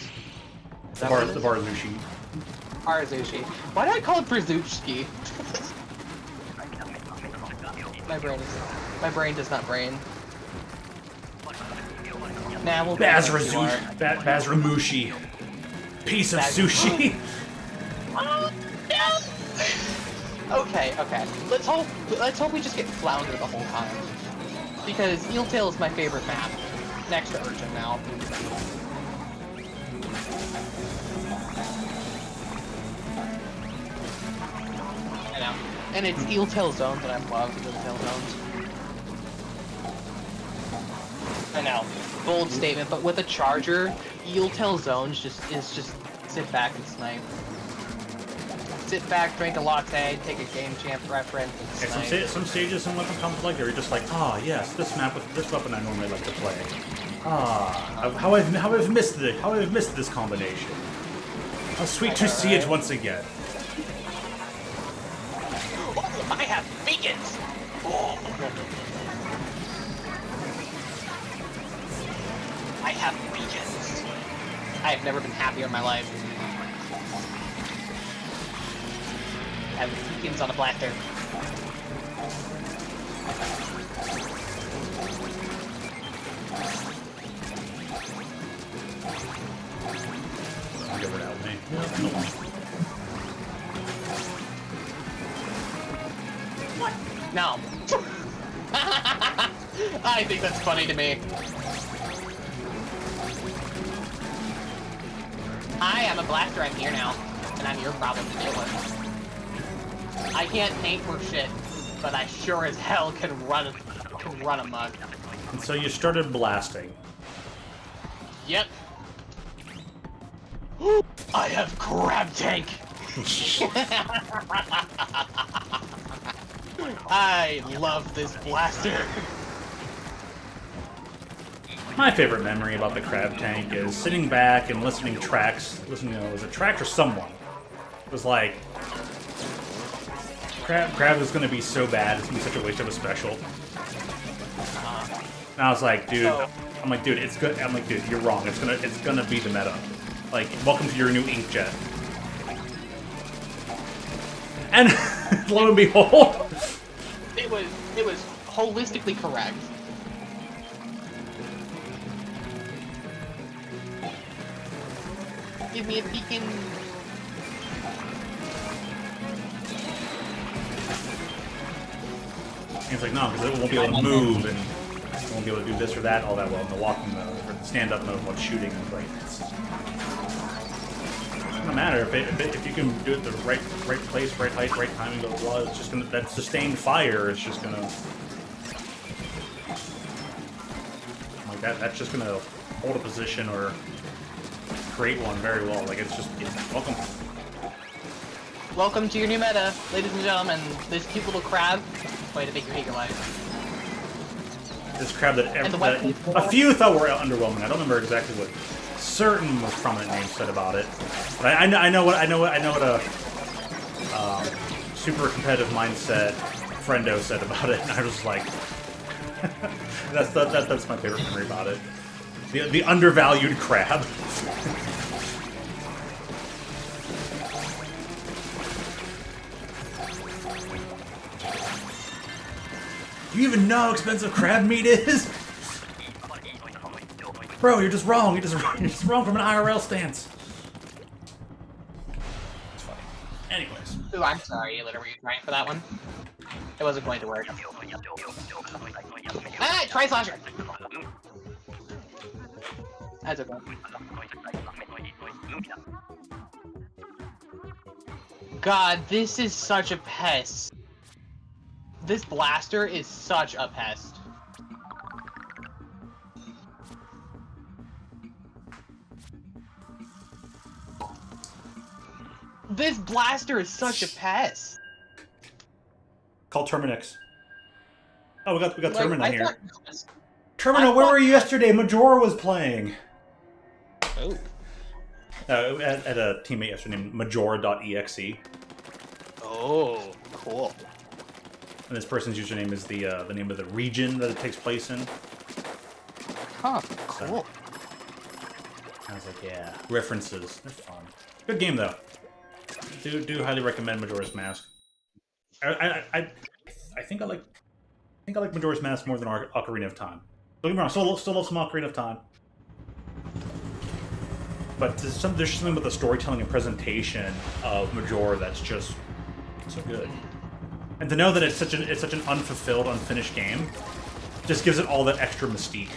Speaker 1: Barzushi.
Speaker 4: Barzushi. Why do I call it Brzezinski? My brain does not brain. Nah, we'll
Speaker 1: Bazramushi. Piece of sushi.
Speaker 4: Oh, no. Okay. Let's hope we just get Flounder the whole time. Because Eel Tail is my favorite map. Next to Urchin now. I know. And it's Eel Tail Zone that I love, Eel Tail Zones. I know, bold statement, but with a charger, you'll tell zones just sit back and snipe. Sit back, drink a latte, take a Game Champ reference, and
Speaker 1: Yeah,
Speaker 4: snipe.
Speaker 1: some stages in Weapon Conflict are just like, yes, this map with this weapon I normally like to play. How I've missed it. How I've missed this combination. How sweet to see it once again.
Speaker 4: Oh, I have beacons. Oh. I have beacons. I have never been happier in my life. I have beacons on a blaster.
Speaker 1: Get rid of me.
Speaker 4: What? No. I think that's funny to me. Hi, I'm a blaster. I'm here now, and I'm your problem to deal with. I can't paint for shit, but I sure as hell can run amok.
Speaker 1: And so you started blasting.
Speaker 4: Yep. I have crab tank. I love this blaster.
Speaker 1: My favorite memory about the crab tank is sitting back and listening to tracks. Was it tracks or someone? It was like, crab is going to be so bad. It's going to be such a waste of a special. And I was like, dude. I'm like, dude, it's good. I'm like, dude, you're wrong. It's gonna be the meta. Like, welcome to your new inkjet. And lo and behold,
Speaker 4: it was holistically correct. Give me a beacon.
Speaker 1: he's like, no, because it won't be able to move and it won't be able to do this or that all that well in the walking mode or the stand-up mode while shooting. And like, it doesn't matter if you can do it the right place, right height, right timing, blah blah. It's just gonna that sustained fire is just gonna like that. That's just gonna hold a position or create one very well. Like it's welcome.
Speaker 4: Welcome to your new meta, ladies and gentlemen. This cute little crab. Way to make your hate life.
Speaker 1: This crab that a few thought were underwhelming. I don't remember exactly what certain most prominent names said about it, but I know what a super competitive mindset friendo said about it, and I was like, that's my favorite memory about it. The undervalued crab. Do you even know how expensive crab meat is? Bro, you're just wrong. You're just wrong from an IRL stance. It's funny. Anyways.
Speaker 4: Ooh, I'm sorry, Elita, were you trying for that one? It wasn't going to work. Ah, try slasher! That's okay. God, this is such a pest. This blaster is such a pest. This blaster is such a pest.
Speaker 1: Call Terminix. Oh, we got Termina here.
Speaker 4: Thought...
Speaker 1: Termina, where were you yesterday? Majora was playing.
Speaker 4: Oh.
Speaker 1: At a teammate yesterday named Majora.exe.
Speaker 4: Oh, cool.
Speaker 1: And this person's username is the name of the region that it takes place in.
Speaker 4: Huh, cool.
Speaker 1: I was like, yeah, references. They're fun. Good game though. Do highly recommend Majora's Mask. I think I like Majora's Mask more than Ocarina of Time. Don't get me wrong, still love some Ocarina of Time. But there's something about the storytelling and presentation of Majora that's just so good. And to know that it's such an unfulfilled, unfinished game, just gives it all that extra mystique.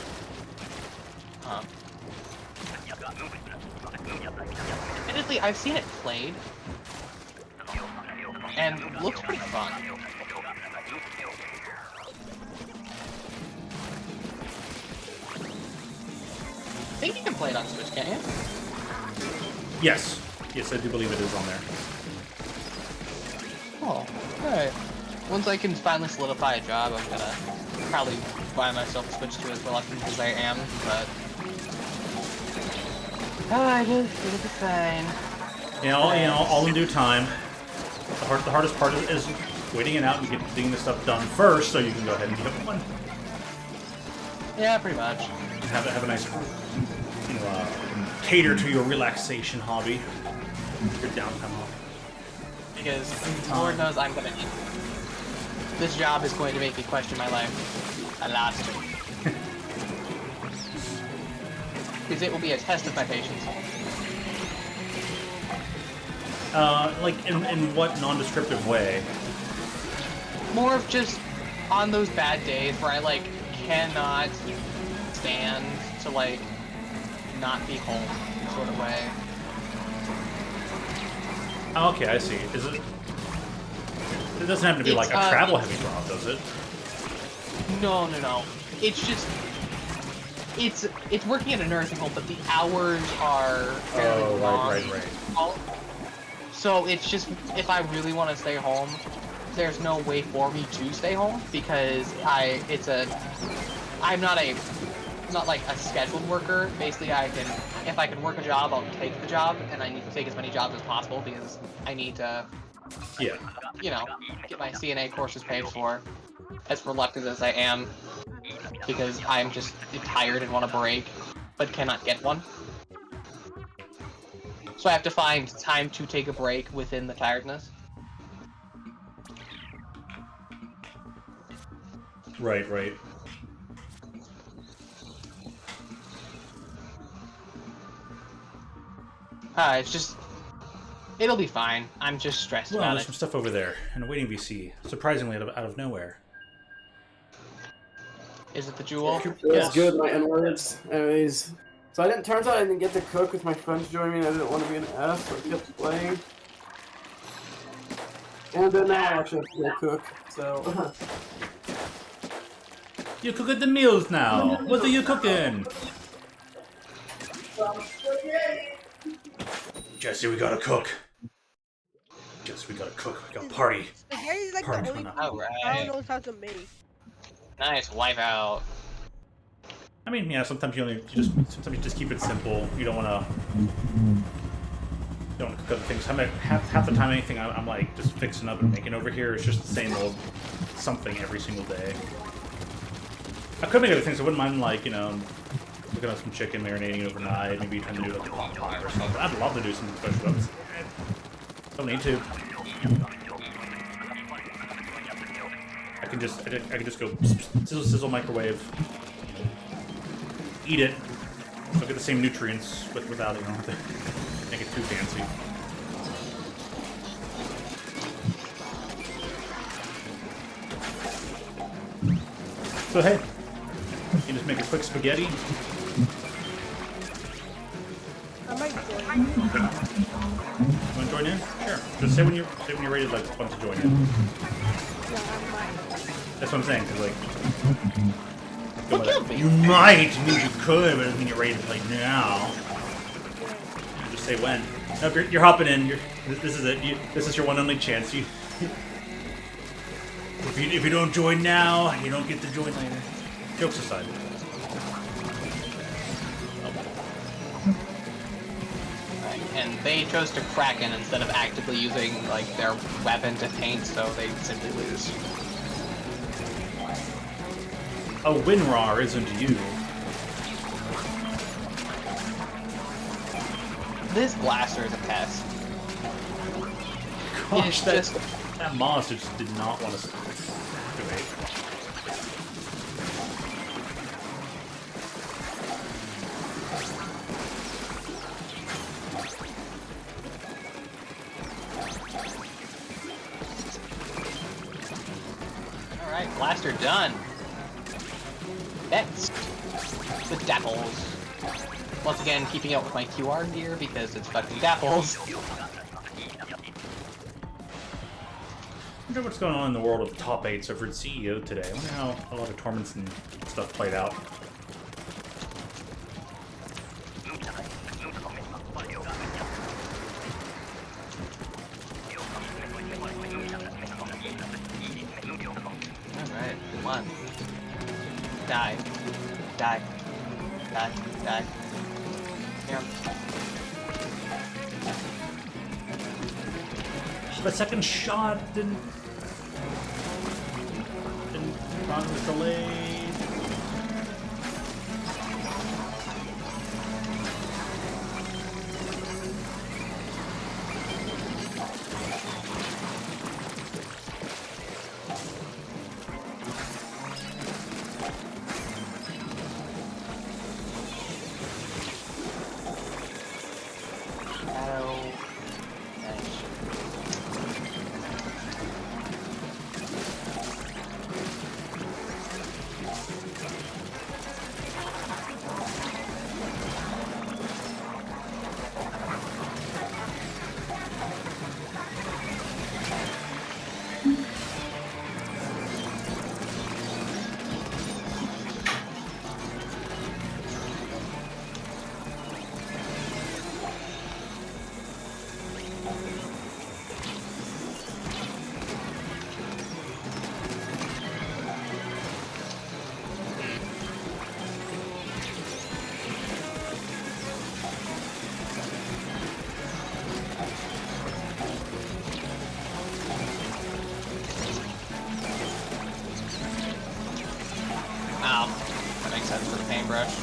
Speaker 4: Admittedly, I've seen it played, and it looks pretty fun. think you can play it on Switch, can't you?
Speaker 1: Yes. Yes, I do believe it is on there.
Speaker 4: Oh, alright. Once I can finally solidify a job, I'm gonna probably buy myself a Switch 2 as reluctant as I am, but... it'll be fine.
Speaker 1: All in due time. The hardest part is waiting it out and getting this stuff done first, so you can go ahead and get one.
Speaker 4: Yeah, pretty much.
Speaker 1: Have a nice, cater to your relaxation hobby, your downtime hobby.
Speaker 4: Because Lord knows I'm gonna need it. This job is going to make me question my life a lot. Because it will be a test of my patience.
Speaker 1: Like, in what non-descriptive way?
Speaker 4: More of just on those bad days where I, like, cannot stand to, like, not be home sort of way.
Speaker 1: Oh, okay, I see. Is it... It doesn't have to be like a travel-heavy job, does it?
Speaker 4: No. It's just... It's working at a nursing home, but the hours are fairly long.
Speaker 1: Right.
Speaker 4: So it's just, if I really want to stay home, there's no way for me to stay home because I'm not like a scheduled worker. Basically, if I can work a job, I'll take the job, and I need to take as many jobs as possible because I need to,
Speaker 1: Yeah.
Speaker 4: Get my CNA courses paid for, as reluctant as I am, because I'm just tired and want a break, but cannot get one. So I have to find time to take a break within the tiredness.
Speaker 1: Right.
Speaker 4: It's just... It'll be fine. I'm just stressed
Speaker 1: Well,
Speaker 4: about
Speaker 1: there's
Speaker 4: it.
Speaker 1: some stuff over there in a waiting VC, surprisingly out of nowhere.
Speaker 4: Is it the jewel?
Speaker 2: That's
Speaker 1: Yes.
Speaker 2: good, my N-words. Anyways, so turns out I didn't get to cook with my friends joining me. I didn't want to be an F, so I kept playing. And then now I actually have to go cook, so...
Speaker 1: You cooking the meals now. What are you cooking? Jesse, we gotta cook. We gotta party.
Speaker 6: Spaghetti's like
Speaker 1: Party
Speaker 6: the only
Speaker 1: coming up.
Speaker 6: food I
Speaker 4: Alright.
Speaker 6: don't know how to make.
Speaker 4: Nice, wipe out.
Speaker 1: I mean, yeah, sometimes you just keep it simple. You don't wanna cook other things. Half the time, anything I'm like just fixing up and making over here is just the same old something every single day. I could make other things. I wouldn't mind, like, looking at some chicken, marinating it overnight, maybe trying to do like a pot pie or something. I'd love to do some special ups. Don't need to. I can just go sizzle microwave, eat it. Still get the same nutrients without make it too fancy. So hey, you can just make a quick spaghetti.
Speaker 6: I might join.
Speaker 1: You want to join in? Sure. Just say when you're ready to want to join in.
Speaker 6: Yeah, I might.
Speaker 1: That's what I'm saying. Cause
Speaker 4: What killed me?
Speaker 1: you might means you could, but it doesn't mean you're ready to play now. Just say when. No, you're hopping in. This is it. This is your one and only chance. If you don't join now, you don't get to join later. Jokes aside.
Speaker 4: And they chose to Kraken instead of actively using, like, their weapon to paint, so they simply lose.
Speaker 1: A WinRAR isn't you.
Speaker 4: This blaster is a pest.
Speaker 1: Gosh,
Speaker 4: It's
Speaker 1: that monster just did not want to activate.
Speaker 4: Alright, blaster done. Next, with Dapples. Once again, keeping up with my QR gear because it's fucking Dapples.
Speaker 1: I wonder what's going on in the world of top 8 so for CEO today. I wonder how a lot of tournaments and stuff played out.
Speaker 4: Come on. Die. Die. Die. Die. Yeah.
Speaker 1: The second shot didn't run, was delayed.
Speaker 4: Shadow. That makes sense for the paintbrush.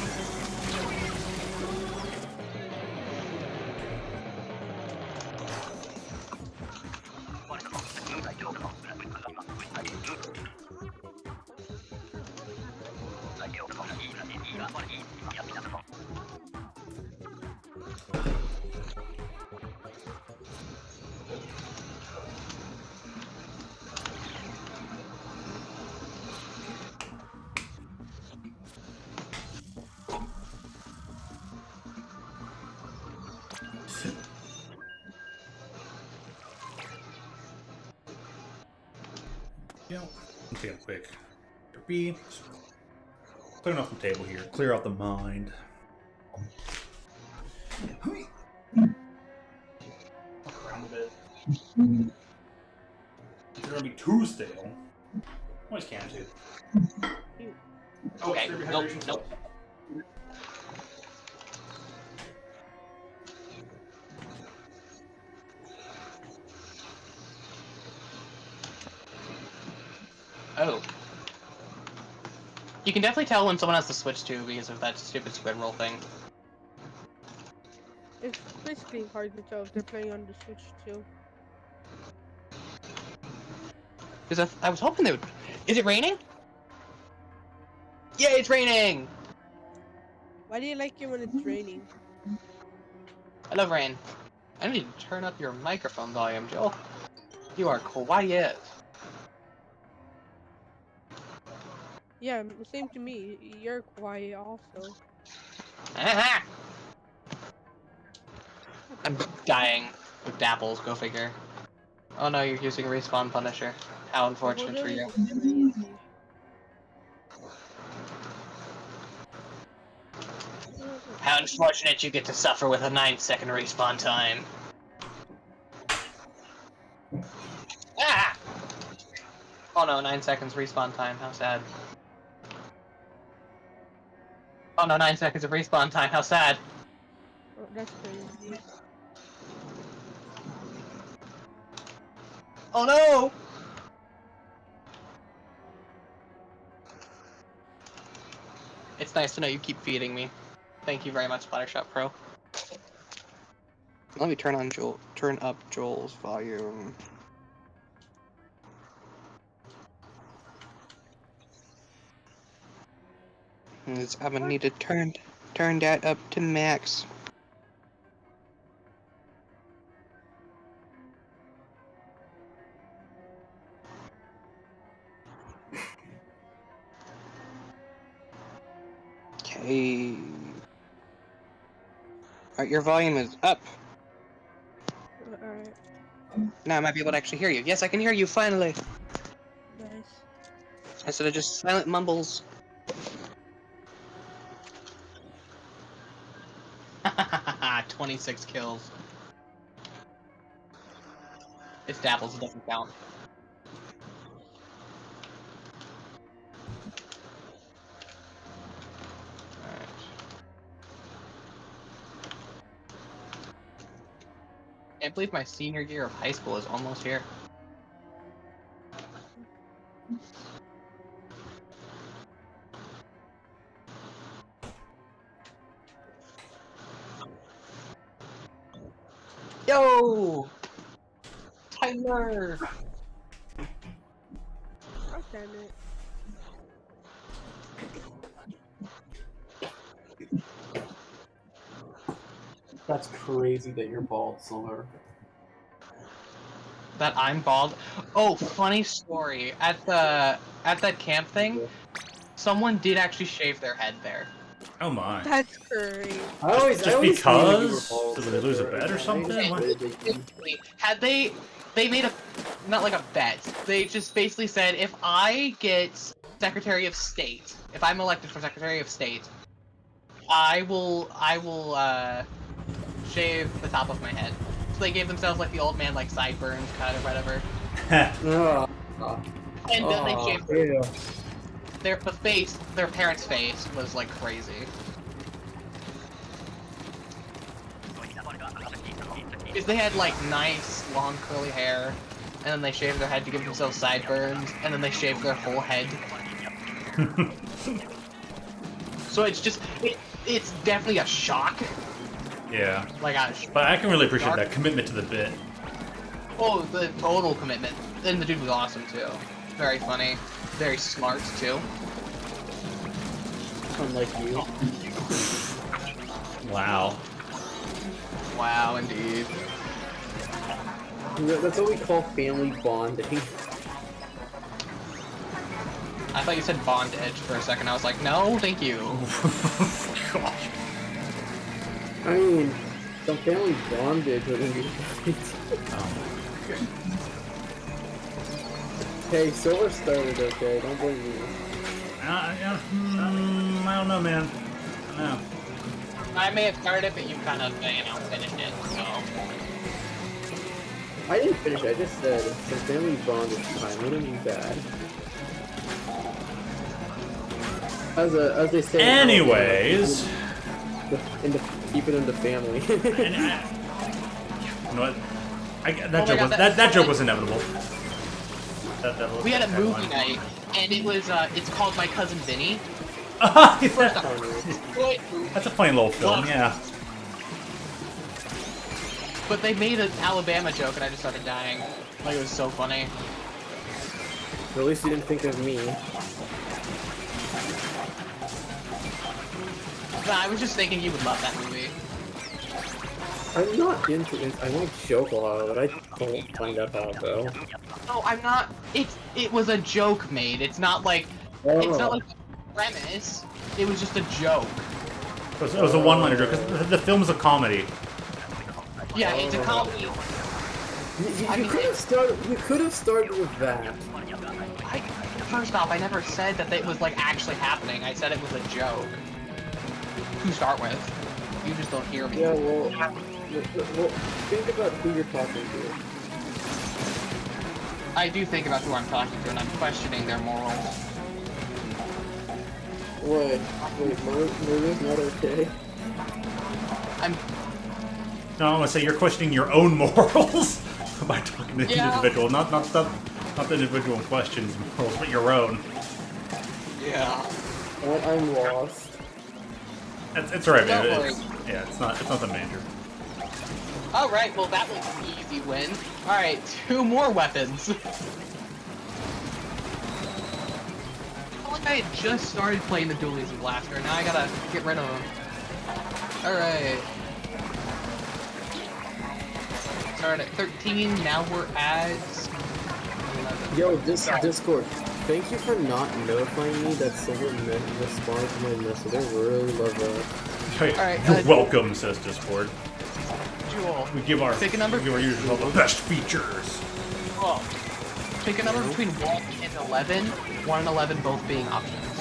Speaker 1: You know, let's take a quick B. Clearing off the table here. Clear out the mind. Around a bit. It's gonna be too stale. Always can too.
Speaker 4: Okay,
Speaker 1: Save your
Speaker 4: nope,
Speaker 1: hydration
Speaker 4: nope.
Speaker 1: stuff.
Speaker 4: Oh. You can definitely tell when someone has to switch to because of that stupid squid roll thing.
Speaker 6: It's basically hard to tell if they're playing on the Switch too.
Speaker 4: Because I was hoping they would. Is it raining? Yeah, it's raining!
Speaker 6: Why do you like it when it's raining?
Speaker 4: I love rain. I need to turn up your microphone volume, Joel. You are quiet.
Speaker 6: Yeah, same to me. You're quiet also.
Speaker 4: Aha! I'm dying with dapples, go figure. Oh no, you're using respawn Punisher. How unfortunate for
Speaker 6: That
Speaker 4: you.
Speaker 6: is crazy.
Speaker 4: How unfortunate you get to suffer with a 9-second respawn time. Ah! Oh no, 9 seconds respawn time, how sad. Oh no, 9 seconds of respawn time, how sad.
Speaker 6: Oh, that's crazy.
Speaker 4: Oh no! It's nice to know you keep feeding me. Thank you very much, Splattershot Pro. Let me turn up Joel's volume. I'm gonna need to turn that up to max. Okay. Alright, your volume is up.
Speaker 6: Alright,
Speaker 4: Now I might be able to actually hear you. Yes, I can hear you finally.
Speaker 6: nice.
Speaker 4: Instead of just silent mumbles. 26 kills. It's dapples, it doesn't count. Can't believe my senior year of high school is almost here. Yo! Tyler!
Speaker 6: God damn it.
Speaker 7: That's crazy that you're bald, Silver.
Speaker 4: That I'm bald. Oh, funny story. At that camp thing, someone did actually shave their head there.
Speaker 1: Oh my.
Speaker 6: That's great.
Speaker 1: Just
Speaker 7: knew
Speaker 1: because?
Speaker 7: you were bald,
Speaker 1: Did they lose a
Speaker 7: Silver.
Speaker 1: bet or something? What?
Speaker 4: Had they made a, not like a bet. They just basically said, if I get Secretary of State, if I'm elected for Secretary of State, I will shave the top of my head. So they gave themselves like the old man like sideburns cut or whatever. And then they shaved their parents' face was like crazy. Because they had like nice long curly hair, and then they shaved their head to give themselves sideburns, and then they shaved their whole head. So it's just it's definitely a shock.
Speaker 1: Yeah.
Speaker 4: Like
Speaker 1: But I can really appreciate that commitment to the bit.
Speaker 4: Oh, the total commitment. And the dude was awesome too. Very funny, very smart too.
Speaker 7: Unlike you.
Speaker 1: Wow.
Speaker 4: Wow, indeed.
Speaker 7: That's what we call family bonding.
Speaker 4: I thought you said bondage for a second. I was like, no, thank you.
Speaker 1: Gosh.
Speaker 7: I mean, some family bondage wouldn't be right. Hey, Silver started, okay? Don't blame me.
Speaker 1: I don't know, man. I don't know.
Speaker 4: I may have started it, but you kind of, finished it, so.
Speaker 7: I didn't finish it, I just said some family bondage time wouldn't be bad. As they say.
Speaker 1: Anyways.
Speaker 7: Keep it in the family.
Speaker 1: You know what? That joke was inevitable.
Speaker 4: We had a movie night, and it was, it's called My Cousin Vinny.
Speaker 1: That's a funny little film, yeah.
Speaker 4: But they made an Alabama joke, and I just started dying. Like, it was so funny.
Speaker 7: At least you didn't think of me.
Speaker 4: Nah, I was just thinking you would love that movie.
Speaker 7: I'm not into it. I might joke a lot, but I don't find that hot though.
Speaker 4: No, I'm not. It was a joke made. It's not like it's not like a premise. It was just a joke.
Speaker 1: It was a one-liner joke because the film's a comedy.
Speaker 4: Yeah, it's a comedy.
Speaker 7: You could have started with that.
Speaker 4: First off, I never said that it was like actually happening. I said it was a joke. To start with, you just don't hear me.
Speaker 7: Yeah, well, think about who you're talking to.
Speaker 4: I do think about who I'm talking to, and I'm questioning their morals.
Speaker 7: Wait, murder's not okay?
Speaker 1: No, I'm gonna say you're questioning your own morals by talking to the individual, not the individual in question's morals, but your own.
Speaker 4: Yeah.
Speaker 7: I'm lost.
Speaker 1: It's alright, man. It's not the major.
Speaker 4: Alright, well that was an easy win. Alright, 2 more weapons. I feel like I had just started playing the Dualies and Blaster, now I gotta get rid of them. Alright. Started at 13, now we're at 11.
Speaker 7: Yo, Discord, thank you for not notifying me that someone responded to my message. I really love that.
Speaker 1: Alright, you're welcome, says Discord.
Speaker 4: Jewel,
Speaker 1: We give our users all the best features.
Speaker 4: Oh. Pick a number between 1 and 11, 1 and 11 both being options.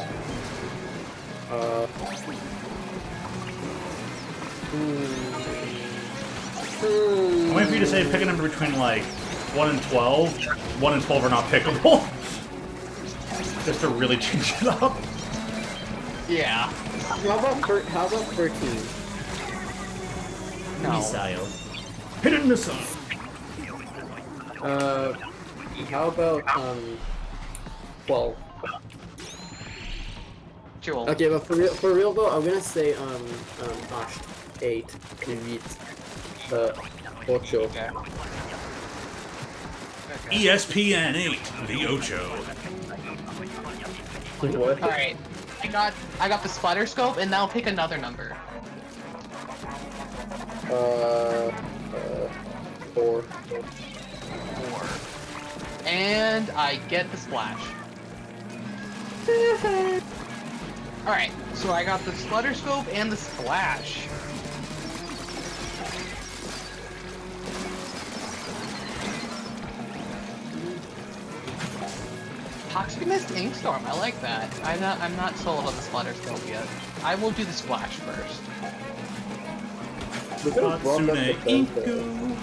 Speaker 1: I'm waiting for you to say pick a number between like 1 and 12. 1 and 12 are not pickable. Just to really change it up.
Speaker 4: Yeah.
Speaker 7: How about 13?
Speaker 4: No.
Speaker 1: Missile. Hidden missile.
Speaker 7: How about 12?
Speaker 4: Jewel.
Speaker 7: Okay, but for real though, I'm gonna say 8. 8. 8.
Speaker 4: Okay.
Speaker 1: ESPN 8, the Ocho.
Speaker 7: What?
Speaker 4: Alright. I got the splatter scope, and now pick another number.
Speaker 7: 4.
Speaker 4: 4. And I get the splash. Alright, so I got the splatter scope and the splash. Toxic Mist Inkstorm, I like that. I'm not sold on the splatter scope yet. I will do the splash first.
Speaker 7: We could've brought back the
Speaker 1: Hatsune
Speaker 7: bento.
Speaker 1: Iku.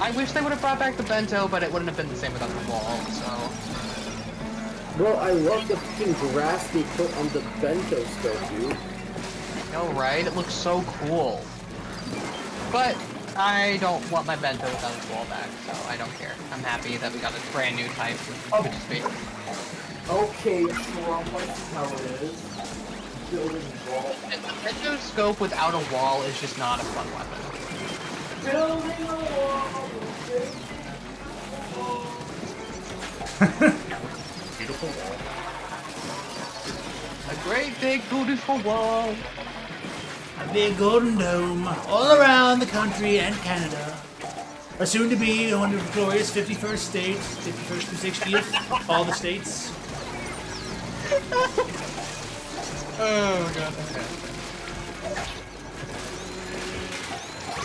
Speaker 4: I wish they would have brought back the bento, but it wouldn't have been the same without the wall, so...
Speaker 7: Bro, I love the fucking grass they put on the bento scope, dude.
Speaker 4: I know, right? It looks so cool. But I don't want my bento without its wall back, so I don't care. I'm happy that we got a brand new type, which is big.
Speaker 7: Okay, Trump, that's how it is. Building wall.
Speaker 4: The bento scope without a wall is just not a fun weapon.
Speaker 7: Building a wall.
Speaker 1: Beautiful wall.
Speaker 4: A great big beautiful wall.
Speaker 1: A big golden dome all around the country and Canada. Are soon to be one of the glorious 51st states, 51st to 60th, all the states.
Speaker 4: Oh god. Okay.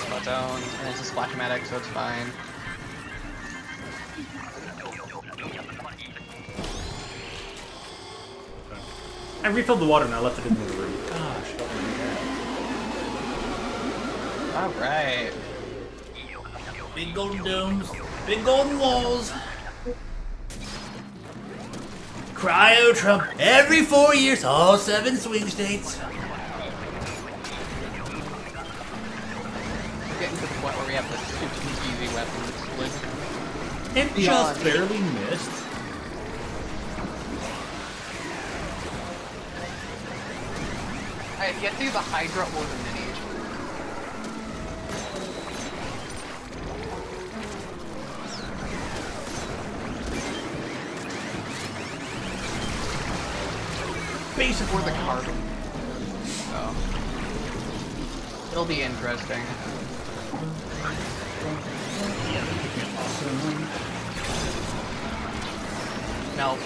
Speaker 4: Slow down, and it's a splashmatic, so it's fine.
Speaker 1: I refilled the water and I left it in the room. Gosh, don't do that.
Speaker 4: Alright.
Speaker 1: Big golden domes, big golden walls. Cryo Trump every 4 years, all 7 swing states.
Speaker 4: We're getting to the point where we have the super easy weapons with
Speaker 1: It just barely missed.
Speaker 4: I have yet to do the Hydra or the Mini.
Speaker 1: Basic
Speaker 4: Or the carbon. So. It'll be interesting. No.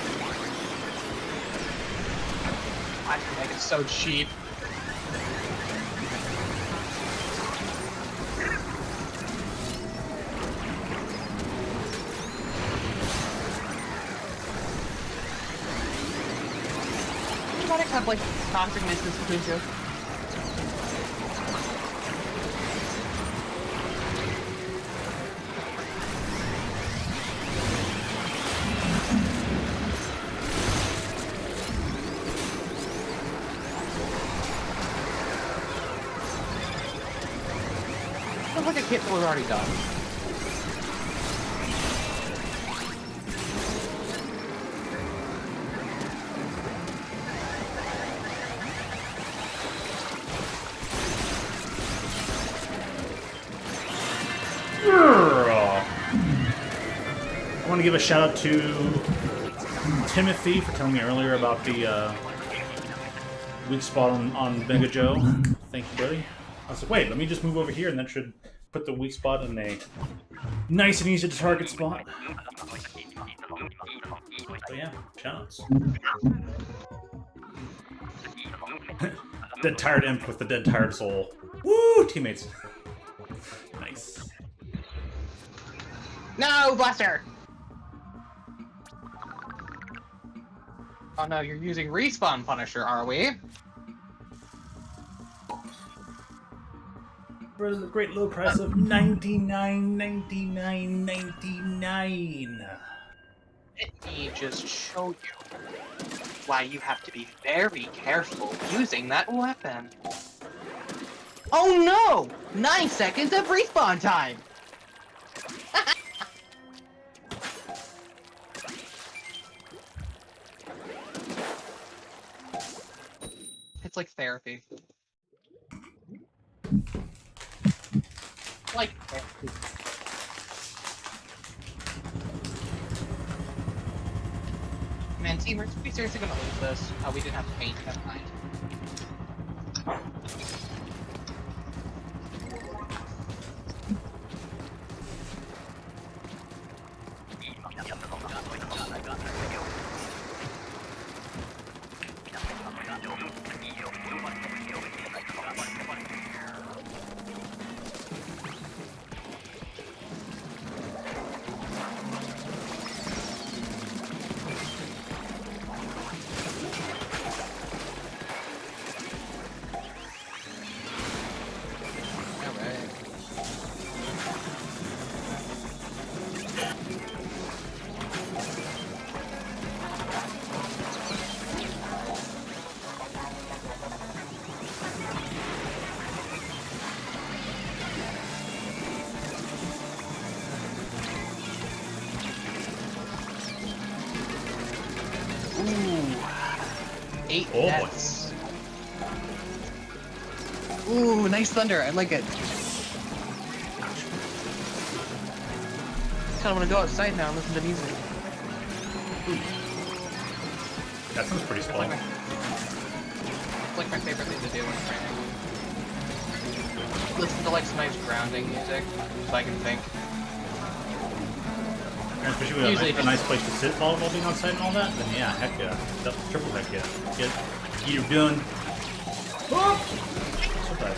Speaker 4: I can make it so cheap. Products have like toxic misses between two. Feels like a kit was already done.
Speaker 1: I want to give a shout out to Timothy for telling me earlier about the weak spot on Mega Joe. Thank you, buddy. I was like, wait, let me just move over here and that should put the weak spot in a nice and easy to target spot. So yeah, shoutouts. Dead tired imp with the dead tired soul. Woo, teammates. Nice.
Speaker 4: No, Blaster! Oh no, you're using Respawn Punisher, are we?
Speaker 1: For the great low price of $99.99.
Speaker 4: Let me just show you why you have to be very careful using that weapon. Oh no! 9 seconds of respawn time! It's like therapy. Like therapy. Man, team, are we seriously gonna lose this? Oh, we didn't have paint, never mind. Ooh. 8
Speaker 1: Oh, boy.
Speaker 4: nets. Ooh, nice thunder. I like it. Kind of want to go outside now and listen to music.
Speaker 1: That sounds pretty
Speaker 4: It's
Speaker 1: small.
Speaker 4: like my favorite thing to do when training. Listen to like some nice grounding music, so I can think.
Speaker 1: And especially with
Speaker 4: Usually
Speaker 1: a
Speaker 4: just-
Speaker 1: nice place to sit while being outside and all that, then yeah, heck yeah. That's triple heck yeah. Get you done. Surprise.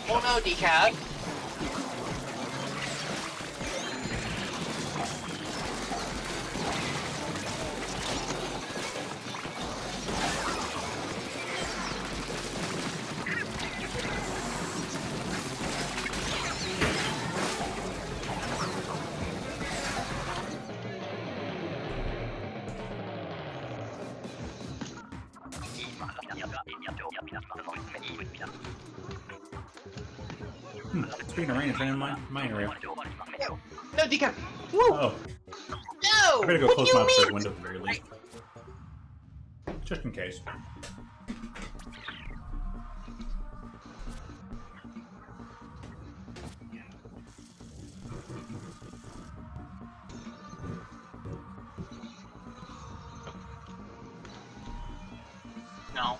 Speaker 4: Oh no, decaf.
Speaker 1: Speaking of rain, it's raining in my area.
Speaker 4: No, decaf. Woo!
Speaker 1: Oh,
Speaker 4: No!
Speaker 1: I better go
Speaker 4: What
Speaker 1: close
Speaker 4: do
Speaker 1: my
Speaker 4: you
Speaker 1: upstairs
Speaker 4: mean?
Speaker 1: window at the very least. Just in case.
Speaker 4: No.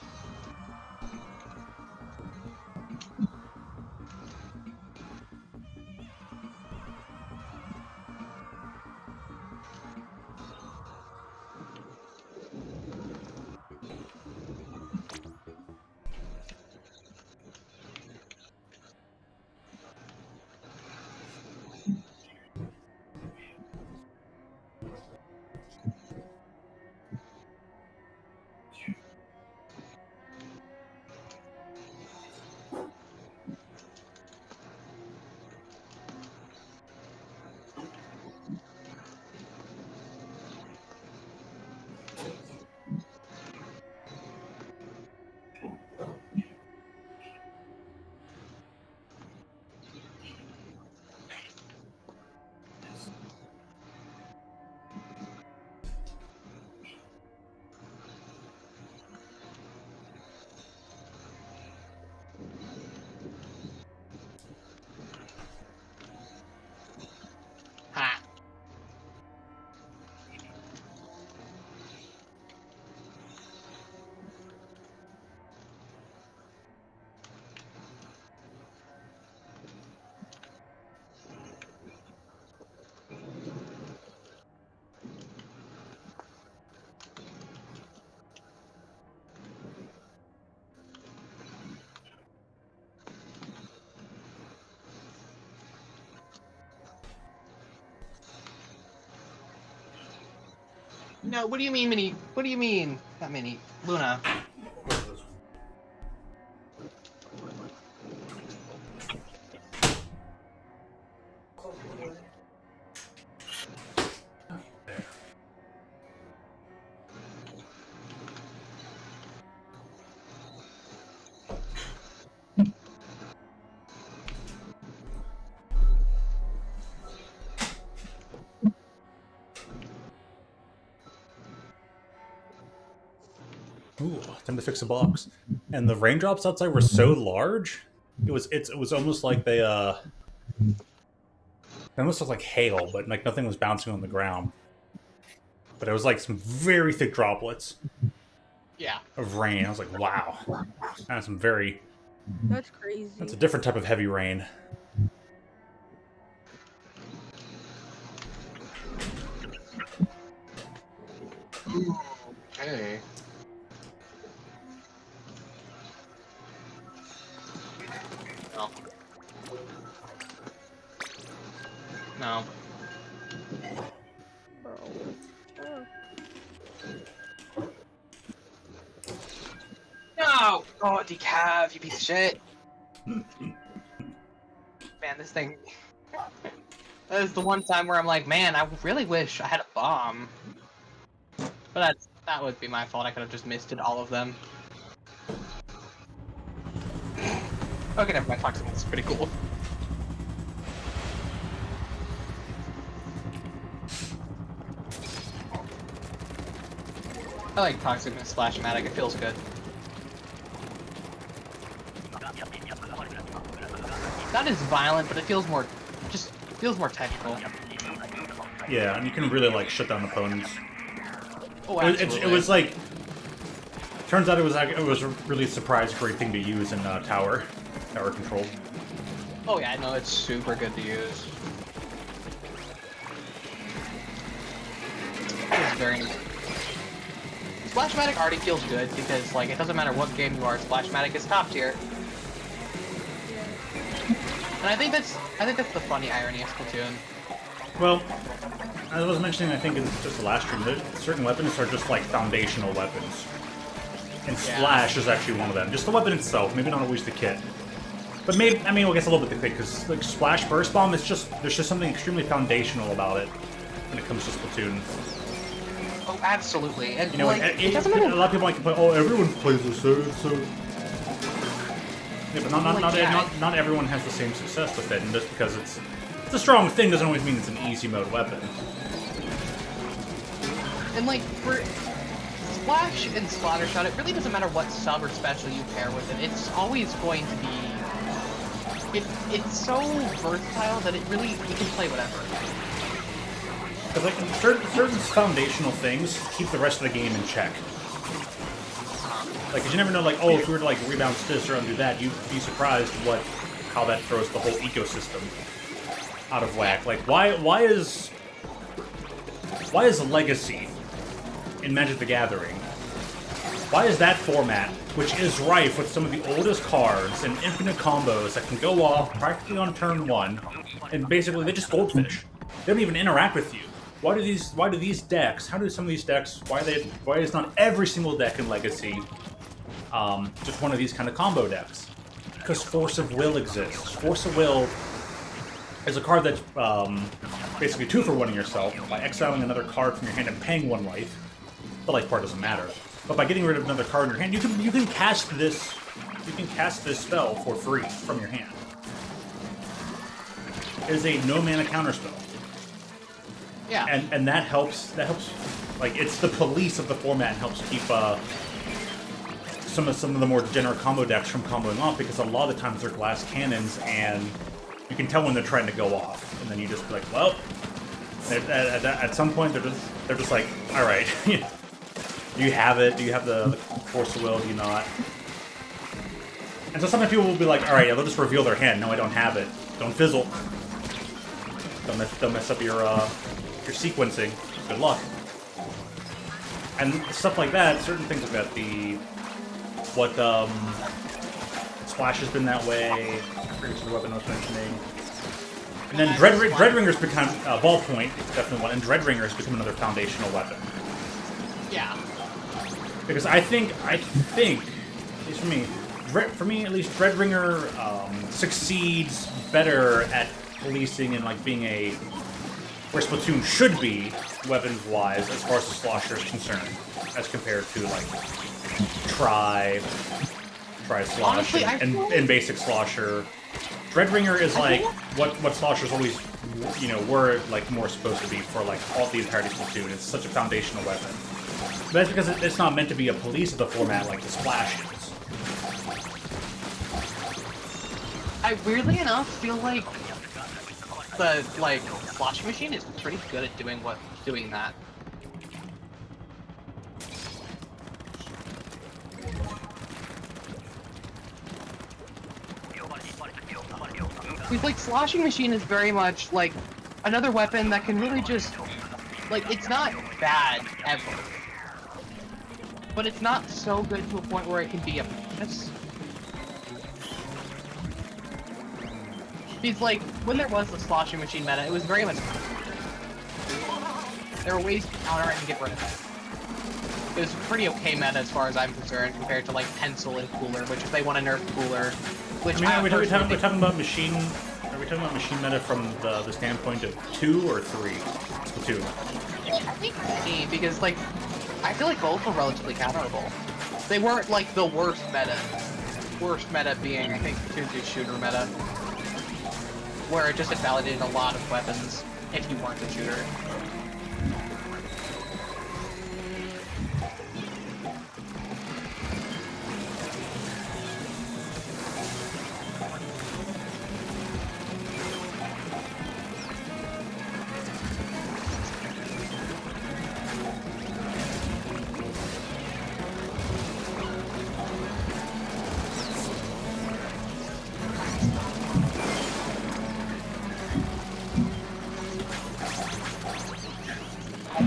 Speaker 4: Ha. No, what do you mean, Mini? What do you mean? Not Mini. Luna.
Speaker 1: Ooh, time to fix a box. And the raindrops outside were so large, it was almost like they almost looked like hail, but like nothing was bouncing on the ground. But it was like some very thick droplets
Speaker 4: Yeah.
Speaker 1: of rain. I was like, wow, that's some very.
Speaker 6: That's crazy.
Speaker 1: That's a different type of heavy rain.
Speaker 4: Okay. No. No.
Speaker 6: Bro.
Speaker 4: No! Oh, decav, you piece of shit. Man, this thing. That is the one time where I'm like, man, I really wish I had a bomb. But that would be my fault. I could have just misted all of them. Okay, never mind. Toxic is pretty cool. I like Toxic and Splash-O-Matic. It feels good. Not as violent, but it feels more, just feels more technical.
Speaker 1: Yeah, and you can really like shut down opponents.
Speaker 4: Oh,
Speaker 1: It
Speaker 4: absolutely.
Speaker 1: was like. Turns out it was a really surprise great thing to use in tower control.
Speaker 4: Oh yeah, no, it's super good to use. It's very neat. Splash-O-Matic already feels good because like it doesn't matter what game you are, Splash-O-Matic is top tier. And I think that's the funny irony of Splatoon.
Speaker 1: Well, as I was mentioning, I think in just the last stream, certain weapons are just like foundational weapons. And Splash is actually one of them. Just the weapon itself, maybe not always the kit. But maybe, I mean, I guess a little bit the kit, because like Splash Burst Bomb is just, there's just something extremely foundational about it when it comes to Splatoon.
Speaker 4: Oh, absolutely. And
Speaker 1: You know,
Speaker 4: like, it doesn't
Speaker 1: a
Speaker 4: matter.
Speaker 1: lot of people like to play, oh, everyone plays this, so... Yeah, but not everyone has the same success with it, and just because it's a strong thing doesn't always mean it's an easy mode weapon.
Speaker 4: And like for Splash and Splattershot, it really doesn't matter what sub or special you pair with it. It's always going to be. It's so versatile that it really you can play whatever.
Speaker 1: Because like certain foundational things keep the rest of the game in check. Like, 'cause you never know, like, oh, if we were to like rebounce this or undo that, you'd be surprised how that throws the whole ecosystem out of whack. Like, why is Legacy in Magic the Gathering? Why is that format, which is rife with some of the oldest cards and infinite combos that can go off practically on turn one, and basically they just goldfish. They don't even interact with you. Why do these decks? How do some of these decks? Why is not every single deck in Legacy just one of these kind of combo decks? Because Force of Will exists. Force of Will is a card that's basically 2 for 1 yourself by exiling another card from your hand and paying 1 life. The life part doesn't matter, but by getting rid of another card in your hand, you can cast this spell for free from your hand. It is a no mana counterspell.
Speaker 4: Yeah.
Speaker 1: And that helps. Like, it's the police of the format and helps keep some of the more degenerate combo decks from comboing off, because a lot of the times they're glass cannons and you can tell when they're trying to go off, and then you just be like, well, at some point they're just like, all right, do you have it? Do you have the Force of Will? Do you not? And so sometimes people will be like, all right, yeah, they'll just reveal their hand. No, I don't have it. Don't fizzle. Don't mess up your sequencing. Good luck. And stuff like that, certain things like that, Splash has been that way, previous to the weapon I was mentioning. And then Dreadringer's become, Ballpoint, definitely one, and Dreadringer has become another foundational weapon.
Speaker 4: Yeah.
Speaker 1: Because I think, at least for me at least, Dreadringer succeeds better at policing and like being where Splatoon should be, weapons-wise, as far as the Slosher is concerned, as compared to like Tri-Slosh
Speaker 4: Honestly,
Speaker 1: and basic Slosher. Dreadringer is like what Sloshers always, were like more supposed to be for like all the entirety of Splatoon. It's such a foundational weapon. That's because it's not meant to be a police of the format like the Splash is.
Speaker 4: I weirdly enough feel like the sloshing machine is pretty good at doing that. Because like sloshing machine is very much like another weapon that can really just like it's not bad ever. But it's not so good to a point where it can be a menace. Because like when there was the sloshing machine meta, it was very much there were ways to counter it and get rid of it. It was pretty okay meta as far as I'm concerned compared to like pencil and cooler, which if they want to nerf cooler, which
Speaker 1: I mean, are we talking about machine? Are we talking about machine meta from the standpoint of 2 or 3? Splatoon.
Speaker 4: I think 3, because like I feel like both were relatively counterable. They weren't like the worst meta. Worst meta being I think Splatoon's shooter meta, where it just invalidated a lot of weapons if you weren't a shooter.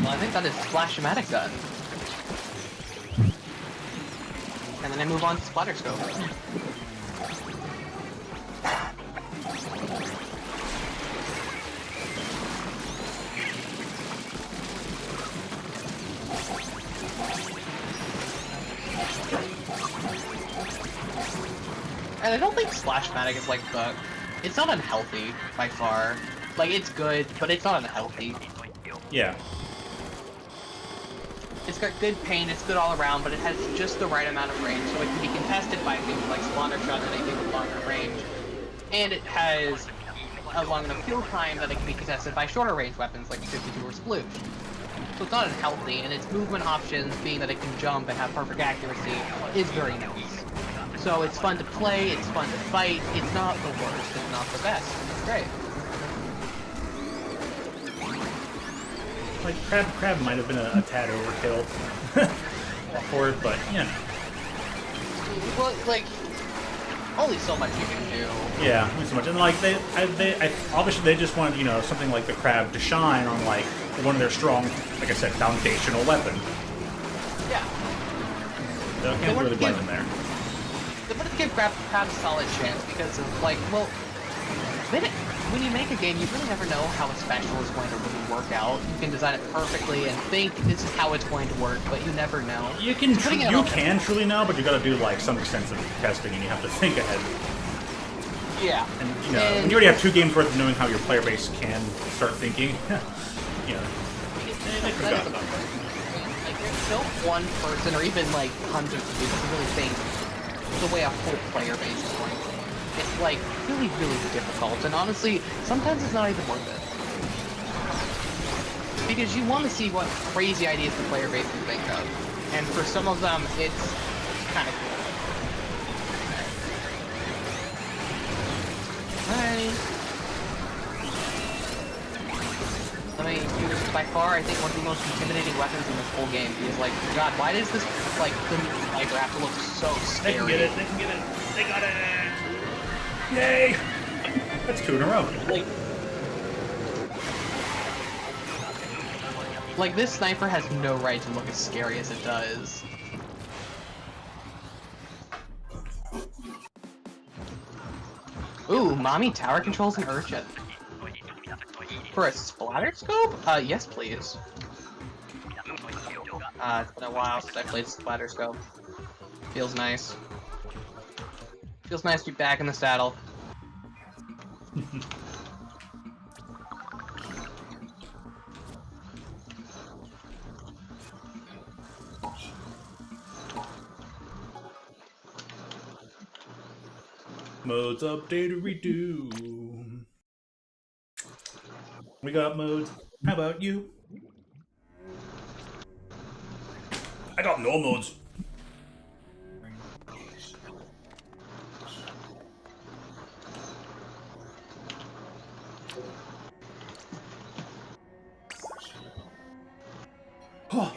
Speaker 4: I think that is Splash-O-Matic done. And then I move on to Splatter Scope. And I don't think Splash-O-Matic is like the... It's not unhealthy, by far. Like, it's good, but it's not unhealthy.
Speaker 1: Yeah.
Speaker 4: It's got good pain, it's good all around, but it has just the right amount of range, so it can be contested by things like Spawner Shot and anything with longer range. And it has a long enough kill time that it can be contested by shorter range weapons like 52 or Sploosh. So it's not unhealthy, and its movement options, being that it can jump and have perfect accuracy, is very nice. So it's fun to play, it's fun to fight, it's not the worst, it's not the best. It's great.
Speaker 1: Like, Crab might have been a tad overkill for it, but, yeah.
Speaker 4: Well, like, only so much you can do.
Speaker 1: Yeah, only so much. And, like, obviously they just wanted, you know, something like the Crab to shine on, like, one of their strong, like I said, foundational weapon.
Speaker 4: Yeah.
Speaker 1: So I can't really blame them there.
Speaker 4: They wanted to give Crab a solid chance because of, like, well, when you make a game, you really never know how a special is going to really work out. You can design it perfectly and think this is how it's going to work, but you never know.
Speaker 1: You can truly know, but you got to do like some extensive testing, and you have to think ahead.
Speaker 4: Yeah.
Speaker 1: And you know, when you already have 2 games worth of knowing how your player base can start thinking, you know, they forgot about that.
Speaker 4: Like, there's no one person or even like hundreds of people who really think the way a whole player base is going to think. It's like really, really difficult, and honestly, sometimes it's not even worth it. Because you want to see what crazy ideas the player base can think of, and for some of them, it's kind of cool. Alright. I mean, dude, by far, I think one of the most intimidating weapons in this whole game is like, God, why does this, like, the sniper have to look so scary?
Speaker 1: They can get it, they can get it, they got it! Yay! That's 2 in a row.
Speaker 4: Like, this sniper has no right to look as scary as it does. Ooh, mommy tower controls an urchin. For a splatter scope? Yes please. It's been a while since I played splatter scope. Feels nice. Feels nice to be back in the saddle.
Speaker 1: Modes update redo. We got modes. How about you? got no modes. Oh.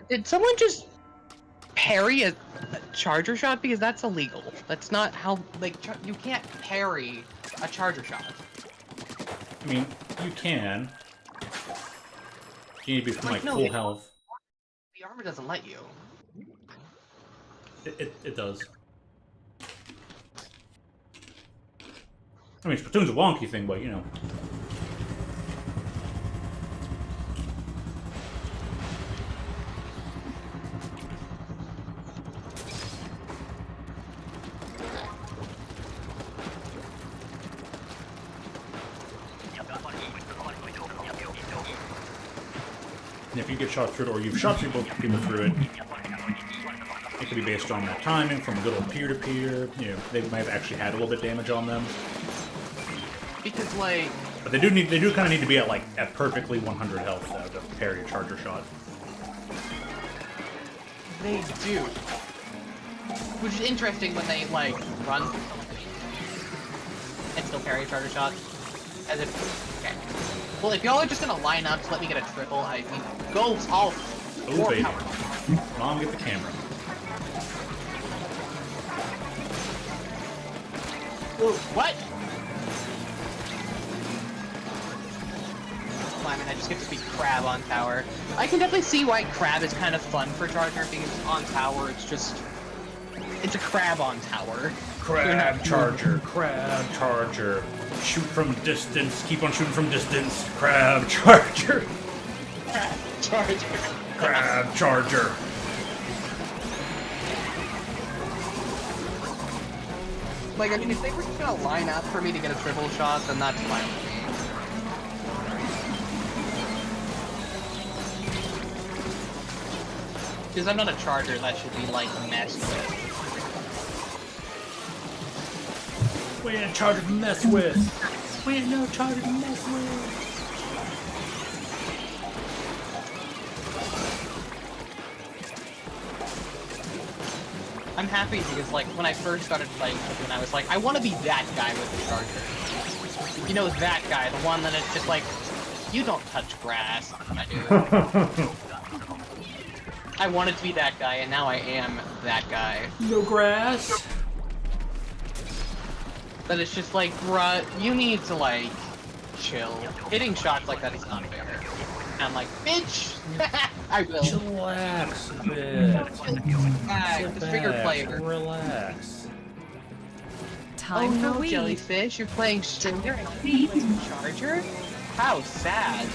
Speaker 4: Did someone just parry a charger shot? Because that's illegal. That's not how, like, you can't parry a charger shot.
Speaker 1: I mean, you can. You need to be from, like,
Speaker 4: No,
Speaker 1: full health.
Speaker 4: The armor doesn't let you.
Speaker 1: It does. I mean, Splatoon's a wonky thing, but, you know. And if you get shot through it, or you've shot people through it, it could be based on that timing, from a little peer-to-peer. You know, they might have actually had a little bit of damage on them.
Speaker 4: Because, like...
Speaker 1: But they do kind of need to be at perfectly 100 health to parry a charger shot.
Speaker 4: They do. Which is interesting when they, like, run and still parry a charger shot. As if... Okay. Well, if y'all are just gonna line up to let me get a triple, I mean, go all
Speaker 1: Oh, baby.
Speaker 4: power.
Speaker 1: Mom, get the camera.
Speaker 4: What? Well, I mean, I just get to be Crab on tower. I can definitely see why Crab is kind of fun for Charger, because on tower, it's a Crab on tower.
Speaker 1: Crab charger, crab charger. Shoot from distance, keep on shooting from distance. Crab charger.
Speaker 4: Crab Charger.
Speaker 1: Crab charger.
Speaker 4: Like, I mean, if they were just gonna line up for me to get a triple shot, then that's fine with me. Because I'm not a charger that should be, like, messed with.
Speaker 1: We ain't a charger to mess with. We ain't no charger to mess with.
Speaker 4: I'm happy because, like, when I first started playing Splatoon, I was like, I want to be that guy with the charger. You know, that guy, the one that is just like, you don't touch grass. I do. I wanted to be that guy, and now I am that guy.
Speaker 1: No grass.
Speaker 4: But it's just like, bruh, you need to, like, chill. Hitting shots like that is not fair. And I'm like, bitch! I will.
Speaker 1: Chillax a bit.
Speaker 4: The bigger player.
Speaker 1: Relax.
Speaker 4: Oh no, jellyfish, you're playing Stringer and I'm playing Charger? How sad.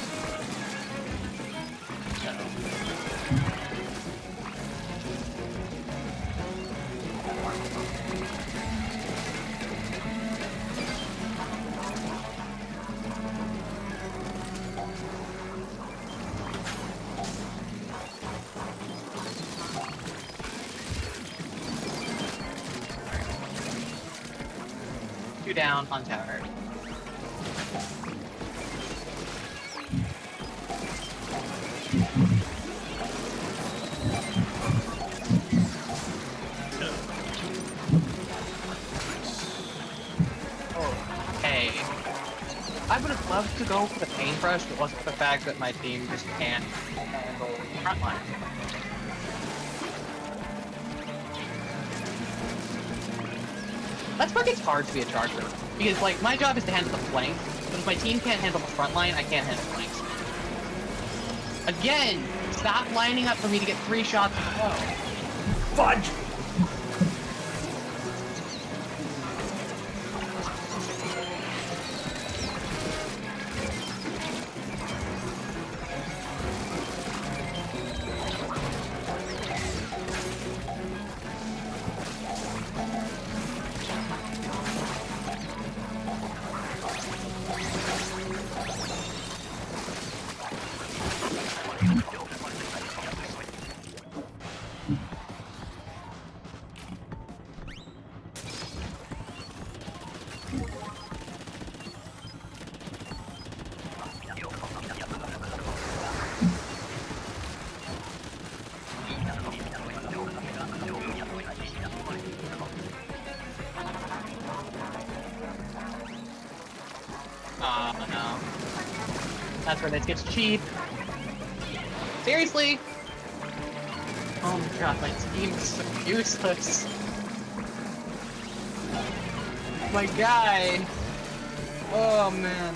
Speaker 4: Two down on tower. Okay. I would have loved to go for the paintbrush, but it wasn't for the fact that my team just can't handle frontline. That's where it gets hard to be a charger. Because, like, my job is to handle the flank, but if my team can't handle the front line, I can't handle flanks. Again, stop lining up for me to get 3 shots in a row.
Speaker 1: Fudge!
Speaker 4: That's where this gets cheap. Seriously? Oh my god, my team is so useless. My guy. Oh man.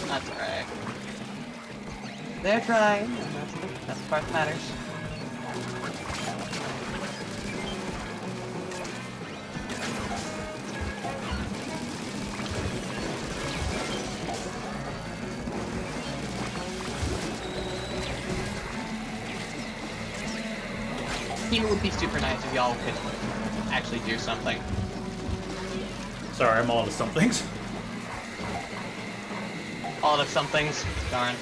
Speaker 4: That's alright. They're trying, and that's the part that matters. It would be super nice if y'all could actually do something.
Speaker 1: Sorry, I'm all into some things.
Speaker 4: All of some things. Darn.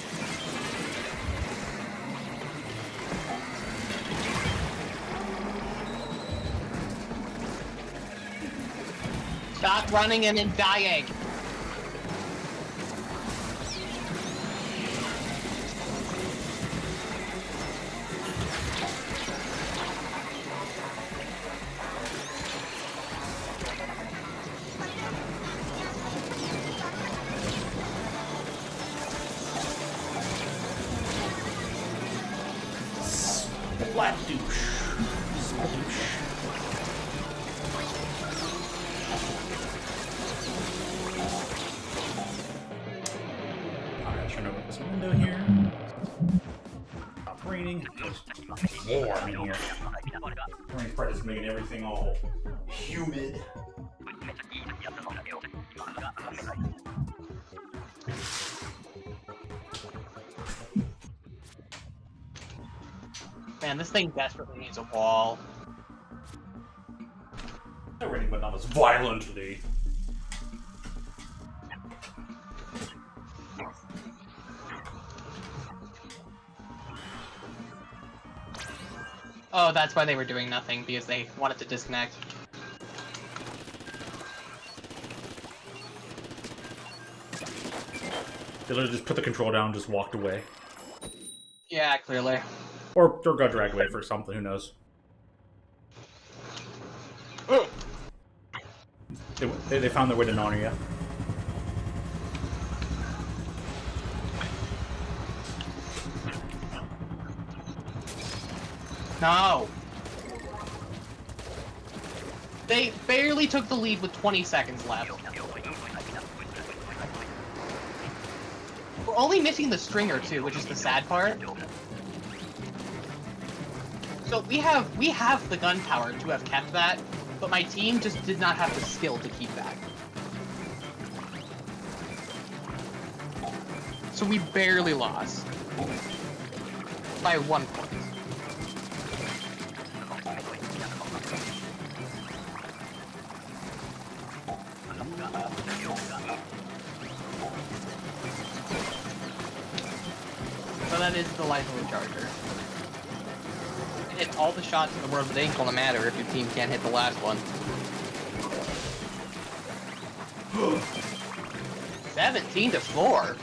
Speaker 4: Stop running and then dying.
Speaker 1: Flat douche. Sploosh. Alright, turn over this window here. Stop raining. It's warm in here. Rain part is making everything all humid.
Speaker 4: Man, this thing desperately needs a wall.
Speaker 1: Not raining, but not as violently.
Speaker 4: Oh, that's why they were doing nothing, because they wanted to disconnect.
Speaker 1: They literally just put the control down and just walked away.
Speaker 4: Yeah, clearly.
Speaker 1: Or got dragged away for something, who knows. They found their way to Narnia.
Speaker 4: No! They barely took the lead with 20 seconds left. We're only missing the stringer too, which is the sad part. So we have the gunpowder to have kept that, but my team just did not have the skill to keep that. So we barely lost. By 1 point. So that is the life of a charger. Hit all the shots in the world, but it ain't gonna matter if your team can't hit the last one. 17-4.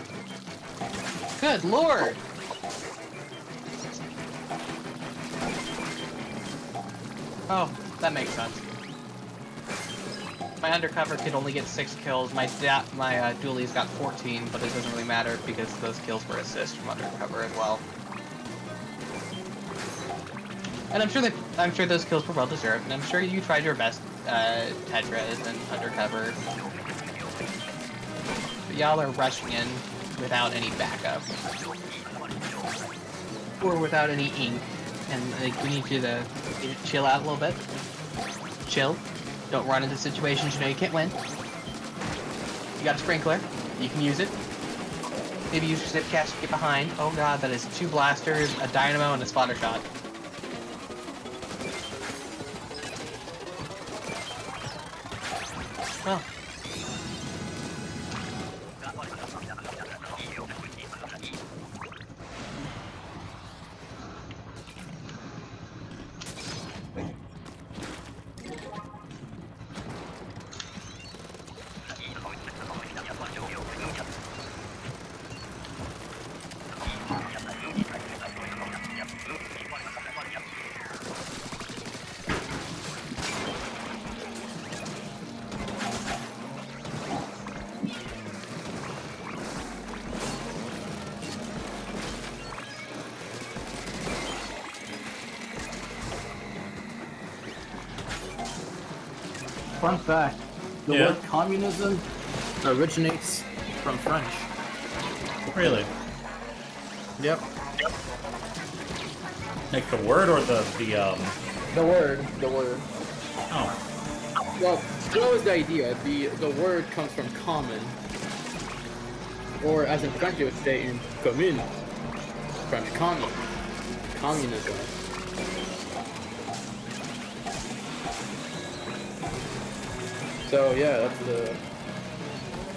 Speaker 4: Good lord. Oh, that makes sense. My undercover could only get 6 kills. My dualie's got 14, but it doesn't really matter because those kills were assists from undercover as well. And I'm sure those kills were well deserved, and I'm sure you tried your best, Tetris and undercover. But y'all are rushing in without any backup. Or without any ink. And like, we need you to chill out a little bit. Chill. Don't run into situations you know you can't win. You got a sprinkler. You can use it. Maybe use your zip cache to get behind. Oh god, that is 2 blasters, a dynamo, and a spotter shot. Well.
Speaker 7: fun fact. The
Speaker 1: Yeah.
Speaker 7: word communism originates from French.
Speaker 1: Really?
Speaker 7: Yep.
Speaker 1: Like the word or the
Speaker 7: The word.
Speaker 1: Oh.
Speaker 7: Well, that was the idea. The word comes from common. Or as in French it would say in commune. French commune. Communism. So yeah,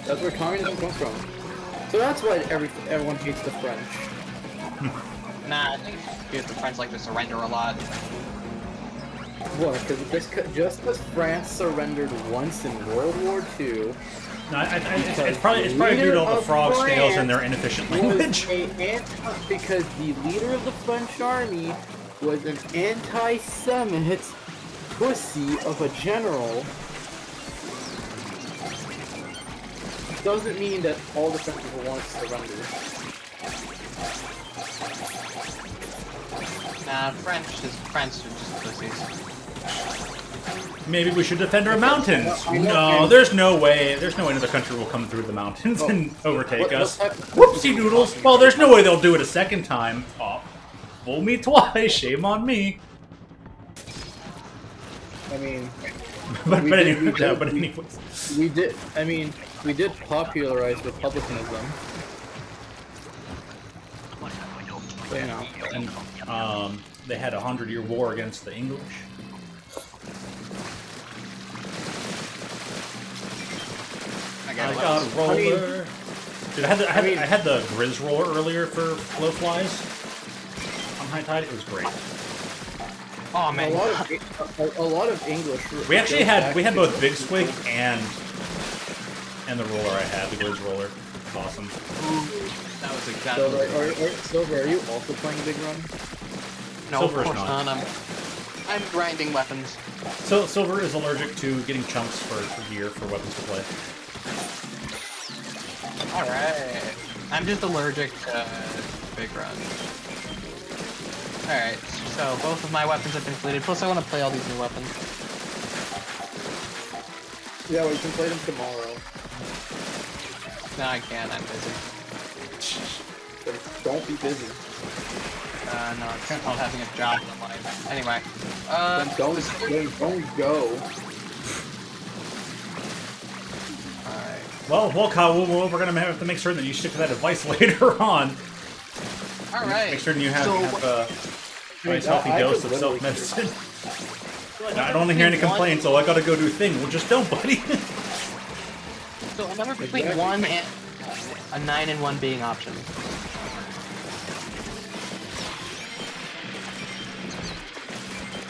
Speaker 7: that's where communism comes from. So that's why everyone hates the French.
Speaker 4: Nah, I think the French like to surrender a lot.
Speaker 7: What? Because just because France surrendered once in World War II,
Speaker 1: No, it's probably due to all the frog scales and their inefficient language.
Speaker 7: because the leader of the French army was an anti-Semite pussy of a general. Doesn't mean that all the French people want to surrender.
Speaker 4: Nah, French are just pussies.
Speaker 1: Maybe we should defend our mountains. No, there's no way. There's no way another country will come through the mountains and overtake us. Whoopsie doodles. Well, there's no way they'll do it a second time. Oh, fool me twice. Shame on me.
Speaker 7: I mean,
Speaker 1: But
Speaker 7: we
Speaker 1: anyways.
Speaker 7: we did. I mean, we did popularize republicanism. You know.
Speaker 1: And they had a 100-year war against the English. I got a roller. Dude, I had the Grizz roller earlier for low flies on high tide. It was great.
Speaker 4: Oh man,
Speaker 7: A lot of English.
Speaker 1: We actually had both Big Squig and the roller I had, the Grizz roller. It's awesome.
Speaker 4: that was exactly.
Speaker 7: Silver, are you also playing Big Run?
Speaker 4: No,
Speaker 1: Silver
Speaker 4: of
Speaker 1: is
Speaker 4: course
Speaker 1: not.
Speaker 4: not. I'm grinding weapons.
Speaker 1: So Silver is allergic to getting chunks for gear for weapons to play.
Speaker 4: Alright. I'm just allergic to Big Run. Alright, so both of my weapons have been completed, plus I want to play all these new weapons.
Speaker 7: Yeah, we can play them tomorrow.
Speaker 4: No, I can't, I'm busy.
Speaker 7: Don't be busy.
Speaker 4: No, it's called having a job in life. Anyway,
Speaker 7: Then don't go.
Speaker 4: alright.
Speaker 1: Well, Kyle, we're gonna have to make sure that you stick to that advice later on.
Speaker 4: Alright.
Speaker 1: Make sure you have a nice healthy dose of self-medicine. I don't want to hear any complaints. Oh, I gotta go do a thing. Well, just don't, buddy.
Speaker 4: So a number between 1 and a 9 and 1 being option.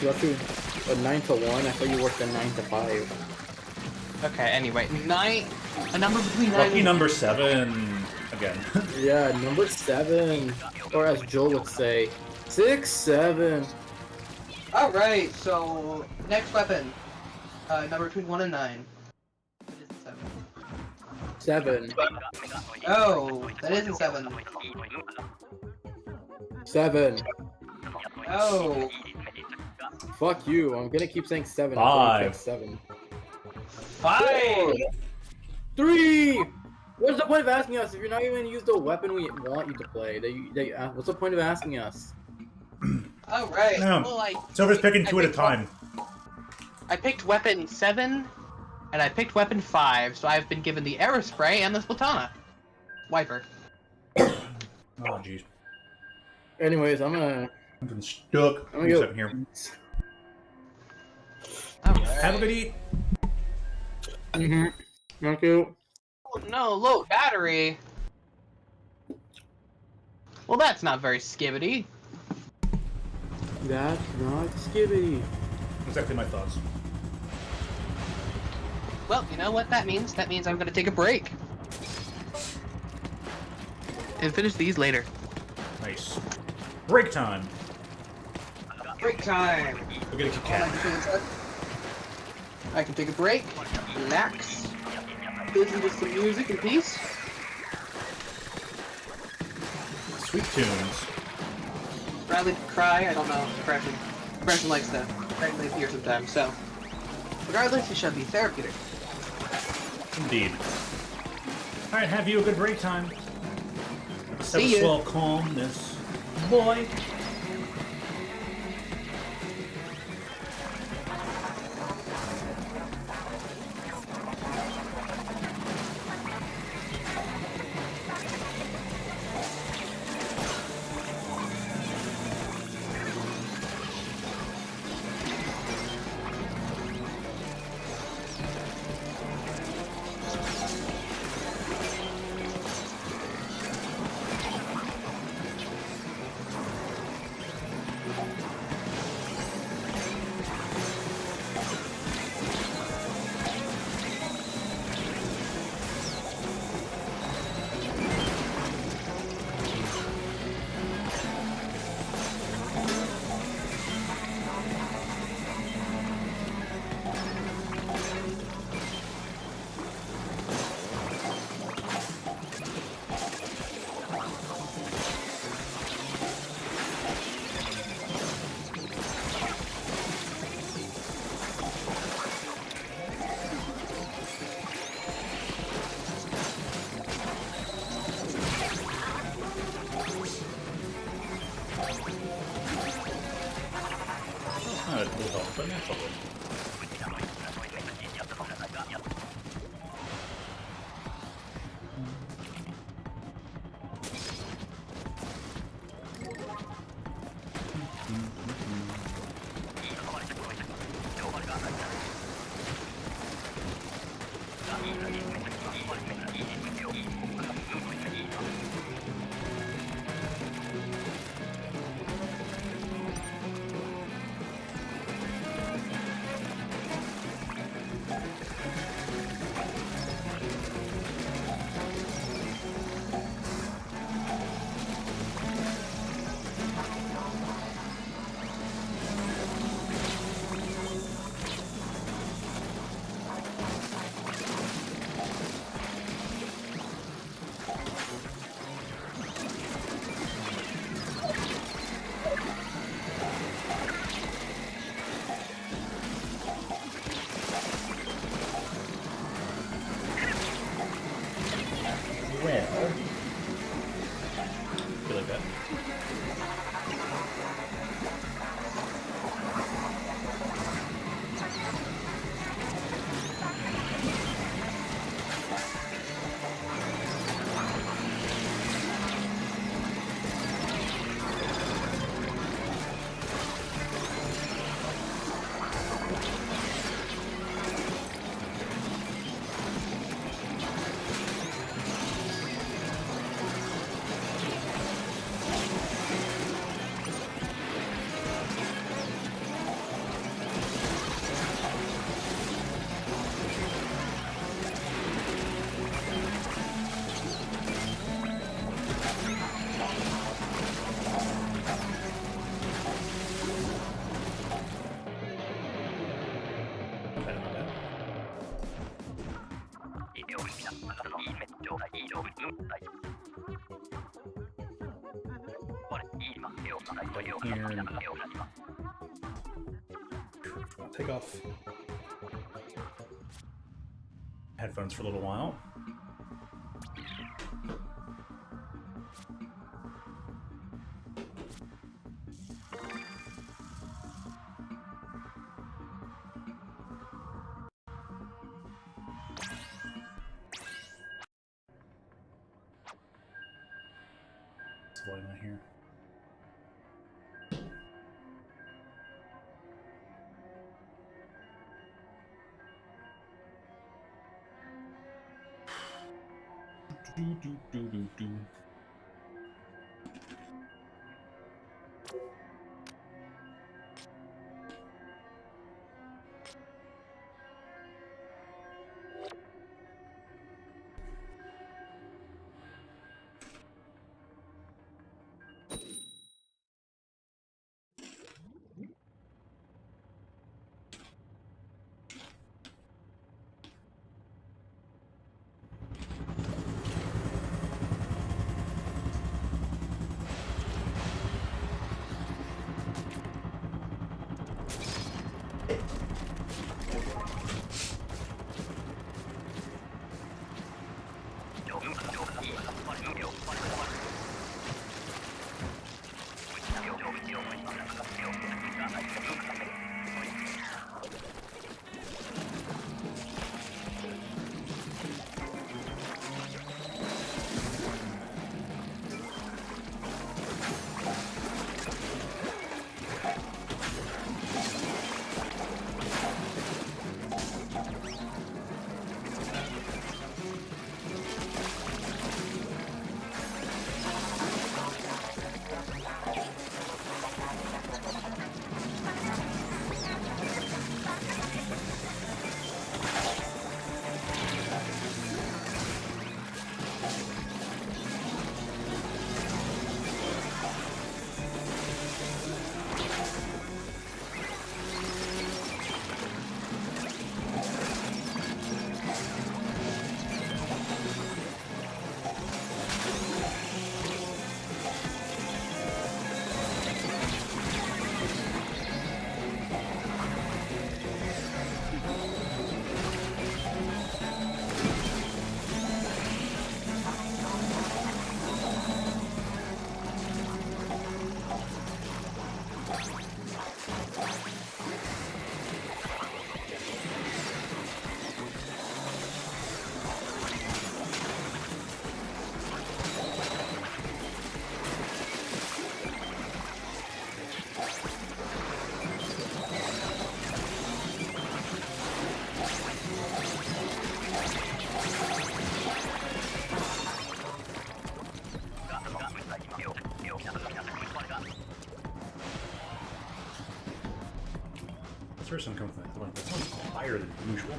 Speaker 7: You have to a 9 to 1. I thought you worked a 9 to 5.
Speaker 4: Okay, anyway, 9. A number between 9
Speaker 1: Lucky
Speaker 4: and
Speaker 1: number 7 again.
Speaker 7: Yeah, number 7, or as Joel would say, 6, 7.
Speaker 4: Alright, so next weapon. Number between 1 and 9. It isn't 7.
Speaker 7: 7.
Speaker 4: Oh, that isn't 7.
Speaker 7: 7.
Speaker 4: Oh.
Speaker 7: Fuck you. I'm gonna keep saying 7.
Speaker 1: 5.
Speaker 7: 7.
Speaker 4: 5!
Speaker 7: 3! What's the point of asking us if you're not even gonna use the weapon we want you to play? What's the point of asking us?
Speaker 4: Alright,
Speaker 1: No.
Speaker 4: well,
Speaker 1: Silver's picking 2 at a time.
Speaker 4: I picked weapon 7, and I picked weapon 5, so I've been given the Aerospray and the Splatana. Wiper.
Speaker 1: Oh, jeez.
Speaker 7: Anyways, I'm gonna
Speaker 1: I'm stuck.
Speaker 7: I'm gonna go
Speaker 1: Sitting here.
Speaker 4: Alright.
Speaker 1: Have a good eat.
Speaker 7: Thank you.
Speaker 4: Oh, no, low battery. Well, that's not very skibbity.
Speaker 7: That's not skibbity.
Speaker 1: Exactly my thoughts.
Speaker 4: Well, you know what that means? That means I'm gonna take a break. And finish these later.
Speaker 1: Nice. Break time.
Speaker 4: Break time!
Speaker 1: We'll get a Kit Kat.
Speaker 4: I can take a break, relax, listen to some music in peace.
Speaker 1: Sweet tunes.
Speaker 4: Bradley cry, I don't know, depression. Depression likes to regulate here sometimes, so. Regardless, it should be therapeutic.
Speaker 1: Indeed. Alright, have you a good break time. Have a
Speaker 4: See ya.
Speaker 1: swell calmness. Boy. Not a cool help, but that's all right. Well, feel like that. Here. I'll take off headphones for a little while. So why am I here? Do. first one comes from that one, but this one's higher than usual.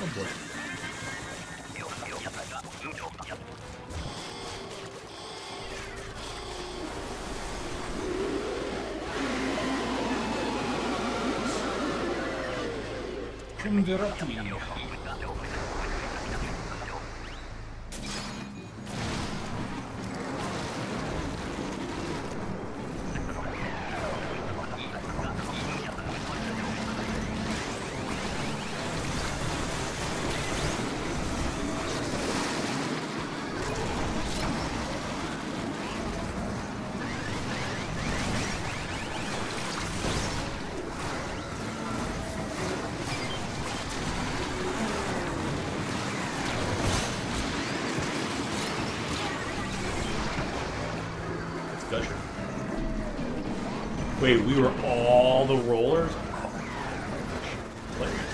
Speaker 1: Converti. Gusher. Wait, we were all the rollers? Hilarious.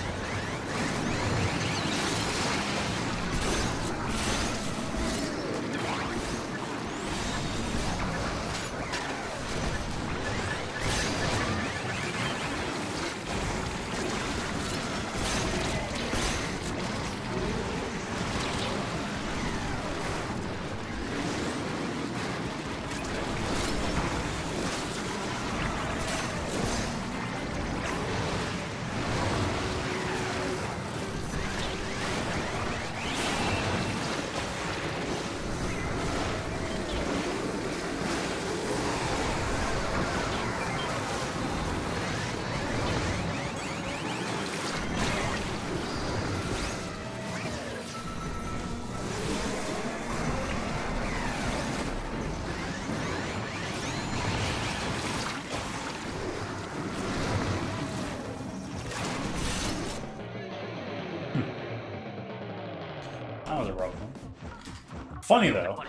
Speaker 1: That was a rough one. Funny though.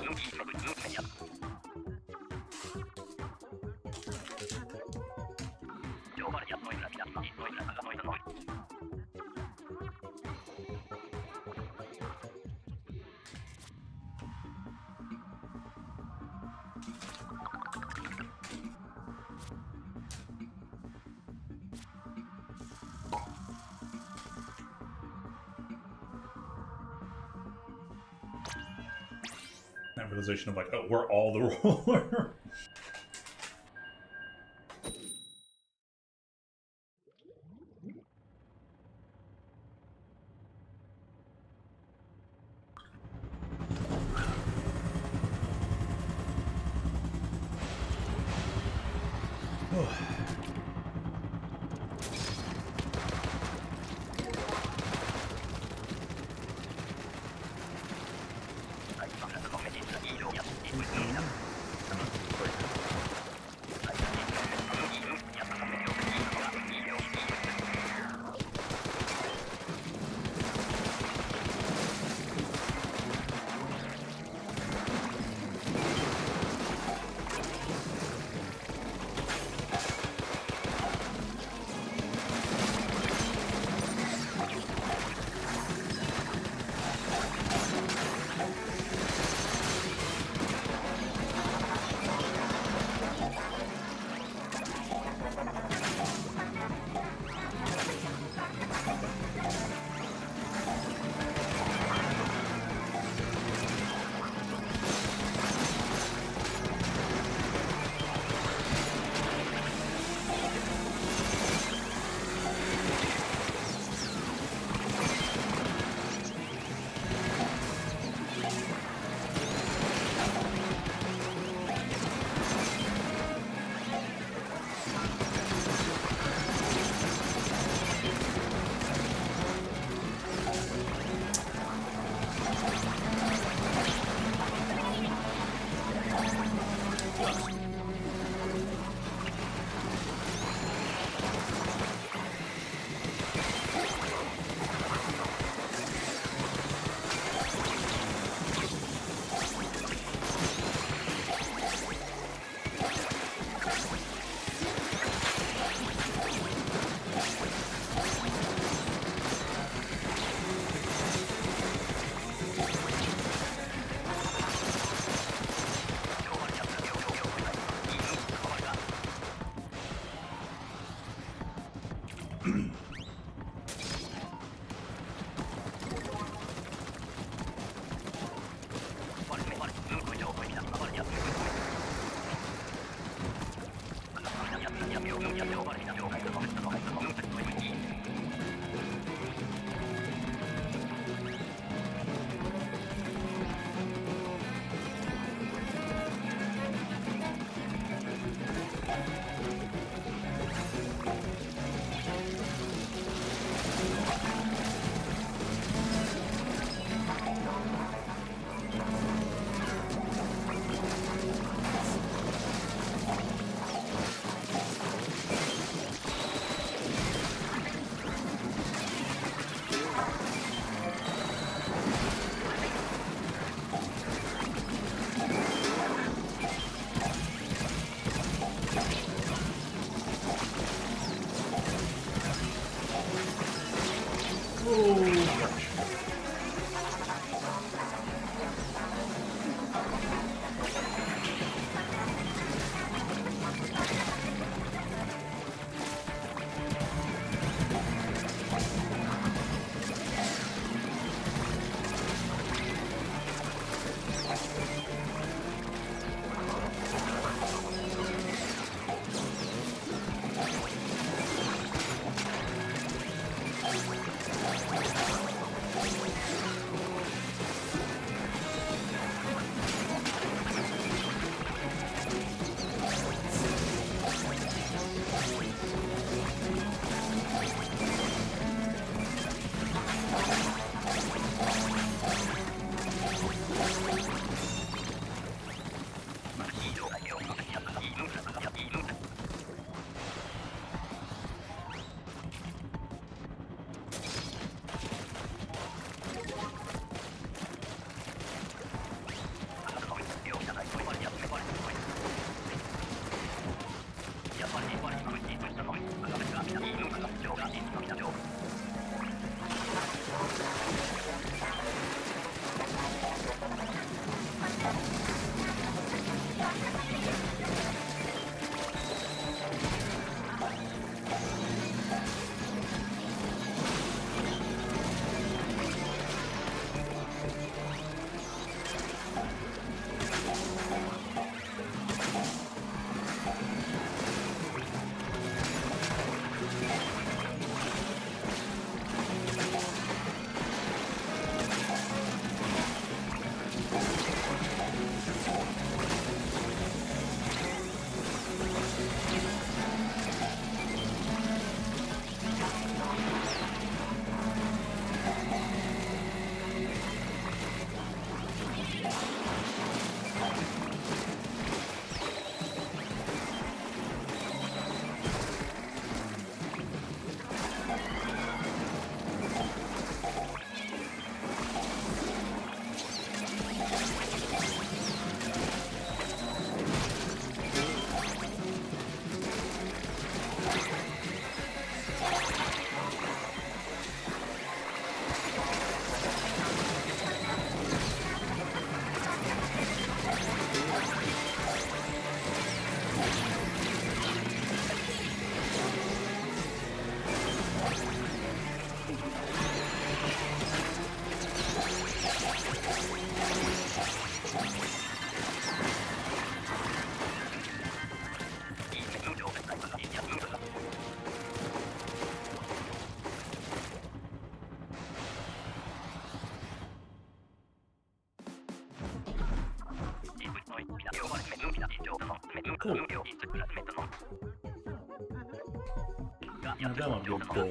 Speaker 1: That realization of like, oh, we're all the roller. Cool. Now that one will go.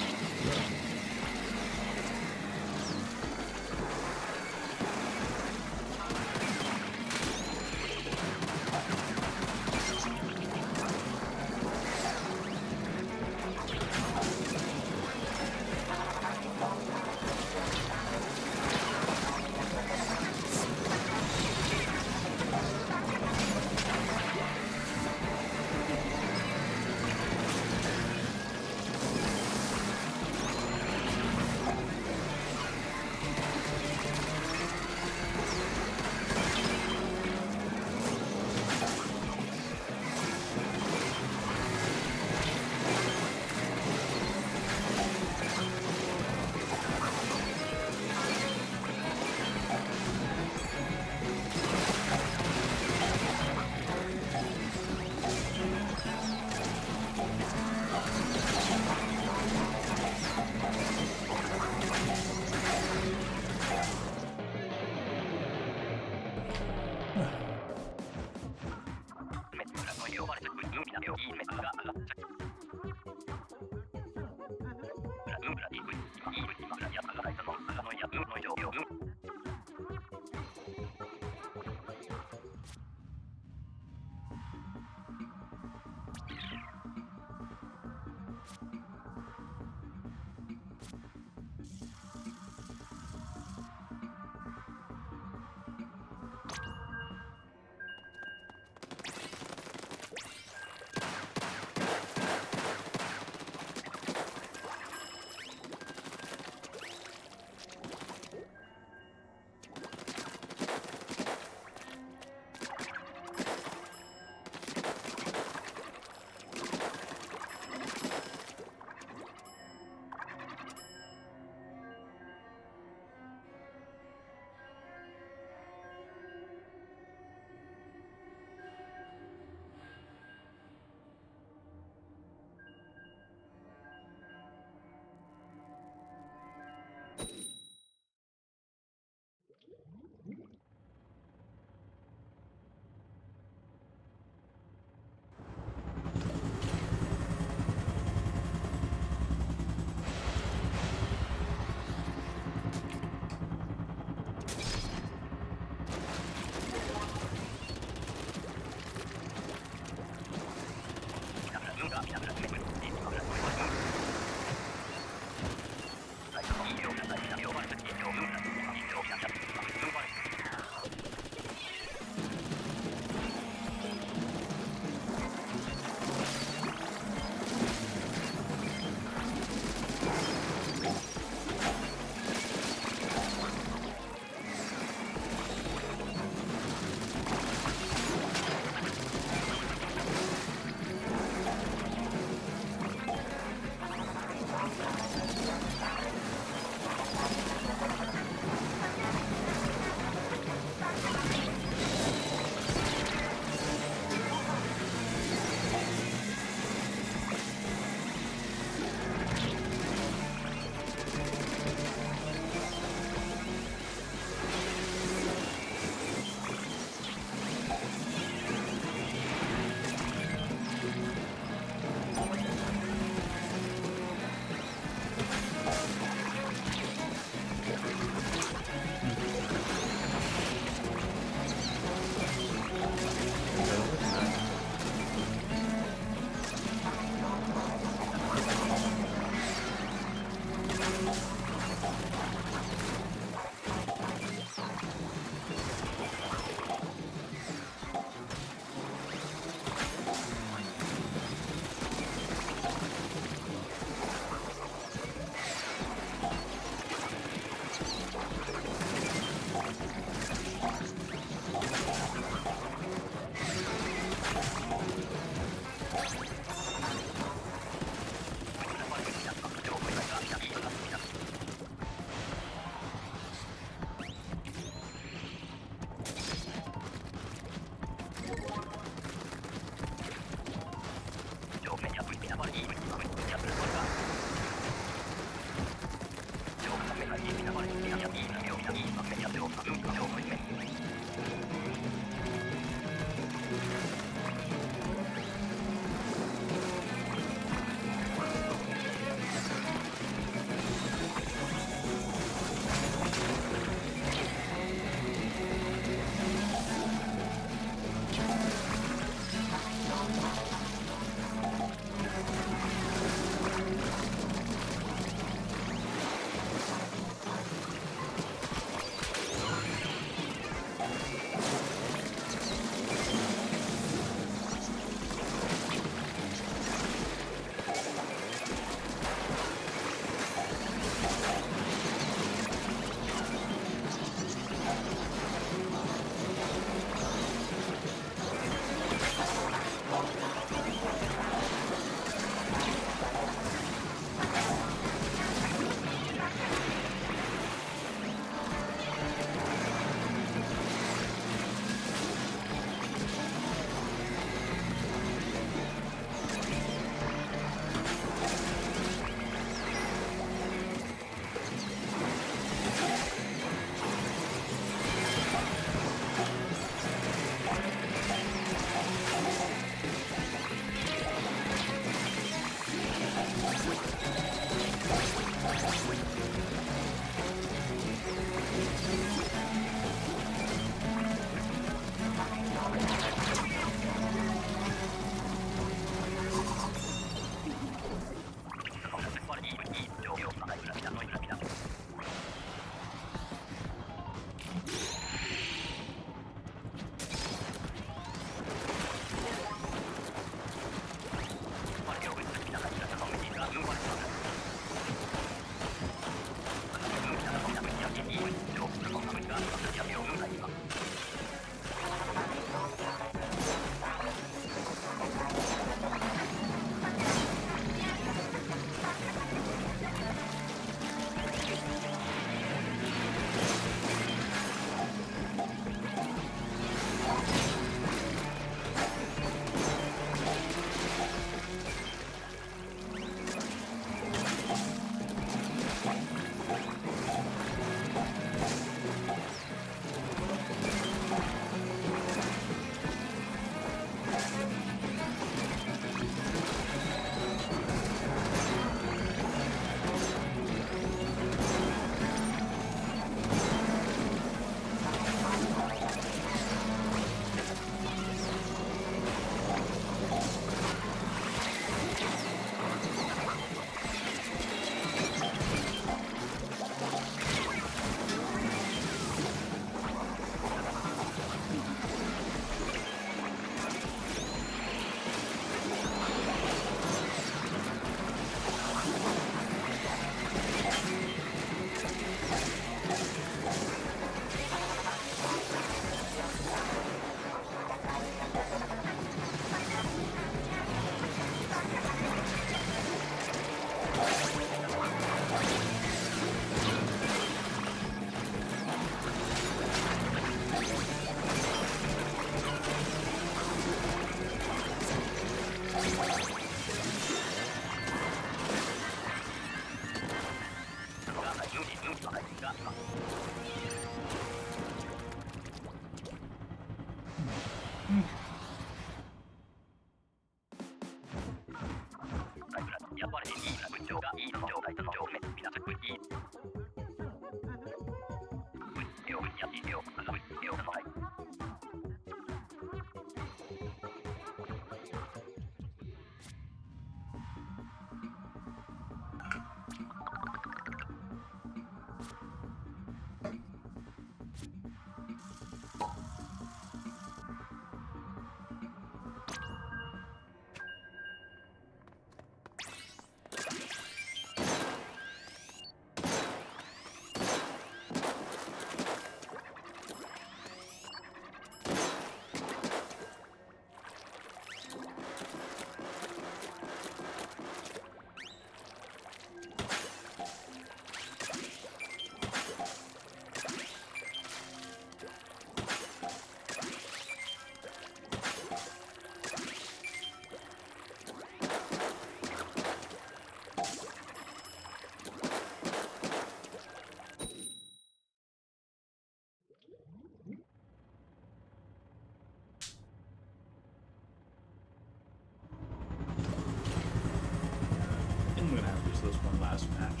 Speaker 1: I'm gonna have to do this one last match.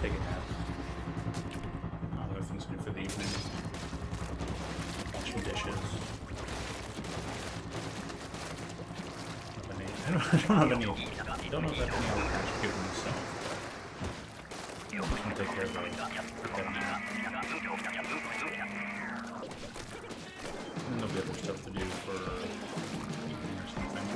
Speaker 1: Take a nap. Everything's good for the evening. Washing dishes. I don't have any. I don't know if I have any other patch to give myself. I'm just gonna take care of that. And there'll be other stuff to do for evening or something.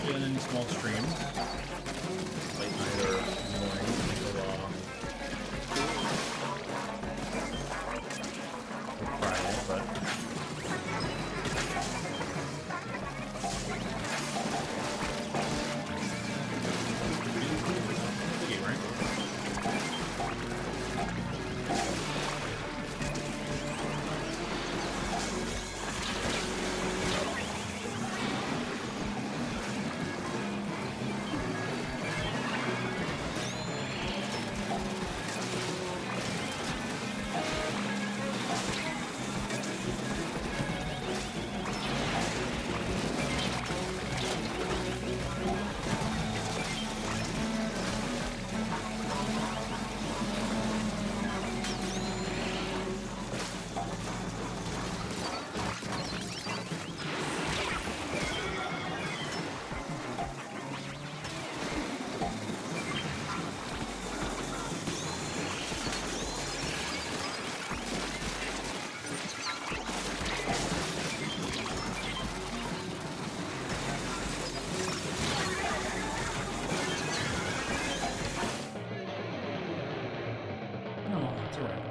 Speaker 1: In any small stream, late night or morning, for Friday, but biggie, right? No, it's alright.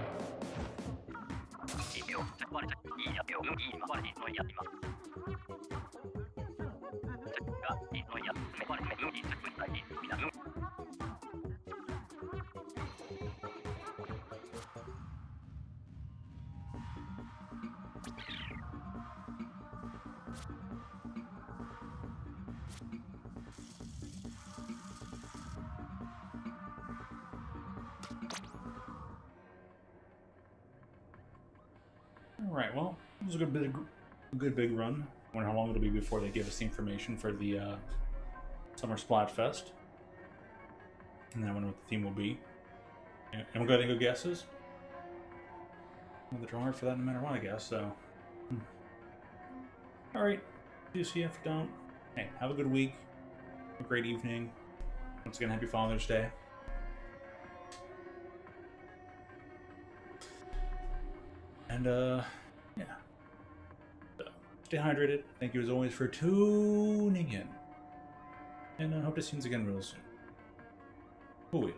Speaker 1: Alright, well, it was a good big run. I wonder how long it'll be before they give us the information for the Summer Splatfest. And then I wonder what the theme will be. Anyone got any good guesses? Well, they're hard for that no matter what, I guess, so. Alright, see you if you don't. Hey, have a good week. Have a great evening. Once again, happy Father's Day. And, yeah. So, stay hydrated. Thank you as always for tuning in. And I hope to see you again real soon. Ooh.